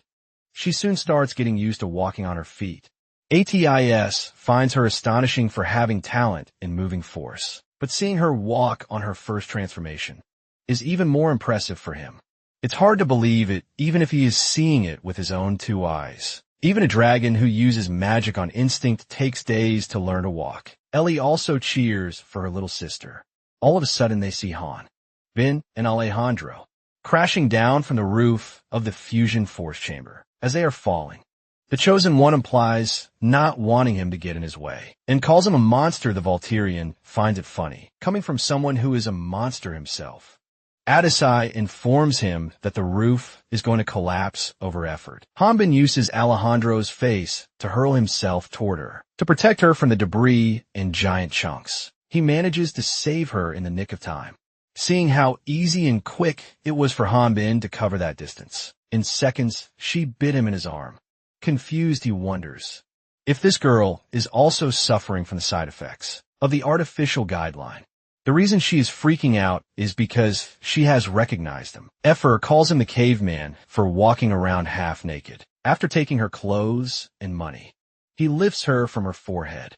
She soon starts getting used to walking on her feet. ATIS finds her astonishing for having talent in moving force, but seeing her walk on her first transformation is even more impressive for him. It's hard to believe it even if he is seeing it with his own 2 eyes. Even a dragon who uses magic on instinct takes days to learn to walk. Ellie also cheers for her little sister. All of a sudden they see Han, Ben, and Alejandro crashing down from the roof of the fusion force chamber as they are falling. The Chosen One implies not wanting him to get in his way, and calls him a monster. The Volturian finds it funny, coming from someone who is a monster himself. Adisai informs him that the roof is going to collapse over effort. Hanbin uses Alejandro's face to hurl himself toward her, to protect her from the debris in giant chunks. He manages to save her in the nick of time, seeing how easy and quick it was for Hanbin to cover that distance. In seconds, she bit him in his arm. Confused, he wonders if this girl is also suffering from the side effects of the artificial guideline. The reason she is freaking out is because she has recognized him. Effer calls him the caveman for walking around half naked. After taking her clothes and money, he lifts her from her forehead.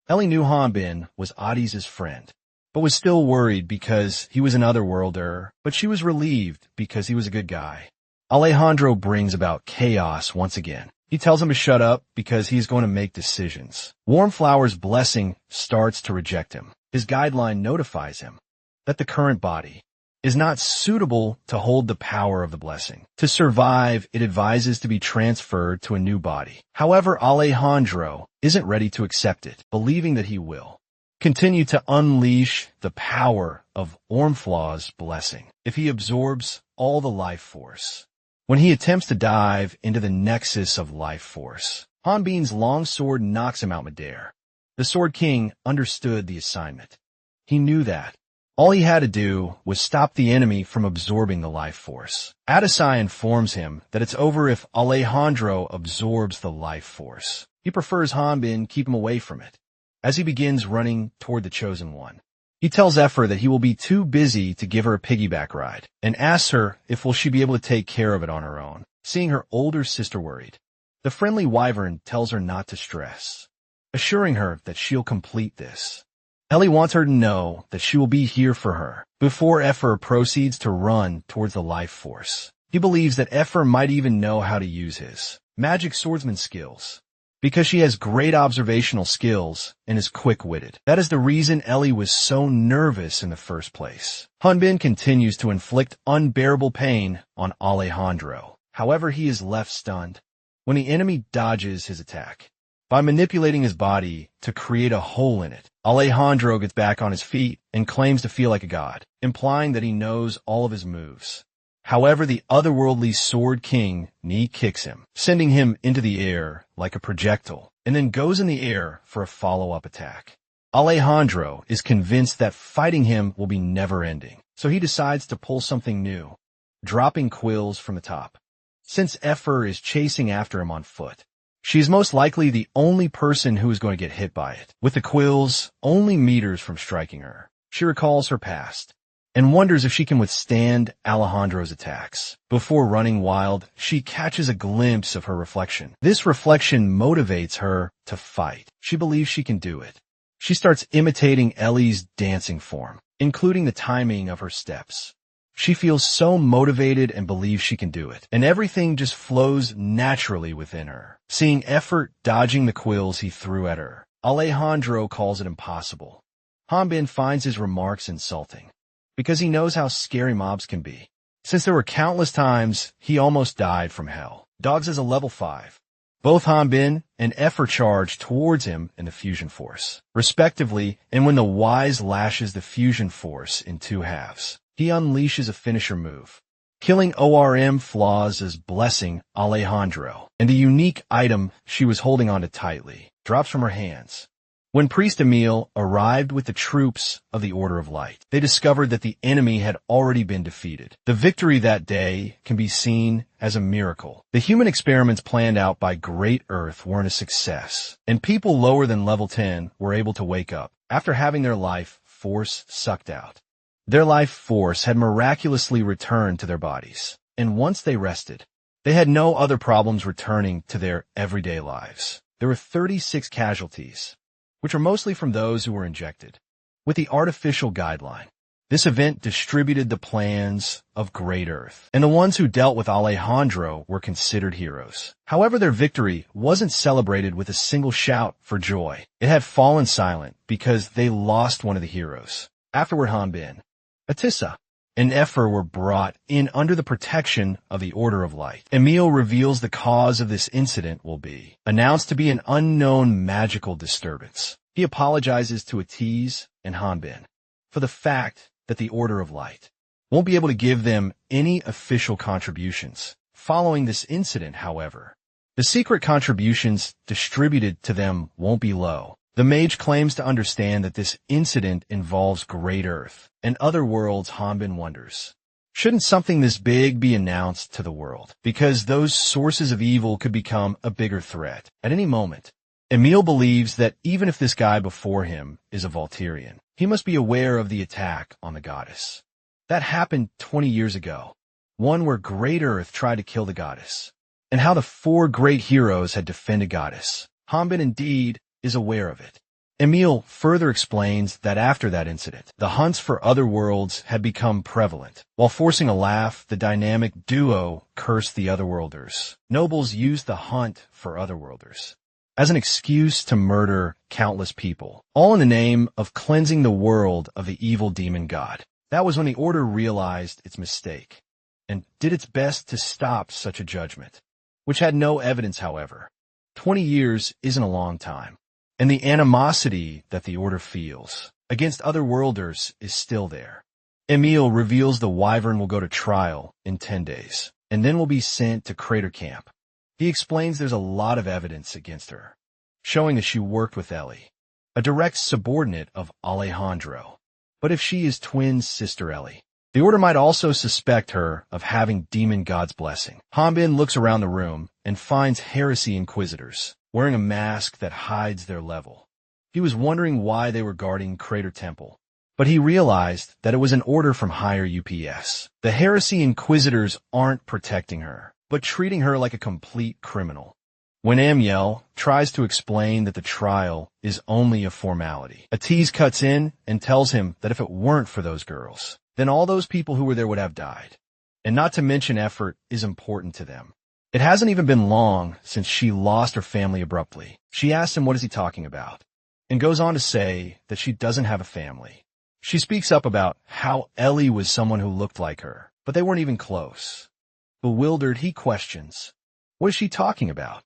Ellie knew Hanbin was Adis's friend, but was still worried because he was an otherworlder, but she was relieved because he was a good guy. Alejandro brings about chaos once again. He tells him to shut up because he's going to make decisions. Warmflower's blessing starts to reject him. His guideline notifies him that the current body is not suitable to hold the power of the blessing. To survive, it advises to be transferred to a new body. However, Alejandro isn't ready to accept it, believing that he will continue to unleash the power of Ormflaw's blessing if he absorbs all the life force. When he attempts to dive into the nexus of life force, Hanbin's long sword knocks him out midair. The Sword King understood the assignment. He knew that all he had to do was stop the enemy from absorbing the life force. Adisai informs him that it's over if Alejandro absorbs the life force. He prefers Hanbin keep him away from it. As he begins running toward the Chosen One, he tells Effer that he will be too busy to give her a piggyback ride, and asks her if will she be able to take care of it on her own, seeing her older sister worried. The friendly wyvern tells her not to stress, assuring her that she'll complete this. Ellie wants her to know that she will be here for her before Effer proceeds to run towards the life force. He believes that Effer might even know how to use his magic swordsman skills, because she has great observational skills and is quick-witted. That is the reason Ellie was so nervous in the first place. Hanbin continues to inflict unbearable pain on Alejandro. However, he is left stunned when the enemy dodges his attack. By manipulating his body to create a hole in it, Alejandro gets back on his feet and claims to feel like a god, implying that he knows all of his moves. However, the otherworldly Sword King knee kicks him, sending him into the air like a projectile, and then goes in the air for a follow-up attack. Alejandro is convinced that fighting him will be never-ending, so he decides to pull something new, dropping quills from the top. Since Effer is chasing after him on foot, She is most likely the only person who is going to get hit by it, with the quills only meters from striking her. She recalls her past and wonders if she can withstand Alejandro's attacks. Before running wild, she catches a glimpse of her reflection. This reflection motivates her to fight. She believes she can do it. She starts imitating Ellie's dancing form, including the timing of her steps. She feels so motivated and believes she can do it, and everything just flows naturally within her. Seeing effort dodging the quills he threw at her, Alejandro calls it impossible. Hanbin finds his remarks insulting, because he knows how scary mobs can be. Since there were countless times he almost died from hell. Dogs is a level 5. Both Hanbin and Effer charge towards him in the fusion force, respectively, and when the Wise lashes the fusion force in 2 halves, he unleashes a finisher move, killing ORM Flaw's blessing Alejandro, and the unique item she was holding onto tightly drops from her hands. When Priest Emil arrived with the troops of the Order of Light, they discovered that the enemy had already been defeated. The victory that day can be seen as a miracle. The human experiments planned out by Great Earth weren't a success, and people lower than level 10 were able to wake up after having their life force sucked out. Their life force had miraculously returned to their bodies, and once they rested, they had no other problems returning to their everyday lives. There were 36 casualties, which are mostly from those who were injected with the artificial guideline. This event distributed the plans of Great Earth, and the ones who dealt with Alejandro were considered heroes. However, their victory wasn't celebrated with a single shout for joy. It had fallen silent because they lost one of the heroes. Afterward, Hanbin, Atissa, and Effer were brought in under the protection of the Order of Light. Emil reveals the cause of this incident will be announced to be an unknown magical disturbance. He apologizes to Atiz and Hanbin for the fact that the Order of Light won't be able to give them any official contributions. Following this incident, however, the secret contributions distributed to them won't be low. The mage claims to understand that this incident involves Great Earth and other worlds. Hanbin wonders, shouldn't something this big be announced to the world? Because those sources of evil could become a bigger threat at any moment. Emil believes that even if this guy before him is a Volturian, he must be aware of the attack on the goddess. That happened 20 years ago, one where Great Earth tried to kill the goddess, and how the 4 great heroes had defended goddess. Hanbin indeed is aware of it. Emil further explains that after that incident, the hunts for other worlds had become prevalent. While forcing a laugh, the dynamic duo cursed the otherworlders. Nobles used the hunt for otherworlders as an excuse to murder countless people, all in the name of cleansing the world of the evil demon god. That was when the Order realized its mistake and did its best to stop such a judgment, which had no evidence, however. 20 years isn't a long time, and the animosity that the Order feels against otherworlders is still there. Emil reveals the Wyvern will go to trial in 10 days, and then will be sent to Crater Camp. He explains there's a lot of evidence against her, showing that she worked with Ellie, a direct subordinate of Alejandro. But if she is twin sister Ellie, the Order might also suspect her of having Demon God's blessing. Hanbin looks around the room and finds Heresy Inquisitors, wearing a mask that hides their level. He was wondering why they were guarding Crater Temple, but he realized that it was an order from higher UPS. The Heresy Inquisitors aren't protecting her, but treating her like a complete criminal. When Amiel tries to explain that the trial is only a formality, Atiz cuts in and tells him that if it weren't for those girls, then all those people who were there would have died. And not to mention effort is important to them. It hasn't even been long since she lost her family abruptly. She asks him what is he talking about, and goes on to say that she doesn't have a family. She speaks up about how Ellie was someone who looked like her, but they weren't even close. Bewildered, he questions, what is she talking about?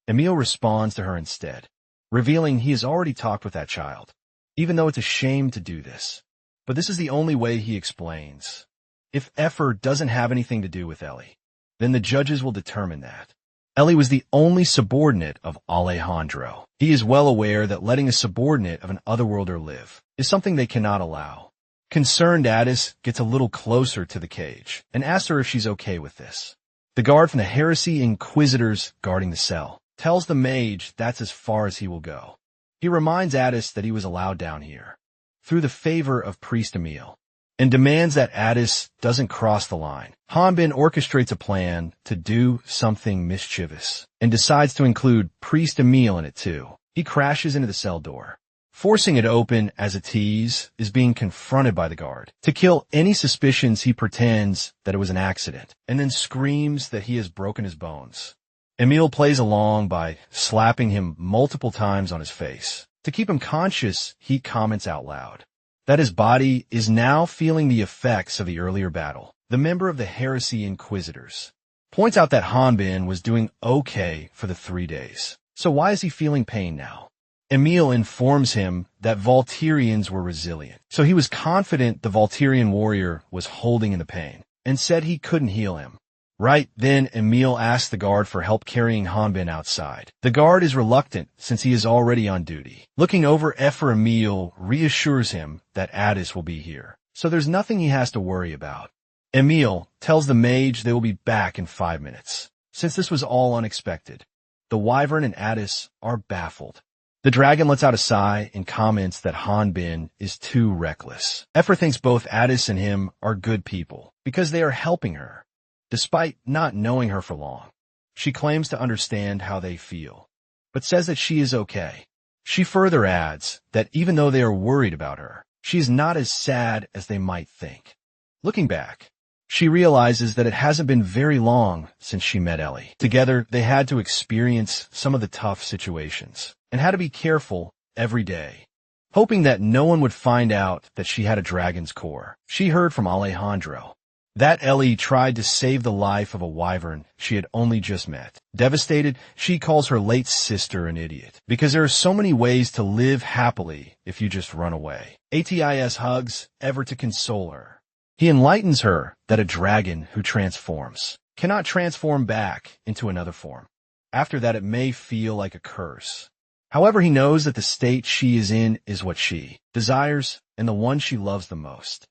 Emil responds to her instead, revealing he has already talked with that child, even though it's a shame to do this. But this is the only way, he explains. If Effer doesn't have anything to do with Ellie, then the judges will determine that. Ellie was the only subordinate of Alejandro. He is well aware that letting a subordinate of an otherworlder live is something they cannot allow. Concerned, Addis gets a little closer to the cage and asks her if she's okay with this. The guard from the Heresy Inquisitors guarding the cell tells the mage that's as far as he will go. He reminds Addis that he was allowed down here through the favor of Priest Emil, and demands that Addis doesn't cross the line. Hanbin orchestrates a plan to do something mischievous and decides to include Priest Emil in it too. He crashes into the cell door, forcing it open as Atiz is being confronted by the guard. To kill any suspicions, he pretends that it was an accident and then screams that he has broken his bones. Emil plays along by slapping him multiple times on his face. To keep him conscious, he comments out loud that his body is now feeling the effects of the earlier battle. The member of the Heresy Inquisitors points out that Hanbin was doing okay for the 3 days. So why is he feeling pain now? Emil informs him that Volturians were resilient, so he was confident the Volturian warrior was holding in the pain, and said he couldn't heal him. Right then, Emil asks the guard for help carrying Hanbin outside. The guard is reluctant since he is already on duty. Looking over Effer, Emil reassures him that Addis will be here, so there's nothing he has to worry about. Emil tells the mage they will be back in 5 minutes. Since this was all unexpected, the Wyvern and Addis are baffled. The dragon lets out a sigh and comments that Hanbin is too reckless. Effer thinks both Addis and him are good people because they are helping her, despite not knowing her for long. She claims to understand how they feel, but says that she is okay. She further adds that even though they are worried about her, she is not as sad as they might think. Looking back, she realizes that it hasn't been very long since she met Ellie. Together, they had to experience some of the tough situations and had to be careful every day, hoping that no one would find out that she had a dragon's core. She heard from Alejandro that Ellie tried to save the life of a wyvern she had only just met. Devastated, she calls her late sister an idiot, because there are so many ways to live happily if you just run away. Atis hugs Ever to console her. He enlightens her that a dragon who transforms cannot transform back into another form. After that, it may feel like a curse. However, he knows that the state she is in is what she desires and the one she loves the most.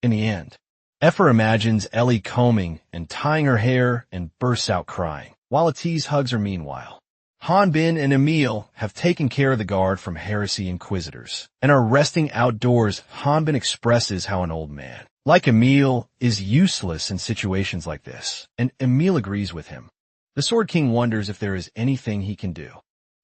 In the end, Effer imagines Ellie combing and tying her hair and bursts out crying, while Atiz hugs her meanwhile. Hanbin and Emil have taken care of the guard from Heresy Inquisitors and are resting outdoors. Hanbin expresses how an old man, like Emil, is useless in situations like this, and Emil agrees with him. The Sword King wonders if there is anything he can do.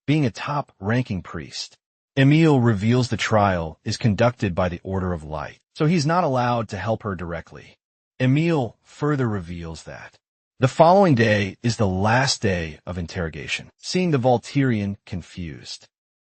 Being a top-ranking priest, Emil reveals the trial is conducted by the Order of Light, so he's not allowed to help her directly. Emil further reveals that the following day is the last day of interrogation, seeing the Volturian confused.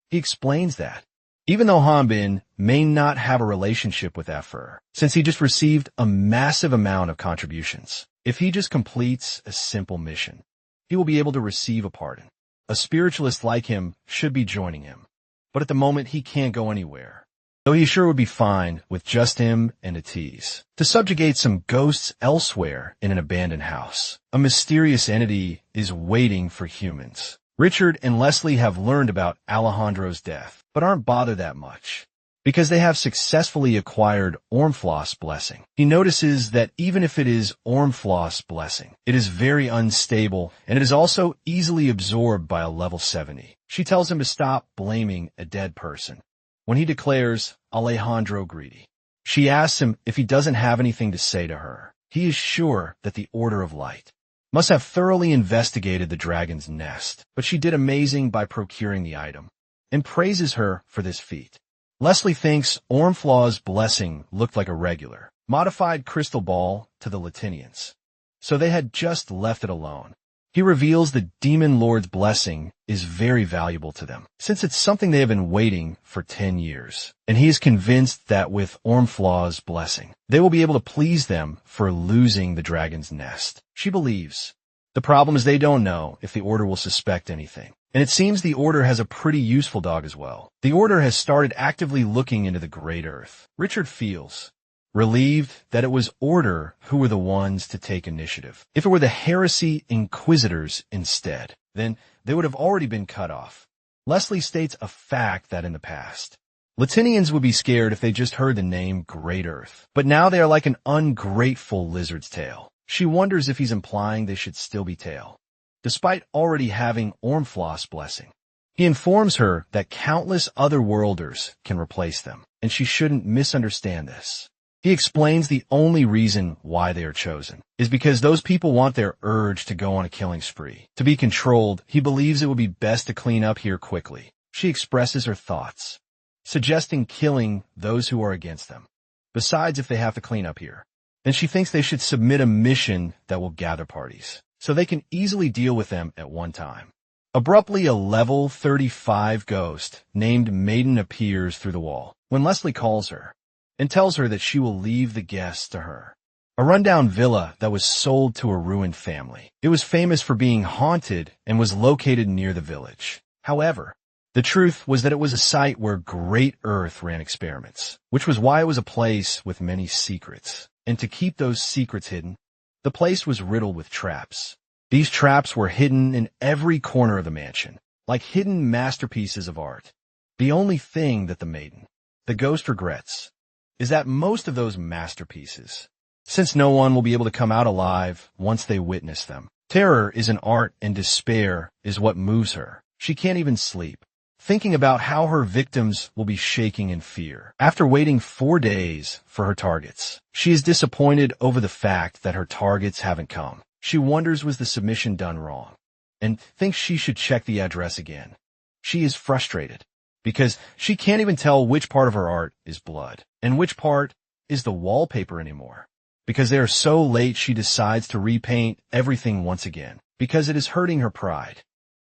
He explains that even though Hanbin may not have a relationship with Effer, since he just received a massive amount of contributions, if he just completes a simple mission, he will be able to receive a pardon. A spiritualist like him should be joining him, but at the moment he can't go anywhere, though he sure would be fine with just him and Atiz to subjugate some ghosts elsewhere in an abandoned house. A mysterious entity is waiting for humans. Richard and Leslie have learned about Alejandro's death, but aren't bothered that much, because they have successfully acquired Ormfloss Blessing. He notices that even if it is Ormfloss Blessing, it is very unstable, and it is also easily absorbed by a level 70. She tells him to stop blaming a dead person when he declares Alejandro greedy. She asks him if he doesn't have anything to say to her. He is sure that the Order of Light must have thoroughly investigated the dragon's nest, but she did amazing by procuring the item, and praises her for this feat. Leslie thinks Ormflaw's blessing looked like a regular, modified crystal ball to the Latinians, so they had just left it alone. He reveals the Demon Lord's blessing is very valuable to them, since it's something they have been waiting for 10 years, and he is convinced that with Ormflaw's blessing, they will be able to please them for losing the dragon's nest. She believes. The problem is they don't know if the Order will suspect anything. And it seems the Order has a pretty useful dog as well. The Order has started actively looking into the Great Earth. Richard feels relieved that it was Order who were the ones to take initiative. If it were the Heresy Inquisitors instead, then they would have already been cut off. Leslie states a fact that in the past, Latinians would be scared if they just heard the name Great Earth, but now they are like an ungrateful lizard's tail. She wonders if he's implying they should still be tail. despite already having Ormfloss's blessing. He informs her that countless other worlders can replace them, and she shouldn't misunderstand this. He explains the only reason why they are chosen is because those people want their urge to go on a killing spree. To be controlled, he believes it would be best to clean up here quickly. She expresses her thoughts, suggesting killing those who are against them. Besides, if they have to clean up here, then she thinks they should submit a mission that will gather parties, so they can easily deal with them at one time. Abruptly, a level 35 ghost named Maiden appears through the wall when Leslie calls her and tells her that she will leave the guests to her. A rundown villa that was sold to a ruined family. It was famous for being haunted and was located near the village. However, the truth was that it was a site where Great Earth ran experiments, which was why it was a place with many secrets. And to keep those secrets hidden, the place was riddled with traps. These traps were hidden in every corner of the mansion, like hidden masterpieces of art. The only thing that the ghost regrets, is that most of those masterpieces, since no one will be able to come out alive once they witness them. Terror is an art and despair is what moves her. She can't even sleep, thinking about how her victims will be shaking in fear. After waiting 4 days for her targets, she is disappointed over the fact that her targets haven't come. She wonders was the submission done wrong, and thinks she should check the address again. She is frustrated, because she can't even tell which part of her art is blood, and which part is the wallpaper anymore. Because they are so late, she decides to repaint everything once again, because it is hurting her pride.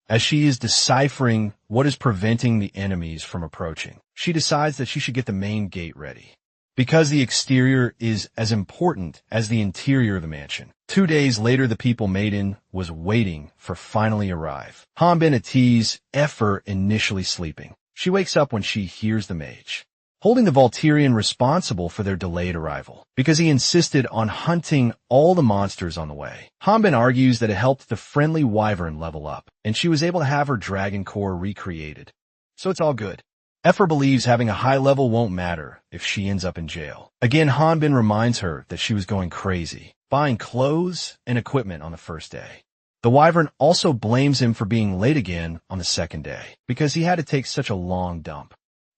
As she is deciphering what is preventing the enemies from approaching, she decides that she should get the main gate ready, because the exterior is as important as the interior of the mansion. 2 days later, the people Maiden was waiting for finally arrive. Hanbin Atiz Effer initially sleeping. She wakes up when she hears the mage holding the Volturian responsible for their delayed arrival, because he insisted on hunting all the monsters on the way. Hanbin argues that it helped the friendly wyvern level up, and she was able to have her dragon core recreated. So it's all good. Effer believes having a high level won't matter if she ends up in jail. Again, Hanbin reminds her that she was going crazy, buying clothes and equipment on the first day. The wyvern also blames him for being late again on the second day, because he had to take such a long dump.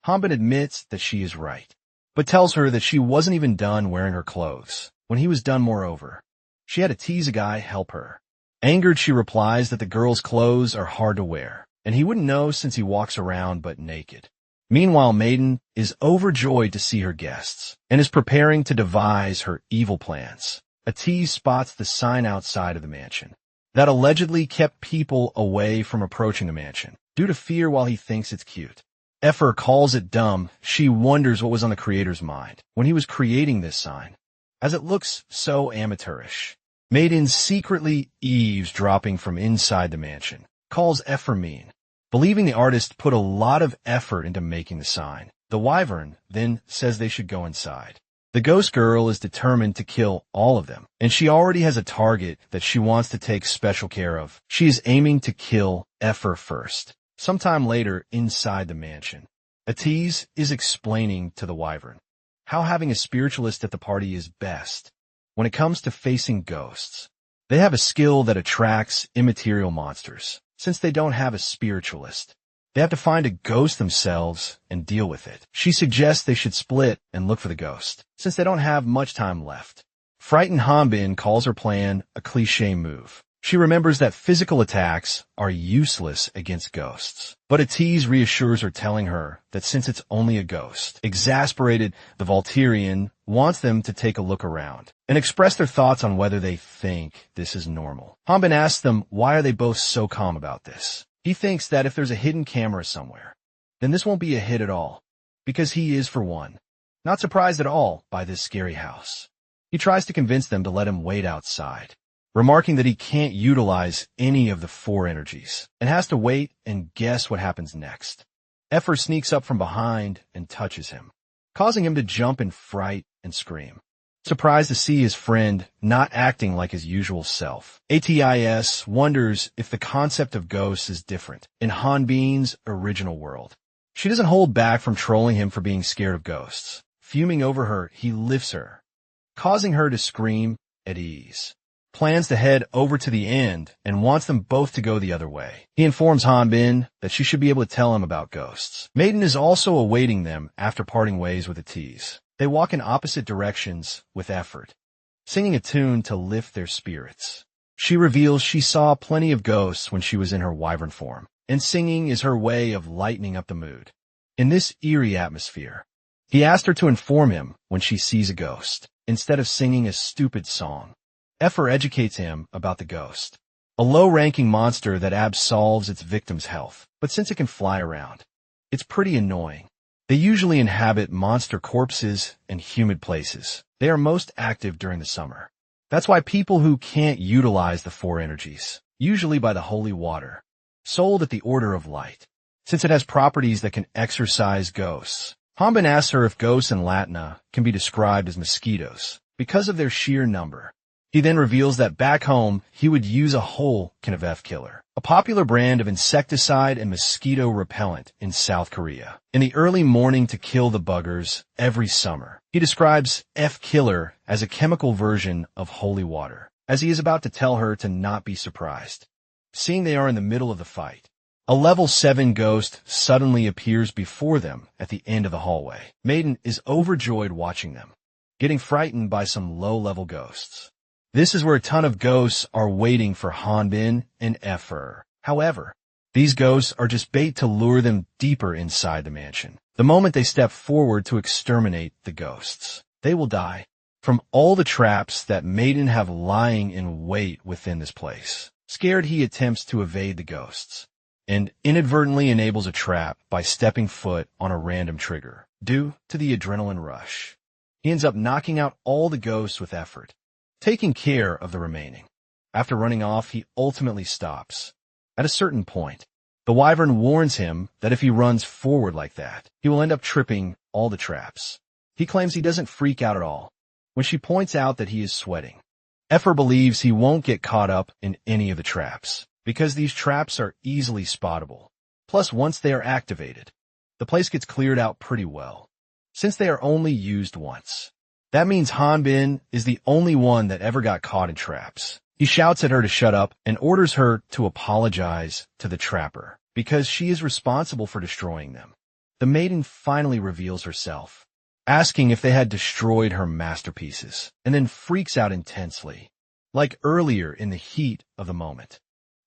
Hanbin admits that she is right, but tells her that she wasn't even done wearing her clothes when he was done. Moreover, she had to tease a guy help her. Angered, she replies that the girl's clothes are hard to wear, and he wouldn't know since he walks around but naked. Meanwhile, Maiden is overjoyed to see her guests and is preparing to devise her evil plans. Atiz spots the sign outside of the mansion that allegedly kept people away from approaching the mansion due to fear while he thinks it's cute. Effer calls it dumb. She wonders what was on the creator's mind when he was creating this sign, as it looks so amateurish. Maiden, secretly eavesdropping from inside the mansion, calls Effer mean, believing the artist put a lot of effort into making the sign. The wyvern then says they should go inside. The ghost girl is determined to kill all of them, and she already has a target that she wants to take special care of. She is aiming to kill Effer first. Sometime later, inside the mansion, Atiz is explaining to the wyvern how having a spiritualist at the party is best when it comes to facing ghosts. They have a skill that attracts immaterial monsters. Since they don't have a spiritualist, they have to find a ghost themselves and deal with it. She suggests they should split and look for the ghost, since they don't have much time left. Frightened Hanbin calls her plan a cliché move. She remembers that physical attacks are useless against ghosts. But Atiz reassures her, telling her that since it's only a ghost. Exasperated, the Volturian wants them to take a look around and express their thoughts on whether they think this is normal. Hanbin asks them why are they both so calm about this. He thinks that if there's a hidden camera somewhere, then this won't be a hit at all, because he is, for one, not surprised at all by this scary house. He tries to convince them to let him wait outside, remarking that he can't utilize any of the 4 energies and has to wait and guess what happens next. Effer sneaks up from behind and touches him, causing him to jump in fright and scream, surprised to see his friend not acting like his usual self. Atis wonders if the concept of ghosts is different in Hanbin's original world. She doesn't hold back from trolling him for being scared of ghosts. Fuming over her, he lifts her, causing her to scream at ease. plans to head over to the end and wants them both to go the other way. He informs Hanbin that she should be able to tell him about ghosts. Maiden is also awaiting them after parting ways with a tease. They walk in opposite directions with effort, singing a tune to lift their spirits. She reveals she saw plenty of ghosts when she was in her wyvern form, and singing is her way of lightening up the mood. In this eerie atmosphere, he asked her to inform him when she sees a ghost, instead of singing a stupid song. Effer educates him about the ghost, a low-ranking monster that absolves its victim's health, but since it can fly around, it's pretty annoying. They usually inhabit monster corpses and humid places. They are most active during the summer. That's why people who can't utilize the four energies, usually by the holy water, sold at the Order of Light, since it has properties that can exorcise ghosts. Hanbin asks her if ghosts in Latina can be described as mosquitoes because of their sheer number. He then reveals that back home, he would use a whole can of F-Killer, a popular brand of insecticide and mosquito repellent in South Korea, in the early morning to kill the buggers every summer. He describes F-Killer as a chemical version of holy water, as he is about to tell her to not be surprised. Seeing they are in the middle of the fight, a level 7 ghost suddenly appears before them at the end of the hallway. Maiden is overjoyed watching them, getting frightened by some low-level ghosts. This is where a ton of ghosts are waiting for Hanbin and Effer. However, these ghosts are just bait to lure them deeper inside the mansion. The moment they step forward to exterminate the ghosts, they will die from all the traps that Maiden have lying in wait within this place. Scared, he attempts to evade the ghosts and inadvertently enables a trap by stepping foot on a random trigger. Due to the adrenaline rush, he ends up knocking out all the ghosts with effort, taking care of the remaining. After running off, he ultimately stops. At a certain point, the wyvern warns him that if he runs forward like that, he will end up tripping all the traps. He claims he doesn't freak out at all when she points out that he is sweating. Effer believes he won't get caught up in any of the traps, because these traps are easily spottable. Plus, once they are activated, the place gets cleared out pretty well, since they are only used once. That means Hanbin is the only one that ever got caught in traps. He shouts at her to shut up and orders her to apologize to the trapper, because she is responsible for destroying them. The maiden finally reveals herself, asking if they had destroyed her masterpieces, and then freaks out intensely, like earlier in the heat of the moment.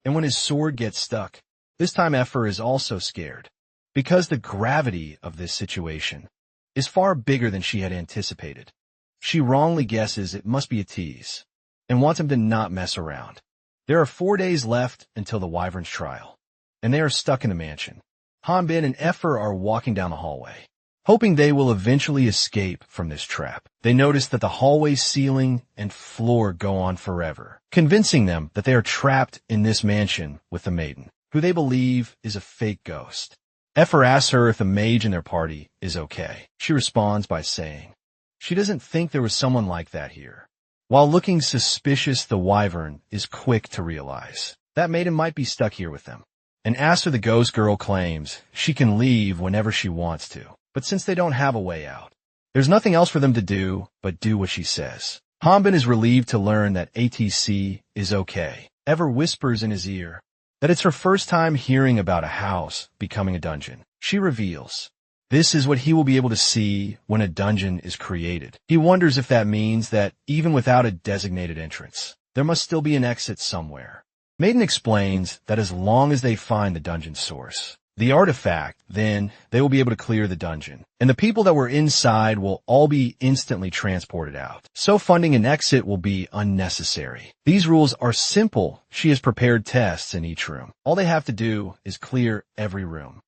And when his sword gets stuck, this time Effer is also scared, because the gravity of this situation is far bigger than she had anticipated. She wrongly guesses it must be a tease, and wants him to not mess around. There are 4 days left until the wyvern's trial, and they are stuck in the mansion. Hanbin and Effer are walking down the hallway, hoping they will eventually escape from this trap. They notice that the hallway's ceiling and floor go on forever, convincing them that they are trapped in this mansion with the maiden, who they believe is a fake ghost. Effer asks her if the mage in their party is okay. She responds by saying she doesn't think there was someone like that here. While looking suspicious, the wyvern is quick to realize that maiden might be stuck here with them, and after the ghost girl claims she can leave whenever she wants to. But since they don't have a way out, there's nothing else for them to do but do what she says. Hanbin is relieved to learn that ATC is okay. Ever whispers in his ear that it's her first time hearing about a house becoming a dungeon. She reveals this is what he will be able to see when a dungeon is created. He wonders if that means that even without a designated entrance, there must still be an exit somewhere. Maiden explains that as long as they find the dungeon source, the artifact, then they will be able to clear the dungeon, and the people that were inside will all be instantly transported out. So funding an exit will be unnecessary. These rules are simple. She has prepared tests in each room. All they have to do is clear every room.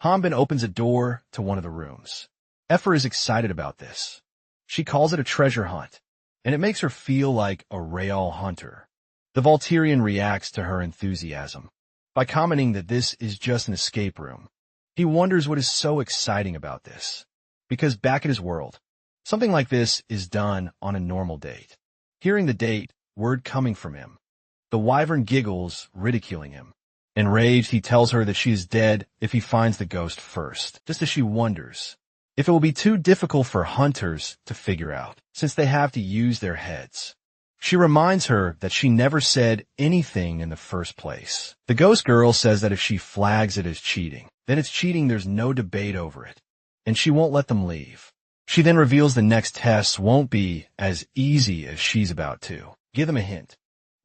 Hanbin opens a door to one of the rooms. Effer is excited about this. She calls it a treasure hunt, and it makes her feel like a real hunter. The Volturian reacts to her enthusiasm by commenting that this is just an escape room. He wonders what is so exciting about this, because back in his world, something like this is done on a normal date. Hearing the date, word coming from him, the wyvern giggles, ridiculing him. Enraged, he tells her that she is dead if he finds the ghost first, just as she wonders if it will be too difficult for hunters to figure out, since they have to use their heads. She reminds her that she never said anything in the first place. The ghost girl says that if she flags it as cheating, then it's cheating, there's no debate over it, and she won't let them leave. She then reveals the next tests won't be as easy as she's about to. Give them a hint.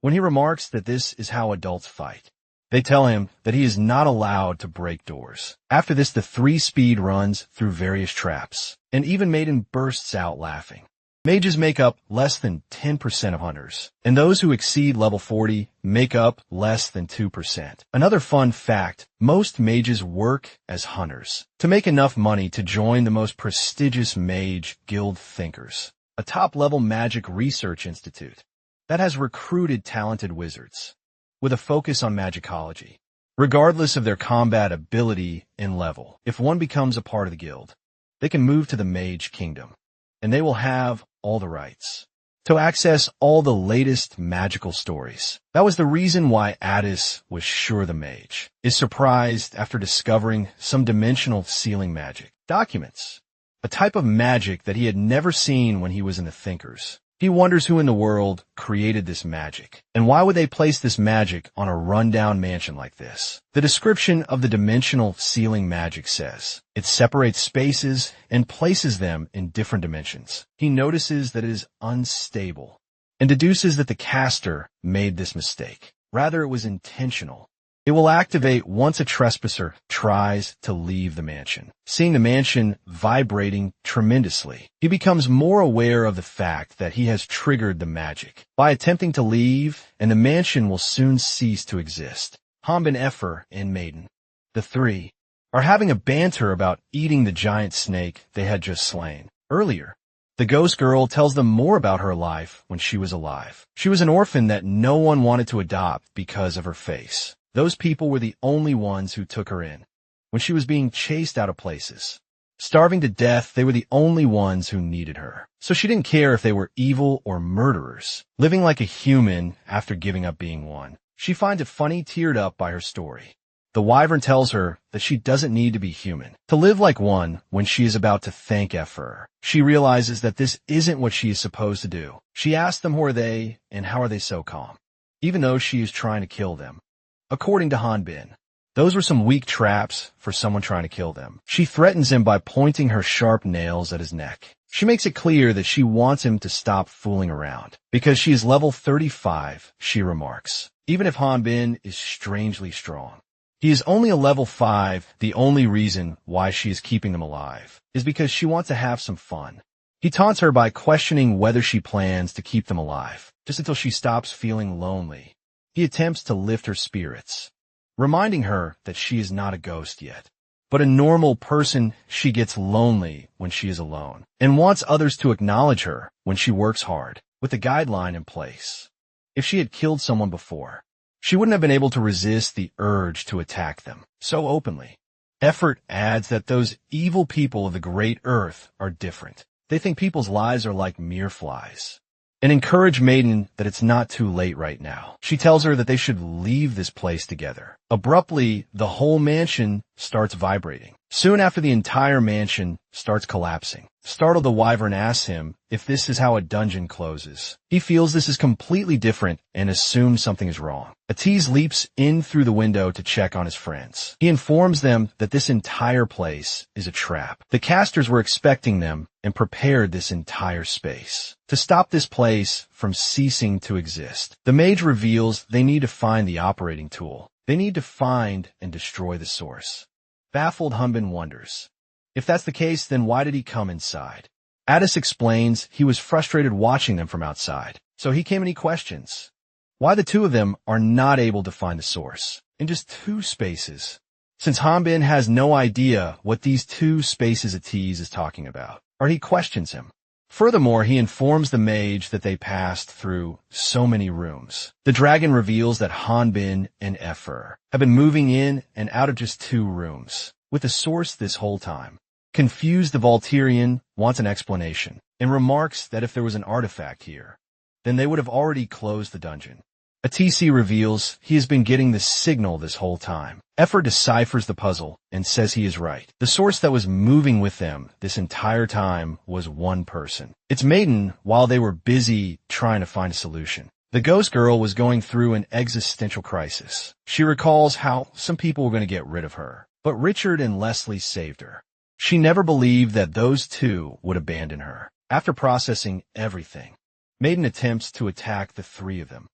When he remarks that this is how adults fight, they tell him that he is not allowed to break doors. After this, the 3-speed runs through various traps, and even Maiden bursts out laughing. Mages make up less than 10% of hunters, and those who exceed level 40 make up less than 2%. Another fun fact, most mages work as hunters to make enough money to join the most prestigious mage guild Thinkers, a top-level magic research institute that has recruited talented wizards with a focus on magicology. Regardless of their combat ability and level, if one becomes a part of the guild, they can move to the Mage Kingdom, and they will have all the rights to access all the latest magical stories. That was the reason why Addis was sure the mage is surprised after discovering some dimensional sealing magic documents, a type of magic that he had never seen when he was in the Thinkers. He wonders who in the world created this magic, and why would they place this magic on a rundown mansion like this? The description of the dimensional sealing magic says, it separates spaces and places them in different dimensions. He notices that it is unstable, and deduces that the caster made this mistake. Rather, it was intentional. It will activate once a trespasser tries to leave the mansion. Seeing the mansion vibrating tremendously, he becomes more aware of the fact that he has triggered the magic by attempting to leave, and the mansion will soon cease to exist. Hanbin, Efer, and Maiden, the three, are having a banter about eating the giant snake they had just slain. Earlier, the ghost girl tells them more about her life when she was alive. She was an orphan that no one wanted to adopt because of her face. Those people were the only ones who took her in. When she was being chased out of places, starving to death, they were the only ones who needed her. So she didn't care if they were evil or murderers, living like a human after giving up being one. She finds it funny, teared up by her story. The wyvern tells her that she doesn't need to be human to live like one when she is about to thank Efer. She realizes that this isn't what she is supposed to do. She asks them who are they and how are they so calm, even though she is trying to kill them. According to Hanbin, those were some weak traps for someone trying to kill them. She threatens him by pointing her sharp nails at his neck. She makes it clear that she wants him to stop fooling around. Because she is level 35, she remarks, even if Hanbin is strangely strong. He is only a level 5. The only reason why she is keeping them alive is because she wants to have some fun. He taunts her by questioning whether she plans to keep them alive, just until she stops feeling lonely. He attempts to lift her spirits, reminding her that she is not a ghost yet, but a normal person. She gets lonely when she is alone and wants others to acknowledge her when she works hard with the guideline in place. If she had killed someone before, she wouldn't have been able to resist the urge to attack them so openly. Effort adds that those evil people of the great earth are different. They think people's lives are like mere flies, and encourage Maiden that it's not too late right now. She tells her that they should leave this place together. Abruptly, the whole mansion starts vibrating. Soon after, the entire mansion starts collapsing. Startled, the wyvern asks him if this is how a dungeon closes. He feels this is completely different and assumes something is wrong. Atiz leaps in through the window to check on his friends. He informs them that this entire place is a trap. The casters were expecting them and prepared this entire space to stop this place from ceasing to exist. The mage reveals they need to find the operating tool. They need to find and destroy the source. Baffled, Hanbin wonders, if that's the case, then why did he come inside? Addis explains he was frustrated watching them from outside, so he came and he questions why the two of them are not able to find the source in just 2 spaces, since Hanbin has no idea what these 2 spaces Atiz is talking about, or he questions him. Furthermore, he informs the mage that they passed through so many rooms. The dragon reveals that Hanbin and Efer have been moving in and out of just 2 rooms, with the source this whole time. Confused, the Volturian wants an explanation, and remarks that if there was an artifact here, then they would have already closed the dungeon. ATC reveals he has been getting the signal this whole time. Effer deciphers the puzzle and says he is right. The source that was moving with them this entire time was one person. It's Maiden while they were busy trying to find a solution. The ghost girl was going through an existential crisis. She recalls how some people were going to get rid of her, but Richard and Leslie saved her. She never believed that those two would abandon her. After processing everything, Maiden attempts to attack the three of them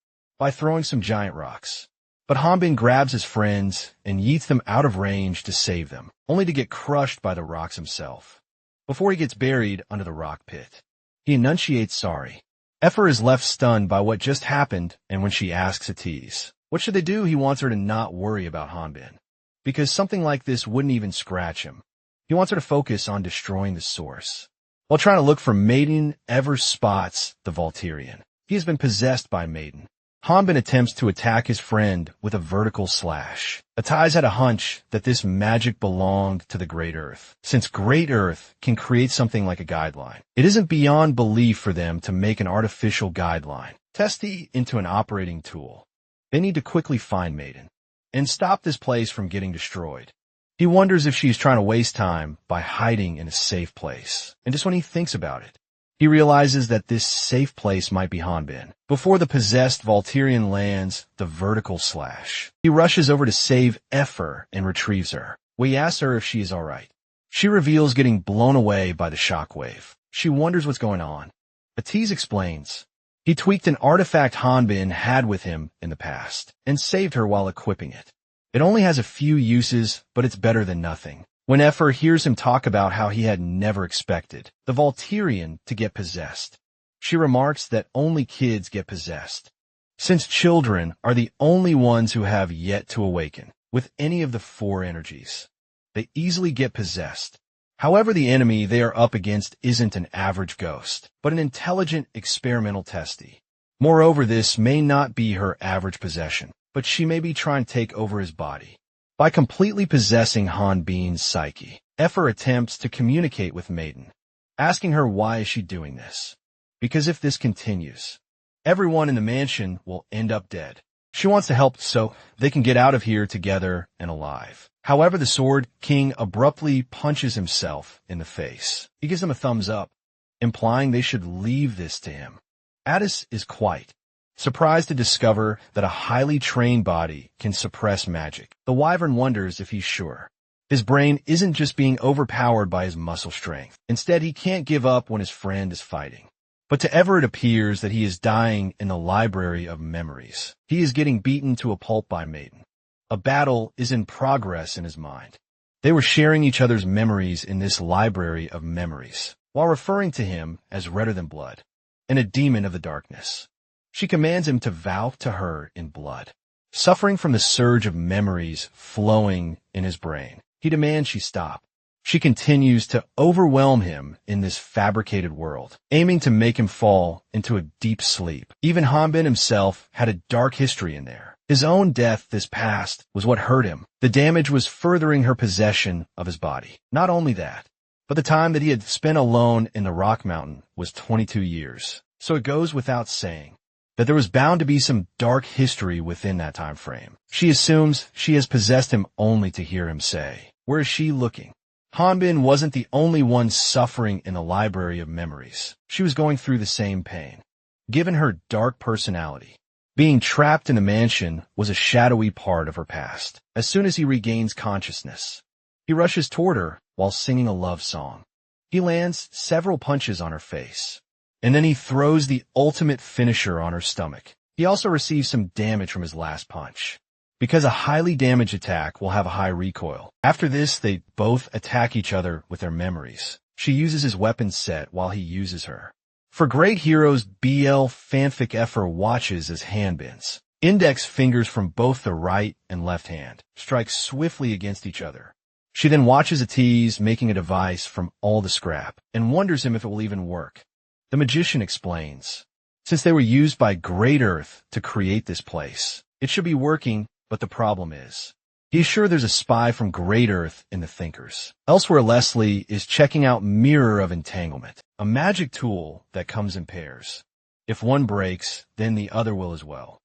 by throwing some giant rocks. But Hanbin grabs his friends and yeets them out of range to save them, only to get crushed by the rocks himself. Before he gets buried under the rock pit, he enunciates sorry. Effer is left stunned by what just happened, and when she asks Atiz what should they do, he wants her to not worry about Hanbin, because something like this wouldn't even scratch him. He wants her to focus on destroying the source. While trying to look for Maiden, Ever spots the Volturian. He has been possessed by Maiden. Hanbin attempts to attack his friend with a vertical slash. Atiz had a hunch that this magic belonged to the Great Earth, since Great Earth can create something like a guideline. It isn't beyond belief for them to make an artificial guideline, Testy into an operating tool. They need to quickly find Maiden and stop this place from getting destroyed. He wonders if she's trying to waste time by hiding in a safe place. And just when he thinks about it, he realizes that this safe place might be Hanbin. Before the possessed Volturian lands the vertical slash, he rushes over to save Effer and retrieves her. We ask her if she is alright. She reveals getting blown away by the shockwave. She wonders what's going on. Atiz explains. He tweaked an artifact Hanbin had with him in the past and saved her while equipping it. It only has a few uses, but it's better than nothing. When Effer hears him talk about how he had never expected the Volturian to get possessed, she remarks that only kids get possessed, since children are the only ones who have yet to awaken with any of the four energies. They easily get possessed. However, the enemy they are up against isn't an average ghost, but an intelligent experimental testy. Moreover, this may not be her average possession, but she may be trying to take over his body. By completely possessing Hanbin's psyche, Effer attempts to communicate with Maiden, asking her why is she doing this. Because if this continues, everyone in the mansion will end up dead. She wants to help so they can get out of here together and alive. However, the Sword King abruptly punches himself in the face. He gives him a thumbs up, implying they should leave this to him. Addis is quite surprised to discover that a highly trained body can suppress magic. The Wyvern wonders if he's sure. His brain isn't just being overpowered by his muscle strength. Instead, he can't give up when his friend is fighting. But to Ever it appears that he is dying in the library of memories. He is getting beaten to a pulp by Maiden. A battle is in progress in his mind. They were sharing each other's memories in this library of memories, while referring to him as redder than blood, and a demon of the darkness. She commands him to vow to her in blood. Suffering from the surge of memories flowing in his brain, he demands she stop. She continues to overwhelm him in this fabricated world, aiming to make him fall into a deep sleep. Even Hanbin himself had a dark history in there. His own death this past was what hurt him. The damage was furthering her possession of his body. Not only that, but the time that he had spent alone in the Rock Mountain was 22 years. So it goes without saying that there was bound to be some dark history within that time frame. She assumes she has possessed him only to hear him say, "Where is she looking?" Hanbin wasn't the only one suffering in the library of memories. She was going through the same pain. Given her dark personality, being trapped in a mansion was a shadowy part of her past. As soon as he regains consciousness, he rushes toward her while singing a love song. He lands several punches on her face, and then he throws the ultimate finisher on her stomach. He also receives some damage from his last punch, because a highly damaged attack will have a high recoil. After this, they both attack each other with their memories. She uses his weapon set while he uses her. For Great Heroes BL fanfic, Effer watches as Hanbin's index fingers from both the right and left hand strike swiftly against each other. She then watches Atiz making a device from all the scrap and wonders him if it will even work. The magician explains, since they were used by Great Earth to create this place, it should be working. But the problem is, he's sure there's a spy from Great Earth in the Thinkers. Elsewhere, Leslie is checking out Mirror of Entanglement, a magic tool that comes in pairs. If one breaks, then the other will as well.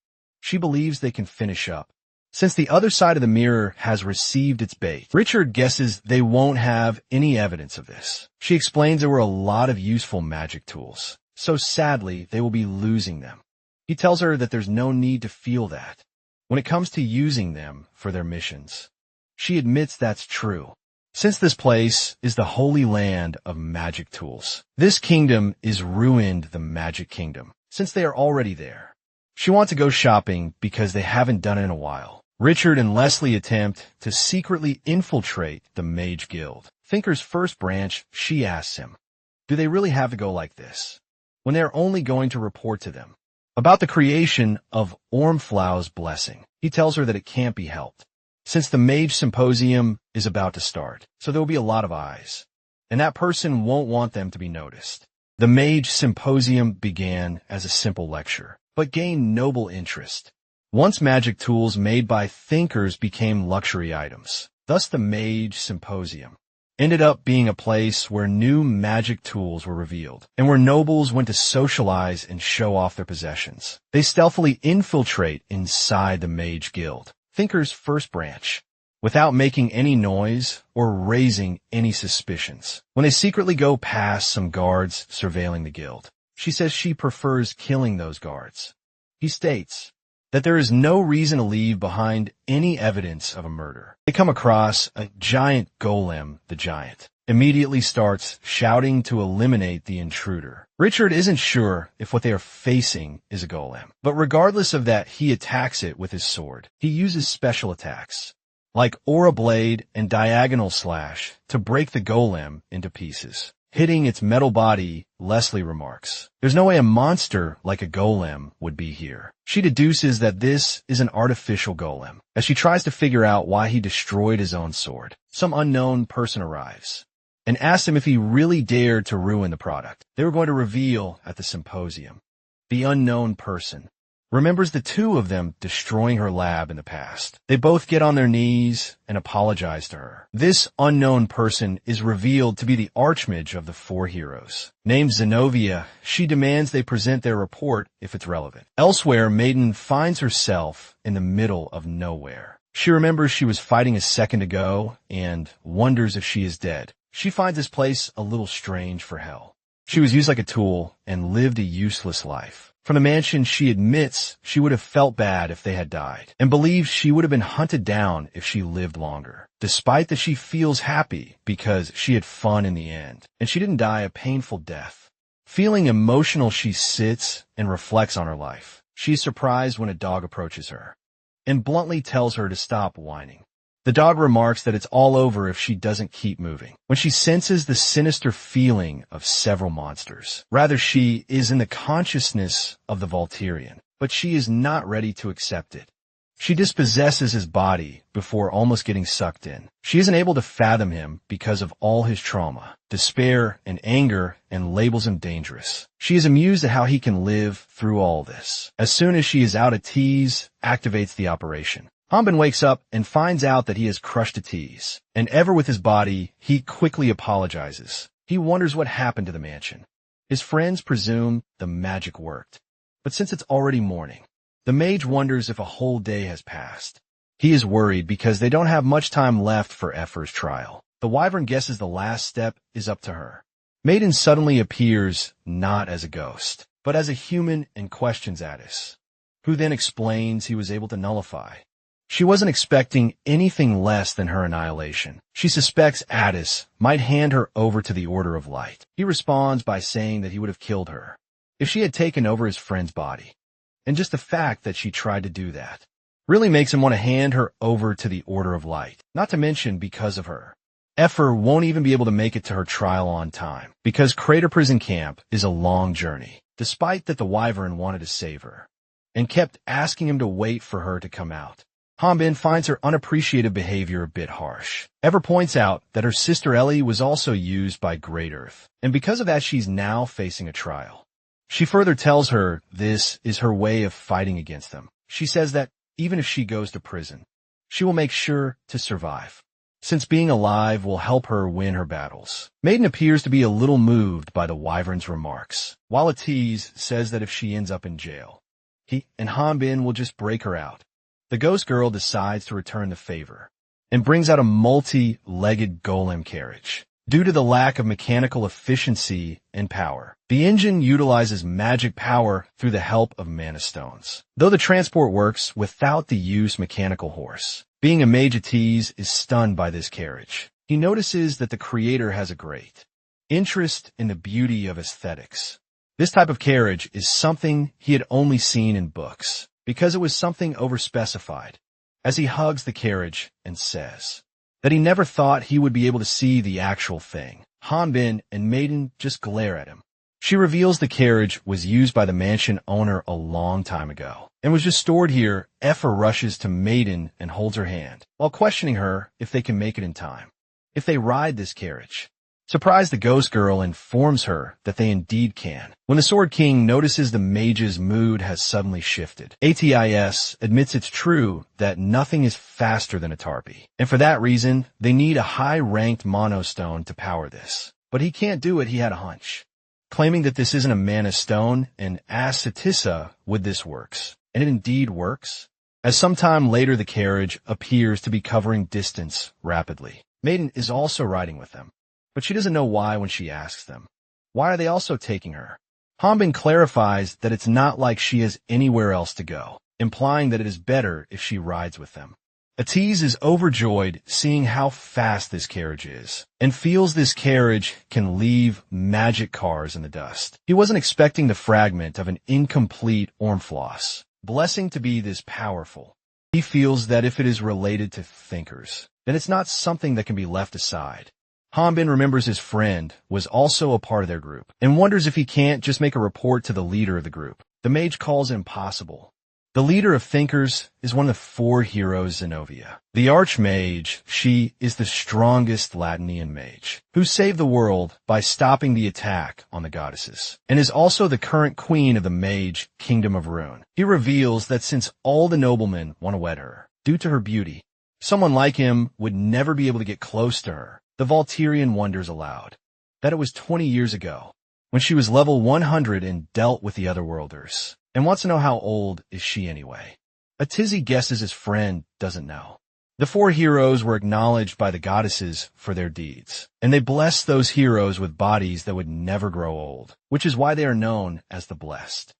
She believes they can finish up. Since the other side of the mirror has received its bait, Richard guesses they won't have any evidence of this. She explains there were a lot of useful magic tools, so sadly they will be losing them. He tells her that there's no need to feel that when it comes to using them for their missions. She admits that's true, since this place is the holy land of magic tools. This kingdom is ruined the magic kingdom, since they are already there. She wants to go shopping because they haven't done it in a while. Richard and Leslie attempt to secretly infiltrate the Mage Guild. Thinker's first branch, she asks him, do they really have to go like this, when they're only going to report to them about the creation of Ormflau's blessing? He tells her that it can't be helped, since the Mage Symposium is about to start, so there will be a lot of eyes, and that person won't want them to be noticed. The Mage Symposium began as a simple lecture, but gained noble interest. Once magic tools made by thinkers became luxury items. Thus the Mage Symposium ended up being a place where new magic tools were revealed, and where nobles went to socialize and show off their possessions. They stealthily infiltrate inside the Mage Guild, Thinker's first branch, without making any noise or raising any suspicions. When they secretly go past some guards surveilling the guild, she says she prefers killing those guards. He states that there is no reason to leave behind any evidence of a murder. They come across a giant golem. The giant immediately starts shouting to eliminate the intruder. Richard isn't sure if what they are facing is a golem, but regardless of that, he attacks it with his sword. He uses special attacks, like Aura Blade and Diagonal Slash, to break the golem into pieces. Hitting its metal body, Leslie remarks, there's no way a monster like a golem would be here. She deduces that this is an artificial golem, as she tries to figure out why he destroyed his own sword. Some unknown person arrives and asks him if he really dared to ruin the product they were going to reveal at the symposium. The unknown person remembers the two of them destroying her lab in the past. They both get on their knees and apologize to her. This unknown person is revealed to be the archmage of the four heroes. Named Zenobia, she demands they present their report if it's relevant. Elsewhere, Maiden finds herself in the middle of nowhere. She remembers she was fighting a second ago and wonders if she is dead. She finds this place a little strange for hell. She was used like a tool and lived a useless life. From the mansion, she admits she would have felt bad if they had died, and believes she would have been hunted down if she lived longer. Despite that, she feels happy because she had fun in the end, and she didn't die a painful death. Feeling emotional, she sits and reflects on her life. She's surprised when a dog approaches her and bluntly tells her to stop whining. The dog remarks that it's all over if she doesn't keep moving. When she senses the sinister feeling of several monsters, rather she is in the consciousness of the Volturian, but she is not ready to accept it. She dispossesses his body before almost getting sucked in. She isn't able to fathom him because of all his trauma, despair, and anger, and labels him dangerous. She is amused at how he can live through all this. As soon as she is out of tease, activates the operation. Hanbin wakes up and finds out that he has crushed a tease, and ever with his body, he quickly apologizes. He wonders what happened to the mansion. His friends presume the magic worked, but since it's already morning, the mage wonders if a whole day has passed. He is worried because they don't have much time left for Effer's trial. The wyvern guesses the last step is up to her. Maiden suddenly appears not as a ghost, but as a human and questions Addis, who then explains he was able to nullify. She wasn't expecting anything less than her annihilation. She suspects Addis might hand her over to the Order of Light. He responds by saying that he would have killed her if she had taken over his friend's body. And just the fact that she tried to do that really makes him want to hand her over to the Order of Light. Not to mention, because of her, Effer won't even be able to make it to her trial on time, because Crater Prison Camp is a long journey, despite that the wyvern wanted to save her and kept asking him to wait for her to come out. Hanbin finds her unappreciative behavior a bit harsh. Ever points out that her sister Ellie was also used by Great Earth, and because of that she's now facing a trial. She further tells her this is her way of fighting against them. She says that even if she goes to prison, she will make sure to survive, since being alive will help her win her battles. Maiden appears to be a little moved by the wyvern's remarks, while Atiz says that if she ends up in jail, He and Hanbin will just break her out. The ghost girl decides to return the favor and brings out a multi-legged golem carriage. Due to the lack of mechanical efficiency and power, the engine utilizes magic power through the help of mana stones. Though the transport works without the use mechanical horse, being a mage Atiz is stunned by this carriage. He notices that the creator has a great interest in the beauty of aesthetics. This type of carriage is something he had only seen in books, because it was something overspecified. As he hugs the carriage and says that he never thought he would be able to see the actual thing, Hanbin and Maiden just glare at him. She reveals the carriage was used by the mansion owner a long time ago and was just stored here. Effa rushes to Maiden and holds her hand while questioning her if they can make it in time, if they ride this carriage. Surprised, the ghost girl informs her that they indeed can. When the Sword King notices the mage's mood has suddenly shifted, Atis admits it's true that nothing is faster than a tarpy, and for that reason, they need a high-ranked monostone to power this. But he can't do it, he had a hunch, claiming that this isn't a mana stone, and asks Atissa would this works. And it indeed works, as sometime later the carriage appears to be covering distance rapidly. Maiden is also riding with them, but she doesn't know why when she asks them. Why are they also taking her? Hanbin clarifies that it's not like she has anywhere else to go, implying that it is better if she rides with them. Atiz is overjoyed seeing how fast this carriage is, and feels this carriage can leave magic cars in the dust. He wasn't expecting the fragment of an incomplete Ormfloss blessing to be this powerful. He feels that if it is related to thinkers, then it's not something that can be left aside. Hanbin remembers his friend was also a part of their group, and wonders if he can't just make a report to the leader of the group. The mage calls it impossible. The leader of thinkers is one of the 4 heroes, Zenobia. The archmage, she is the strongest Latinian mage, who saved the world by stopping the attack on the goddesses, and is also the current queen of the mage kingdom of Rune. He reveals that since all the noblemen want to wed her, due to her beauty, someone like him would never be able to get close to her. The Volturian wonders aloud that it was 20 years ago, when she was level 100 and dealt with the otherworlders, and wants to know how old is she anyway. Atizzi guesses his friend doesn't know. The 4 heroes were acknowledged by the goddesses for their deeds, and they blessed those heroes with bodies that would never grow old, which is why they are known as the Blessed.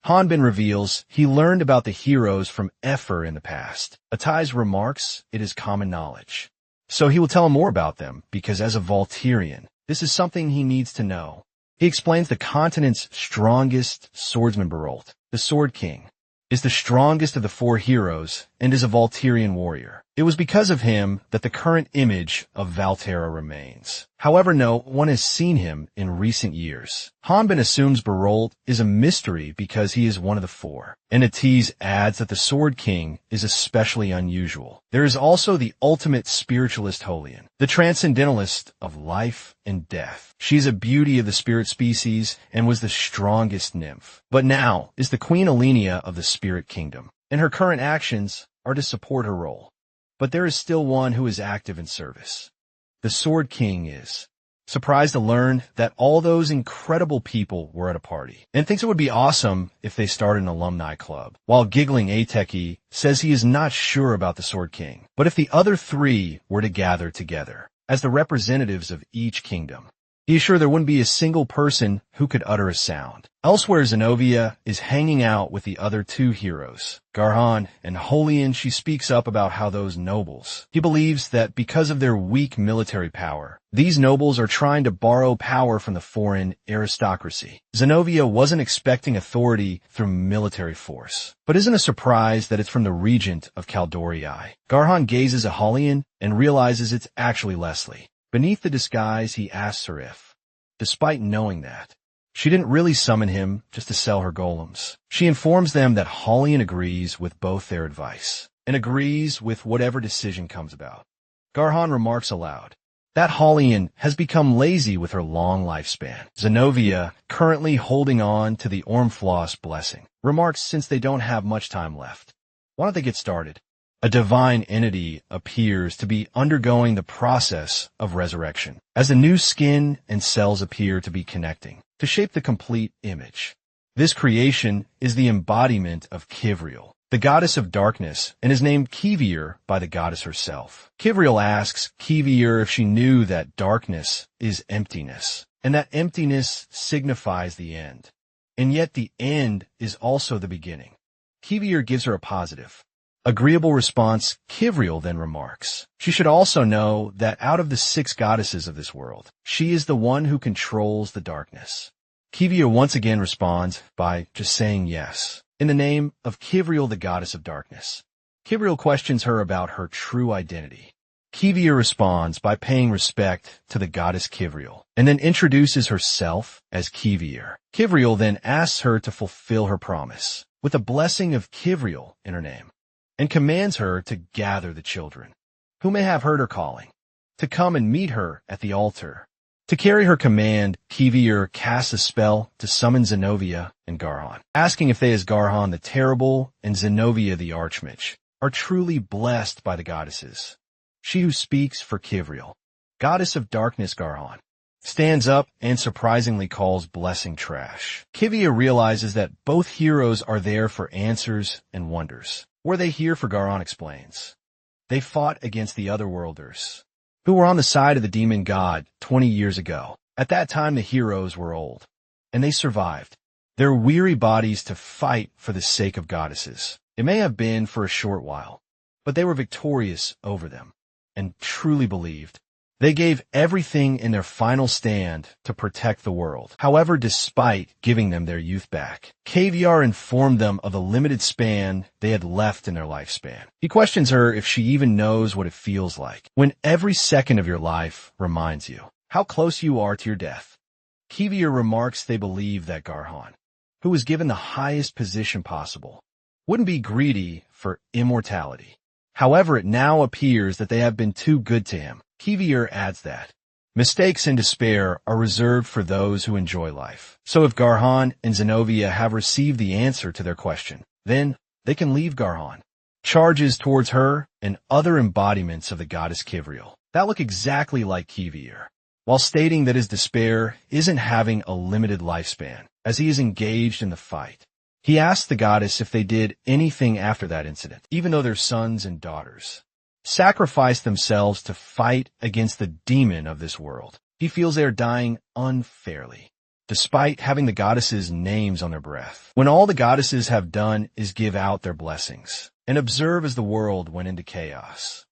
Hanbin reveals he learned about the heroes from Efer in the past. Atiz remarks it is common knowledge, so he will tell him more about them, because as a Volturian, this is something he needs to know. He explains the continent's strongest swordsman, Berolt, the Sword King, is the strongest of the 4 heroes and is a Volturian warrior. It was because of him that the current image of Valterra remains. However, no one has seen him in recent years. Hanbin assumes Berolt is a mystery because he is one of the 4, and Atiz adds that the Sword King is especially unusual. There is also the ultimate spiritualist Holian, the transcendentalist of life and death. She is a beauty of the spirit species and was the strongest nymph, but now is the Queen Alenia of the spirit kingdom, and her current actions are to support her role. But there is still one who is active in service. The Sword King is surprised to learn that all those incredible people were at a party, and thinks it would be awesome if they started an alumni club, while giggling Ateki says he is not sure about the Sword King, but if the other 3 were to gather together as the representatives of each kingdom, he is sure there wouldn't be a single person who could utter a sound. Elsewhere, Zenobia is hanging out with the other 2 heroes, Garhan and Holian. She speaks up about how those nobles, he believes that because of their weak military power, these nobles are trying to borrow power from the foreign aristocracy. Zenobia wasn't expecting authority through military force, but isn't a surprise that it's from the regent of Caldorii. Garhan gazes at Holian and realizes it's actually Leslie. Beneath the disguise, he asks her if, despite knowing that, she didn't really summon him just to sell her golems. She informs them that Holian agrees with both their advice, and agrees with whatever decision comes about. Garhan remarks aloud that Holian has become lazy with her long lifespan. Zenobia, currently holding on to the Ormfloss blessing, remarks since they don't have much time left, why don't they get started? A divine entity appears to be undergoing the process of resurrection, as the new skin and cells appear to be connecting to shape the complete image. This creation is the embodiment of Kivriel, the goddess of darkness, and is named Kivir by the goddess herself. Kivriel asks Kivir if she knew that darkness is emptiness, and that emptiness signifies the end. And yet the end is also the beginning. Kivir gives her a positive, agreeable response. Kivriel then remarks, she should also know that out of the 6 goddesses of this world, she is the one who controls the darkness. Kivir once again responds by just saying yes, in the name of Kivriel, the goddess of darkness. Kivriel questions her about her true identity. Kivir responds by paying respect to the goddess Kivriel, and then introduces herself as Kivir. Kivriel then asks her to fulfill her promise, with a blessing of Kivriel in her name, and commands her to gather the children, who may have heard her calling, to come and meet her at the altar. To carry her command, Kivir casts a spell to summon Zenobia and Garhon, asking if they as Garhon the Terrible and Zenobia the Archmage are truly blessed by the goddesses. She who speaks for Kivriel, goddess of darkness Garhon, stands up and surprisingly calls blessing trash. Kivir realizes that both heroes are there for answers and wonders. Were they here for Garhon explains. They fought against the Otherworlders, who were on the side of the demon god 20 years ago. At that time the heroes were old, and they survived their weary bodies to fight for the sake of goddesses. It may have been for a short while, but they were victorious over them, and truly believed. They gave everything in their final stand to protect the world. However, despite giving them their youth back, Kivir informed them of the limited span they had left in their lifespan. He questions her if she even knows what it feels like when every second of your life reminds you how close you are to your death. Kivir remarks they believe that Garhon, who was given the highest position possible, wouldn't be greedy for immortality. However, it now appears that they have been too good to him. Kivir adds that mistakes and despair are reserved for those who enjoy life. So if Garhon and Zenobia have received the answer to their question, then they can leave Garhon. Charges towards her and other embodiments of the goddess Kivriel that look exactly like Kivir, while stating that his despair isn't having a limited lifespan as he is engaged in the fight. He asks the goddess if they did anything after that incident, even though their sons and daughters sacrificed themselves to fight against the demon of this world. He feels they are dying unfairly, despite having the goddesses' names on their breath, when all the goddesses have done is give out their blessings and observe as the world went into chaos.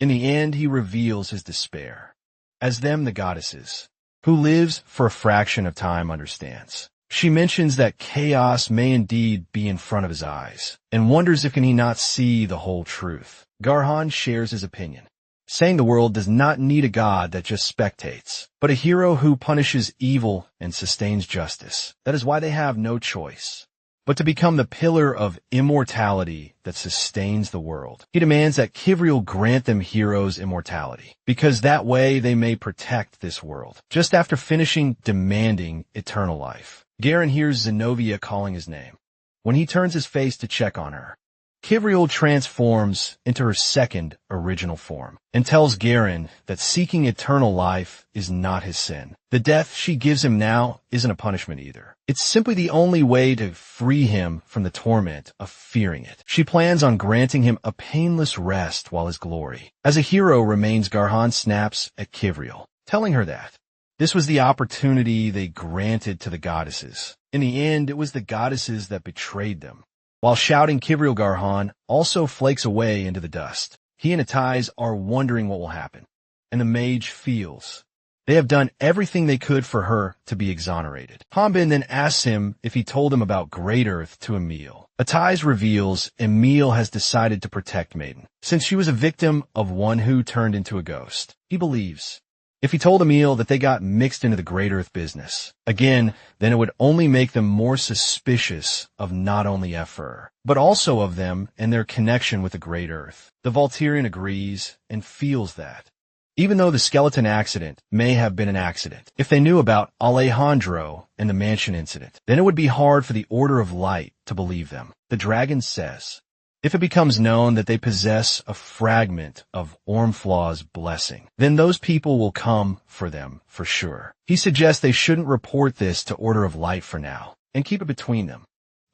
In the end, he reveals his despair, as them the goddesses, who lives for a fraction of time, understands. She mentions that chaos may indeed be in front of his eyes, and wonders if can he not see the whole truth. Garhon shares his opinion, saying the world does not need a god that just spectates, but a hero who punishes evil and sustains justice. That is why they have no choice but to become the pillar of immortality that sustains the world. He demands that Kivriel grant them heroes immortality, because that way they may protect this world. Just after finishing demanding eternal life, Garen hears Zenobia calling his name. When he turns his face to check on her, Kivriel transforms into her second original form and tells Garen that seeking eternal life is not his sin. The death she gives him now isn't a punishment either. It's simply the only way to free him from the torment of fearing it. She plans on granting him a painless rest while his glory as a hero remains. Garhon snaps at Kivriel, telling her that this was the opportunity they granted to the goddesses. In the end, it was the goddesses that betrayed them. While shouting, Kivriel Garhon also flakes away into the dust. He and Atais are wondering what will happen, and the mage feels they have done everything they could for her to be exonerated. Hanbin then asks him if he told him about Great Earth to Emil. Atais reveals Emil has decided to protect Maiden, since she was a victim of one who turned into a ghost. He believes if he told Emil that they got mixed into the Great Earth business, again, then it would only make them more suspicious of not only Efer, but also of them and their connection with the Great Earth. The Volturian agrees and feels that, even though the skeleton accident may have been an accident, if they knew about Alejandro and the mansion incident, then it would be hard for the Order of Light to believe them. The dragon says, if it becomes known that they possess a fragment of Ormflaw's blessing, then those people will come for them for sure. He suggests they shouldn't report this to Order of Light for now, and keep it between them.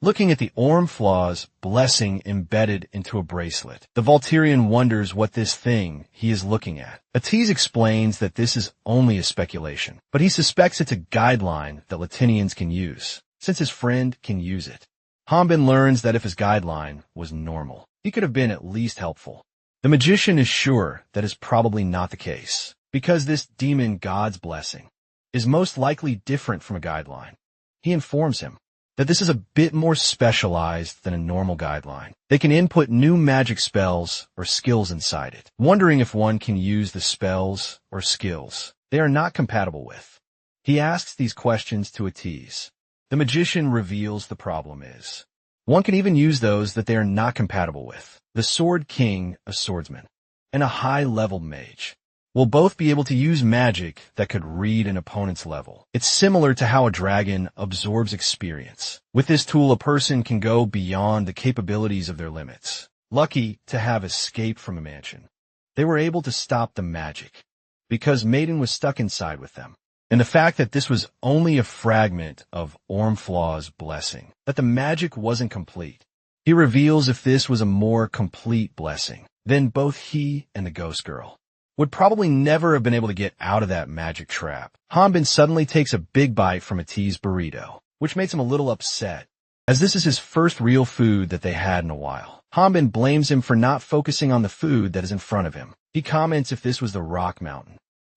Looking at the Ormflaw's blessing embedded into a bracelet, the Volturian wonders what this thing he is looking at. Atiz explains that this is only a speculation, but he suspects it's a guideline that Latinians can use, since his friend can use it. Hanbin learns that if his guideline was normal, he could have been at least helpful. The magician is sure that is probably not the case, because this demon god's blessing is most likely different from a guideline. He informs him that this is a bit more specialized than a normal guideline. They can input new magic spells or skills inside it, wondering if one can use the spells or skills they are not compatible with. He asks these questions to Atiz. The magician reveals the problem is, one can even use those that they are not compatible with. The Sword King, a swordsman, and a high-level mage will both be able to use magic that could read an opponent's level. It's similar to how a dragon absorbs experience. With this tool, a person can go beyond the capabilities of their limits. Lucky to have escaped from a mansion, they were able to stop the magic, because Maiden was stuck inside with them. And the fact that this was only a fragment of Ormflaw's blessing, that the magic wasn't complete. He reveals if this was a more complete blessing, then both he and the ghost girl would probably never have been able to get out of that magic trap. Hanbin suddenly takes a big bite from Atiz's burrito, which makes him a little upset, as this is his first real food that they had in a while. Hanbin blames him for not focusing on the food that is in front of him. He comments if this was the rock mountain,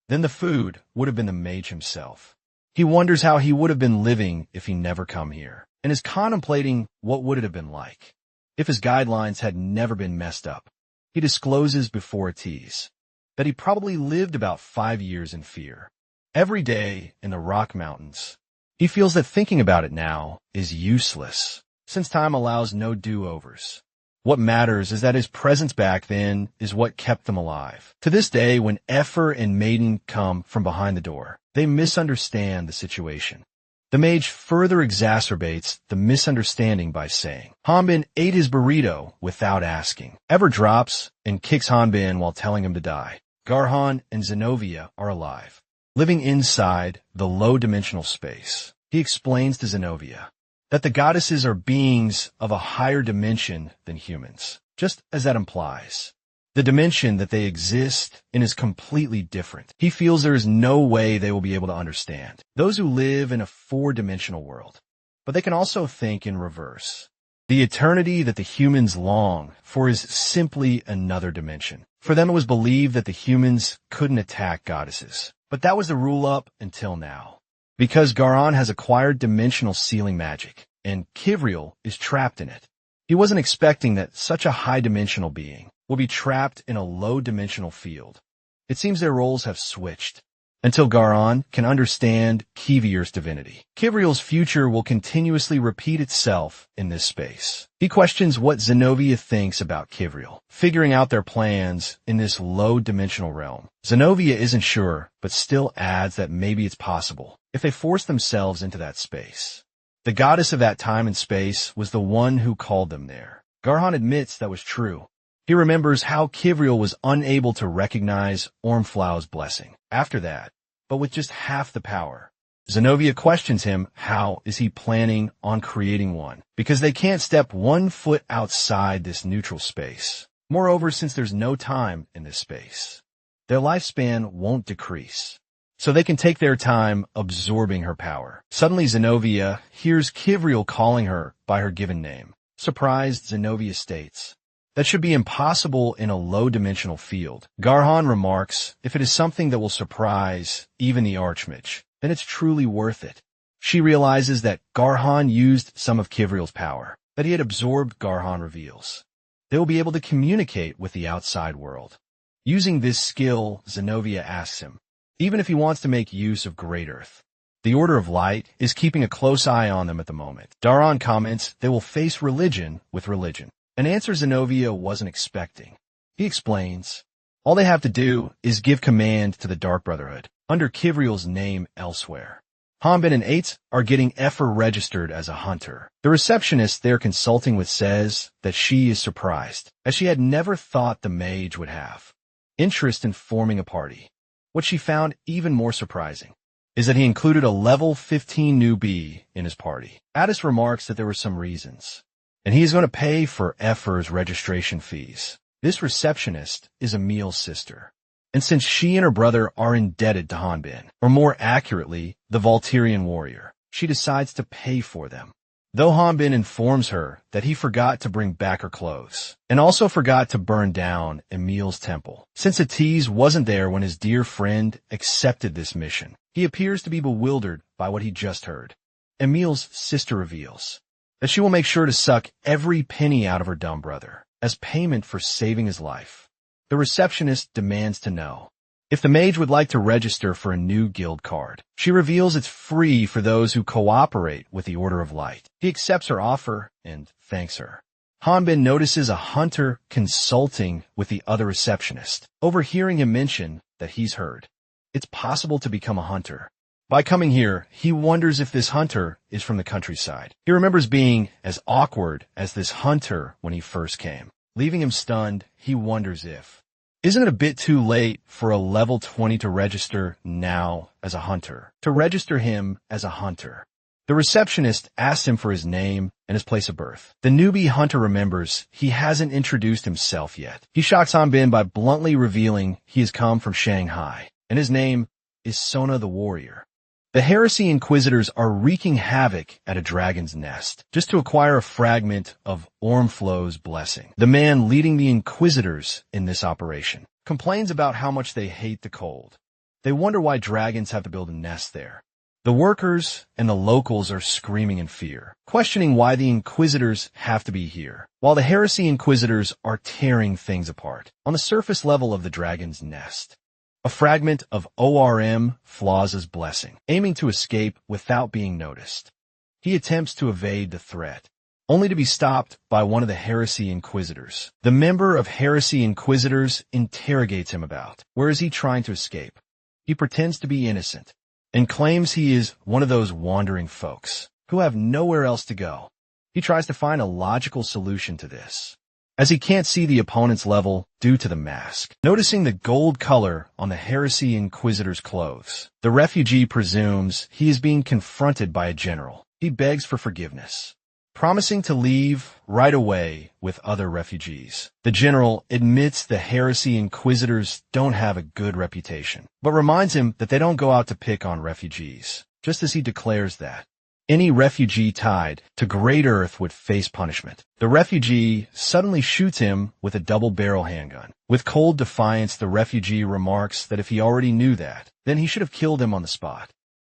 then the food would have been the mage himself. He wonders how he would have been living if he never come here, and is contemplating what would it have been like if his guidelines had never been messed up. He discloses before Atiz that he probably lived about 5 years in fear. Every day in the Rock Mountains, he feels that thinking about it now is useless, since time allows no do-overs. What matters is that his presence back then is what kept them alive. To this day, when Effer and Maiden come from behind the door, they misunderstand the situation. The mage further exacerbates the misunderstanding by saying, Hanbin ate his burrito without asking. Ever drops and kicks Hanbin while telling him to die. Garhan and Zenobia are alive, living inside the low-dimensional space. He explains to Zenobia that the goddesses are beings of a higher dimension than humans, just as that implies. The dimension that they exist in is completely different. He feels there is no way they will be able to understand those who live in a 4-dimensional world, but they can also think in reverse. The eternity that the humans long for is simply another dimension. For them, it was believed that the humans couldn't attack goddesses, but that was the rule up until now. Because Garan has acquired dimensional sealing magic, and Kivriel is trapped in it. He wasn't expecting that such a high-dimensional being will be trapped in a low-dimensional field. It seems their roles have switched, until Garan can understand Kivir's divinity. Kivriel's future will continuously repeat itself in this space. He questions what Zenobia thinks about Kivriel, figuring out their plans in this low-dimensional realm. Zenobia isn't sure, but still adds that maybe it's possible if they force themselves into that space. The goddess of that time and space was the one who called them there. Garhan admits that was true. He remembers how Kivriel was unable to recognize Ormflau's blessing after that, but with just half the power. Zenobia questions him how is he planning on creating one, because they can't step 1 foot outside this neutral space. Moreover, since there's no time in this space, their lifespan won't decrease, so they can take their time absorbing her power. Suddenly, Zenobia hears Kivriel calling her by her given name. Surprised, Zenobia states, that should be impossible in a low-dimensional field. Garhan remarks, if it is something that will surprise even the Archmage, then it's truly worth it. She realizes that Garhan used some of Kivriel's power, that he had absorbed. Garhan reveals they will be able to communicate with the outside world. Using this skill, Zenobia asks him, even if he wants to make use of Great Earth. The Order of Light is keeping a close eye on them at the moment. Daron comments they will face religion with religion, an answer Zenobia wasn't expecting. He explains, all they have to do is give command to the Dark Brotherhood, under Kivriel's name elsewhere. Hanbin and Eitz are getting Effer registered as a hunter. The receptionist they're consulting with says that she is surprised, as she had never thought the mage would have interest in forming a party. What she found even more surprising is that he included a level 15 newbie in his party. Addis remarks that there were some reasons, and he is going to pay for Effer's registration fees. This receptionist is Emil's sister, and since she and her brother are indebted to Hanbin, or more accurately, the Volturian warrior, she decides to pay for them. Though Hanbin informs her that he forgot to bring back her clothes, and also forgot to burn down Emil's temple. Since Atiz wasn't there when his dear friend accepted this mission, he appears to be bewildered by what he just heard. Emil's sister reveals that she will make sure to suck every penny out of her dumb brother as payment for saving his life. The receptionist demands to know if the mage would like to register for a new guild card. She reveals it's free for those who cooperate with the Order of Light. He accepts her offer and thanks her. Hanbin notices a hunter consulting with the other receptionist, overhearing him mention that he's heard it's possible to become a hunter. By coming here, he wonders if this hunter is from the countryside. He remembers being as awkward as this hunter when he first came. Leaving him stunned, he wonders if isn't it a bit too late for a level 20 to register now as a hunter? To register him as a hunter. The receptionist asks him for his name and his place of birth. The newbie hunter remembers he hasn't introduced himself yet. He shocks Hanbin by bluntly revealing he has come from Shanghai, and his name is Sona the Warrior. The Heresy Inquisitors are wreaking havoc at a dragon's nest, just to acquire a fragment of Ormflow's blessing. The man leading the Inquisitors in this operation complains about how much they hate the cold. They wonder why dragons have to build a nest there. The workers and the locals are screaming in fear, questioning why the Inquisitors have to be here, while the Heresy Inquisitors are tearing things apart. On the surface level of the dragon's nest, a fragment of ORM Flaw's blessing, aiming to escape without being noticed. He attempts to evade the threat, only to be stopped by one of the Heresy Inquisitors. The member of Heresy Inquisitors interrogates him about where is he trying to escape. He pretends to be innocent and claims he is one of those wandering folks who have nowhere else to go. He tries to find a logical solution to this, as he can't see the opponent's level due to the mask. Noticing the gold color on the Heresy Inquisitor's clothes, the refugee presumes he is being confronted by a general. He begs for forgiveness, promising to leave right away with other refugees. The general admits the Heresy Inquisitors don't have a good reputation, but reminds him that they don't go out to pick on refugees, just as he declares that any refugee tied to Great Earth would face punishment. The refugee suddenly shoots him with a double-barrel handgun. With cold defiance, the refugee remarks that if he already knew that, then he should have killed him on the spot.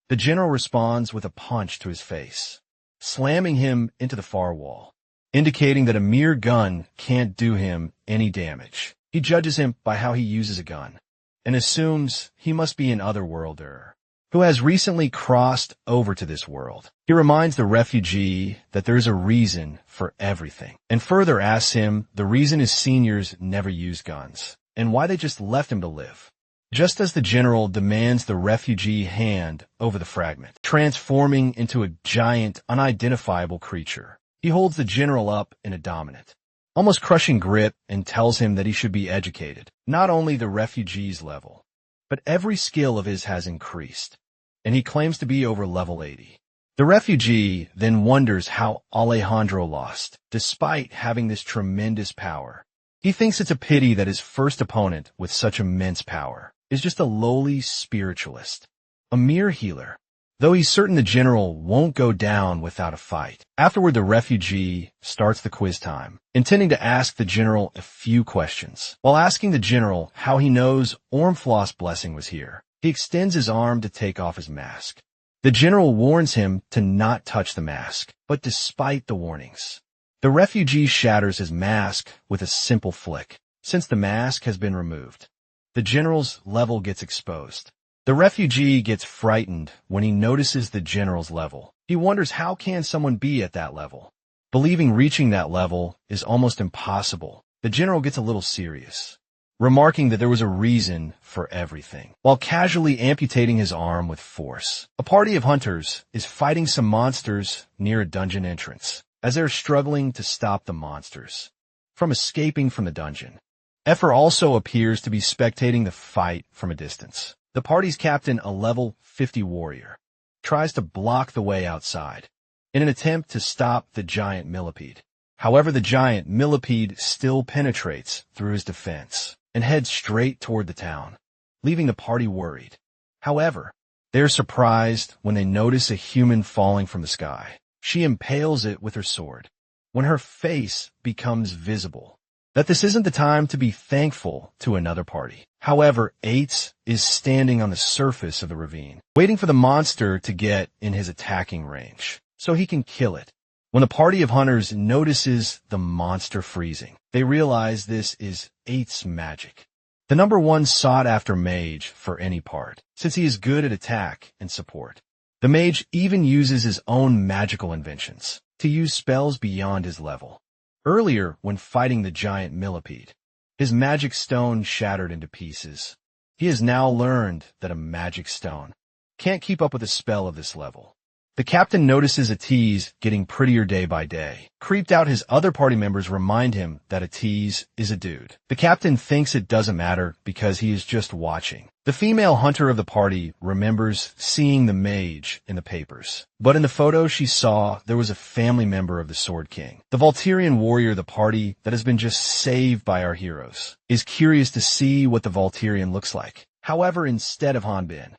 The general responds with a punch to his face, slamming him into the far wall, indicating that a mere gun can't do him any damage. He judges him by how he uses a gun, and assumes he must be an otherworlder who has recently crossed over to this world. He reminds the refugee that there is a reason for everything, and further asks him the reason his seniors never used guns, and why they just left him to live. Just as the general demands the refugee hand over the fragment, transforming into a giant, unidentifiable creature. He holds the general up in a dominant, almost crushing grip and tells him that he should be educated. Not only the refugee's level, but every skill of his has increased, and he claims to be over level 80. The refugee then wonders how Alejandro lost, despite having this tremendous power. He thinks it's a pity that his first opponent with such immense power is just a lowly spiritualist, a mere healer, though he's certain the general won't go down without a fight. Afterward, the refugee starts the quiz time, intending to ask the general a few questions. While asking the general how he knows Ormflaw's blessing was here, he extends his arm to take off his mask. The general warns him to not touch the mask, but despite the warnings, the refugee shatters his mask with a simple flick. Since the mask has been removed, the general's level gets exposed. The refugee gets frightened when he notices the general's level. He wonders how can someone be at that level. Believing reaching that level is almost impossible, the general gets a little serious, remarking that there was a reason for everything, while casually amputating his arm with force. A party of hunters is fighting some monsters near a dungeon entrance, as they're struggling to stop the monsters from escaping from the dungeon. Effer also appears to be spectating the fight from a distance. The party's captain, a level 50 warrior tries to block the way outside in an attempt to stop the giant millipede. However, the giant millipede still penetrates through his defense and heads straight toward the town, leaving the party worried. However, they're surprised when they notice a human falling from the sky. She impales it with her sword when her face becomes visible. That this isn't the time to be thankful to another party. However, Eights is standing on the surface of the ravine, waiting for the monster to get in his attacking range so he can kill it. When the party of hunters notices the monster freezing, they realize this is Eights' magic. The number one sought-after mage for any part, since he is good at attack and support. The mage even uses his own magical inventions to use spells beyond his level. Earlier, when fighting the giant millipede, his magic stone shattered into pieces. He has now learned that a magic stone can't keep up with a spell of this level. The captain notices Atiz getting prettier day by day. Creeped out, his other party members remind him that Atiz is a dude. The captain thinks it doesn't matter because he is just watching. The female hunter of the party remembers seeing the mage in the papers, but in the photo she saw there was a family member of the Sword King. The Volturian warrior of the party that has been just saved by our heroes is curious to see what the Volturian looks like. However, instead of Hanbin,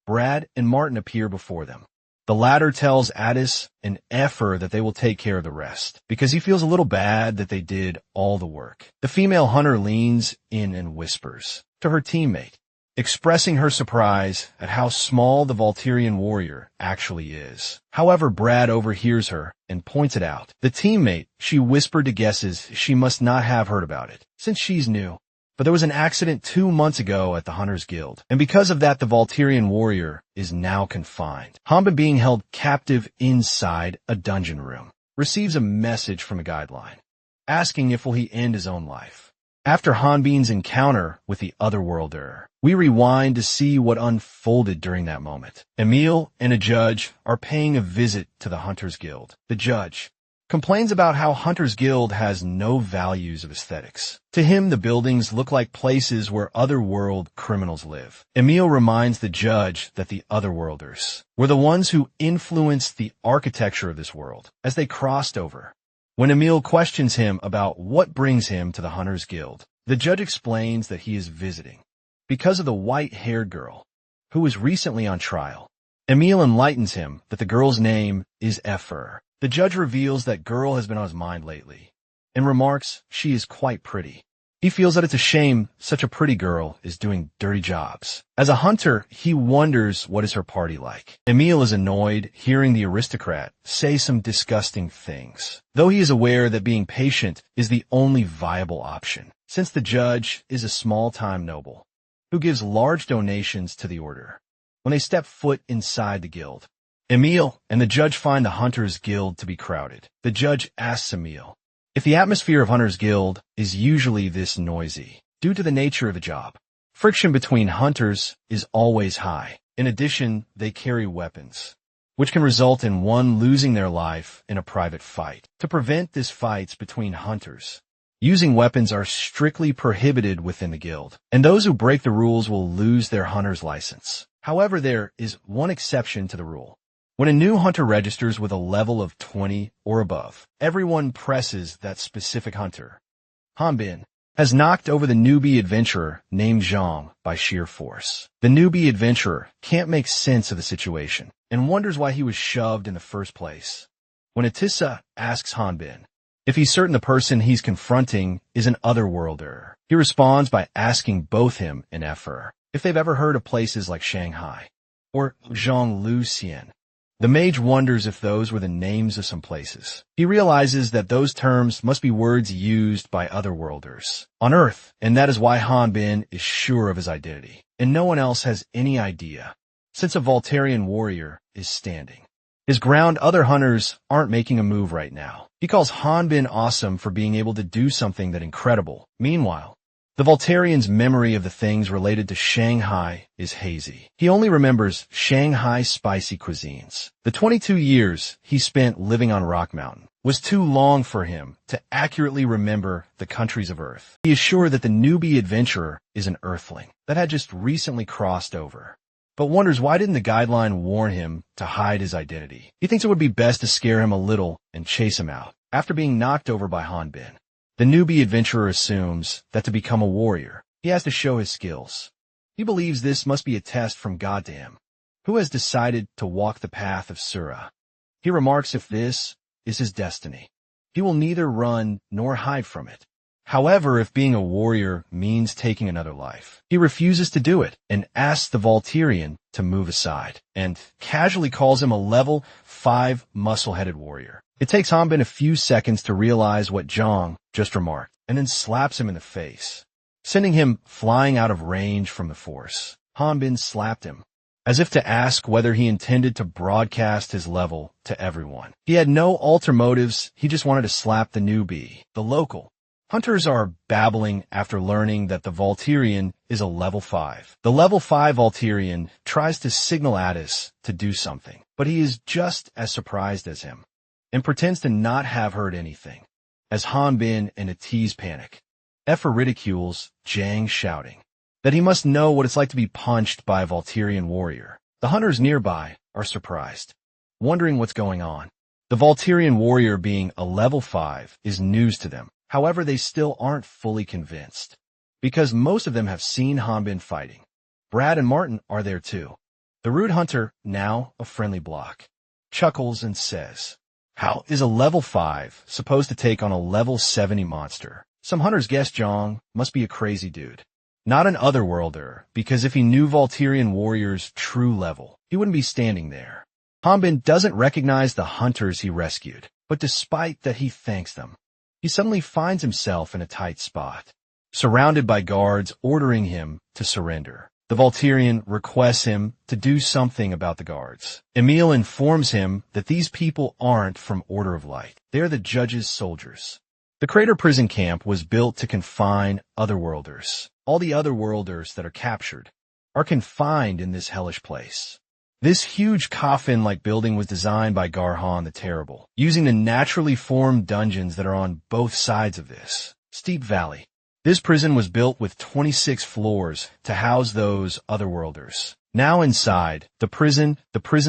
Brad and Martin appear before them. The latter tells Addis and Effer that they will take care of the rest, because he feels a little bad that they did all the work. The female hunter leans in and whispers to her teammate, expressing her surprise at how small the Volturian warrior actually is. However, Brad overhears her and points it out. The teammate she whispered to guesses she must not have heard about it, since she's new. But there was an accident 2 months ago at the Hunters Guild, and because of that the Volturian warrior is now confined. Hanbin, being held captive inside a dungeon room, receives a message from a guideline, asking if will he end his own life. After Hanbin's encounter with the Otherworlder, we rewind to see what unfolded during that moment. Emil and a judge are paying a visit to the Hunters Guild. The judge complains about how Hunters Guild has no values of aesthetics. To him, the buildings look like places where otherworld criminals live. Emil reminds the judge that the Otherworlders were the ones who influenced the architecture of this world as they crossed over. When Emil questions him about what brings him to the Hunters Guild, the judge explains that he is visiting because of the white-haired girl who was recently on trial. Emil enlightens him that the girl's name is Effer. The judge reveals that girl has been on his mind lately and remarks she is quite pretty. He feels that it's a shame such a pretty girl is doing dirty jobs. As a hunter, he wonders what is her party like. Emil is annoyed hearing the aristocrat say some disgusting things, though he is aware that being patient is the only viable option, since the judge is a small-time noble who gives large donations to the order. When they step foot inside the guild, Emil and the judge find the Hunters Guild to be crowded. The judge asks Emil if the atmosphere of Hunters Guild is usually this noisy. Due to the nature of the job, friction between hunters is always high. In addition, they carry weapons, which can result in one losing their life in a private fight. To prevent this fights between hunters, using weapons are strictly prohibited within the guild, and those who break the rules will lose their hunter's license. However, there is one exception to the rule. When a new hunter registers with a level of 20 or above, everyone presses that specific hunter. Hanbin has knocked over the newbie adventurer named Zhang by sheer force. The newbie adventurer can't make sense of the situation and wonders why he was shoved in the first place. When Atissa asks Hanbin if he's certain the person he's confronting is an otherworlder, he responds by asking both him and Effer if they've ever heard of places like Shanghai or Zhongluxian. The mage wonders if those were the names of some places. He realizes that those terms must be words used by otherworlders on Earth, and that is why Hanbin is sure of his identity, and no one else has any idea, since a Volturian warrior is standing his ground. Other hunters aren't making a move right now. He calls Hanbin awesome for being able to do something that incredible. Meanwhile, the Volturian's memory of the things related to Shanghai is hazy. He only remembers Shanghai spicy cuisines. The 22 years he spent living on Rock Mountain was too long for him to accurately remember the countries of Earth. He is sure that the newbie adventurer is an Earthling that had just recently crossed over. but wonders why didn't the guideline warn him to hide his identity. He thinks it would be best to scare him a little and chase him out. After being knocked over by Hanbin, the newbie adventurer assumes that to become a warrior, he has to show his skills. He believes this must be a test from God to him, who has decided to walk the path of Asura. He remarks if this is his destiny, he will neither run nor hide from it. However, if being a warrior means taking another life, he refuses to do it and asks the Volturian to move aside and casually calls him a level 5 muscle-headed warrior. It takes Hanbin a few seconds to realize what Zhang just remarked and then slaps him in the face, sending him flying out of range from the force. Hanbin slapped him, as if to ask whether he intended to broadcast his level to everyone. He had no ulterior motives, he just wanted to slap the newbie, the local. Hunters are babbling after learning that the Volturian is a level 5. The level 5 Volturian tries to signal Addis to do something, but he is just as surprised as him and pretends to not have heard anything. As Hanbin and Atiz panic, Effa ridicules Zhang, shouting that he must know what it's like to be punched by a Volturian warrior. The hunters nearby are surprised, wondering what's going on. The Volturian warrior being a level 5 is news to them. However, they still aren't fully convinced, because most of them have seen Hanbin fighting. Brad and Martin are there too. The rude hunter, now a friendly block, chuckles and says, "How is a level 5 supposed to take on a level 70 monster?" Some hunters guess Zhang must be a crazy dude, not an otherworlder, because if he knew Volturian warriors' true level, he wouldn't be standing there. Hanbin doesn't recognize the hunters he rescued, but despite that he thanks them, he suddenly finds himself in a tight spot, surrounded by guards ordering him to surrender. The Volturian requests him to do something about the guards. Emil informs him that these people aren't from Order of Light. They're the judge's soldiers. The crater prison camp was built to confine otherworlders. All the otherworlders that are captured are confined in this hellish place. This huge coffin-like building was designed by Garhan the Terrible, using the naturally formed dungeons that are on both sides of this steep valley. This prison was built with 26 floors to house those otherworlders. Now inside the prison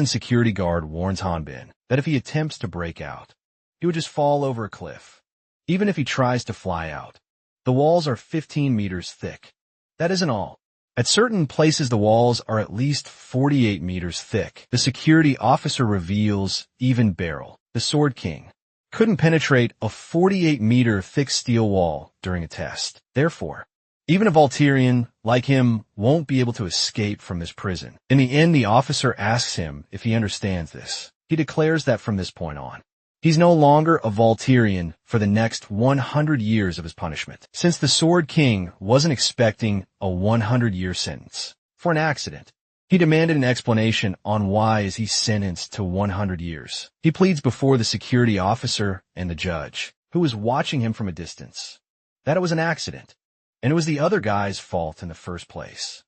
security guard warns Hanbin that if he attempts to break out, he would just fall over a cliff. Even if he tries to fly out, the walls are 15 meters thick. That isn't all. At certain places, the walls are at least 48 meters thick. The security officer reveals even Beryl, the Sword King, couldn't penetrate a 48-meter thick steel wall during a test. Therefore, even a Volturian like him won't be able to escape from this prison. In the end, the officer asks him if he understands this. He declares that from this point on, he's no longer a Volturian for the next 100 years of his punishment, since the Sword King wasn't expecting a 100-year sentence for an accident. He demanded an explanation on why is he sentenced to 100 years. He pleads before the security officer and the judge, who was watching him from a distance, that it was an accident, and it was the other guy's fault in the first place.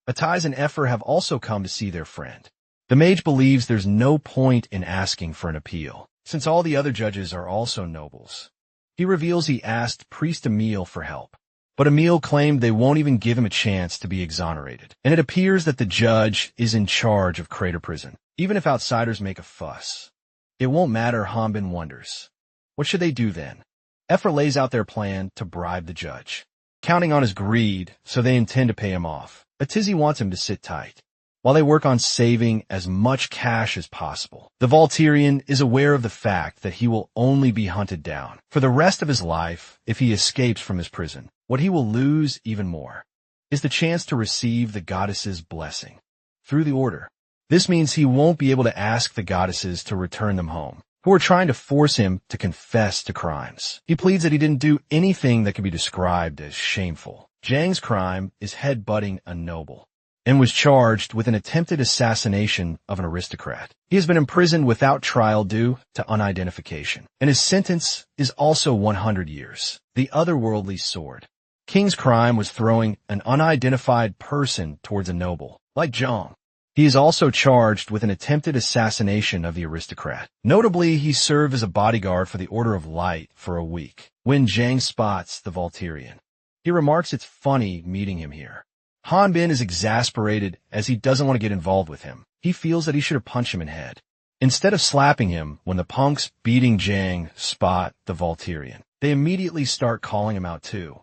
Atiz and Effer have also come to see their friend. The mage believes there's no point in asking for an appeal, since all the other judges are also nobles. He reveals he asked Priest Emil for help, but Emil claimed they won't even give him a chance to be exonerated, and it appears that the judge is in charge of Crater Prison. Even if outsiders make a fuss, it won't matter, Hanbin wonders. What should they do then? Effer lays out their plan to bribe the judge, counting on his greed, so they intend to pay him off. Atiz wants him to sit tight, while they work on saving as much cash as possible. The Volturian is aware of the fact that he will only be hunted down for the rest of his life if he escapes from his prison. What he will lose even more is the chance to receive the goddess's blessing through the order. This means he won't be able to ask the goddesses to return them home, who are trying to force him to confess to crimes. He pleads that he didn't do anything that could be described as shameful. Zhang's crime is headbutting a noble, and was charged with an attempted assassination of an aristocrat. He has been imprisoned without trial due to unidentification, and his sentence is also 100 years. The otherworldly sword. King's crime was throwing an unidentified person towards a noble, like Zhang. He is also charged with an attempted assassination of the aristocrat. Notably, he served as a bodyguard for the Order of Light for a week. When Zhang spots the Volturian, he remarks it's funny meeting him here. Hanbin is exasperated as he doesn't want to get involved with him. He feels that he should have punched him in the head, instead of slapping him when the punks beating Jang spot the Volturian. They immediately start calling him out too.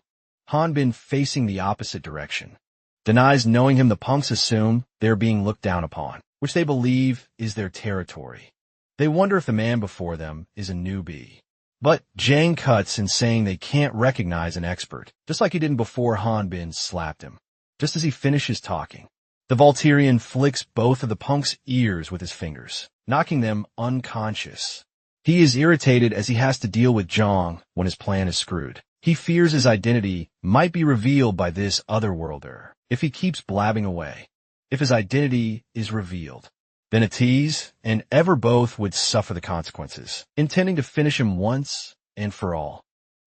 Hanbin, facing the opposite direction, denies knowing him. The punks assume they're being looked down upon, which they believe is their territory. They wonder if the man before them is a newbie. But Jang cuts in, saying they can't recognize an expert, just like he didn't before Hanbin slapped him. Just as he finishes talking, the Volturian flicks both of the punks' ears with his fingers, knocking them unconscious. He is irritated as he has to deal with Zhang when his plan is screwed. He fears his identity might be revealed by this otherworlder if he keeps blabbing away. If his identity is revealed, then Atiz and Ever both would suffer the consequences, intending to finish him once and for all.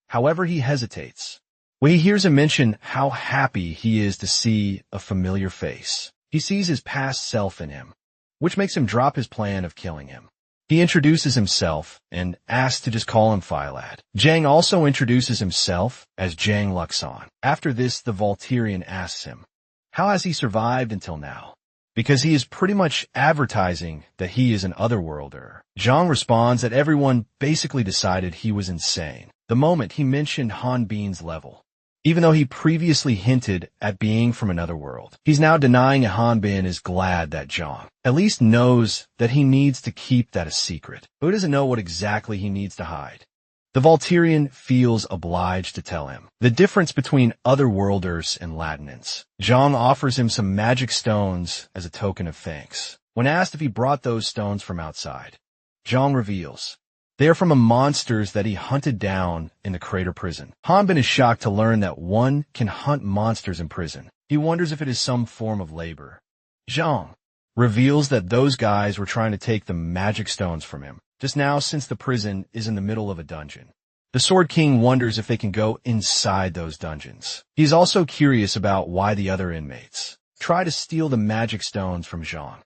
However, he hesitates when he hears him mention how happy he is to see a familiar face. He sees his past self in him, which makes him drop his plan of killing him. He introduces himself and asks to just call him Philad. Jang also introduces himself as Jang Luxon. After this, the Volturian asks him, how has he survived until now? Because he is pretty much advertising that he is an otherworlder. Zhang responds that everyone basically decided he was insane the moment he mentioned Hanbin's level. Even though he previously hinted at being from another world, he's now denying that Hanbin is glad that Zhang at least knows that he needs to keep that a secret, but he doesn't know what exactly he needs to hide. The Volturian feels obliged to tell him the difference between otherworlders and Latinans. Zhang offers him some magic stones as a token of thanks. When asked if he brought those stones from outside, Zhang reveals they are from the monsters that he hunted down in the crater prison. Hanbin is shocked to learn that one can hunt monsters in prison. He wonders if it is some form of labor. Zhang reveals that those guys were trying to take the magic stones from him just now, since the prison is in the middle of a dungeon. The Sword King wonders if they can go inside those dungeons. He's also curious about why the other inmates try to steal the magic stones from Zhang,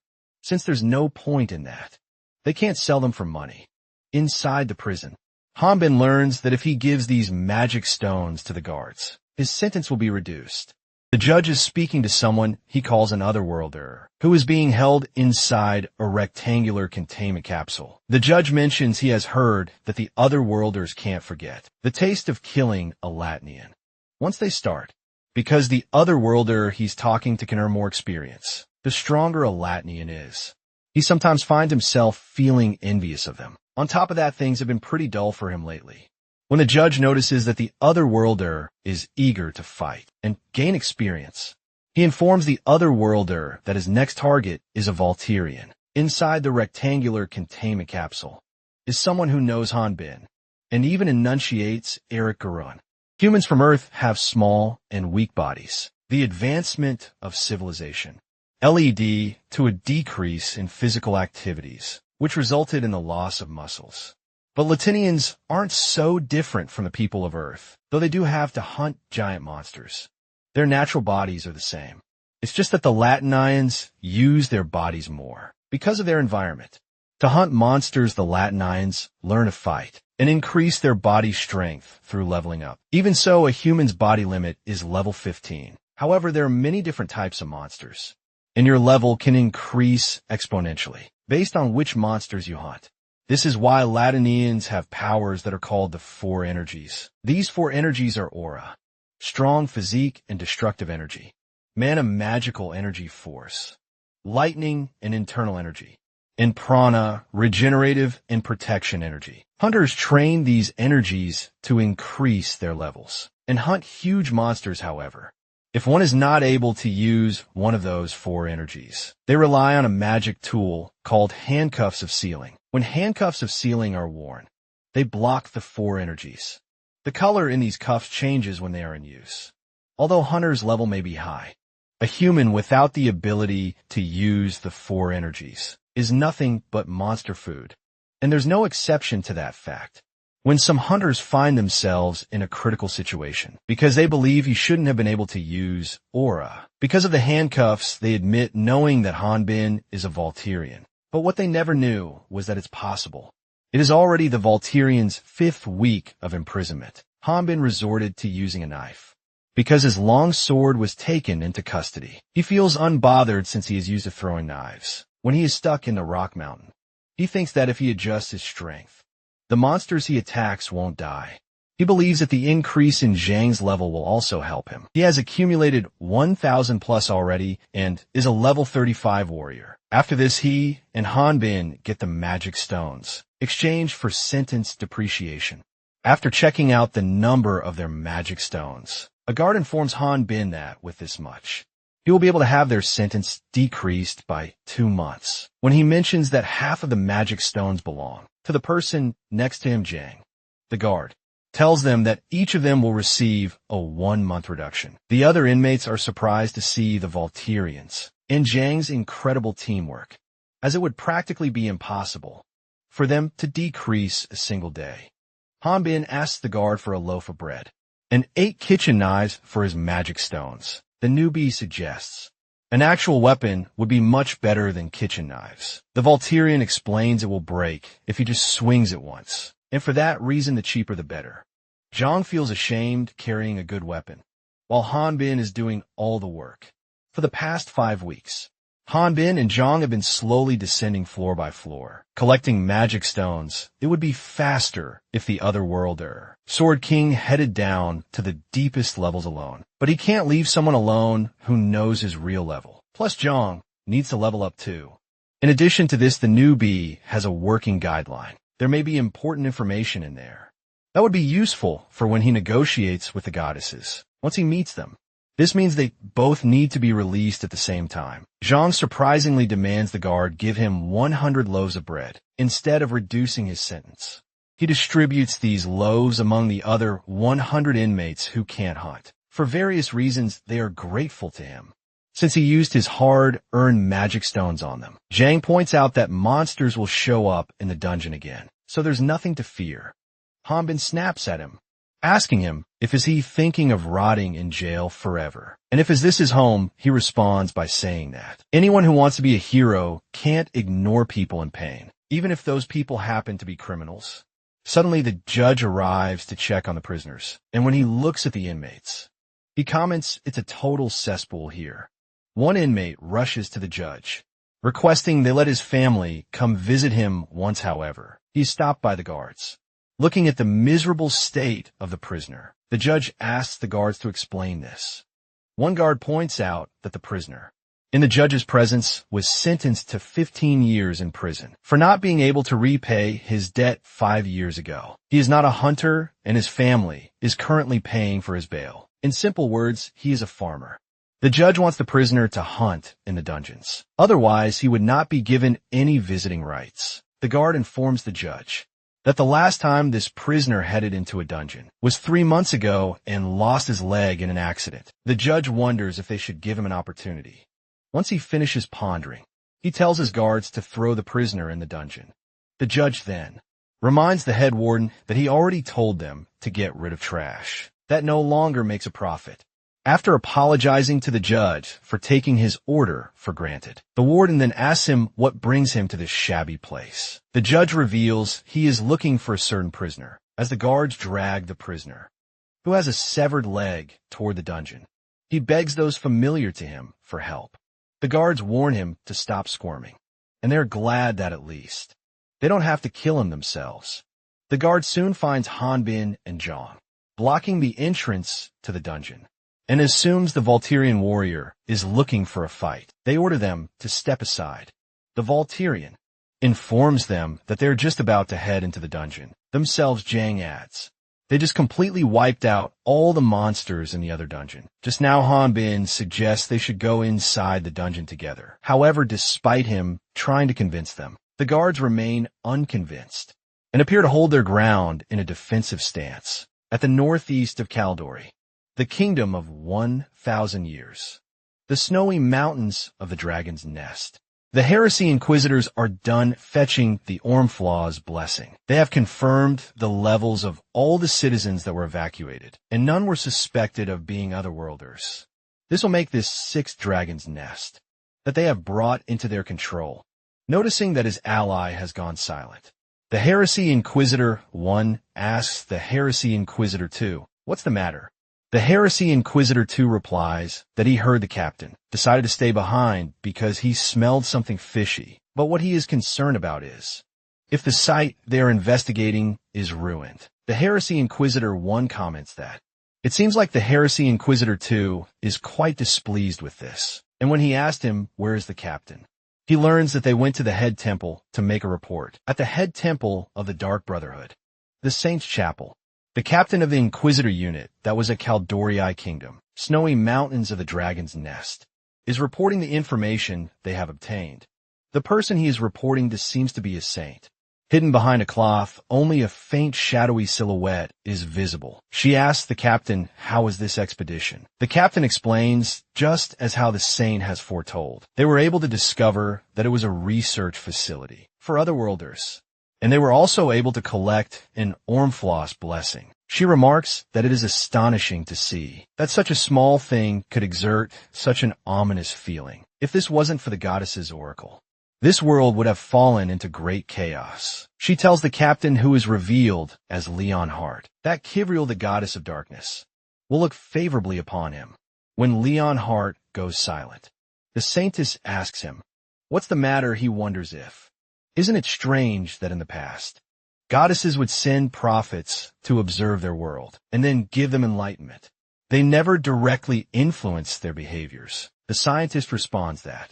since there's no point in that. They can't sell them for money. Inside the prison, Hanbin learns that if he gives these magic stones to the guards, his sentence will be reduced. The judge is speaking to someone he calls an otherworlder, who is being held inside a rectangular containment capsule. The judge mentions he has heard that the otherworlders can't forget the taste of killing a Latinian once they start, because the otherworlder he's talking to can earn more experience the stronger a Latinian is. He sometimes finds himself feeling envious of them. On top of that, things have been pretty dull for him lately. When the judge notices that the otherworlder is eager to fight and gain experience, he informs the otherworlder that his next target is a Volturian. Inside the rectangular containment capsule is someone who knows Hanbin and even enunciates Eric Garun. Humans from Earth have small and weak bodies. The advancement of civilization led to a decrease in physical activities, which resulted in the loss of muscles. But Latinians aren't so different from the people of Earth, though they do have to hunt giant monsters. Their natural bodies are the same. It's just that the Latinians use their bodies more because of their environment. To hunt monsters, the Latinians learn to fight and increase their body strength through leveling up. Even so, a human's body limit is level 15. However, there are many different types of monsters, and your level can increase exponentially based on which monsters you hunt. This is why Latinians have powers that are called the four energies. These four energies are aura, strong physique and destructive energy, mana magical energy force, lightning and internal energy, and prana regenerative and protection energy. Hunters train these energies to increase their levels and hunt huge monsters. However, if one is not able to use one of those four energies, they rely on a magic tool called handcuffs of sealing. When handcuffs of sealing are worn, they block the four energies. The color in these cuffs changes when they are in use. Although hunters' level may be high, a human without the ability to use the four energies is nothing but monster food. And there's no exception to that fact when some hunters find themselves in a critical situation because they believe he shouldn't have been able to use aura. Because of the handcuffs, they admit knowing that Hanbin is a Volturian. But what they never knew was that it's possible. It is already the Volturian's 5th week of imprisonment. Hanbin resorted to using a knife. because his long sword was taken into custody. He feels unbothered since he is used to throwing knives. When he is stuck in the rock mountain, he thinks that if he adjusts his strength, the monsters he attacks won't die. He believes that the increase in Zhang's level will also help him. He has accumulated 1,000 plus already and is a level 35 warrior. After this, he and Hanbin get the magic stones, exchanged for sentence depreciation. After checking out the number of their magic stones, a guard informs Hanbin that with this much, he will be able to have their sentence decreased by 2 months. When he mentions that half of the magic stones belong to the person next to him, Zhang, the guard tells them that each of them will receive a 1-month reduction. The other inmates are surprised to see the Volterians and Zhang's incredible teamwork, as it would practically be impossible for them to decrease a single day. Hanbin asks the guard for a loaf of bread and 8 kitchen knives for his magic stones. The newbie suggests an actual weapon would be much better than kitchen knives. The Volterian explains it will break if he just swings it once, and for that reason the cheaper the better. Zhang feels ashamed carrying a good weapon, while Hanbin is doing all the work. For the past 5 weeks, Hanbin and Zhang have been slowly descending floor by floor, collecting magic stones. It would be faster if the otherworlder, Sword King, headed down to the deepest levels alone. But he can't leave someone alone who knows his real level. Plus Zhang needs to level up too. In addition to this, the newbie has a working guideline. There may be important information in there that would be useful for when he negotiates with the goddesses, once he meets them. This means they both need to be released at the same time. Zhang surprisingly demands the guard give him 100 loaves of bread, instead of reducing his sentence. He distributes these loaves among the other 100 inmates who can't hunt. For various reasons, they are grateful to him, since he used his hard-earned magic stones on them. Zhang points out that monsters will show up in the dungeon again, so there's nothing to fear. Hanbin snaps at him, asking him if is he thinking of rotting in jail forever. And if is this his home, he responds by saying that anyone who wants to be a hero can't ignore people in pain, even if those people happen to be criminals. Suddenly the judge arrives to check on the prisoners, and when he looks at the inmates, he comments it's a total cesspool here. One inmate rushes to the judge, requesting they let his family come visit him once. However, he's stopped by the guards. Looking at the miserable state of the prisoner, the judge asks the guards to explain this. One guard points out that the prisoner, in the judge's presence, was sentenced to 15 years in prison for not being able to repay his debt 5 years ago. He is not a hunter, and his family is currently paying for his bail. In simple words, he is a farmer. The judge wants the prisoner to hunt in the dungeons. Otherwise, he would not be given any visiting rights. The guard informs the judge that the last time this prisoner headed into a dungeon was 3 months ago and lost his leg in an accident. The judge wonders if they should give him an opportunity. Once he finishes pondering, he tells his guards to throw the prisoner in the dungeon. The judge then reminds the head warden that he already told them to get rid of trash that no longer makes a profit. After apologizing to the judge for taking his order for granted, the warden then asks him what brings him to this shabby place. The judge reveals he is looking for a certain prisoner, as the guards drag the prisoner, who has a severed leg, toward the dungeon. He begs those familiar to him for help. The guards warn him to stop squirming, and they're glad that at least they don't have to kill him themselves. The guard soon finds Hanbin and Zhang blocking the entrance to the dungeon, and assumes the Volterian warrior is looking for a fight. They order them to step aside. The Volterian informs them that they're just about to head into the dungeon. Themselves, Zhang adds, they just completely wiped out all the monsters in the other dungeon. Just now Hanbin suggests they should go inside the dungeon together. However, despite him trying to convince them, the guards remain unconvinced and appear to hold their ground in a defensive stance. At the northeast of Kaldori, the kingdom of 1,000 years, the snowy mountains of the Dragon's Nest, the Heresy Inquisitors are done fetching the Ormflaw's blessing. They have confirmed the levels of all the citizens that were evacuated, and none were suspected of being otherworlders. This will make this 6th Dragon's Nest that they have brought into their control. Noticing that his ally has gone silent, the Heresy Inquisitor 1 asks the Heresy Inquisitor 2, "What's the matter?" The Heresy Inquisitor 2 replies that he heard the captain, decided to stay behind because he smelled something fishy, but what he is concerned about is if the site they are investigating is ruined. The Heresy Inquisitor 1 comments that it seems like the Heresy Inquisitor 2 is quite displeased with this, and when he asked him where is the captain, he learns that they went to the head temple to make a report. At the head temple of the Dark Brotherhood, the Saints' Chapel, the captain of the Inquisitor unit that was at Caldorii Kingdom, snowy mountains of the Dragon's Nest, is reporting the information they have obtained. The person he is reporting to seems to be a saint. Hidden behind a cloth, only a faint shadowy silhouette is visible. She asks the captain, how is this expedition? The captain explains, just as how the saint has foretold. They were able to discover that it was a research facility for otherworlders, and they were also able to collect an Ormfloss blessing. She remarks that it is astonishing to see that such a small thing could exert such an ominous feeling. If this wasn't for the goddess's oracle, this world would have fallen into great chaos. She tells the captain, who is revealed as Leon Hart, that Kivriel, the goddess of darkness, will look favorably upon him. When Leon Hart goes silent, the saintess asks him, what's the matter? He wonders if, isn't it strange that in the past, goddesses would send prophets to observe their world and then give them enlightenment. They never directly influence their behaviors. The scientist responds that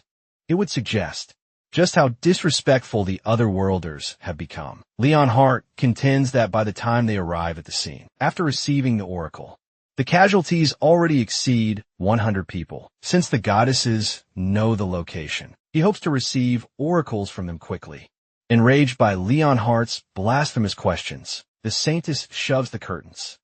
it would suggest just how disrespectful the otherworlders have become. Leon Hart contends that by the time they arrive at the scene, after receiving the oracle, the casualties already exceed 100 people. Since the goddesses know the location, he hopes to receive oracles from them quickly. Enraged by Leon Hart's blasphemous questions, the saintess shoves the curtains,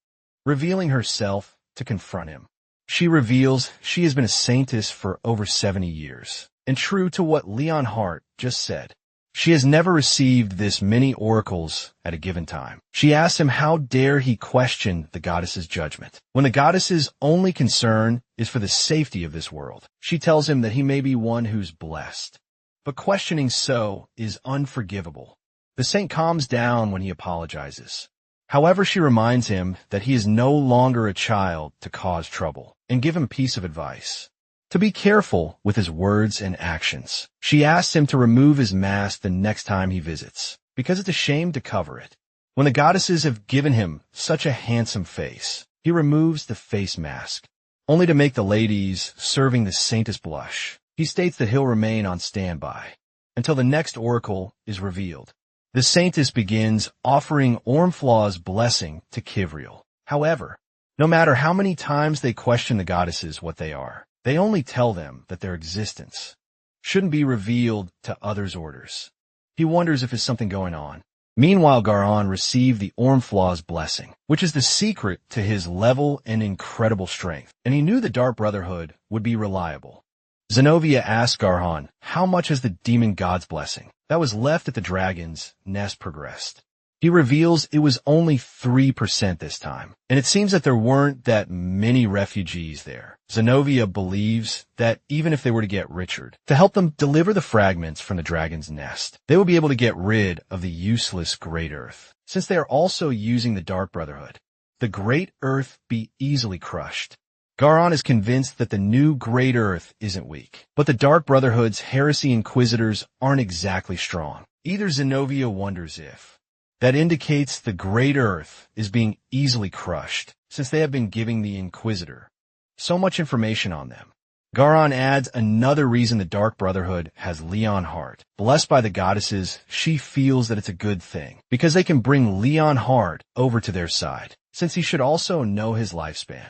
revealing herself to confront him. She reveals she has been a saintess for over 70 years. And true to what Leon Hart just said, she has never received this many oracles at a given time. She asks him how dare he question the goddess's judgment, when the goddess's only concern is for the safety of this world. She tells him that he may be one who's blessed, but questioning so is unforgivable. The saint calms down when he apologizes. However, she reminds him that he is no longer a child to cause trouble, and give him a piece of advice: to be careful with his words and actions. She asks him to remove his mask the next time he visits, because it's a shame to cover it. When the goddesses have given him such a handsome face, he removes the face mask, only to make the ladies serving the saintess blush. He states that he'll remain on standby until the next oracle is revealed. The saintess begins offering Ormflaw's blessing to Kivriel. However, no matter how many times they question the goddesses what they are, they only tell them that their existence shouldn't be revealed to others' orders. He wonders if there's something going on. Meanwhile, Garan received the Ormflaw's blessing, which is the secret to his level and incredible strength, and he knew the Dark Brotherhood would be reliable. Zenobia asked Garhan how much has the demon god's blessing that was left at the dragon's nest progressed. He reveals it was only 3% this time, and it seems that there weren't that many refugees there. Zenobia believes that even if they were to get Richard to help them deliver the fragments from the dragon's nest, they will be able to get rid of the useless Great Earth. Since they are also using the Dark Brotherhood, the Great Earth be easily crushed. Garan is convinced that the new Great Earth isn't weak, but the Dark Brotherhood's Heresy Inquisitors aren't exactly strong. Either Zenobia wonders if that indicates the Great Earth is being easily crushed, since they have been giving the Inquisitor so much information on them. Garan adds another reason the Dark Brotherhood has Leon Hart. Blessed by the goddesses, she feels that it's a good thing, because they can bring Leon Hart over to their side, since he should also know his lifespan.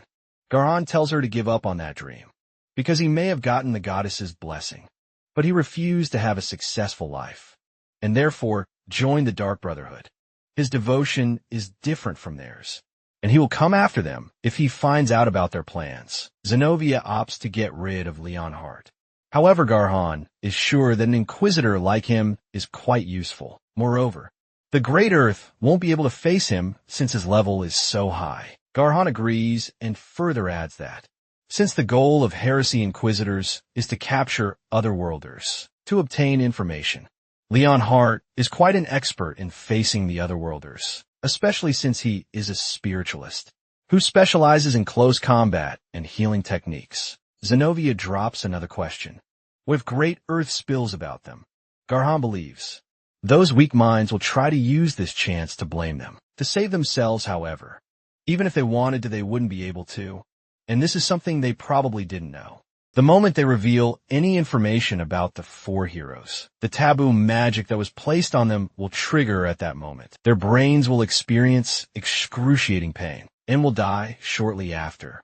Garan tells her to give up on that dream, because he may have gotten the goddess's blessing, but he refused to have a successful life, and therefore joined the Dark Brotherhood. His devotion is different from theirs, and he will come after them if he finds out about their plans. Zenobia opts to get rid of Leon Hart. However, Garhan is sure that an Inquisitor like him is quite useful. Moreover, the Great Earth won't be able to face him since his level is so high. Garhan agrees and further adds that, since the goal of Heresy Inquisitors is to capture otherworlders to obtain information, Leon Hart is quite an expert in facing the otherworlders, especially since he is a spiritualist. who specializes in close combat and healing techniques. Zenobia drops another question. With great earth spills about them, Garhan believes those weak minds will try to use this chance to blame them. To save themselves, however, even if they wanted to, they wouldn't be able to. And this is something they probably didn't know. The moment they reveal any information about the four heroes, the taboo magic that was placed on them will trigger at that moment. Their brains will experience excruciating pain and will die shortly after.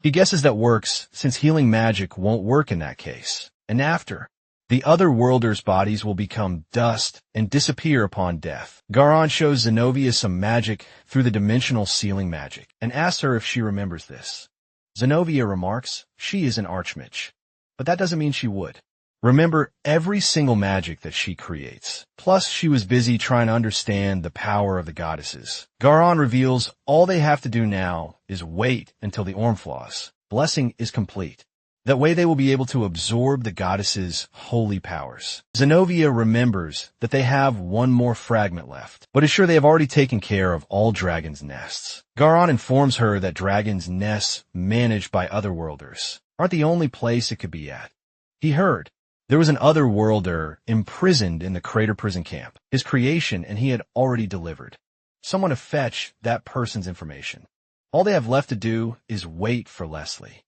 He guesses that works since healing magic won't work in that case. And after, the other worlders' bodies will become dust and disappear upon death. Garhan shows Zenobia some magic through the dimensional sealing magic and asks her if she remembers this. Zenobia remarks she is an archmage, but that doesn't mean she would remember every single magic that she creates. Plus, she was busy trying to understand the power of the goddesses. Garhan reveals all they have to do now is wait until the Ormflaw's blessing is complete. That way they will be able to absorb the goddess's holy powers. Zenobia remembers that they have one more fragment left, but is sure they have already taken care of all dragons' nests. Garhan informs her that dragons' nests managed by otherworlders aren't the only place it could be at. He heard there was an otherworlder imprisoned in the crater prison camp, his creation, and he had already delivered someone to fetch that person's information. All they have left to do is wait for Leslie,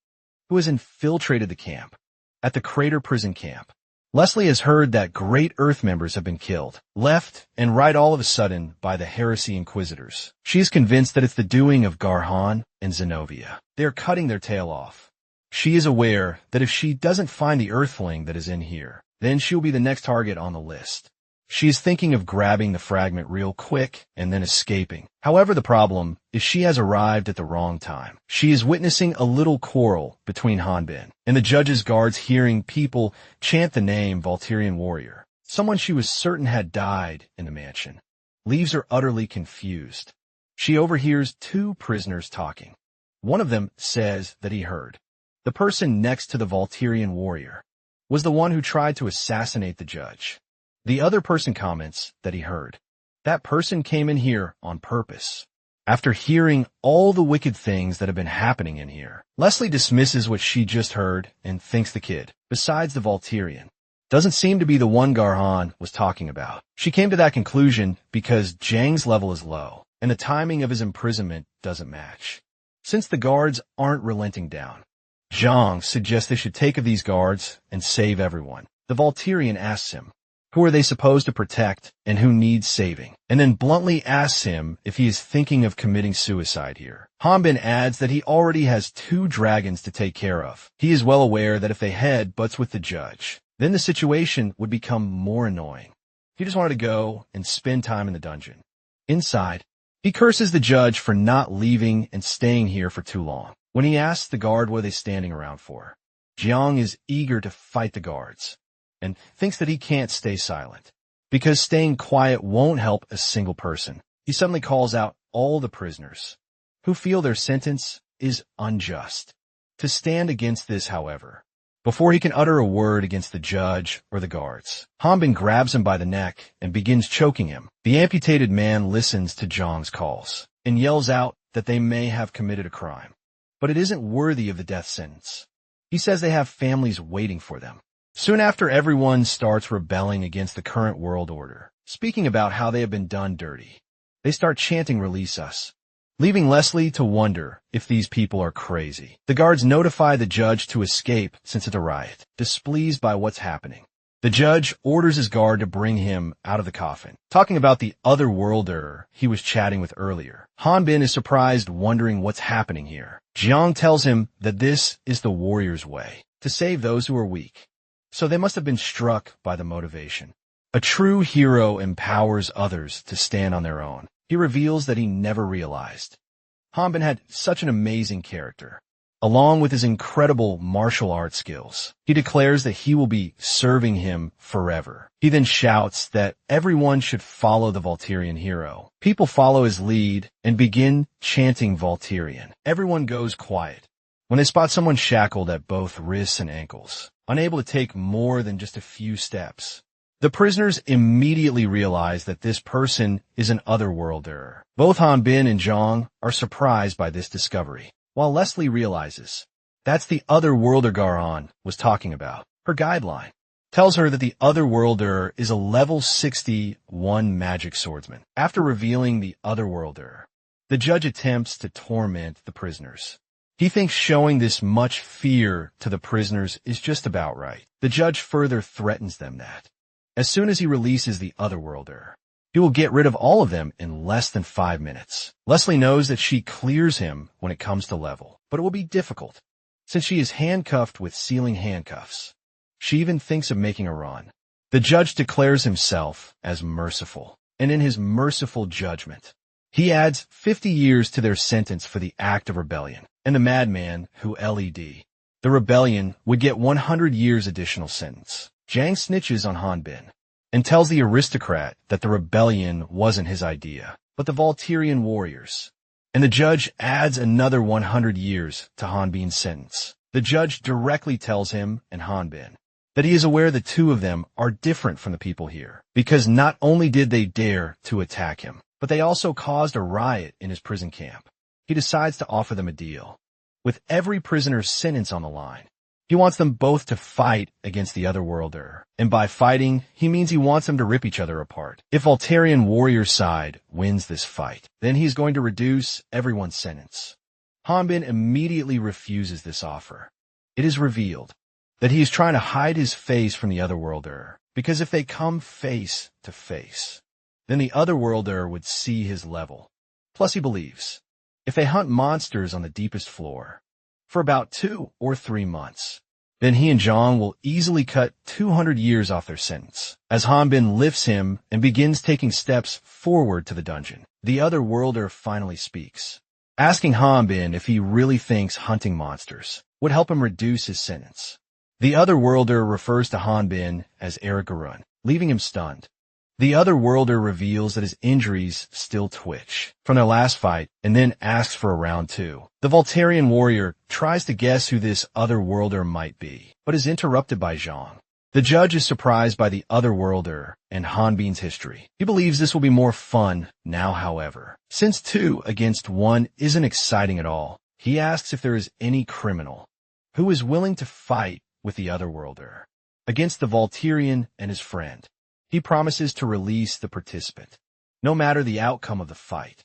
who has infiltrated the camp. At the crater prison camp, Leslie has heard that great Earth members have been killed, left and right all of a sudden by the Heresy Inquisitors. She is convinced that it's the doing of Garhan and Zenobia. They are cutting their tail off. She is aware that if she doesn't find the Earthling that is in here, then she'll be the next target on the list. She is thinking of grabbing the fragment real quick and then escaping. However, the problem is she has arrived at the wrong time. She is witnessing a little quarrel between Hanbin and the judge's guards, hearing people chant the name Volturian warrior. Someone she was certain had died in the mansion. Leaves her utterly confused. She overhears two prisoners talking. One of them says that he heard the person next to the Volturian warrior was the one who tried to assassinate the judge. The other person comments that he heard that person came in here on purpose. After hearing all the wicked things that have been happening in here, Leslie dismisses what she just heard and thinks the kid, besides the Volturian, doesn't seem to be the one Garhan was talking about. She came to that conclusion because Jang's level is low, and the timing of his imprisonment doesn't match. Since the guards aren't relenting down, Zhang suggests they should take of these guards and save everyone. The Volturian asks him, who are they supposed to protect and who needs saving? And then bluntly asks him if he is thinking of committing suicide here. Hanbin adds that he already has 2 dragons to take care of. He is well aware that if they head butts with the judge, then the situation would become more annoying. He just wanted to go and spend time in the dungeon. Inside, he curses the judge for not leaving and staying here for too long. When he asks the guard what are they standing around for, Jiang is eager to fight the guards and thinks that he can't stay silent because staying quiet won't help a single person. He suddenly calls out all the prisoners who feel their sentence is unjust to stand against this, however, before he can utter a word against the judge or the guards. Hanbin grabs him by the neck and begins choking him. The amputated man listens to Zhang's calls and yells out that they may have committed a crime, but it isn't worthy of the death sentence. He says they have families waiting for them. Soon after, everyone starts rebelling against the current world order, speaking about how they have been done dirty. They start chanting "Release us," leaving Leslie to wonder if these people are crazy. The guards notify the judge to escape since it's a riot, displeased by what's happening. The judge orders his guard to bring him out of the coffin, talking about the otherworlder he was chatting with earlier. Hanbin is surprised, wondering what's happening here. Jiang tells him that this is the warrior's way, to save those who are weak. So they must have been struck by the motivation. A true hero empowers others to stand on their own. He reveals that he never realized Hanbin had such an amazing character, along with his incredible martial arts skills. He declares that he will be serving him forever. He then shouts that everyone should follow the Volturian hero. People follow his lead and begin chanting Volturian. Everyone goes quiet when they spot someone shackled at both wrists and ankles, unable to take more than just a few steps. The prisoners immediately realize that this person is an otherworlder. Both Hanbin and Zhang are surprised by this discovery, while Leslie realizes that's the otherworlder Garhan was talking about. Her guideline tells her that the otherworlder is a level 61 magic swordsman. After revealing the otherworlder, the judge attempts to torment the prisoners. He thinks showing this much fear to the prisoners is just about right. The judge further threatens them that as soon as he releases the otherworlder, he will get rid of all of them in less than 5 minutes. Leslie knows that she clears him when it comes to level, but it will be difficult since she is handcuffed with sealing handcuffs. She even thinks of making a run. The judge declares himself as merciful, and in his merciful judgment, he adds 50 years to their sentence for the act of rebellion, and the madman who led the rebellion would get 100 years additional sentence. Zhang snitches on Hanbin and tells the aristocrat that the rebellion wasn't his idea, but the Volturian warriors, and the judge adds another 100 years to Hanbin's sentence. The judge directly tells him and Hanbin that he is aware the two of them are different from the people here, because not only did they dare to attack him, but they also caused a riot in his prison camp. He decides to offer them a deal. With every prisoner's sentence on the line, he wants them both to fight against the otherworlder, and by fighting, he means he wants them to rip each other apart. If Volturian warrior side wins this fight, then he's going to reduce everyone's sentence. Hanbin immediately refuses this offer. It is revealed that he is trying to hide his face from the otherworlder, because if they come face to face, then the otherworlder would see his level. Plus he believes, if they hunt monsters on the deepest floor for about 2 or 3 months, then he and Zhang will easily cut 200 years off their sentence. As Hanbin lifts him and begins taking steps forward to the dungeon, the otherworlder finally speaks, asking Hanbin if he really thinks hunting monsters would help him reduce his sentence. The otherworlder refers to Hanbin as Erigarun, leaving him stunned. The otherworlder reveals that his injuries still twitch from their last fight and then asks for a round 2. The Volturian warrior tries to guess who this otherworlder might be, but is interrupted by Zhang. The judge is surprised by the otherworlder and Hanbin's history. He believes this will be more fun now, however. Since 2 against 1 isn't exciting at all, he asks if there is any criminal who is willing to fight with the otherworlder against the Volturian and his friend. He promises to release the participant, no matter the outcome of the fight.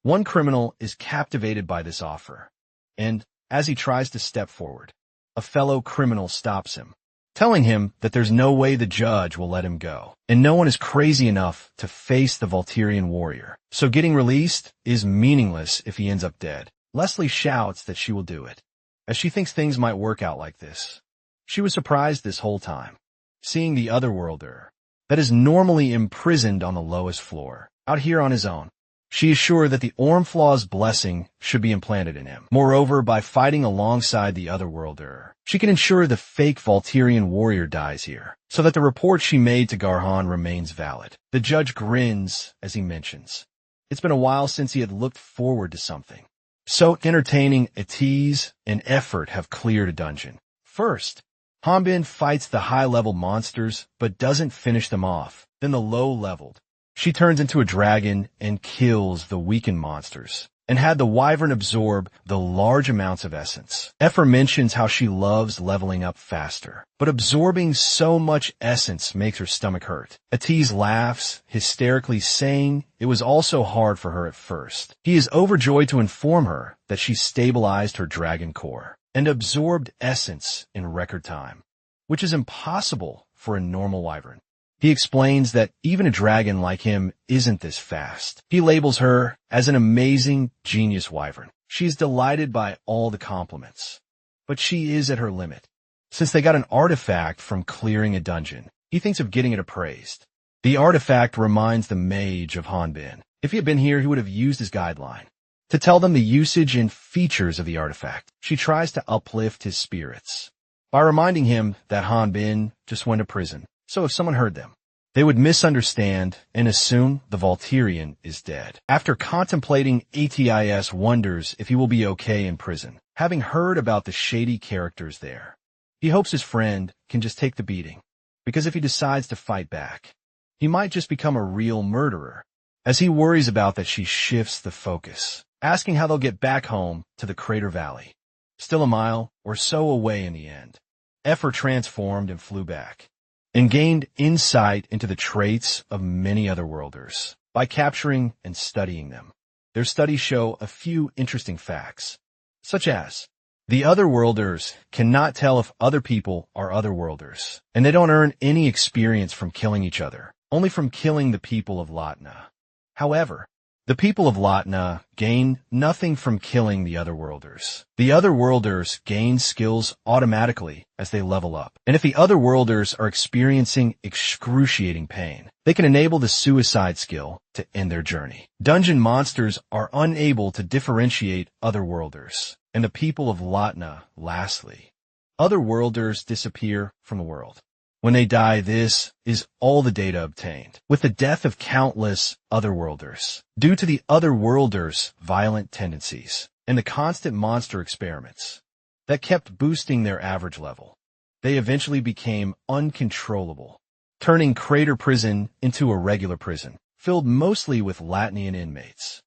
One criminal is captivated by this offer, and as he tries to step forward, a fellow criminal stops him, telling him that there's no way the judge will let him go, and no one is crazy enough to face the Volturian warrior, so getting released is meaningless if he ends up dead. Leslie shouts that she will do it, as she thinks things might work out like this. She was surprised this whole time, seeing the otherworlder that is normally imprisoned on the lowest floor, out here on his own. She is sure that the Ormflaw's blessing should be implanted in him. Moreover, by fighting alongside the otherworlder, she can ensure the fake Volturian warrior dies here, so that the report she made to Garhan remains valid. The judge grins as he mentions it's been a while since he had looked forward to something so entertaining. A tease and effort have cleared a dungeon. First, Hanbin fights the high-level monsters, but doesn't finish them off. Then the low-leveled. She turns into a dragon and kills the weakened monsters, and had the wyvern absorb the large amounts of essence. Effer mentions how she loves leveling up faster, but absorbing so much essence makes her stomach hurt. Atiz laughs, hysterically saying it was also hard for her at first. He is overjoyed to inform her that she stabilized her dragon core and absorbed essence in record time, which is impossible for a normal wyvern. He explains that even a dragon like him isn't this fast. He labels her as an amazing genius wyvern. She is delighted by all the compliments, but she is at her limit. Since they got an artifact from clearing a dungeon, he thinks of getting it appraised. The artifact reminds the mage of Hanbin. If he had been here, he would have used his guideline to tell them the usage and features of the artifact. She tries to uplift his spirits by reminding him that Hanbin just went to prison. So if someone heard them, they would misunderstand and assume the Volturian is dead. After contemplating, Atis wonders if he will be okay in prison, having heard about the shady characters there. He hopes his friend can just take the beating because if he decides to fight back, he might just become a real murderer. As he worries about that, she shifts the focus, asking how they'll get back home to the Crater Valley. Still a mile or so away in the end, Effer transformed and flew back, and gained insight into the traits of many otherworlders by capturing and studying them. Their studies show a few interesting facts, such as the otherworlders cannot tell if other people are otherworlders, and they don't earn any experience from killing each other, only from killing the people of Latna. However, the people of Latna gain nothing from killing the otherworlders. The otherworlders gain skills automatically as they level up, and if the otherworlders are experiencing excruciating pain, they can enable the suicide skill to end their journey. Dungeon monsters are unable to differentiate otherworlders, and the people of Latna, lastly. Otherworlders disappear from the world. When they die, this is all the data obtained, with the death of countless otherworlders, due to the otherworlders' violent tendencies and the constant monster experiments that kept boosting their average level. They eventually became uncontrollable, turning Crater Prison into a regular prison, filled mostly with Latnian inmates.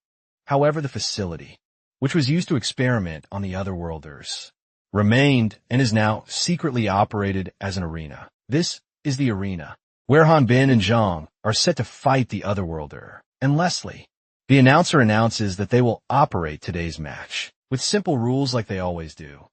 However, the facility, which was used to experiment on the otherworlders, remained and is now secretly operated as an arena. This is the arena, where Hanbin and Zhang are set to fight the otherworlder and Leslie. The announcer announces that they will operate today's match, with simple rules like they always do.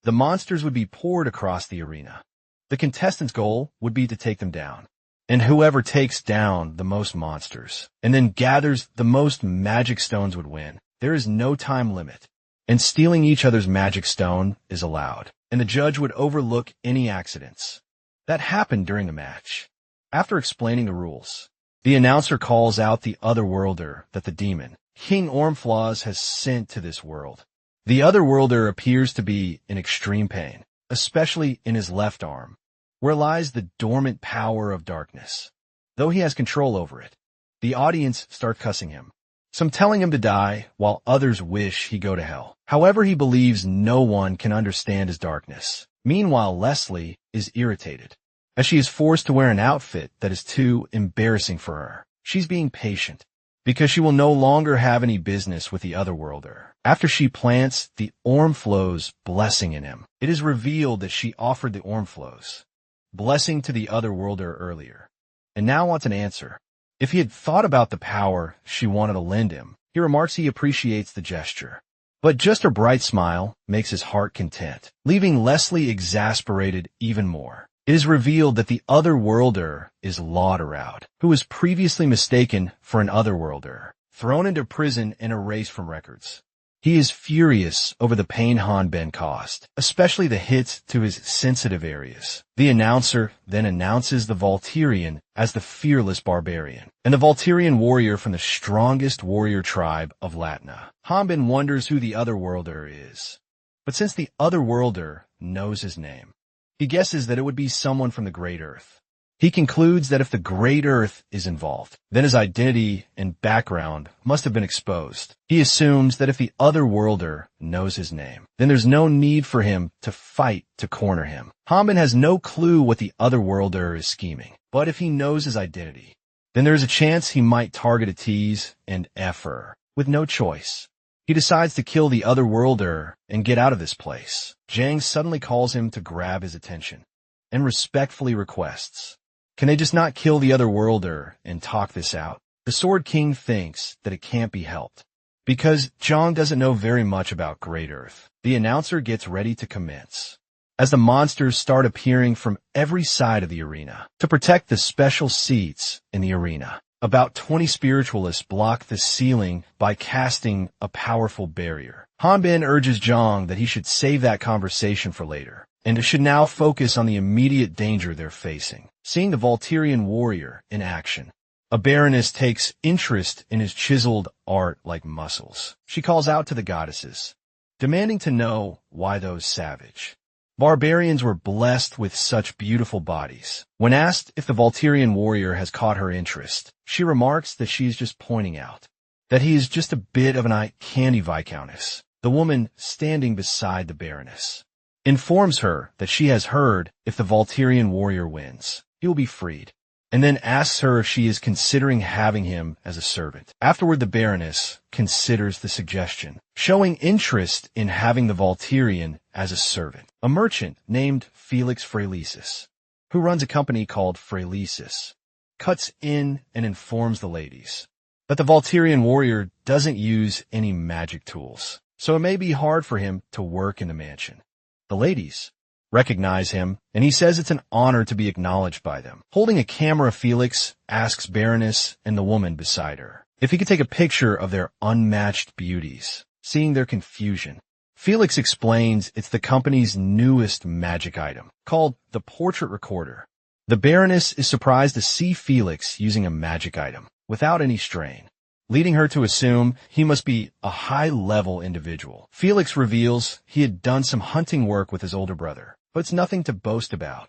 The monsters would be poured across the arena. The contestants' goal would be to take them down, and whoever takes down the most monsters and then gathers the most magic stones would win. There is no time limit, and stealing each other's magic stone is allowed, and the judge would overlook any accidents that happened during the match. After explaining the rules, the announcer calls out the otherworlder that the demon, King Ormflaws, has sent to this world. The otherworlder appears to be in extreme pain, especially in his left arm, where lies the dormant power of darkness. Though he has control over it, the audience start cussing him, some telling him to die, while others wish he go to hell. However, he believes no one can understand his darkness. Meanwhile, Leslie is irritated, as she is forced to wear an outfit that is too embarrassing for her. She's being patient, because she will no longer have any business with the otherworlder. After she plants the Ormflow's blessing in him, it is revealed that she offered the Ormflow's blessing to the otherworlder earlier, and now wants an answer. If he had thought about the power she wanted to lend him, he remarks he appreciates the gesture. But just her bright smile makes his heart content, leaving Leslie exasperated even more. It is revealed that the otherworlder is Lauderout, who was previously mistaken for an otherworlder, thrown into prison and erased from records. He is furious over the pain Hanbin caused, especially the hits to his sensitive areas. The announcer then announces the Volturian as the fearless barbarian, and the Volturian warrior from the strongest warrior tribe of Latna. Hanbin wonders who the otherworlder is, but since the otherworlder knows his name, he guesses that it would be someone from the Great Earth. He concludes that if the Great Earth is involved, then his identity and background must have been exposed. He assumes that if the otherworlder knows his name, then there's no need for him to fight to corner him. Hanbin has no clue what the otherworlder is scheming, but if he knows his identity, then there's a chance he might target a tease and Effer. With no choice, he decides to kill the otherworlder and get out of this place. Zhang suddenly calls him to grab his attention and respectfully requests, can they just not kill the otherworlder and talk this out? The Sword King thinks that it can't be helped, because Zhang doesn't know very much about Great Earth. The announcer gets ready to commence, as the monsters start appearing from every side of the arena. To protect the special seats in the arena, about 20 spiritualists block the ceiling by casting a powerful barrier. Hanbin urges Zhang that he should save that conversation for later, and should now focus on the immediate danger they're facing. Seeing the Volturian warrior in action, a baroness takes interest in his chiseled art like muscles. She calls out to the goddesses, demanding to know why those savage barbarians were blessed with such beautiful bodies. When asked if the Volturian warrior has caught her interest, she remarks that she is just pointing out that he is just a bit of an eye candy viscountess. The woman standing beside the baroness informs her that she has heard if the Volturian warrior wins, he will be freed, and then asks her if she is considering having him as a servant. Afterward, the Baroness considers the suggestion, showing interest in having the Volturian as a servant. A merchant named Felix Freylisis, who runs a company called Freylisis, cuts in and informs the ladies that the Volturian warrior doesn't use any magic tools, so it may be hard for him to work in the mansion. The ladies recognize him, and he says it's an honor to be acknowledged by them. Holding a camera, Felix asks Baroness and the woman beside her if he could take a picture of their unmatched beauties. Seeing their confusion, Felix explains it's the company's newest magic item, called the Portrait Recorder. The Baroness is surprised to see Felix using a magic item without any strain, leading her to assume he must be a high-level individual. Felix reveals he had done some hunting work with his older brother, but it's nothing to boast about.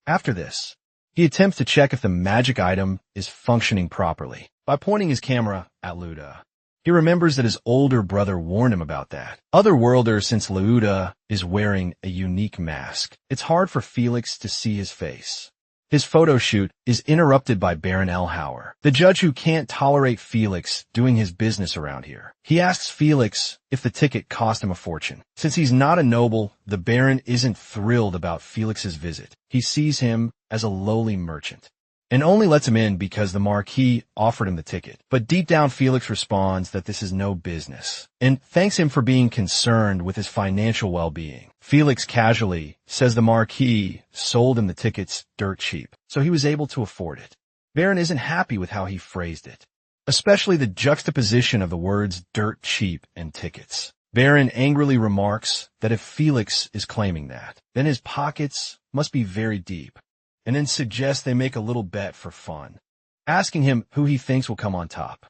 After this, he attempts to check if the magic item is functioning properly by pointing his camera at Luda. He remembers that his older brother warned him about that. Otherworlder, since Luda is wearing a unique mask, it's hard for Felix to see his face. His photo shoot is interrupted by Baron Elhauer, the judge who can't tolerate Felix doing his business around here. He asks Felix if the ticket cost him a fortune. Since he's not a noble, the Baron isn't thrilled about Felix's visit. He sees him as a lowly merchant and only lets him in because the Marquis offered him the ticket. But deep down, Felix responds that this is no business and thanks him for being concerned with his financial well-being. Felix casually says the Marquis sold him the tickets dirt cheap, so he was able to afford it. Baron isn't happy with how he phrased it, especially the juxtaposition of the words dirt cheap and tickets. Baron angrily remarks that if Felix is claiming that, then his pockets must be very deep, and then suggests they make a little bet for fun, asking him who he thinks will come on top,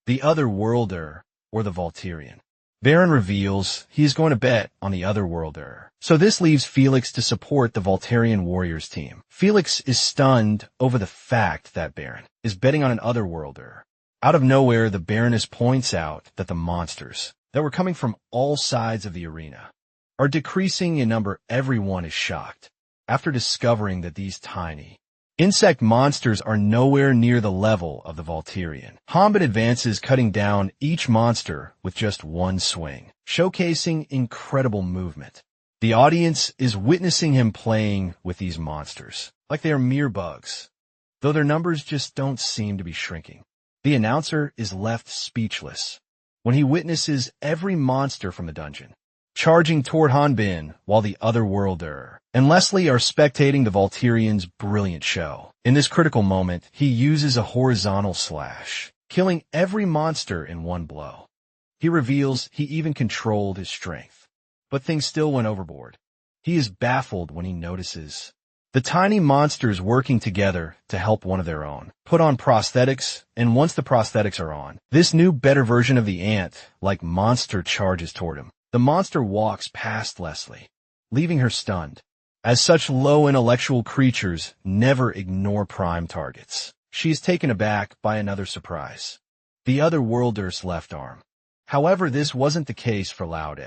the Otherworlder or the Volturian. Baron reveals he is going to bet on the Otherworlder, so this leaves Felix to support the Volturian warriors team. Felix is stunned over the fact that Baron is betting on an Otherworlder. Out of nowhere, the Baroness points out that the monsters that were coming from all sides of the arena are decreasing in number. Everyone is shocked after discovering that these tiny insect monsters are nowhere near the level of the Volturian. Hanbin advances, cutting down each monster with just one swing, showcasing incredible movement. The audience is witnessing him playing with these monsters like they are mere bugs, though their numbers just don't seem to be shrinking. The announcer is left speechless when he witnesses every monster from the dungeon charging toward Hanbin, while the Otherworlder and Leslie are spectating the Volturian's brilliant show. In this critical moment, he uses a horizontal slash, killing every monster in one blow. He reveals he even controlled his strength, but things still went overboard. He is baffled when he notices the tiny monsters working together to help one of their own put on prosthetics, and once the prosthetics are on, this new better version of the ant-like monster charges toward him. The monster walks past Leslie, leaving her stunned, as such low intellectual creatures never ignore prime targets. She is taken aback by another surprise, the Otherworlder's left arm. However, this wasn't the case for Laude,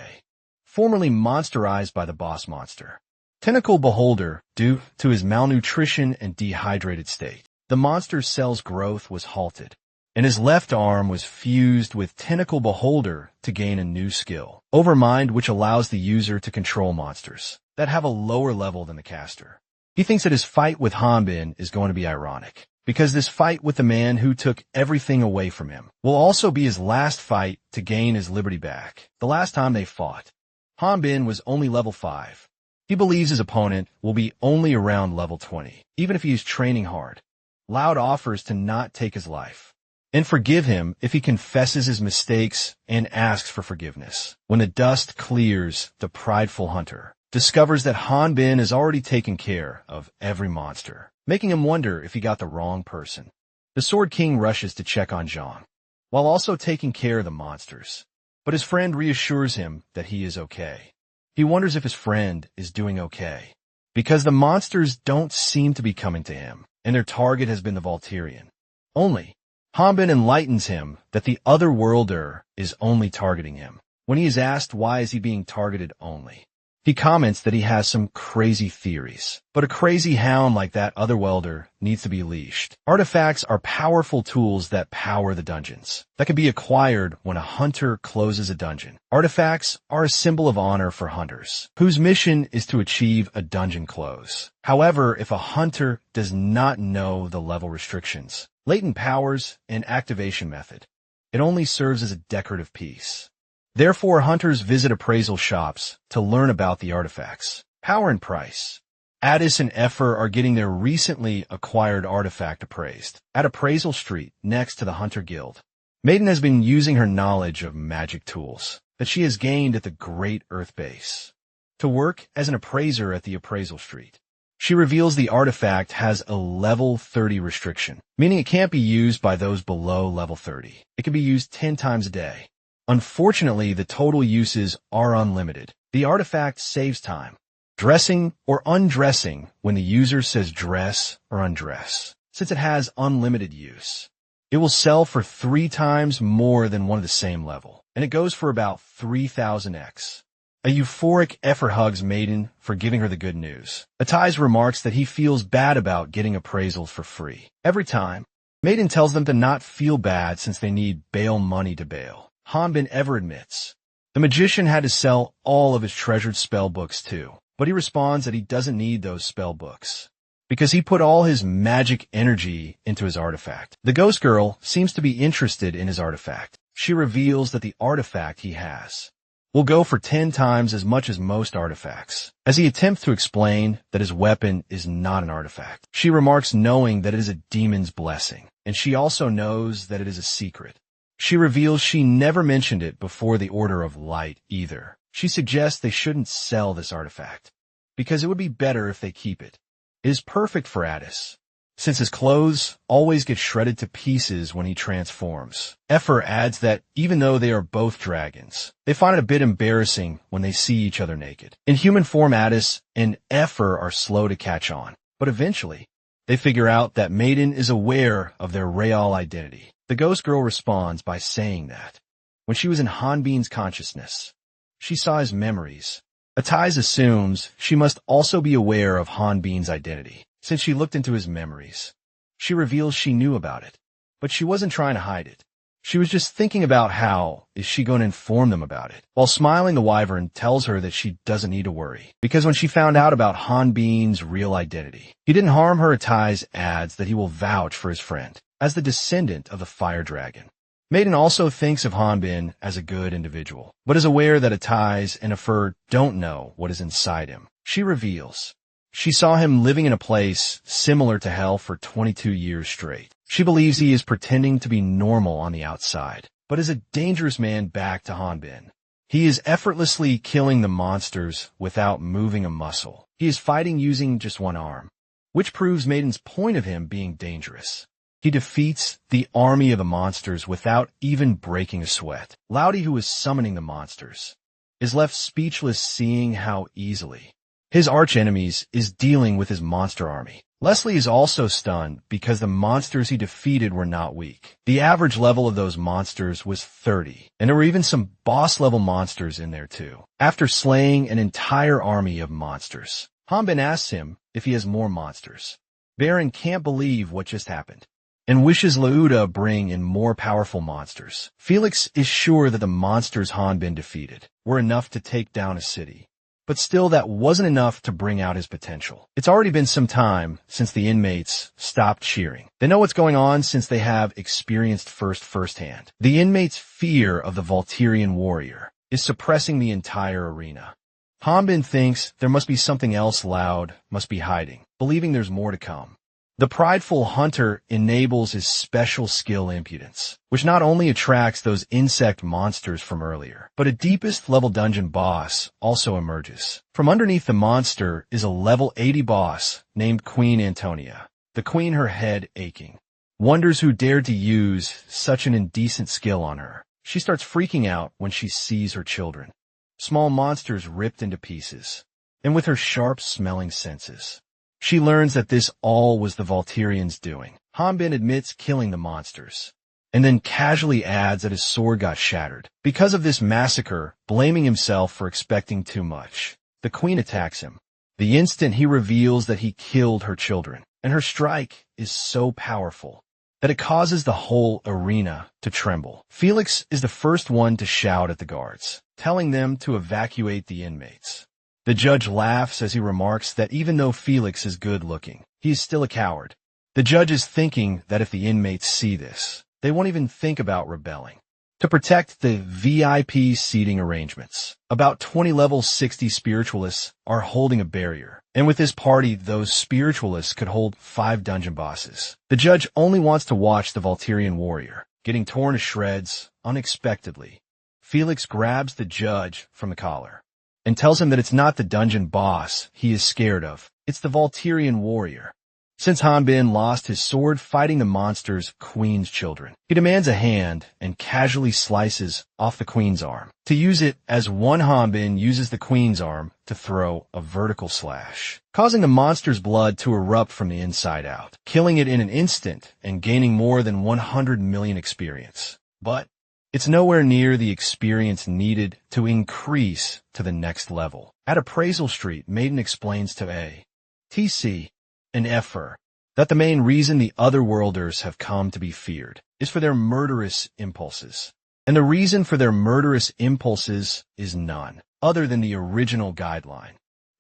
formerly monsterized by the boss monster. Tentacle Beholder, due to his malnutrition and dehydrated state, the monster's cell's growth was halted, and his left arm was fused with Tentacle Beholder to gain a new skill, Overmind, which allows the user to control monsters that have a lower level than the caster. He thinks that his fight with Hanbin is going to be ironic, because this fight with the man who took everything away from him will also be his last fight to gain his liberty back. The last time they fought, Hanbin was only level 5. He believes his opponent will be only around level 20, even if he is training hard. Loud offers to not take his life and forgive him if he confesses his mistakes and asks for forgiveness. When the dust clears, the prideful hunter discovers that Hanbin has already taken care of every monster, making him wonder if he got the wrong person. The Sword King rushes to check on Zhang, while also taking care of the monsters, but his friend reassures him that he is okay. He wonders if his friend is doing okay, because the monsters don't seem to be coming to him, and their target has been the Volturian. Only, Hanbin enlightens him that the Otherworlder is only targeting him. When he is asked why is he being targeted only, He comments that he has some crazy theories, but a crazy hound like that other welder needs to be leashed. Artifacts are powerful tools that power the dungeons, that can be acquired when a hunter closes a dungeon. Artifacts are a symbol of honor for hunters, whose mission is to achieve a dungeon close. However, if a hunter does not know the level restrictions, latent powers, and activation method, it only serves as a decorative piece. Therefore, hunters visit appraisal shops to learn about the artifacts. Power and price. Addis and Effer are getting their recently acquired artifact appraised at Appraisal Street next to the Hunter Guild. Maiden has been using her knowledge of magic tools that she has gained at the Great Earth Base to work as an appraiser at the Appraisal Street. She reveals the artifact has a level 30 restriction, meaning it can't be used by those below level 30. It can be used 10 times a day. Unfortunately, the total uses are unlimited. The artifact saves time, dressing or undressing when the user says dress or undress, since it has unlimited use. It will sell for 3 times more than one of the same level, and it goes for about 3,000x. A euphoric Effer hugs Maiden for giving her the good news. Atais remarks that he feels bad about getting appraisals for free. Every time, Maiden tells them to not feel bad since they need bail money to bail. Hanbin ever admits. The magician had to sell all of his treasured spell books too, but he responds that he doesn't need those spell books because he put all his magic energy into his artifact. The ghost girl seems to be interested in his artifact. She reveals that the artifact he has will go for 10 times as much as most artifacts. As he attempts to explain that his weapon is not an artifact, she remarks knowing that it is a demon's blessing, and she also knows that it is a secret. She reveals she never mentioned it before the Order of Light either. She suggests they shouldn't sell this artifact, because it would be better if they keep it. It is perfect for Addis, since his clothes always get shredded to pieces when he transforms. Effer adds that even though they are both dragons, they find it a bit embarrassing when they see each other naked. In human form, Addis and Effer are slow to catch on, but eventually, they figure out that Maiden is aware of their real identity. The ghost girl responds by saying that when she was in Hanbin's consciousness, she saw his memories. Atais assumes she must also be aware of Hanbin's identity, since she looked into his memories. She reveals she knew about it, but she wasn't trying to hide it. She was just thinking about how is she going to inform them about it. While smiling, the wyvern tells her that she doesn't need to worry, because when she found out about Hanbin's real identity, he didn't harm her. Atais adds that he will vouch for his friend as the descendant of the fire dragon. Maiden also thinks of Hanbin as a good individual, but is aware that Atais and Effer don't know what is inside him. She reveals she saw him living in a place similar to hell for 22 years straight. She believes he is pretending to be normal on the outside, but is a dangerous man back to Hanbin. He is effortlessly killing the monsters without moving a muscle. He is fighting using just one arm, which proves Maiden's point of him being dangerous. He defeats the army of the monsters without even breaking a sweat. Loudy, who is summoning the monsters, is left speechless seeing how easily his archenemies is dealing with his monster army. Leslie is also stunned because the monsters he defeated were not weak. The average level of those monsters was 30, and there were even some boss-level monsters in there too. After slaying an entire army of monsters, Hanbin asks him if he has more monsters. Baron can't believe what just happened and wishes Lauda bring in more powerful monsters. Felix is sure that the monsters Hanbin defeated were enough to take down a city, but still that wasn't enough to bring out his potential. It's already been some time since the inmates stopped cheering. They know what's going on since they have experienced firsthand. The inmates' fear of the Volturian warrior is suppressing the entire arena. Hanbin thinks there must be something else Loud must be hiding, believing there's more to come. The prideful hunter enables his special skill Impudence, which not only attracts those insect monsters from earlier, but a deepest level dungeon boss also emerges. From underneath the monster is a level 80 boss named Queen Antonia. The queen, her head aching, wonders who dared to use such an indecent skill on her. She starts freaking out when she sees her children, small monsters ripped into pieces, and with her sharp-smelling senses, she learns that this all was the Volturians' doing. Hanbin admits killing the monsters, and then casually adds that his sword got shattered because of this massacre, blaming himself for expecting too much. the queen attacks him. The instant he reveals that he killed her children, and her strike is so powerful that it causes the whole arena to tremble. Felix is the first one to shout at the guards, telling them to evacuate the inmates. The judge laughs as he remarks that even though Felix is good-looking, he is still a coward. The judge is thinking that if the inmates see this, they won't even think about rebelling. To protect the VIP seating arrangements, about 20 level 60 spiritualists are holding a barrier, and with this party, those spiritualists could hold 5 dungeon bosses. The judge only wants to watch the Volturian warrior getting torn to shreds unexpectedly. Felix grabs the judge from the collar and tells him that it's not the dungeon boss he is scared of, it's the Volturian warrior. Since Hanbin lost his sword fighting the monster's queen's children, he demands a hand and casually slices off the queen's arm, to use it as one Hanbin uses the queen's arm to throw a vertical slash, causing the monster's blood to erupt from the inside out, killing it in an instant and gaining more than 100 million experience. But it's nowhere near the experience needed to increase to the next level. At Appraisal Street, Maiden explains to A.T.C. and Effer that the main reason the Otherworlders have come to be feared is for their murderous impulses. And the reason for their murderous impulses is none other than the original guideline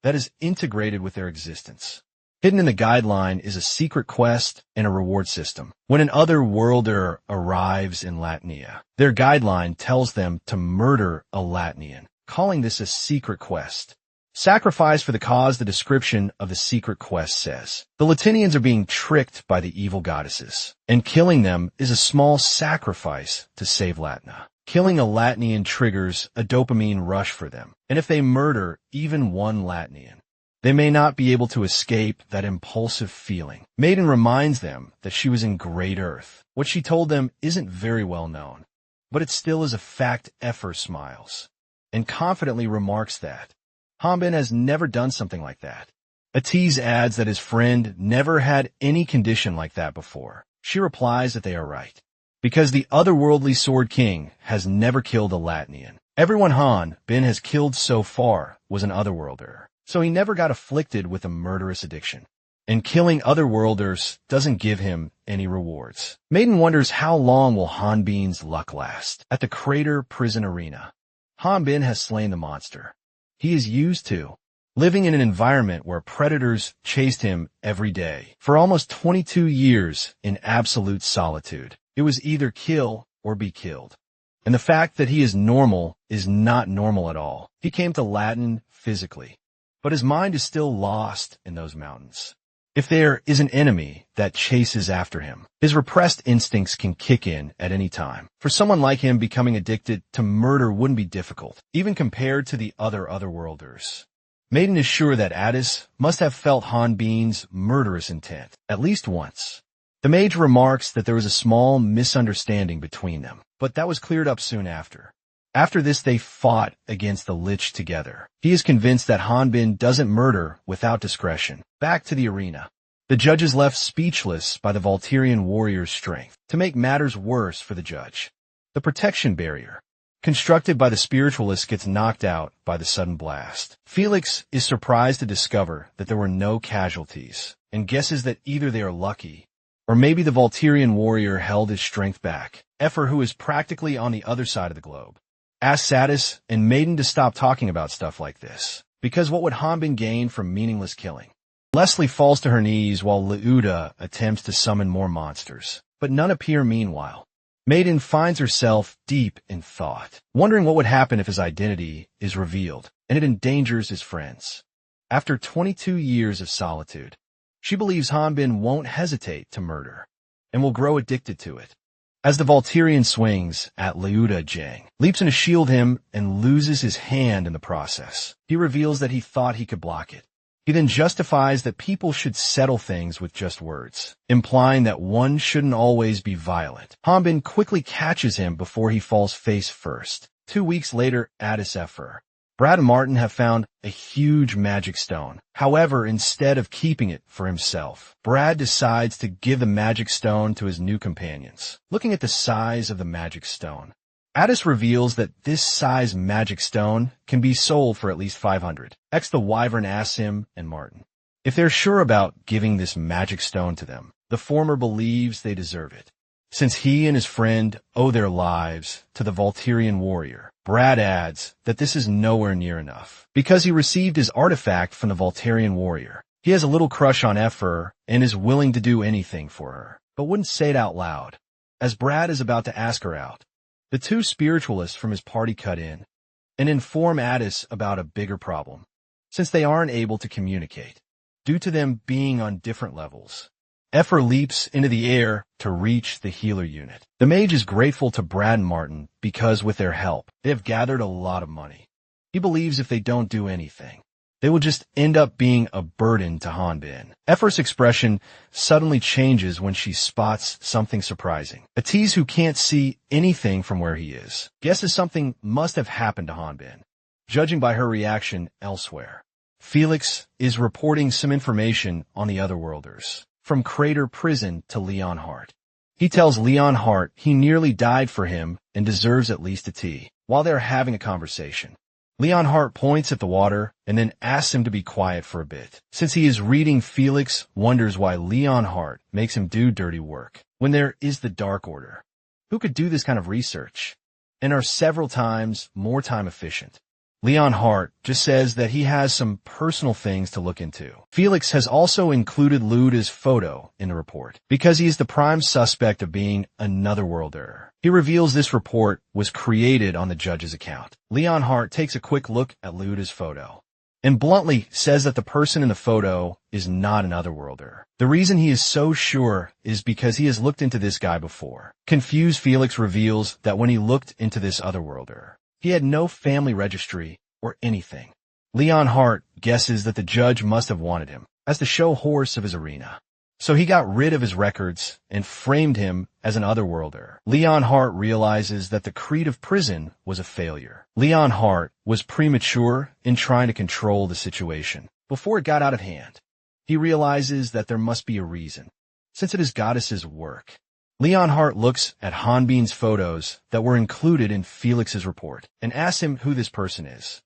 that is integrated with their existence. Hidden in the guideline is a secret quest and a reward system. When an Otherworlder arrives in Latnia, their guideline tells them to murder a Latnian, calling this a secret quest. Sacrifice for the cause. The description of the secret quest says, the Latinians are being tricked by the evil goddesses, and killing them is a small sacrifice to save Latna. Killing a Latnian triggers a dopamine rush for them, and if they murder even one Latnian, they may not be able to escape that impulsive feeling. Maiden reminds them that she was in Great Earth. What she told them isn't very well known, but it still is a fact. Effer smiles and confidently remarks that Hanbin has never done something like that. Atiz adds that his friend never had any condition like that before. She replies that they are right, because the otherworldly Sword King has never killed a Latnian. Everyone Hanbin has killed so far was an Otherworlder, so he never got afflicted with a murderous addiction. And killing Otherworlders doesn't give him any rewards. Maiden wonders how long will Hanbin's luck last. At the Crater Prison Arena, Hanbin has slain the monster. He is used to living in an environment where predators chased him every day. For almost 22 years in absolute solitude, it was either kill or be killed. And the fact that he is normal is not normal at all. He came to Latin physically, but his mind is still lost in those mountains. If there is an enemy that chases after him, his repressed instincts can kick in at any time. For someone like him, becoming addicted to murder wouldn't be difficult, even compared to the other Otherworlders. Maiden is sure that Addis must have felt Hanbin's murderous intent at least once. The mage remarks that there was a small misunderstanding between them, but that was cleared up soon after. After this, they fought against the Lich together. He is convinced that Hanbin doesn't murder without discretion. Back to the arena. The judge is left speechless by the Volturian warrior's strength. To make matters worse for the judge, the protection barrier constructed by the spiritualist gets knocked out by the sudden blast. Felix is surprised to discover that there were no casualties and guesses that either they are lucky or maybe the Volturian warrior held his strength back. Effer, who is practically on the other side of the globe, asks Addis and Maiden to stop talking about stuff like this, because what would Hanbin gain from meaningless killing? Leslie falls to her knees while Leuda attempts to summon more monsters, but none appear meanwhile. Maiden finds herself deep in thought, wondering what would happen if his identity is revealed, and it endangers his friends. After 22 years of solitude, she believes Hanbin won't hesitate to murder, and will grow addicted to it. As the Volturian swings at Leuda, Jang leaps in to shield him and loses his hand in the process. He reveals that he thought he could block it. He then justifies that people should settle things with just words, implying that one shouldn't always be violent. Hanbin quickly catches him before he falls face first. 2 weeks later, Addis Effer, Brad and Martin have found a huge magic stone. However, instead of keeping it for himself, Brad decides to give the magic stone to his new companions. Looking at the size of the magic stone, Addis reveals that this size magic stone can be sold for at least 500. The wyvern asks him and Martin if they're sure about giving this magic stone to them. The former believes they deserve it, since he and his friend owe their lives to the Volturian warrior. Brad adds that this is nowhere near enough, because he received his artifact from the Volturian warrior. He has a little crush on Effer and is willing to do anything for her, but wouldn't say it out loud. As Brad is about to ask her out, the two spiritualists from his party cut in and inform Addis about a bigger problem, since they aren't able to communicate, due to them being on different levels. Effer leaps into the air to reach the healer unit. The mage is grateful to Brad and Martin because with their help, they have gathered a lot of money. He believes if they don't do anything, they will just end up being a burden to Hanbin. Effer's expression suddenly changes when she spots something surprising. Atiz, who can't see anything from where he is, guesses something must have happened to Hanbin, judging by her reaction elsewhere. Felix is reporting some information on the Otherworlders, from Crater Prison to Leon Hart. He tells Leon Hart he nearly died for him and deserves at least a tea. While they're having a conversation, Leon Hart points at the water and then asks him to be quiet for a bit. Since he is reading, Felix wonders why Leon Hart makes him do dirty work when there is the Dark Order, who could do this kind of research and are several times more time efficient. Leon Hart just says that he has some personal things to look into. Felix has also included Luda's photo in the report because he is the prime suspect of being another worlder. He reveals this report was created on the judge's account. Leon Hart takes a quick look at Luda's photo and bluntly says that the person in the photo is not an otherworlder. The reason he is so sure is because he has looked into this guy before. Confused, Felix reveals that when he looked into this otherworlder, he had no family registry or anything. Leon Hart guesses that the judge must have wanted him as the show horse of his arena, so he got rid of his records and framed him as an otherworlder. Leon Hart realizes that the creed of prison was a failure. Leon Hart was premature in trying to control the situation before it got out of hand. He realizes that there must be a reason, since it is Goddess's work. Leon Hart looks at Hanbin's photos that were included in Felix's report and asks him who this person is.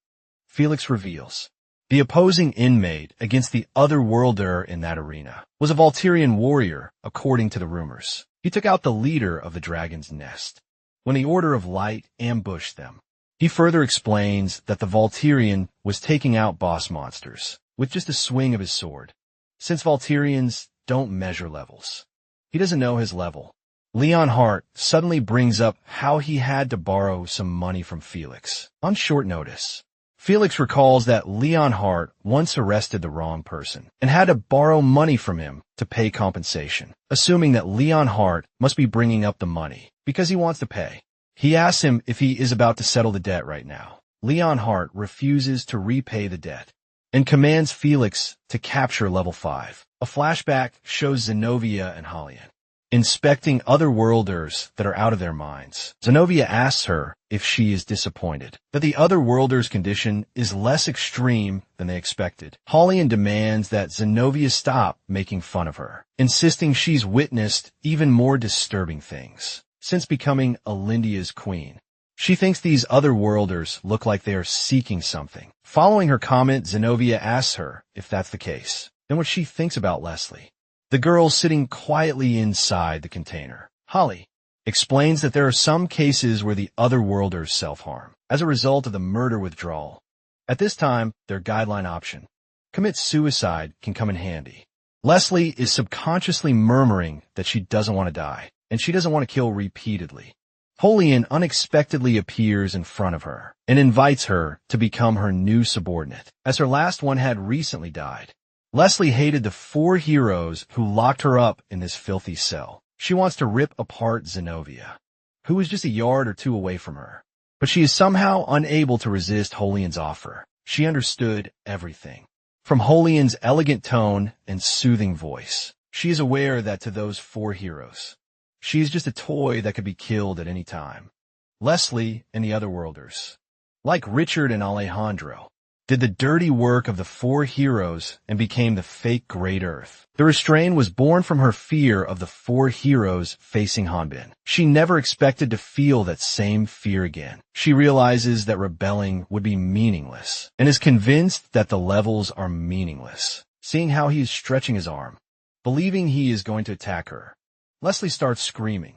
Felix reveals the opposing inmate against the otherworlder in that arena was a Volturian warrior, according to the rumors. He took out the leader of the dragon's nest when the Order of Light ambushed them. He further explains that the Volturian was taking out boss monsters with just a swing of his sword, since Volturians don't measure levels. He doesn't know his level. Leon Hart suddenly brings up how he had to borrow some money from Felix on short notice. Felix recalls that Leon Hart once arrested the wrong person and had to borrow money from him to pay compensation, assuming that Leon Hart must be bringing up the money because he wants to pay. He asks him if he is about to settle the debt right now. Leon Hart refuses to repay the debt and commands Felix to capture level 5. A flashback shows Zenobia and Halion inspecting otherworlders that are out of their minds. Zenobia asks her if she is disappointed that the otherworlders' condition is less extreme than they expected. Halion demands that Zenobia stop making fun of her, insisting she's witnessed even more disturbing things since becoming Alindia's queen. She thinks these otherworlders look like they are seeking something. Following her comment, Zenobia asks her if that's the case, and what she thinks about Leslie, the girl sitting quietly inside the container. Holly explains that there are some cases where the otherworlders self-harm as a result of the murder withdrawal. At this time, their guideline option, commit suicide, can come in handy. Leslie is subconsciously murmuring that she doesn't want to die, and she doesn't want to kill repeatedly. Holian unexpectedly appears in front of her and invites her to become her new subordinate, as her last one had recently died. Leslie hated the 4 heroes who locked her up in this filthy cell. She wants to rip apart Zenobia, who is just a yard or 2 away from her. But she is somehow unable to resist Holian's offer. She understood everything. From Holian's elegant tone and soothing voice, she is aware that to those 4 heroes, she is just a toy that could be killed at any time. Leslie and the otherworlders, like Richard and Alejandro, did the dirty work of the 4 heroes and became the fake Great Earth. The restraint was born from her fear of the 4 heroes facing Hanbin. She never expected to feel that same fear again. She realizes that rebelling would be meaningless and is convinced that the levels are meaningless. Seeing how he is stretching his arm, believing he is going to attack her, Leslie starts screaming.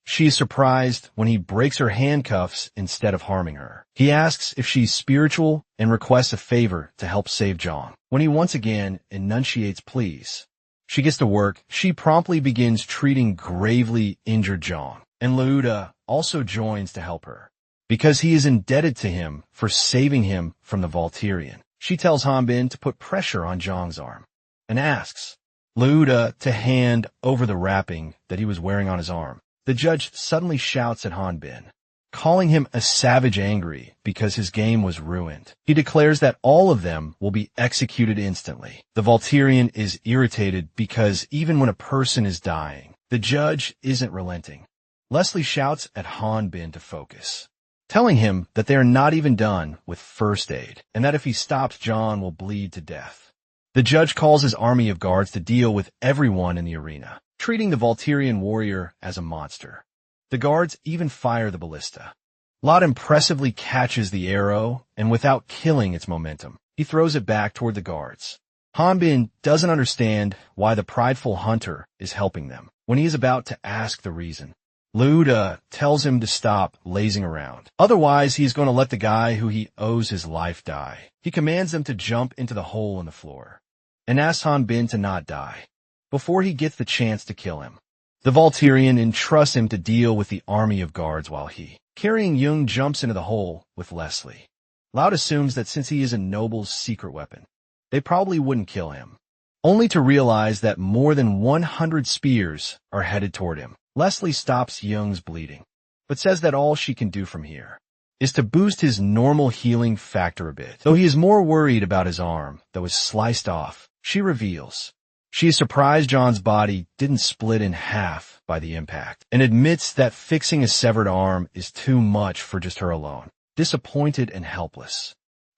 She is surprised when he breaks her handcuffs instead of harming her. He asks if she's spiritual and requests a favor to help save Jong. When he once again enunciates please, she gets to work. She promptly begins treating gravely injured Jong, and Leuda also joins to help her, because he is indebted to him for saving him from the Volturian. She tells Hanbin to put pressure on Jong's arm, and asks Leuda to hand over the wrapping that he was wearing on his arm. The judge suddenly shouts at Hanbin, calling him a savage angry because his game was ruined. He declares that all of them will be executed instantly. The Volturian is irritated because even when a person is dying, the judge isn't relenting. Leslie shouts at Hanbin to focus, telling him that they are not even done with first aid, and that if he stops, John will bleed to death. The judge calls his army of guards to deal with everyone in the arena, treating the Volturian warrior as a monster. The guards even fire the ballista. Lot impressively catches the arrow, and without killing its momentum, he throws it back toward the guards. Hanbin doesn't understand why the prideful hunter is helping them when he is about to ask the reason. Leuda tells him to stop lazing around. Otherwise, he's going to let the guy who he owes his life die. He commands them to jump into the hole in the floor, and asks Hanbin to not die before he gets the chance to kill him. The Volturian entrusts him to deal with the army of guards while he, carrying Jung, jumps into the hole with Leslie. Loud assumes that since he is a noble's secret weapon, they probably wouldn't kill him, only to realize that more than 100 spears are headed toward him. Leslie stops Jung's bleeding, but says that all she can do from here is to boost his normal healing factor a bit. Though he is more worried about his arm that was sliced off, she reveals she is surprised John's body didn't split in half by the impact, and admits that fixing a severed arm is too much for just her alone. Disappointed and helpless,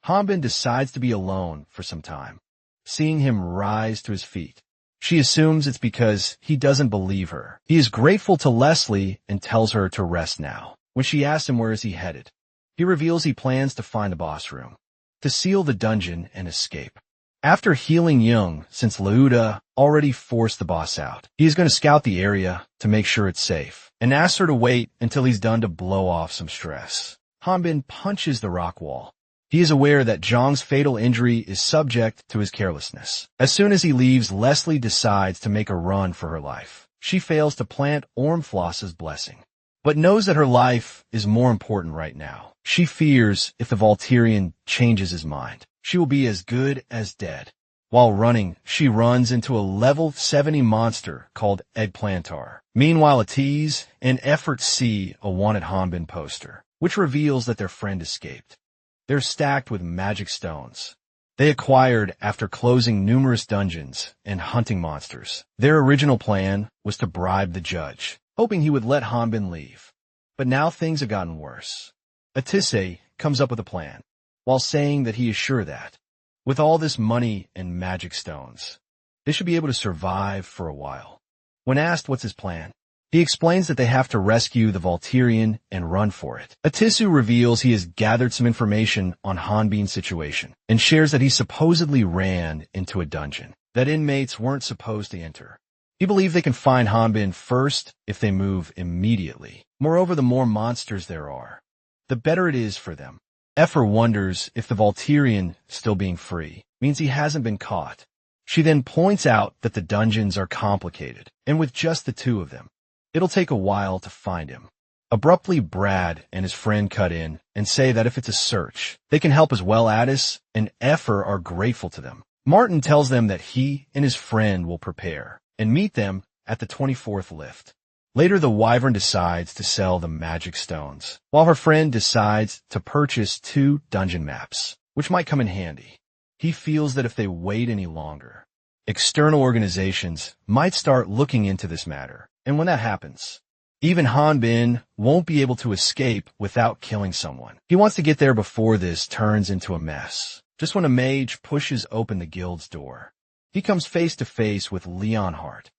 Hanbin decides to be alone for some time. Seeing him rise to his feet, she assumes it's because he doesn't believe her. He is grateful to Leslie and tells her to rest now. When she asks him where is he headed, he reveals he plans to find the boss room, to seal the dungeon and escape. After healing Jung, since Leuda already forced the boss out, he is going to scout the area to make sure it's safe, and asks her to wait until he's done to blow off some stress. Hanbin punches the rock wall. He is aware that Zhang's fatal injury is subject to his carelessness. As soon as he leaves, Leslie decides to make a run for her life. She fails to plant Ormfloss's blessing, but knows that her life is more important right now. She fears if the Volturian changes his mind, she will be as good as dead. While running, she runs into a level 70 monster called Eggplantar. Meanwhile, Atiz and Effort see a wanted Hanbin poster, which reveals that their friend escaped. They're stacked with magic stones they acquired after closing numerous dungeons and hunting monsters. Their original plan was to bribe the judge, hoping he would let Hanbin leave. But now things have gotten worse. Atise comes up with a plan, while saying that he is sure that, with all this money and magic stones, they should be able to survive for a while. When asked what's his plan, he explains that they have to rescue the Volturian and run for it. Atisu reveals he has gathered some information on Hanbin's situation, and shares that he supposedly ran into a dungeon that inmates weren't supposed to enter. He believes they can find Hanbin first if they move immediately. Moreover, the more monsters there are, the better it is for them. Effer wonders if the Volturian still being free means he hasn't been caught. She then points out that the dungeons are complicated, and with just the two of them, it'll take a while to find him. Abruptly, Brad and his friend cut in and say that if it's a search, they can help as well. Addis and Effer are grateful to them. Martin tells them that he and his friend will prepare and meet them at the 24th lift. Later, the Wyvern decides to sell the magic stones, while her friend decides to purchase 2 dungeon maps, which might come in handy. He feels that if they wait any longer, external organizations might start looking into this matter, and when that happens, even Hanbin won't be able to escape without killing someone. He wants to get there before this turns into a mess. just when a mage pushes open the guild's door. He comes face to face with Leonhardt,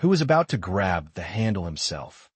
who is about to grab the handle himself.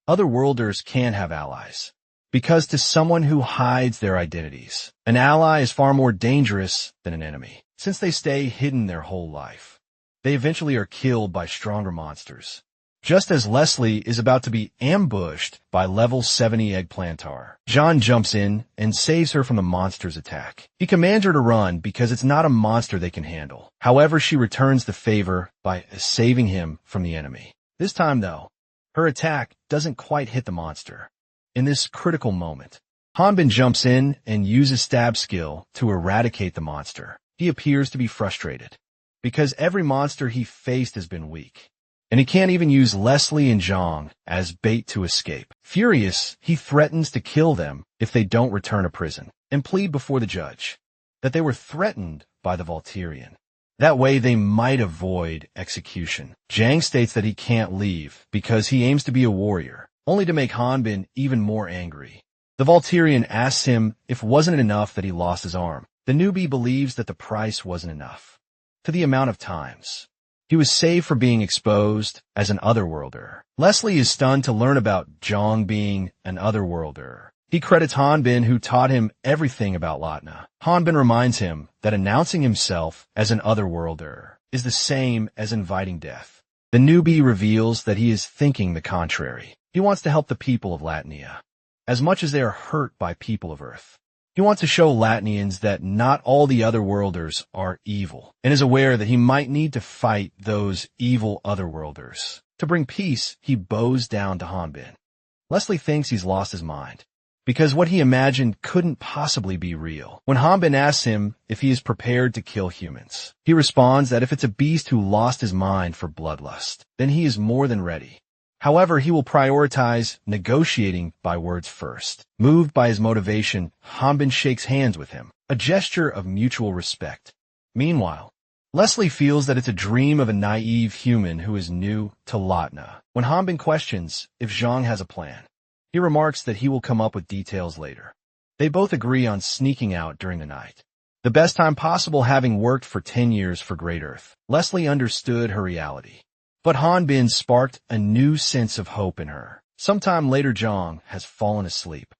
Otherworlders can have allies, because to someone who hides their identities, an ally is far more dangerous than an enemy, since they stay hidden their whole life. They eventually are killed by stronger monsters. Just as Leslie is about to be ambushed by level 70 Eggplantar, John jumps in and saves her from the monster's attack. He commands her to run because it's not a monster they can handle. However, she returns the favor by saving him from the enemy. This time, though, her attack doesn't quite hit the monster. In this critical moment, Hanbin jumps in and uses stab skill to eradicate the monster. He appears to be frustrated, because every monster he faced has been weak, and he can't even use Leslie and Zhang as bait to escape. Furious, he threatens to kill them if they don't return to prison, and plead before the judge that they were threatened by the Volturian. That way they might avoid execution. Zhang states that he can't leave because he aims to be a warrior, only to make Hanbin even more angry. The Volturian asks him if it wasn't enough that he lost his arm. The newbie believes that the price wasn't enough. To the amount of times he was saved for being exposed as an otherworlder. Leslie is stunned to learn about Zhang being an otherworlder. He credits Hanbin, who taught him everything about Latna. Hanbin reminds him that announcing himself as an otherworlder is the same as inviting death. The newbie reveals that he is thinking the contrary. He wants to help the people of Latnia, as much as they are hurt by people of Earth. He wants to show Latnians that not all the otherworlders are evil, and is aware that he might need to fight those evil otherworlders. To bring peace, he bows down to Hanbin. Leslie thinks he's lost his mind, because what he imagined couldn't possibly be real. When Hanbin asks him if he is prepared to kill humans, he responds that if it's a beast who lost his mind for bloodlust, then he is more than ready. However, he will prioritize negotiating by words first. Moved by his motivation, Hanbin shakes hands with him, a gesture of mutual respect. Meanwhile, Leslie feels that it's a dream of a naive human who is new to Latna. When Hanbin questions if Zhang has a plan, he remarks that he will come up with details later. They both agree on sneaking out during the night, the best time possible, having worked for 10 years for Great Earth. Leslie understood her reality, but Hanbin sparked a new sense of hope in her. Sometime later, Zhang has fallen asleep,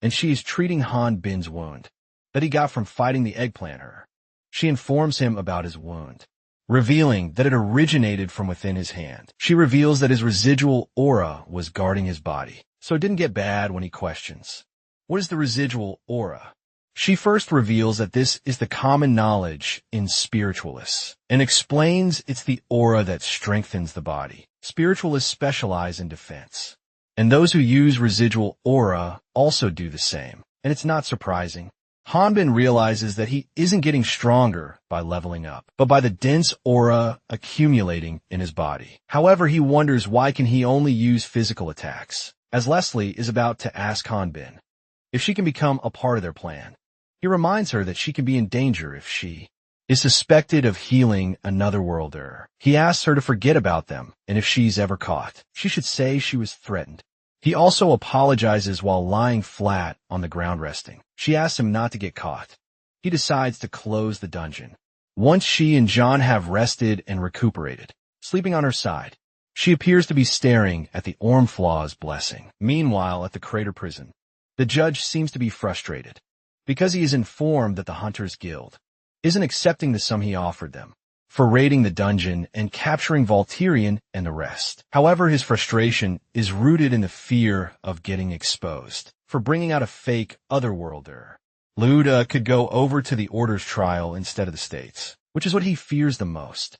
and she is treating Hanbin's wound that he got from fighting the Eggplantar. She informs him about his wound, revealing that it originated from within his hand. She reveals that his residual aura was guarding his body, so it didn't get bad when he questions, "What is the residual aura?" She first reveals that this is the common knowledge in spiritualists, and explains it's the aura that strengthens the body. Spiritualists specialize in defense, and those who use residual aura also do the same, and it's not surprising. Hanbin realizes that he isn't getting stronger by leveling up, but by the dense aura accumulating in his body. However, he wonders why can he only use physical attacks, as Leslie is about to ask Hanbin if she can become a part of their plan. He reminds her that she can be in danger if she is suspected of healing another worlder. He asks her to forget about them, and if she's ever caught, she should say she was threatened. He also apologizes while lying flat on the ground resting. She asks him not to get caught. He decides to close the dungeon. Once she and John have rested and recuperated, sleeping on her side, she appears to be staring at the Ormflaw's blessing. Meanwhile, at the Crater Prison, the judge seems to be frustrated, because he is informed that the Hunters Guild isn't accepting the sum he offered them for raiding the dungeon and capturing Volturian and the rest. However, his frustration is rooted in the fear of getting exposed for bringing out a fake otherworlder. Luda could go over to the Order's trial instead of the States, which is what he fears the most.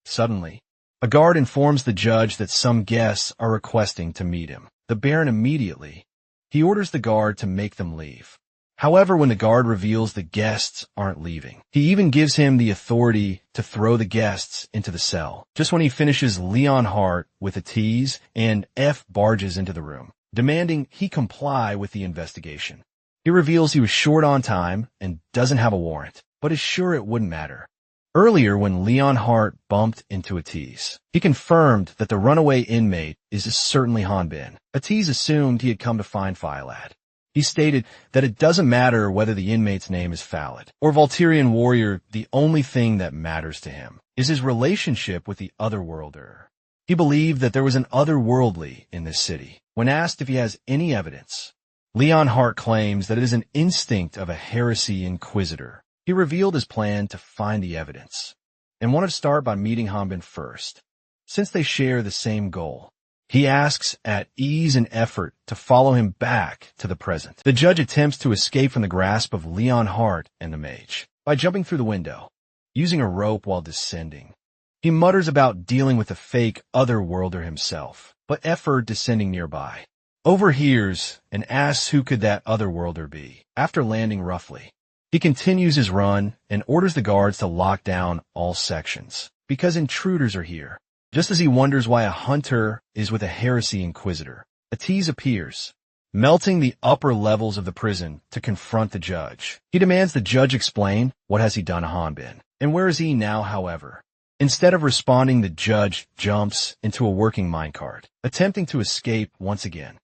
Suddenly, a guard informs the judge that some guests are requesting to meet him. The Baron immediately, he orders the guard to make them leave. However, when the guard reveals the guests aren't leaving, he even gives him the authority to throw the guests into the cell. Just when he finishes Leonhardt with a tease, and F barges into the room, demanding he comply with the investigation. He reveals he was short on time and doesn't have a warrant, but is sure it wouldn't matter. Earlier, when Leonhardt bumped into Atiz, he confirmed that the runaway inmate is certainly Hanbin. Atiz assumed he had come to find Philad, He stated that it doesn't matter whether the inmate's name is Phalid or Volturian warrior, the only thing that matters to him is his relationship with the otherworlder. He believed that there was an otherworldly in this city. When asked if he has any evidence, Leon Hart claims that it is an instinct of a heresy inquisitor. He revealed his plan to find the evidence and wanted to start by meeting Hanbin first, since they share the same goal. He asks at ease and effort to follow him back to the present. The judge attempts to escape from the grasp of Leon Hart and the mage by jumping through the window, using a rope while descending. He mutters about dealing with the fake otherworlder himself, but Effer, descending nearby, overhears and asks who could that otherworlder be. After landing roughly, he continues his run and orders the guards to lock down all sections because intruders are here. Just as he wonders why a hunter is with a heresy inquisitor, Atiz appears, melting the upper levels of the prison to confront the judge. He demands the judge explain what has he done to Hanbin, and where is he now, however. Instead of responding, the judge jumps into a working minecart, attempting to escape once again,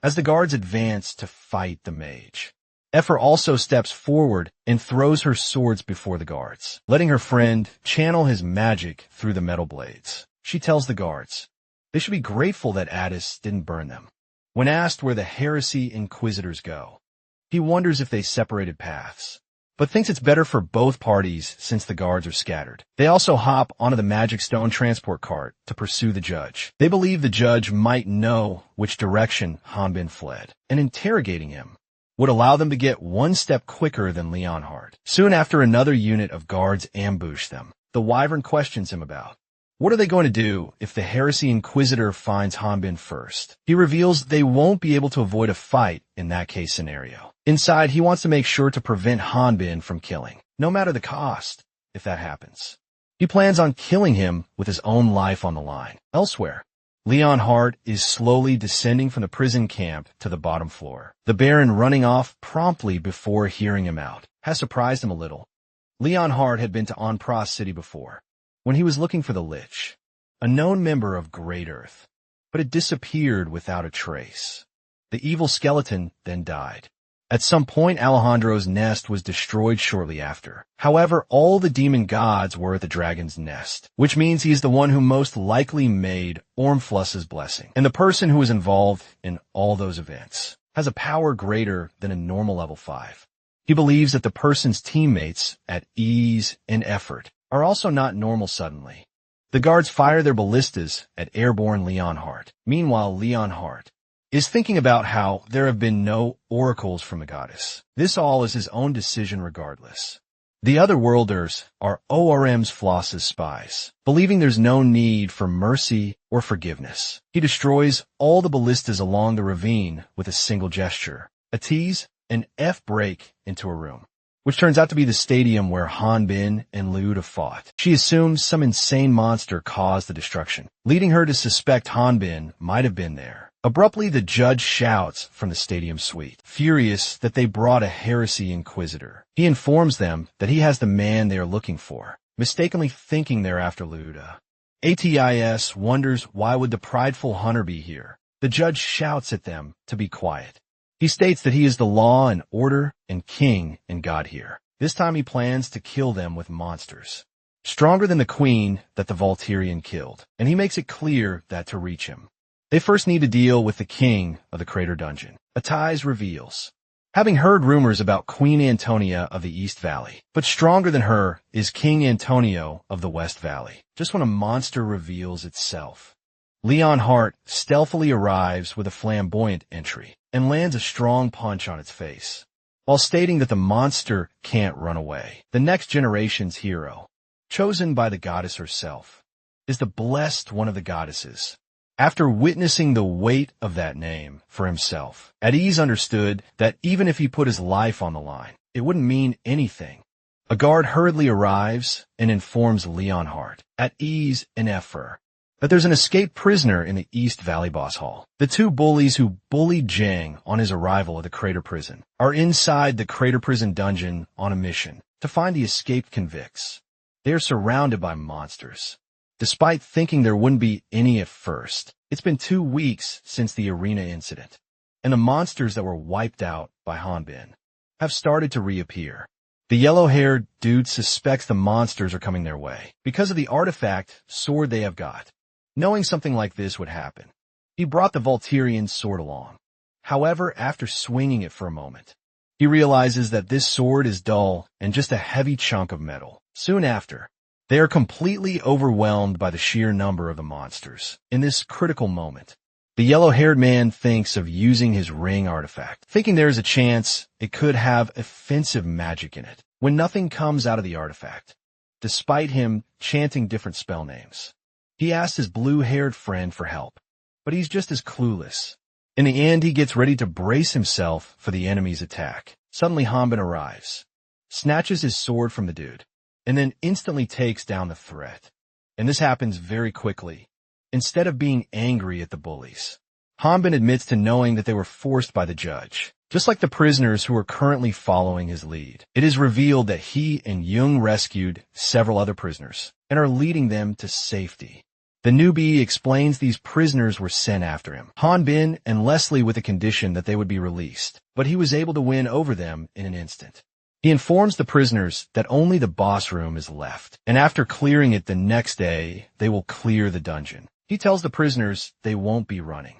as the guards advance to fight the mage. Effer also steps forward and throws her swords before the guards, letting her friend channel his magic through the metal blades. She tells the guards they should be grateful that Addis didn't burn them. When asked where the heresy inquisitors go, he wonders if they separated paths, but thinks it's better for both parties since the guards are scattered. They also hop onto the magic stone transport cart to pursue the judge. They believe the judge might know which direction Hanbin fled, and interrogating him would allow them to get one step quicker than Leon Hart. Soon after, another unit of guards ambush them. The Wyvern questions him about what are they going to do if the heresy inquisitor finds Hanbin first. He reveals they won't be able to avoid a fight in that case scenario. Inside, he wants to make sure to prevent Hanbin from killing, no matter the cost, if that happens. He plans on killing him with his own life on the line. Elsewhere, Leon Hart is slowly descending from the prison camp to the bottom floor. The Baron, running off promptly before hearing him out, has surprised him a little. Leon Hart had been to Anpras City before, when he was looking for the Lich, a known member of Great Earth, but it disappeared without a trace. The evil skeleton then died. At some point, Alejandro's nest was destroyed shortly after. However, all the demon gods were at the dragon's nest, which means he is the one who most likely made Ormfluss's blessing. And the person who was involved in all those events has a power greater than a normal level 5. He believes that the person's teammates at ease and effort are also not normal suddenly. The guards fire their ballistas at airborne Leon Hart. Meanwhile, Leon Hart is thinking about how there have been no oracles from the goddess. This all is his own decision regardless. The otherworlders are ORM's Floss's spies, believing there's no need for mercy or forgiveness. He destroys all the ballistas along the ravine with a single gesture. A tease, an F break into a room, which turns out to be the stadium where Hanbin and Luda fought. She assumes some insane monster caused the destruction, leading her to suspect Hanbin might have been there. Abruptly, the judge shouts from the stadium suite, furious that they brought a heresy inquisitor. He informs them that he has the man they are looking for, mistakenly thinking they're after Luda. ATIS wonders why would the prideful hunter be here. The judge shouts at them to be quiet. He states that he is the law and order and king and god here. This time he plans to kill them with monsters, stronger than the queen that the Volturian killed, and he makes it clear that to reach him, they first need to deal with the king of the Crater Dungeon. Atiz reveals, having heard rumors about Queen Antonia of the East Valley, but stronger than her is King Antonio of the West Valley. Just when a monster reveals itself, Leon Hart stealthily arrives with a flamboyant entry and lands a strong punch on its face, while stating that the monster can't run away. The next generation's hero, chosen by the goddess herself, is the blessed one of the goddesses. After witnessing the weight of that name for himself, Atiz understood that even if he put his life on the line, it wouldn't mean anything. A guard hurriedly arrives and informs Leon Hart, at ease and Effer, that there's an escaped prisoner in the East Valley Boss Hall. The two bullies who bullied Jang on his arrival at the Crater Prison are inside the Crater Prison dungeon on a mission to find the escaped convicts. They are surrounded by monsters. Despite thinking there wouldn't be any at first, it's been 2 weeks since the arena incident, and the monsters that were wiped out by Hanbin have started to reappear. The yellow-haired dude suspects the monsters are coming their way because of the artifact sword they have got. Knowing something like this would happen, he brought the Volturian sword along. However, after swinging it for a moment, he realizes that this sword is dull and just a heavy chunk of metal. Soon after, they are completely overwhelmed by the sheer number of the monsters. In this critical moment, the yellow-haired man thinks of using his ring artifact, thinking there is a chance it could have offensive magic in it, when nothing comes out of the artifact, despite him chanting different spell names. He asks his blue-haired friend for help, but he's just as clueless. In the end, he gets ready to brace himself for the enemy's attack. Suddenly, Hanbin arrives, snatches his sword from the dude, and then instantly takes down the threat. And this happens very quickly. Instead of being angry at the bullies, Hanbin admits to knowing that they were forced by the judge, just like the prisoners who are currently following his lead. It is revealed that he and Jung rescued several other prisoners and are leading them to safety. The newbie explains these prisoners were sent after him, Hanbin and Leslie, with a condition that they would be released, but he was able to win over them in an instant. He informs the prisoners that only the boss room is left, and after clearing it the next day, they will clear the dungeon. He tells the prisoners they won't be running.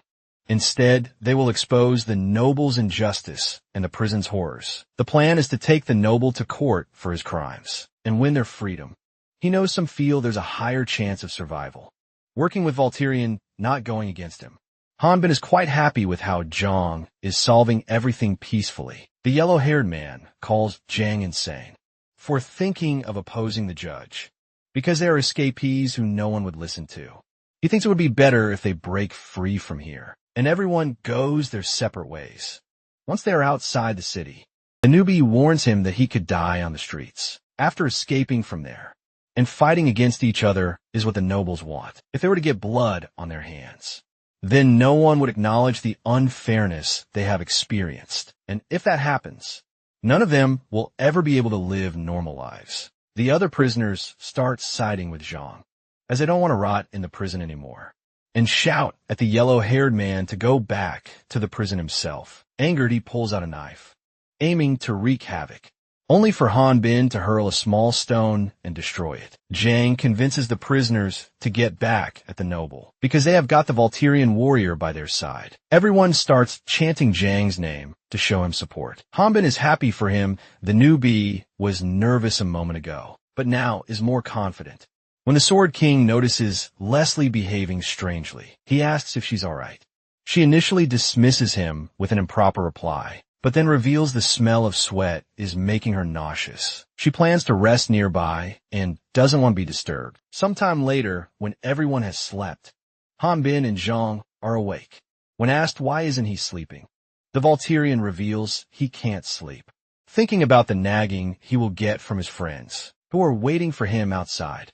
Instead, they will expose the noble's injustice and the prison's horrors. The plan is to take the noble to court for his crimes and win their freedom. He knows some feel there's a higher chance of survival, working with Volturian, not going against him. Hanbin is quite happy with how Zhang is solving everything peacefully. The yellow-haired man calls Zhang insane for thinking of opposing the judge, because they are escapees who no one would listen to. He thinks it would be better if they break free from here, and everyone goes their separate ways. Once they are outside the city, the newbie warns him that he could die on the streets. After escaping from there and fighting against each other is what the nobles want. If they were to get blood on their hands, then no one would acknowledge the unfairness they have experienced. And if that happens, none of them will ever be able to live normal lives. The other prisoners start siding with Zhang, as they don't want to rot in the prison anymore, and shout at the yellow-haired man to go back to the prison himself. Angered, he pulls out a knife, aiming to wreak havoc, only for Hanbin to hurl a small stone and destroy it. Zhang convinces the prisoners to get back at the noble, because they have got the Volturian warrior by their side. Everyone starts chanting Zhang's name to show him support. Hanbin is happy for him. The newbie was nervous a moment ago, but now is more confident. When the Sword King notices Leslie behaving strangely, he asks if she's all right. She initially dismisses him with an improper reply, but then reveals the smell of sweat is making her nauseous. She plans to rest nearby and doesn't want to be disturbed. Sometime later, when everyone has slept, Hanbin and Zhang are awake. When asked why isn't he sleeping, the Volturian reveals he can't sleep, thinking about the nagging he will get from his friends, who are waiting for him outside.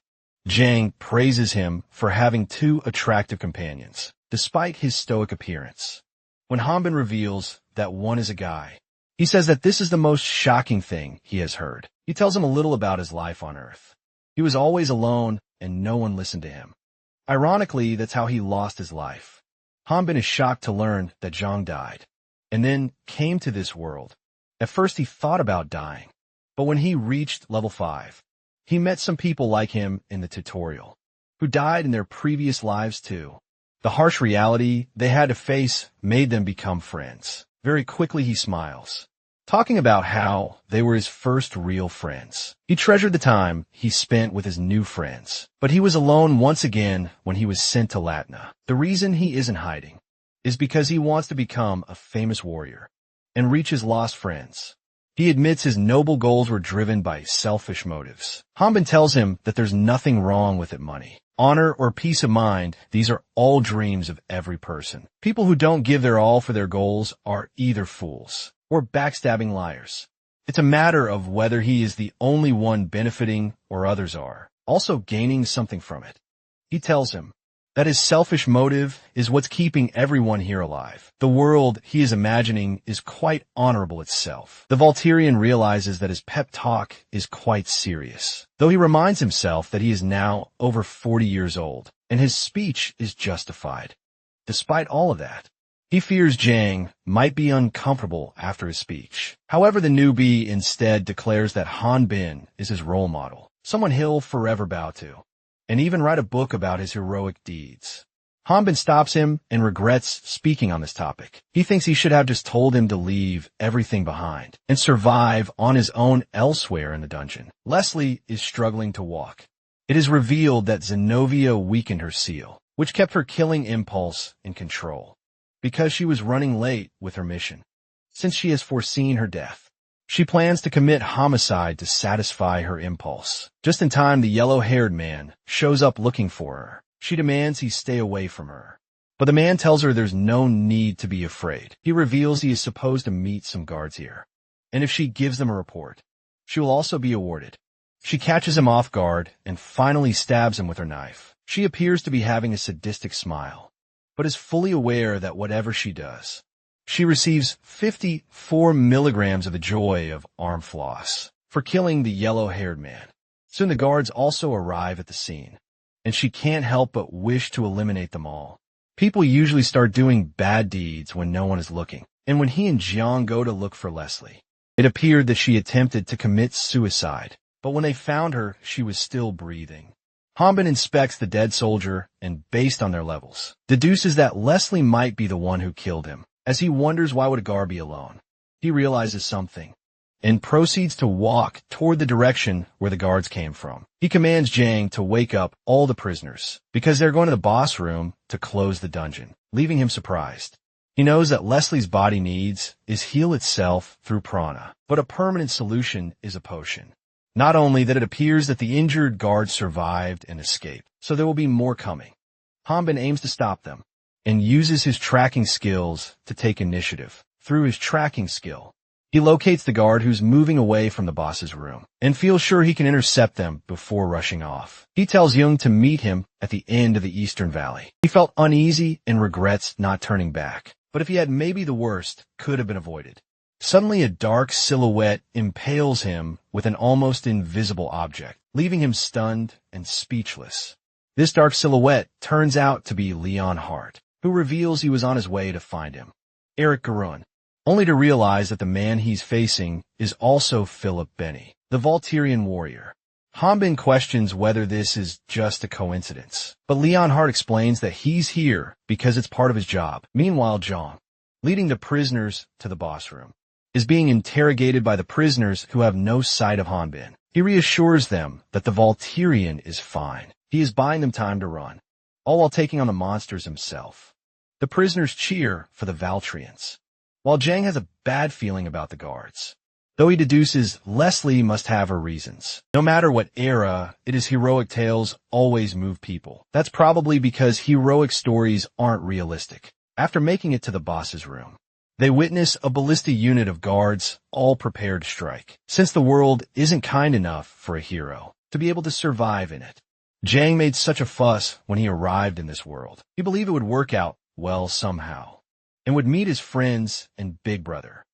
Zhang praises him for having two attractive companions, despite his stoic appearance. When Hanbin reveals that one is a guy, he says that this is the most shocking thing he has heard. He tells him a little about his life on Earth. He was always alone and no one listened to him. Ironically, that's how he lost his life. Hanbin is shocked to learn that Zhang died, and then came to this world. At first he thought about dying, but when he reached level 5, he met some people like him in the tutorial, who died in their previous lives too. The harsh reality they had to face made them become friends. Very quickly he smiles, talking about how they were his first real friends. He treasured the time he spent with his new friends, but he was alone once again when he was sent to Latna. The reason he isn't hiding is because he wants to become a famous warrior and reach his lost friends. He admits his noble goals were driven by selfish motives. Hanbin tells him that there's nothing wrong with it money, honor, or peace of mind. These are all dreams of every person. People who don't give their all for their goals are either fools or backstabbing liars. It's a matter of whether he is the only one benefiting or others are also gaining something from it. He tells him that his selfish motive is what's keeping everyone here alive. The world he is imagining is quite honorable itself. The Volturian realizes that his pep talk is quite serious, though he reminds himself that he is now over 40 years old, and his speech is justified. Despite all of that, He fears Jang might be uncomfortable after his speech. However, the newbie instead declares that Hanbin is his role model, someone he'll forever bow to, and even write a book about his heroic deeds. Hanbin stops him and regrets speaking on this topic. He thinks he should have just told him to leave everything behind and survive on his own elsewhere in the dungeon. Leslie is struggling to walk. It is revealed that Zenobia weakened her seal, which kept her killing impulse in control, because she was running late with her mission. Since she has foreseen her death, she plans to commit homicide to satisfy her impulse. Just in time, the yellow-haired man shows up looking for her. She demands he stay away from her, but the man tells her there's no need to be afraid. He reveals he is supposed to meet some guards here, and if she gives them a report, she will also be awarded. She catches him off guard and finally stabs him with her knife. She appears to be having a sadistic smile, but is fully aware that whatever she does, she receives 54 milligrams of the joy of arm floss for killing the yellow-haired man. Soon the guards also arrive at the scene, and she can't help but wish to eliminate them all. People usually start doing bad deeds when no one is looking, and when he and Jiang go to look for Leslie, it appeared that she attempted to commit suicide, but when they found her, she was still breathing. Hanbin inspects the dead soldier and, based on their levels, deduces that Leslie might be the one who killed him. As he wonders why would a guard be alone, he realizes something and proceeds to walk toward the direction where the guards came from. He commands Jang to wake up all the prisoners because they're going to the boss room to close the dungeon, leaving him surprised. He knows that Leslie's body needs is heal itself through prana, but a permanent solution is a potion. Not only that, it appears that the injured guards survived and escaped, so there will be more coming. Hanbin aims to stop them and uses his tracking skills to take initiative. Through his tracking skill, he locates the guard who's moving away from the boss's room and feels sure he can intercept them before rushing off. He tells Jung to meet him at the end of the Eastern Valley. He felt uneasy and regrets not turning back, but if he had, maybe the worst could have been avoided. Suddenly, a dark silhouette impales him with an almost invisible object, leaving him stunned and speechless. This dark silhouette turns out to be Leon Hart, who reveals he was on his way to find him, Eric Garun, only to realize that the man he's facing is also Philip Benny, the Volturian warrior. Hanbin questions whether this is just a coincidence, but Leon Hart explains that he's here because it's part of his job. Meanwhile, Zhang, leading the prisoners to the boss room, is being interrogated by the prisoners who have no sight of Hanbin. He reassures them that the Volturian is fine. He is buying them time to run, all while taking on the monsters himself. The prisoners cheer for the Valtrians, while Jang has a bad feeling about the guards, though he deduces Leslie must have her reasons. No matter what era, it is heroic tales always move people. That's probably because heroic stories aren't realistic. After making it to the boss's room, they witness a ballista unit of guards all prepared to strike, since the world isn't kind enough for a hero to be able to survive in it. Jang made such a fuss when he arrived in this world. He believed it would work out well somehow, and would meet his friends and big brother.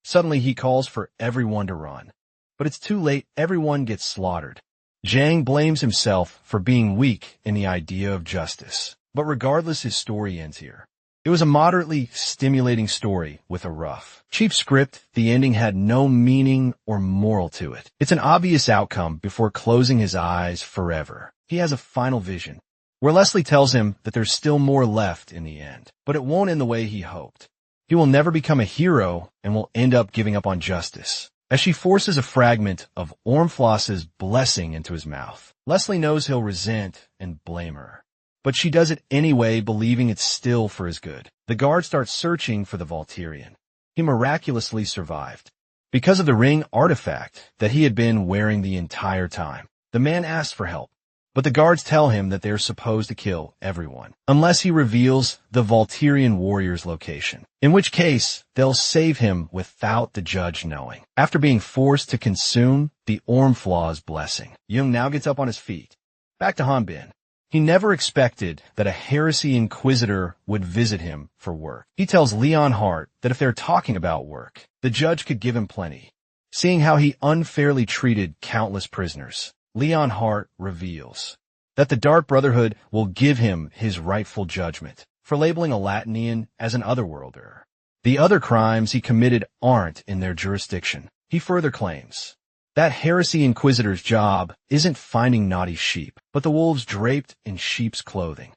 Suddenly he calls for everyone to run, but it's too late. Everyone gets slaughtered. Jang blames himself for being weak in the idea of justice, but regardless, his story ends here. It was a moderately stimulating story with a rough, cheap script. The ending had no meaning or moral to it. It's an obvious outcome before closing his eyes forever. He has a final vision, where Leslie tells him that there's still more left in the end, but it won't end the way he hoped. He will never become a hero and will end up giving up on justice. As she forces a fragment of Ormfloss's blessing into his mouth, Leslie knows he'll resent and blame her, but she does it anyway, believing it's still for his good. The guard starts searching for the Volturian. He miraculously survived because of the ring artifact that he had been wearing the entire time. The man asks for help, but the guards tell him that they're supposed to kill everyone, unless he reveals the Volturian warrior's location, in which case they'll save him without the judge knowing. After being forced to consume the Ormflaw's blessing, Jung now gets up on his feet. Back to Hanbin. He never expected that a heresy inquisitor would visit him for work. He tells Leon Hart that if they're talking about work, the judge could give him plenty. Seeing how he unfairly treated countless prisoners, Leon Hart reveals that the Dark Brotherhood will give him his rightful judgment for labeling a Latinian as an otherworlder. The other crimes he committed aren't in their jurisdiction. He further claims that heresy inquisitor's job isn't finding naughty sheep, but the wolves draped in sheep's clothing.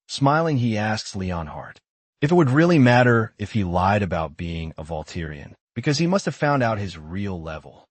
Smiling, he asks Leonhardt if it would really matter if he lied about being a Volturian, because he must have found out his real level.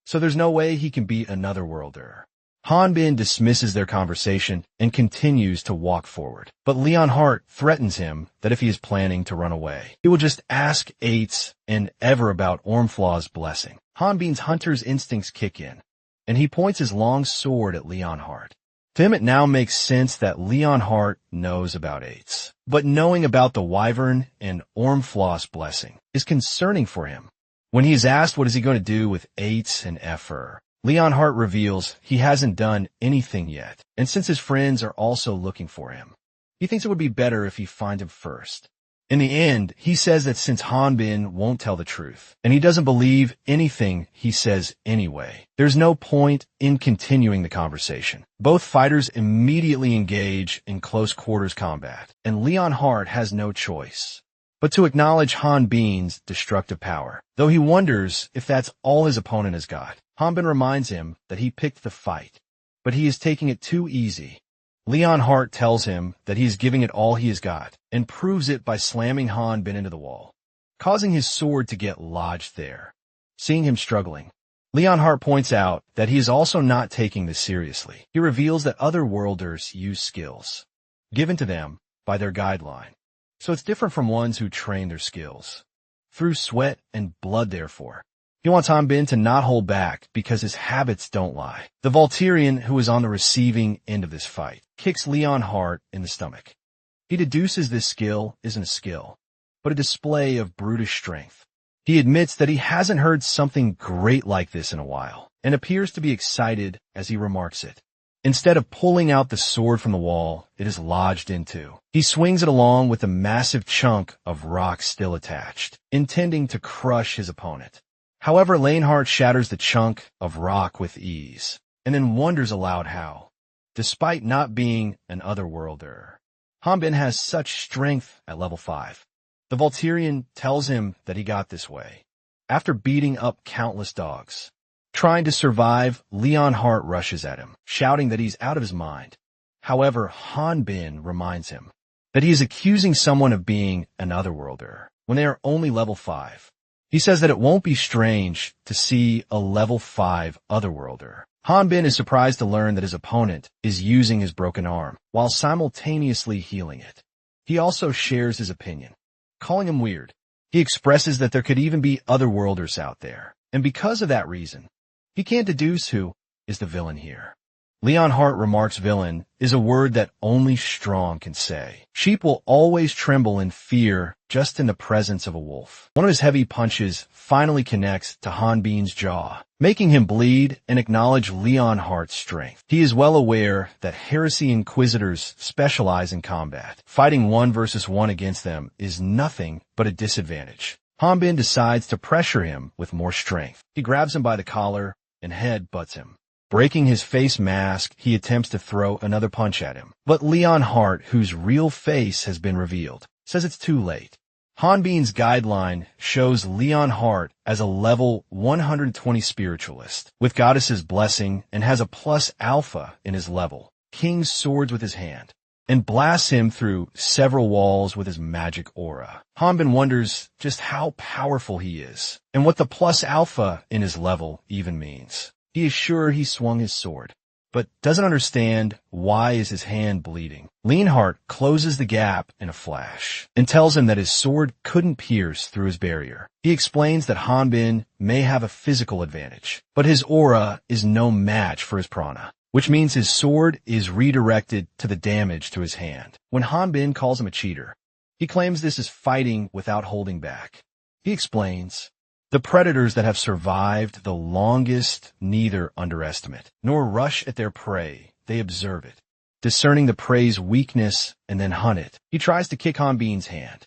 So there's no way he can beat another worlder. Hanbin dismisses their conversation and continues to walk forward, but Leonhardt threatens him that if he is planning to run away, he will just ask Eitz and Ever about Ormflaw's blessing. Hanbin's hunter's instincts kick in, and he points his long sword at Leonhardt. To him, it now makes sense that Leonhardt knows about Eitz, but knowing about the Wyvern and Ormflaw's blessing is concerning for him. When he is asked what is he going to do with Eitz and Efer, Leonhardt reveals he hasn't done anything yet, and since his friends are also looking for him, he thinks it would be better if he find him first. In the end, he says that since Hanbin won't tell the truth, and he doesn't believe anything he says anyway, there's no point in continuing the conversation. Both fighters immediately engage in close quarters combat, and Leonhardt has no choice but to acknowledge Hanbin's destructive power, though he wonders if that's all his opponent has got. Hanbin reminds him that he picked the fight, but he is taking it too easy. Leonhardt tells him that he is giving it all he has got, and proves it by slamming Hanbin into the wall, causing his sword to get lodged there. Seeing him struggling, Leonhardt points out that he is also not taking this seriously. He reveals that other worlders use skills given to them by their guideline, so it's different from ones who train their skills through sweat and blood. Therefore, he wants Hanbin to not hold back because his habits don't lie. The Volturian, who is on the receiving end of this fight, kicks Leonhardt in the stomach. He deduces this skill isn't a skill, but a display of brutish strength. He admits that he hasn't heard something great like this in a while, and appears to be excited as he remarks it. Instead of pulling out the sword from the wall it is lodged into, he swings it along with a massive chunk of rock still attached, intending to crush his opponent. However, Leonhardt shatters the chunk of rock with ease, and then wonders aloud how, despite not being an otherworlder, Hanbin has such strength at level 5. The Volturian tells him that he got this way after beating up countless dogs. Trying to survive, Leonhardt rushes at him, shouting that he's out of his mind. However, Hanbin reminds him that he is accusing someone of being an otherworlder when they are only level 5. He says that it won't be strange to see a level 5 otherworlder. Hanbin is surprised to learn that his opponent is using his broken arm while simultaneously healing it. He also shares his opinion, calling him weird. He expresses that there could even be otherworlders out there, and because of that reason, he can't deduce who is the villain here. Leonhardt remarks villain is a word that only strong can say. Sheep will always tremble in fear just in the presence of a wolf. One of his heavy punches finally connects to Hanbin's jaw, making him bleed and acknowledge Leonhardt's strength. He is well aware that heresy inquisitors specialize in combat. Fighting 1 versus 1 against them is nothing but a disadvantage. Hanbin decides to pressure him with more strength. He grabs him by the collar and head butts him. Breaking his face mask, he attempts to throw another punch at him. But Leonhardt, whose real face has been revealed, says it's too late. Hanbin's guideline shows Leonhardt as a level 120 spiritualist, with Goddess's blessing, and has a plus alpha in his level. King swords with his hand, and blasts him through several walls with his magic aura. Hanbin wonders just how powerful he is, and what the plus alpha in his level even means. He is sure he swung his sword, but doesn't understand why is his hand bleeding. Leonhardt closes the gap in a flash, and tells him that his sword couldn't pierce through his barrier. He explains that Hanbin may have a physical advantage, but his aura is no match for his prana, which means his sword is redirected to the damage to his hand. When Hanbin calls him a cheater, he claims this is fighting without holding back. He explains, the predators that have survived the longest neither underestimate nor rush at their prey, they observe it, discerning the prey's weakness and then hunt it. He tries to kick Hanbin's hand.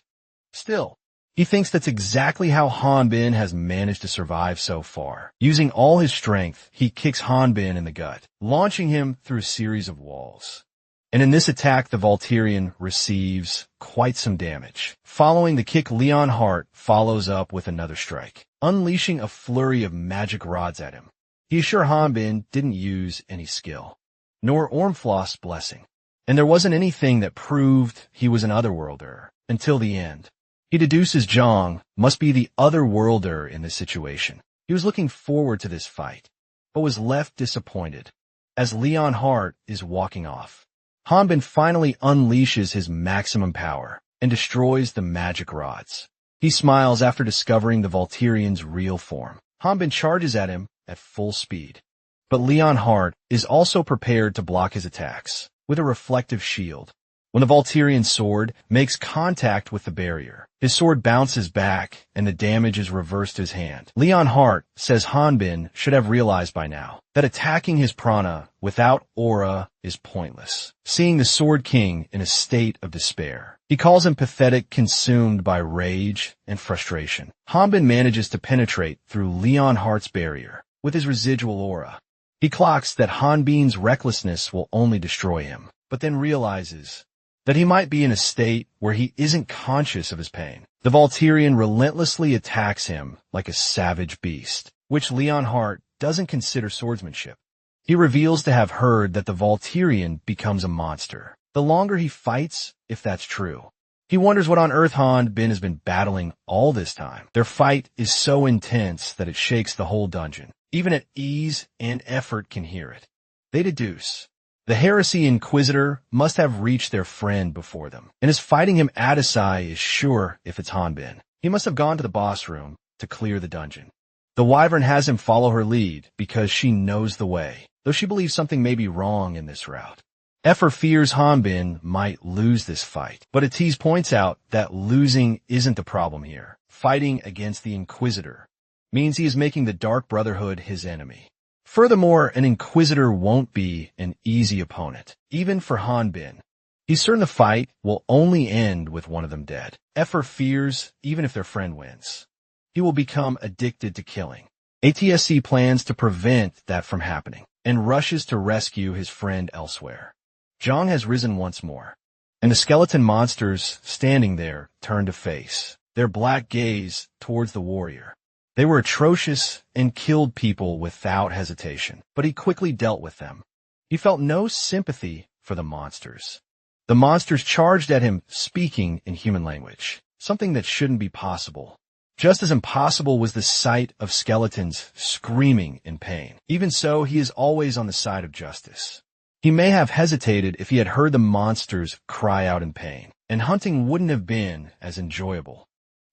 Still, he thinks that's exactly how Hanbin has managed to survive so far. Using all his strength, he kicks Hanbin in the gut, launching him through a series of walls. And in this attack, the Volturian receives quite some damage. Following the kick, Leonhardt follows up with another strike, unleashing a flurry of magic rods at him. He is sure Hanbin didn't use any skill, nor Ormflost's blessing, and there wasn't anything that proved he was an otherworlder until the end. He deduces Zhang must be the otherworlder in this situation. He was looking forward to this fight, but was left disappointed as Leonhardt is walking off. Hanbin finally unleashes his maximum power and destroys the magic rods. He smiles after discovering the Volturian's real form. Hanbin charges at him at full speed, but Leonhardt is also prepared to block his attacks with a reflective shield. When the Volturian's sword makes contact with the barrier, his sword bounces back and the damage is reversed to his hand. Leonhardt says Hanbin should have realized by now that attacking his prana without aura is pointless, seeing the Sword King in a state of despair. He calls him pathetic, consumed by rage and frustration. Hanbin manages to penetrate through Leonhardt's barrier with his residual aura. He clocks that Hanbin's recklessness will only destroy him, but then realizes that he might be in a state where he isn't conscious of his pain. The Volturian relentlessly attacks him like a savage beast, which Leonhardt doesn't consider swordsmanship. He reveals to have heard that the Volturian becomes a monster the longer he fights, if that's true. He wonders what on earth Hanbin has been battling all this time. Their fight is so intense that it shakes the whole dungeon. Even at ease and effort can hear it. They deduce the Heresy Inquisitor must have reached their friend before them, and is fighting him at Asai is sure if it's Hanbin. He must have gone to the boss room to clear the dungeon. The Wyvern has him follow her lead because she knows the way, though she believes something may be wrong in this route. Effer fears Hanbin might lose this fight, but Atiz points out that losing isn't the problem here. Fighting against the Inquisitor means he is making the Dark Brotherhood his enemy. Furthermore, an Inquisitor won't be an easy opponent, even for Hanbin. He's certain the fight will only end with one of them dead. Effer fears even if their friend wins, he will become addicted to killing. ATSC plans to prevent that from happening, and rushes to rescue his friend elsewhere. Zhang has risen once more, and the skeleton monsters standing there turn to face, their black gaze towards the warrior. They were atrocious and killed people without hesitation, but he quickly dealt with them. He felt no sympathy for the monsters. The monsters charged at him speaking in human language, something that shouldn't be possible. Just as impossible was the sight of skeletons screaming in pain. Even so, he is always on the side of justice. He may have hesitated if he had heard the monsters cry out in pain, and hunting wouldn't have been as enjoyable.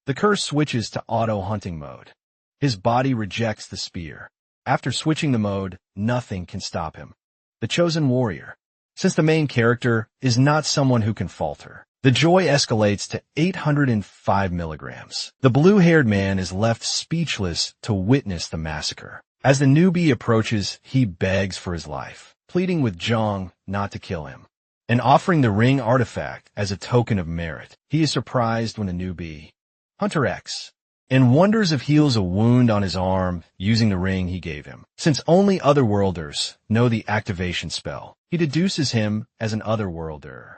The curse switches to auto-hunting mode. His body rejects the spear. After switching the mode, nothing can stop him. The chosen warrior. Since the main character is not someone who can falter, the joy escalates to 805 milligrams. The blue-haired man is left speechless to witness the massacre. As the newbie approaches, he begs for his life, pleading with Zhang not to kill him, and offering the ring artifact as a token of merit. He is surprised when the newbie, Hunter X, and wonders if he heals a wound on his arm using the ring he gave him. Since only Otherworlders know the activation spell, he deduces him as an Otherworlder.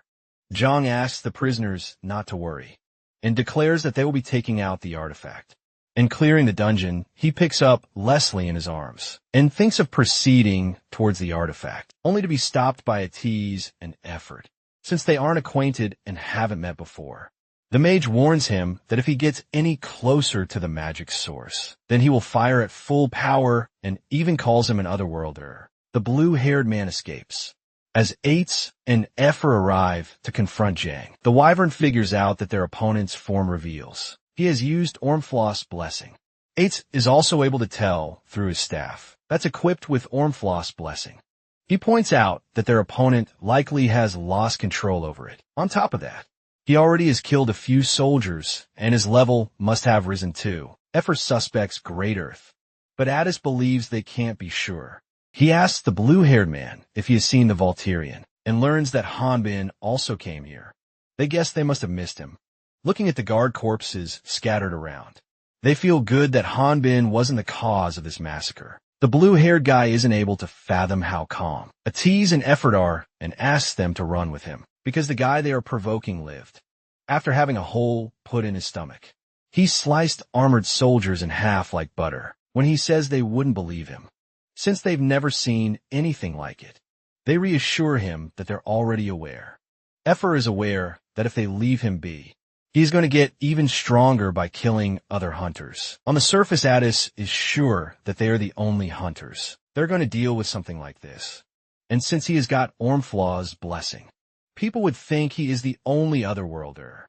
Zhang asks the prisoners not to worry, and declares that they will be taking out the artifact. In clearing the dungeon, he picks up Leslie in his arms, and thinks of proceeding towards the artifact, only to be stopped by Atiz and Effort, since they aren't acquainted and haven't met before. The mage warns him that if he gets any closer to the magic source, then he will fire at full power, and even calls him an Otherworlder. The blue-haired man escapes. As Ates and Effer arrive to confront Zhang, the Wyvern figures out that their opponent's form reveals. He has used Ormflost's blessing. Ates is also able to tell through his staff that's equipped with Ormflost's blessing. He points out that their opponent likely has lost control over it. On top of that, he already has killed a few soldiers, and his level must have risen too. Effer suspects Great Earth, but Addis believes they can't be sure. He asks the blue-haired man if he has seen the Volturian, and learns that Hanbin also came here. They guess they must have missed him. Looking at the guard corpses scattered around, they feel good that Hanbin wasn't the cause of this massacre. The blue-haired guy isn't able to fathom how calm Atiz and Effort are and asks them to run with him because the guy they are provoking lived after having a hole put in his stomach. He sliced armored soldiers in half like butter when he says they wouldn't believe him, since they've never seen anything like it. They reassure him that they're already aware. Effer is aware that if they leave him be, he's going to get even stronger by killing other hunters. On the surface, Addis is sure that they are the only hunters. They're going to deal with something like this. And since he has got Ormflaw's blessing, people would think he is the only otherworlder,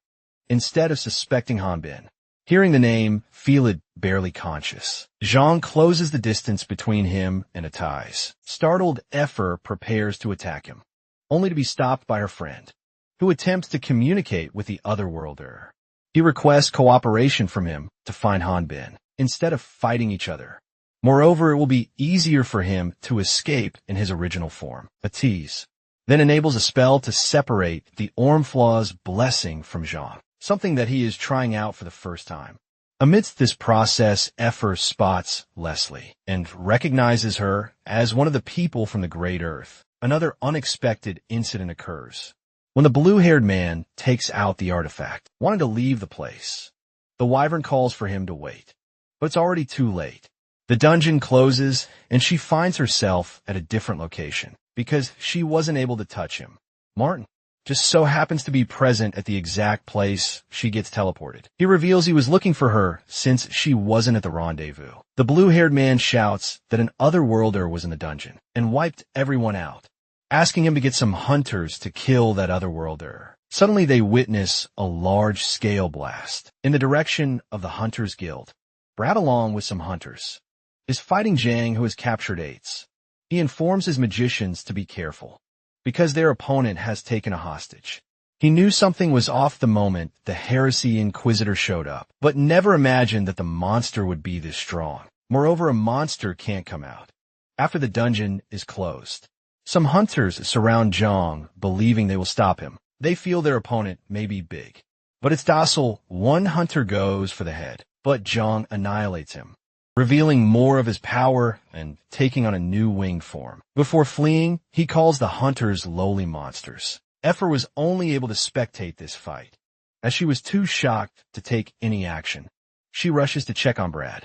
instead of suspecting Hanbin. Hearing the name, Felid barely conscious, Zhang closes the distance between him and Atiz. Startled, Effer prepares to attack him, only to be stopped by her friend, who attempts to communicate with the otherworlder. He requests cooperation from him to find Hanbin, instead of fighting each other. Moreover, it will be easier for him to escape in his original form. Atiz then enables a spell to separate the Ormflaw's blessing from Zhang, something that he is trying out for the first time. Amidst this process, Effer spots Leslie and recognizes her as one of the people from the Great Earth. Another unexpected incident occurs when the blue-haired man takes out the artifact, wanting to leave the place. The wyvern calls for him to wait, but it's already too late. The dungeon closes, and she finds herself at a different location because she wasn't able to touch him. Martin just so happens to be present at the exact place she gets teleported. He reveals he was looking for her since she wasn't at the rendezvous. The blue-haired man shouts that an otherworlder was in the dungeon and wiped everyone out, asking him to get some hunters to kill that otherworlder. Suddenly they witness a large-scale blast in the direction of the Hunters Guild. Brad, along with some hunters, is fighting Zhang, who has captured Eights. He informs his magicians to be careful, because their opponent has taken a hostage. He knew something was off the moment the Heresy Inquisitor showed up, but never imagined that the monster would be this strong. Moreover, a monster can't come out after the dungeon is closed. Some hunters surround Zhang, believing they will stop him. They feel their opponent may be big, but it's docile. One hunter goes for the head, but Zhang annihilates him, revealing more of his power and taking on a new winged form. Before fleeing, he calls the hunters lowly monsters. Effer was only able to spectate this fight, as she was too shocked to take any action. She rushes to check on Brad,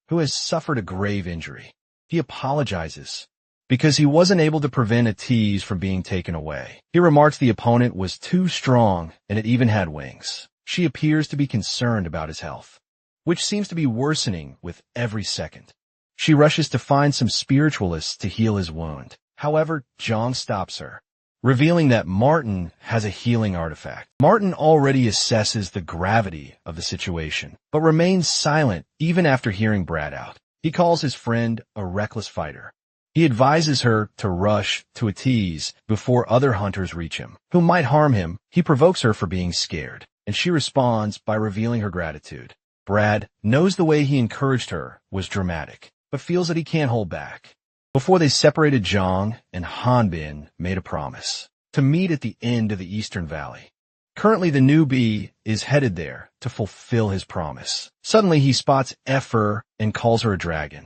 who has suffered a grave injury. He apologizes because he wasn't able to prevent Atiz from being taken away. He remarks the opponent was too strong and it even had wings. She appears to be concerned about his health, which seems to be worsening with every second. She rushes to find some spiritualists to heal his wound. However, Zhang stops her, revealing that Martin has a healing artifact. Martin already assesses the gravity of the situation, but remains silent even after hearing Brad out. He calls his friend a reckless fighter. He advises her to rush to Atiz before other hunters reach him, who might harm him. He provokes her for being scared, and she responds by revealing her gratitude. Brad knows the way he encouraged her was dramatic, but feels that he can't hold back. Before they separated, Zhang and Hanbin made a promise to meet at the end of the Eastern Valley. Currently, the newbie is headed there to fulfill his promise. Suddenly, he spots Effer and calls her a dragon.